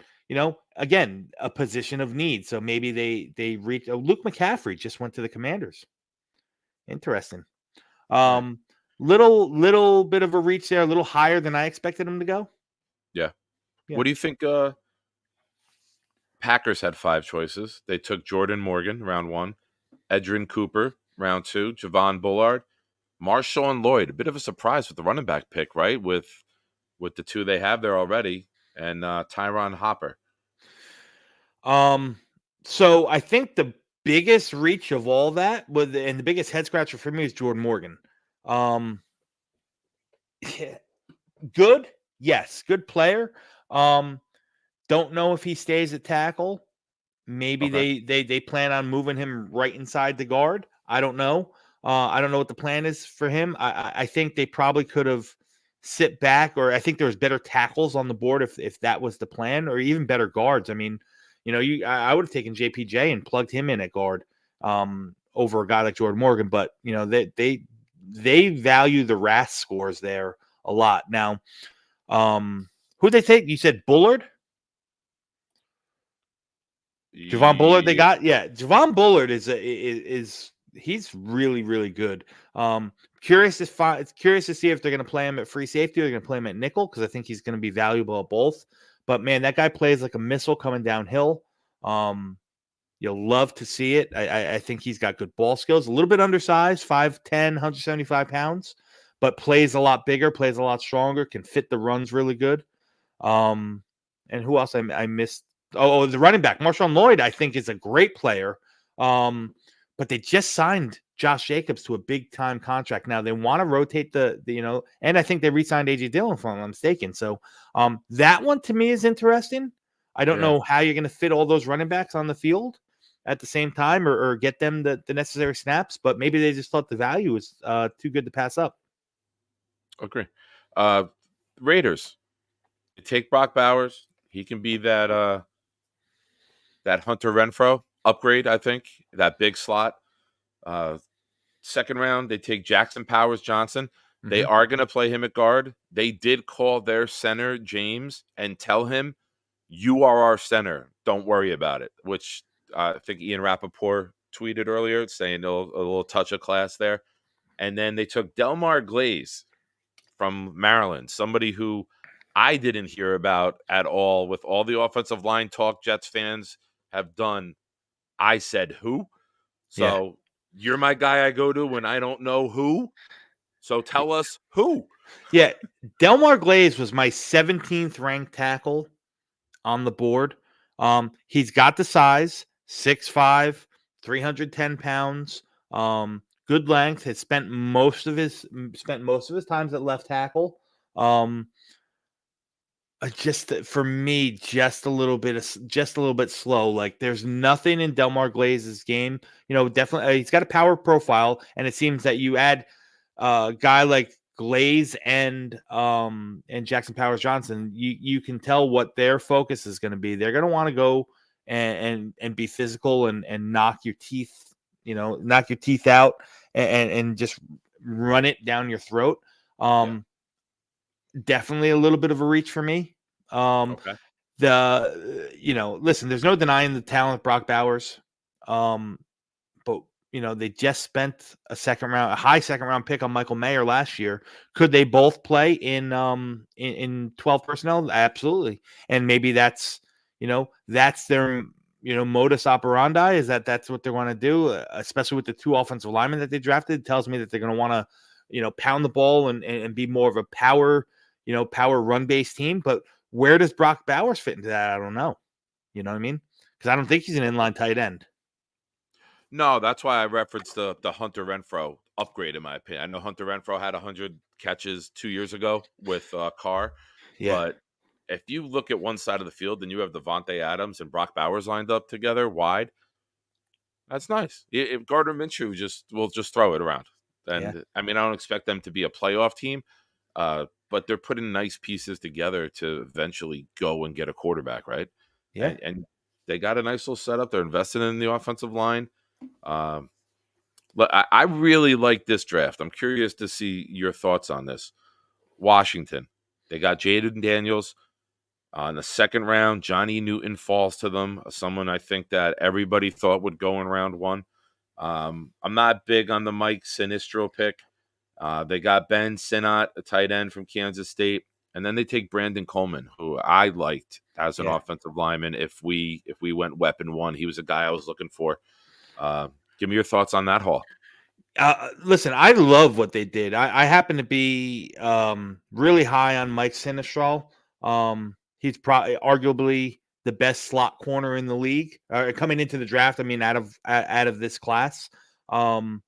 again, a position of need. So maybe they reach. Luke McCaffrey just went to the Commanders. Interesting. Little bit of a reach there, a little higher than I expected him to go. Yeah. What do you think? Packers had 5 choices. They took Jordan Morgan, round 1. Edrin Cooper, round 2, Javon Bullard, Marshawn Lloyd. A bit of a surprise with the running back pick, right? With the 2 they have there already, and Tyron Hopper. So I think the biggest reach of all that and the biggest head scratcher for me is Jordan Morgan. Good, yes, good player. Don't know if he stays at tackle. Maybe they plan on moving him right inside the guard. I don't know. I don't know what the plan is for him. I think they probably could have sit back, or I think there was better tackles on the board if that was the plan, or even better guards. I mean, I would have taken JPJ and plugged him in at guard over a guy like Jordan Morgan. But they value the RAS scores there a lot. Now, who'd they take? You said Bullard. Javon Bullard, they Yeah. got Javon Bullard is he's really really good. Curious to see if they're going to play him at free safety or they're going to play him at nickel because I think he's going to be valuable at both. But man, that guy plays like a missile coming downhill. You'll love to see it. I think he's got good ball skills. A little bit undersized, 5'10", 175 pounds, but plays a lot bigger, plays a lot stronger, can fit the runs really good. And who else I missed? Oh, the running back, Marshawn Lloyd, I think is a great player. But they just signed Josh Jacobs to a big time contract. Now they want to rotate the and I think they re-signed AJ Dillon, if I'm not mistaken. So that one to me is interesting. I don't know how you're going to fit all those running backs on the field at the same time or get them the necessary snaps, but maybe they just thought the value was too good to pass up. Agree. Raiders. You take Brock Bowers. He can be that Hunter Renfro upgrade, I think. That big slot. Second round, they take Jackson Powers Johnson. They are going to play him at guard. They did call their center, James, and tell him, you are our center. Don't worry about it, which I think Ian Rappaport tweeted earlier saying a little touch of class there. And then they took Delmar Glaze from Maryland, somebody who I didn't hear about at all with all the offensive line talk Jets fans have done. I said, who? So you're my guy I go to when I don't know who. So tell us who. Yeah, Delmar Glaze was my 17th ranked tackle on the board. He's got the size, 6'5", 310 pounds, good length. Has spent most of his times at left tackle. Just for me, just a little bit slow. Like there's nothing in Delmar Glaze's game. Definitely he's got a power profile, and it seems that you add a guy like Glaze and Jackson Powers Johnson, you can tell what their focus is going to be. They're going to want to go and be physical and knock your teeth, out and just run it down your throat. Definitely a little bit of a reach for me. Okay. Listen, there's no denying the talent of Brock Bowers. But they just spent a high second round pick on Michael Mayer last year. Could they both play in 12 personnel? Absolutely. And maybe that's their modus operandi is that's what they want to do, especially with the two offensive linemen that they drafted. It tells me that they're going to want to pound the ball and be more of a power run based team. But where does Brock Bowers fit into that? I don't know. You know what I mean? Because I don't think he's an inline tight end. No, that's why I referenced the Hunter Renfro upgrade, in my opinion. I know Hunter Renfro had 100 catches 2 years ago with Carr. Yeah. But if you look at one side of the field and you have Devontae Adams and Brock Bowers lined up together wide, that's nice. If Gardner Minshew will just throw it around. And I mean, I don't expect them to be a playoff team, but they're putting nice pieces together to eventually go and get a quarterback, right? Yeah. And they got a nice little setup. They're investing in the offensive line. I really like this draft. I'm curious to see your thoughts on this. Washington, they got Jaden Daniels in the second round. Johnny Newton falls to them, someone I think that everybody thought would go in round one. I'm not big on the Mike Sinistro pick. They got Ben Sinnott, a tight end from Kansas State, and then they take Brandon Coleman, who I liked as an offensive lineman. If we went weapon one, he was a guy I was looking for. Give me your thoughts on that haul. Listen, I love what they did. I happen to be really high on Mike Sinistro. He's probably arguably the best slot corner in the league coming into the draft. I mean, out of this class. Jaden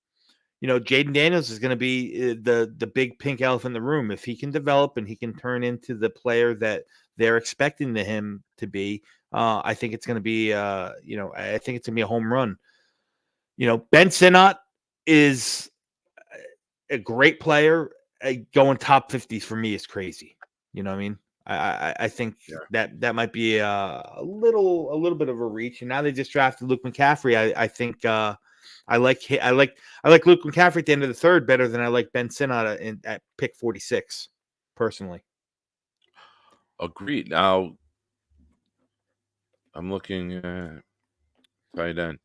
Daniels is going to be the big pink elephant in the room. If he can develop and he can turn into the player that they're expecting him to be, I think it's going to be I think it's going to be a home run. Ben Sinnott is a great player. Going top 50s for me is crazy. You know what I mean? I think that might be a little bit of a reach. And now they just drafted Luke McCaffrey. I think I like Luke McCaffrey at the end of the third better than I like Ben Sinnott at pick 46, personally. Agreed. Now I'm looking at Tight end.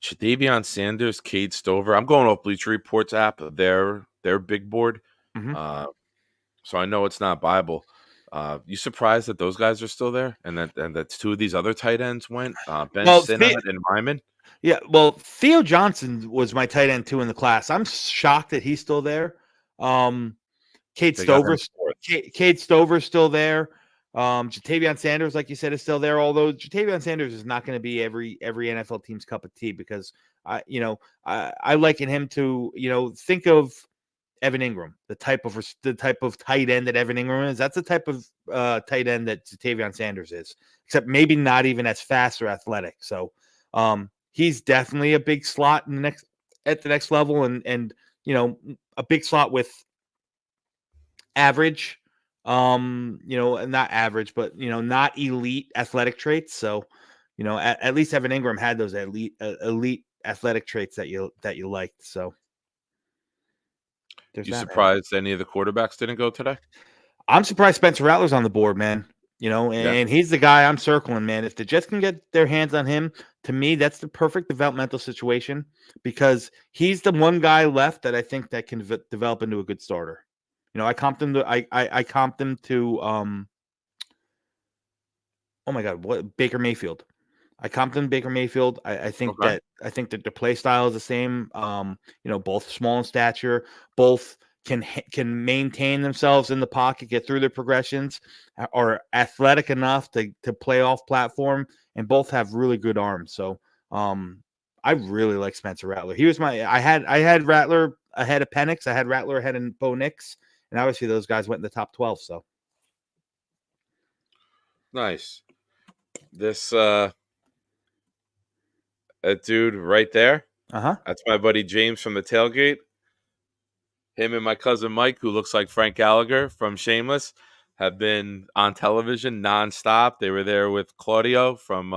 Davion Sanders, Cade Stover. I'm going off Bleacher Report's app. Their big board. Mhm. So I know it's not Bible. You surprised that those guys are still there, and that two of these other tight ends went Ben Well, Sinnott and Ryman. Yeah, well, Theo Johnson was my tight end 2 in the class. I'm shocked that he's still there. Cade They got him Stover's fourth. Cade Stover's still there. Jatavion Sanders, like you said, is still there. Although Jatavion Sanders is not going to be every NFL team's cup of tea because I liken him to think of Evan Ingram, the type of tight end that Evan Ingram is. That's the type of tight end that Jatavion Sanders is, except maybe not even as fast or athletic. So he's definitely a big slot at the next level, and a big slot with average, not average, but not elite athletic traits. So at least Evan Ingram had those elite athletic traits that you liked. So there's You that. surprised any of the quarterbacks didn't go today? I'm surprised Spencer Rattler's on the board, man. And he's the guy I'm circling, man. If the Jets can get their hands on him, to me, that's the perfect developmental situation because he's the one guy left that I think that can develop into a good starter. I comped him to I comped him to oh my god, what Baker Mayfield. I comped him Baker Mayfield. I think that the play style is the same. Both small in stature, both can maintain themselves in the pocket, get through their progressions, are athletic enough to play off platform, and both have really good arms. So I really like Spencer Rattler. He was I had Rattler ahead of Penix. I had Rattler ahead of Bo Nix, and obviously those guys went in the top 12. So nice. This that dude right there. That's my buddy James from the tailgate. Him and my cousin Mike, who looks like Frank Gallagher from Shameless, have been on television nonstop. They were there with Claudio from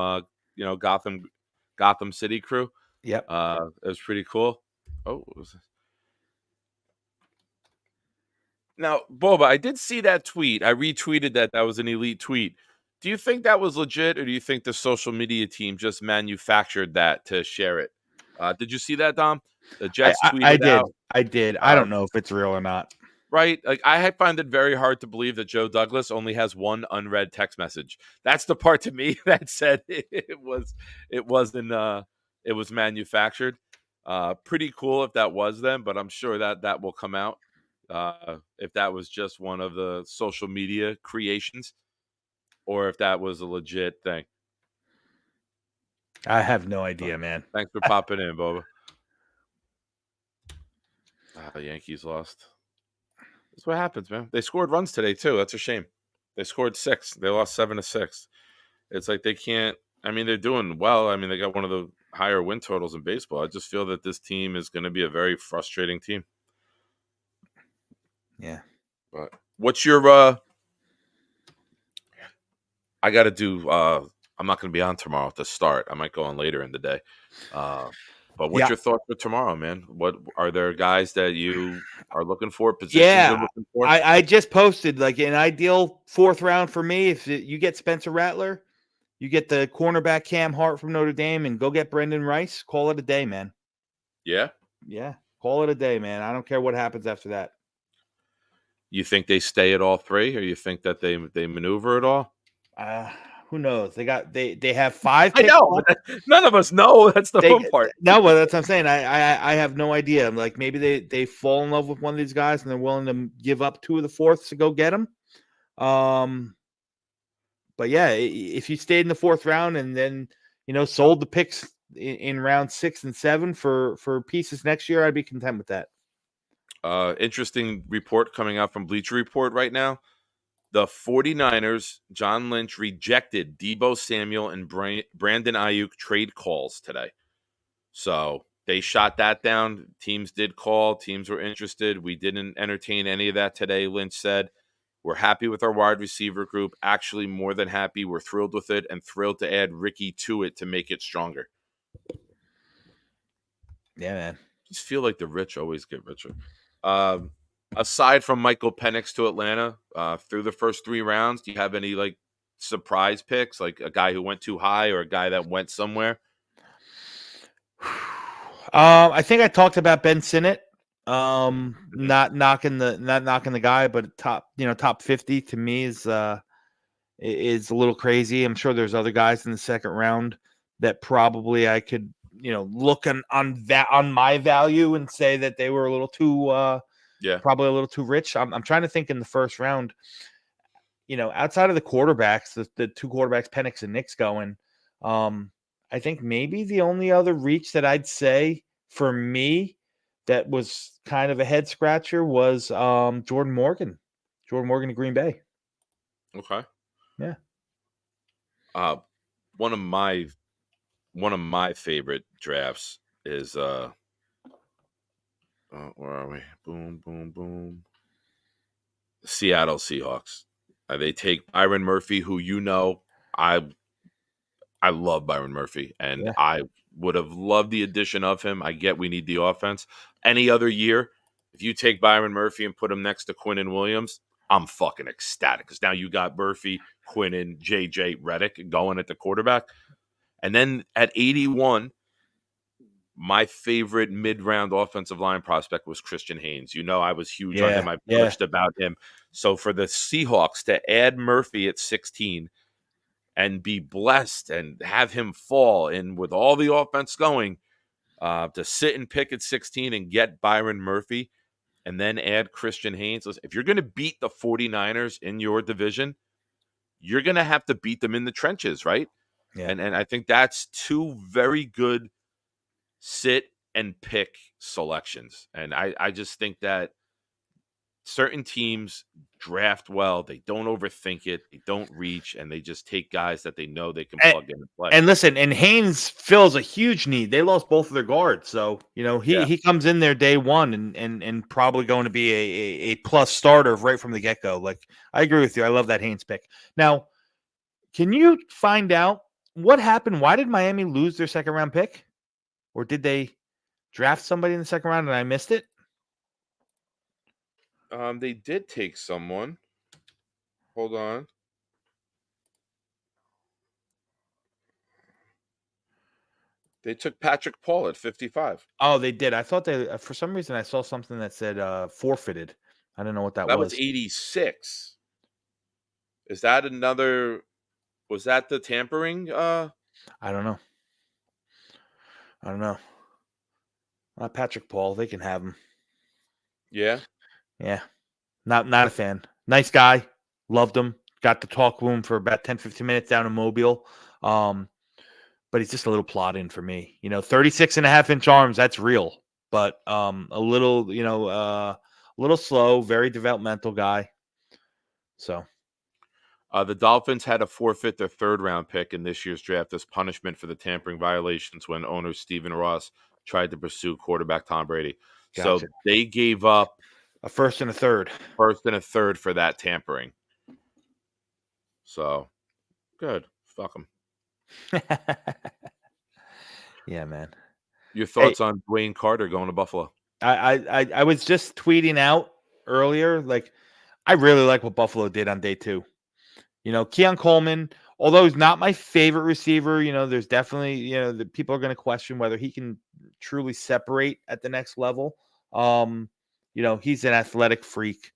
Gotham City crew. Yep. It was pretty cool. Oh, what was this? Now, Boba, I did see that tweet. I retweeted that was an elite tweet. Do you think that was legit, or do you think the social media team just manufactured that to share it? Did you see that, Dom? The Jets tweeted out. I did. I don't know if it's real or not. Right? Like I find it very hard to believe that Joe Douglas only has one unread text message. That's the part to me that said it was manufactured. Pretty cool if that was them, but I'm sure that will come out. If that was just one of the social media creations or if that was a legit thing. I have no idea, man. Thanks for popping in, Boba. The Yankees lost. That's what happens, man. They scored runs today, too. That's a shame. They scored 6. They lost 7-6. It's like they can't. I mean, they're doing well. I mean, they got one of the higher win totals in baseball. I just feel that this team is going to be a very frustrating team. Yeah. But what's your I got to do I'm not going to be on tomorrow to start. I might go on later in the day. But what's your thoughts for tomorrow, man? What are there guys that you are looking for? Positions you're looking for? I just posted like an ideal 4th round for me. If you get Spencer Rattler, you get the cornerback Cam Hart from Notre Dame, and go get Brendan Rice. Call it a day, man. Yeah? Yeah. Call it a day, man. I don't care what happens after that. You think they stay at all 3, or you think that they maneuver at all? Who knows? They have 5 picks. I know, but none of us know. That's the fun part. No, but that's what I'm saying. I have no idea. Like maybe they fall in love with one of these guys and they're willing to give up 2 of the 4ths to go get them. But yeah, if you stayed in the 4th round and then sold the picks in round 6 and 7 for pieces next year, I'd be content with that. Interesting report coming out from Bleacher Report right now. The 49ers, John Lynch rejected Deebo Samuel and Brandon Ayuk trade calls today. So they shot that down. Teams did call. Teams were interested. We didn't entertain any of that today, Lynch said. We're happy with our wide receiver group. Actually, more than happy. We're thrilled with it and thrilled to add Ricky to it to make it stronger. Yeah, man. Just feel like the rich always get richer. Aside from Michael Penix to Atlanta, through the first 3 rounds, do you have any surprise picks, like a guy who went too high or a guy that went somewhere? I think I talked about Ben Sinnott. Not knocking the guy, but top 50 to me is a little crazy. I'm sure there's other guys in the second round that probably I could look on my value and say that they were a little too probably a little too rich. I'm trying to think in the first round. Outside of the quarterbacks, the two quarterbacks, Penix and Nick's going. I think maybe the only other reach that I'd say for me that was kind of a head scratcher was Jordan Morgan. Jordan Morgan to Green Bay. Okay. Yeah. One of my favorite drafts is where are we? Boom, boom, boom. Seattle Seahawks. They take Byron Murphy, who I love Byron Murphy, and I would have loved the addition of him. I get we need the offense. Any other year, if you take Byron Murphy and put him next to Quinnen Williams, I'm fucking ecstatic because now you got Murphy, Quinnen, JJ Redick going at the quarterback. And then at 81, my favorite mid-round offensive line prospect was Christian Haynes. I was huge on him. I pushed about him. So for the Seahawks to add Murphy at 16 and be blessed and have him fall in with all the offense going, to sit and pick at 16 and get Byron Murphy and then add Christian Haynes. Listen, if you're going to beat the 49ers in your division, you're going to have to beat them in the trenches, right? Yeah. And I think that's two very good sit and pick selections. And I just think that certain teams draft well. They don't overthink it. They don't reach, and they just take guys that they know they can plug in and play. And listen, and Haynes fills a huge need. They lost both of their guards, so he comes in there day one and probably going to be a plus starter right from the get go. Like, I agree with you. I love that Haynes pick. Now, can you find out what happened? Why did Miami lose their second round pick, or did they draft somebody in the second round and I missed it? They did take someone. Hold on. They took Patrick Paul at 55. Oh, they did. I thought they, for some reason, I saw something that said forfeited. I don't know what that was. That was 86. Is that another? Was that the tampering? I don't know. Patrick Paul, they can have him. Yeah. Yeah. Not a fan. Nice guy. Loved him. Got to talk to him for about 10, 15 minutes down in Mobile. But he's just a little plodding for me. 36.5-inch arms, that's real. But a little, a little slow, very developmental guy. So the Dolphins had to forfeit their third-round pick in this year's draft as punishment for the tampering violations when owner Stephen Ross tried to pursue quarterback Tom Brady. Gotcha. So they gave up a first and a third for that tampering. So good. Fuck them. Yeah, man. Your thoughts on Dwayne Carter going to Buffalo? I was just tweeting out earlier, like, I really like what Buffalo did on day 2. Keon Coleman, although he's not my favorite receiver, there's definitely, the people are going to question whether he can truly separate at the next level. He's an athletic freak,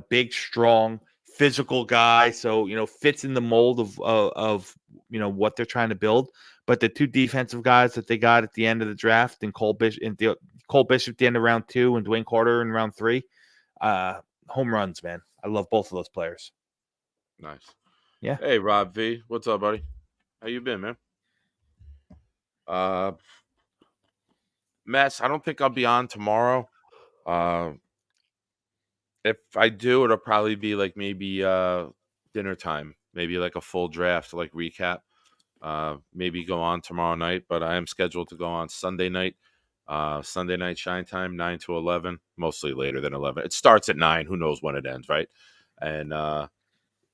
big, strong, physical guy. So, fits in the mold of what they're trying to build. But the two defensive guys that they got at the end of the draft, and Cole Bishop at the end of round 2 and Dwayne Carter in round 3, home runs, man. I love both of those players. Nice. Yeah. Hey, Rob V. What's up, buddy? How you been, man? Mess, I don't think I'll be on tomorrow. If I do, it'll probably be like maybe dinner time. Maybe like a full draft, like recap. Maybe go on tomorrow night, but I am scheduled to go on Sunday night. Sunday night shine time, 9 to 11. Mostly later than 11. It starts at 9. Who knows when it ends, right? And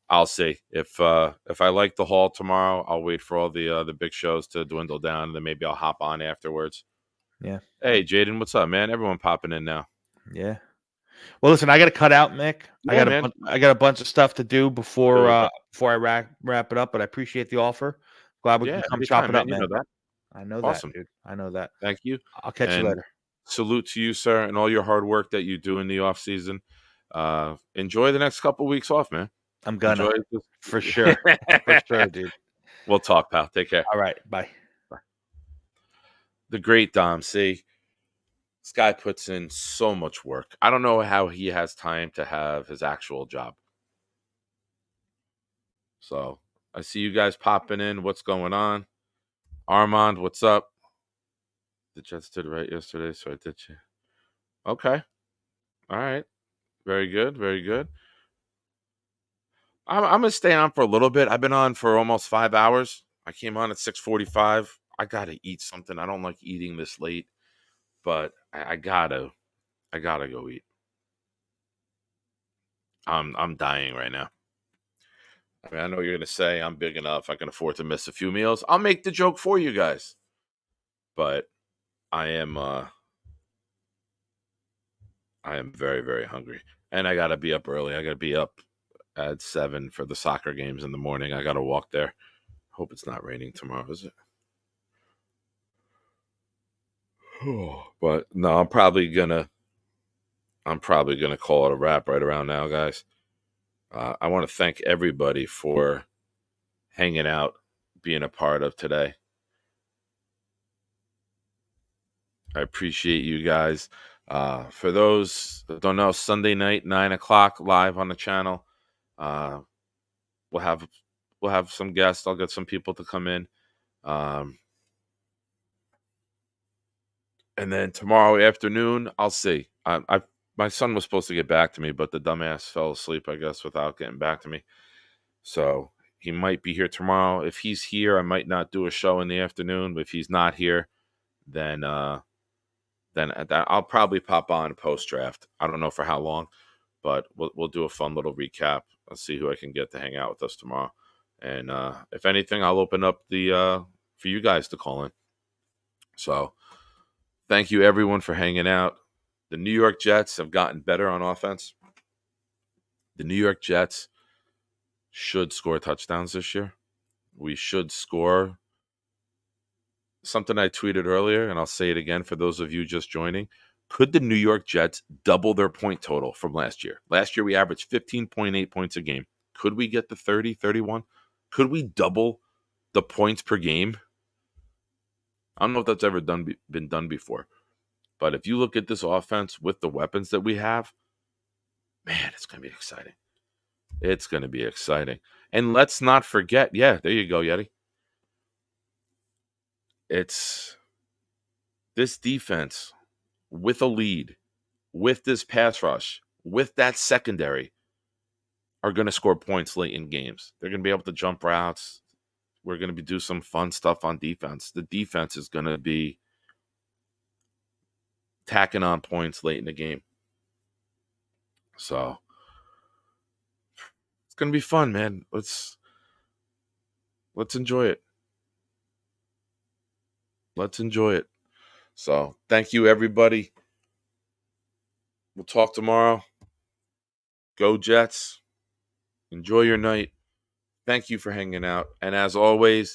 I'll see if I like the haul tomorrow. I'll wait for all the big shows to dwindle down, and then maybe I'll hop on afterwards. Yeah. Hey, Jaden, what's up, man? Everyone popping in now. Yeah. Well, listen, I got to cut out, Mick. Yeah, man. I got a bunch of stuff to do before Really good. before I wrap it up. But I appreciate the offer. Glad we Yeah, can come chop anytime, it man. up, You know man. that. I know that, Awesome. dude. I know that. Thank you. I'll catch you And later. salute to you, sir, and all your hard work that you do in the off season. Enjoy the next couple weeks off, man. I'm gonna Enjoy this. for sure, for sure, dude. We'll talk, pal. Take care. All right, bye. The great Dom. See, this guy puts in so much work. I don't know how he has time to have his actual job. So I see you guys popping in. What's going on? Armand, what's up? The Jets did right yesterday, so I did you. Okay. All right. Very good. Very good. I'm gonna stay on for a little bit. I've been on for almost 5 hours. I came on at 6:45. I gotta eat something. I don't like eating this late, but I gotta go eat. I'm dying right now. I mean, I know you're gonna say I'm big enough. I can afford to miss a few meals. I'll make the joke for you guys, but I am very, very hungry, and I gotta be up early. I gotta be up at 7 for the soccer games in the morning. I gotta walk there. Hope it's not raining tomorrow, is it? But no, I'm probably gonna call it a wrap right around now, guys. I want to thank everybody for hanging out, being a part of today. I appreciate you guys. For those that don't know, Sunday night, 9 o'clock, live on the channel. Uh, we'll have some guests. I'll get some people to come in. And then tomorrow afternoon, I'll see. My son was supposed to get back to me, but the dumbass fell asleep, I guess, without getting back to me. So he might be here tomorrow. If he's here, I might not do a show in the afternoon. But if he's not here, then I'll probably pop on post draft. I don't know for how long, but we'll do a fun little recap. I'll see who I can get to hang out with us tomorrow. And if anything, I'll open up the for you guys to call in. So thank you everyone for hanging out. The New York Jets have gotten better on offense. The New York Jets should score touchdowns this year. We should score. Something I tweeted earlier, and I'll say it again for those of you just joining. Could the New York Jets double their point total from last year? Last year, we averaged 15.8 points a game. Could we get to 30, 31? Could we double the points per game? I don't know if that's ever been done before. But if you look at this offense with the weapons that we have, man, it's going to be exciting. It's going to be exciting. And let's not forget, yeah, there you go, Yeti. It's this defense with a lead, with this pass rush, with that secondary, are going to score points late in games. They're going to be able to jump routes. We're going to do some fun stuff on defense. The defense is going to be tacking on points late in the game. So it's going to be fun, man. Let's enjoy it. Let's enjoy it. So thank you, everybody. We'll talk tomorrow. Go Jets. Enjoy your night. Thank you for hanging out. And as always,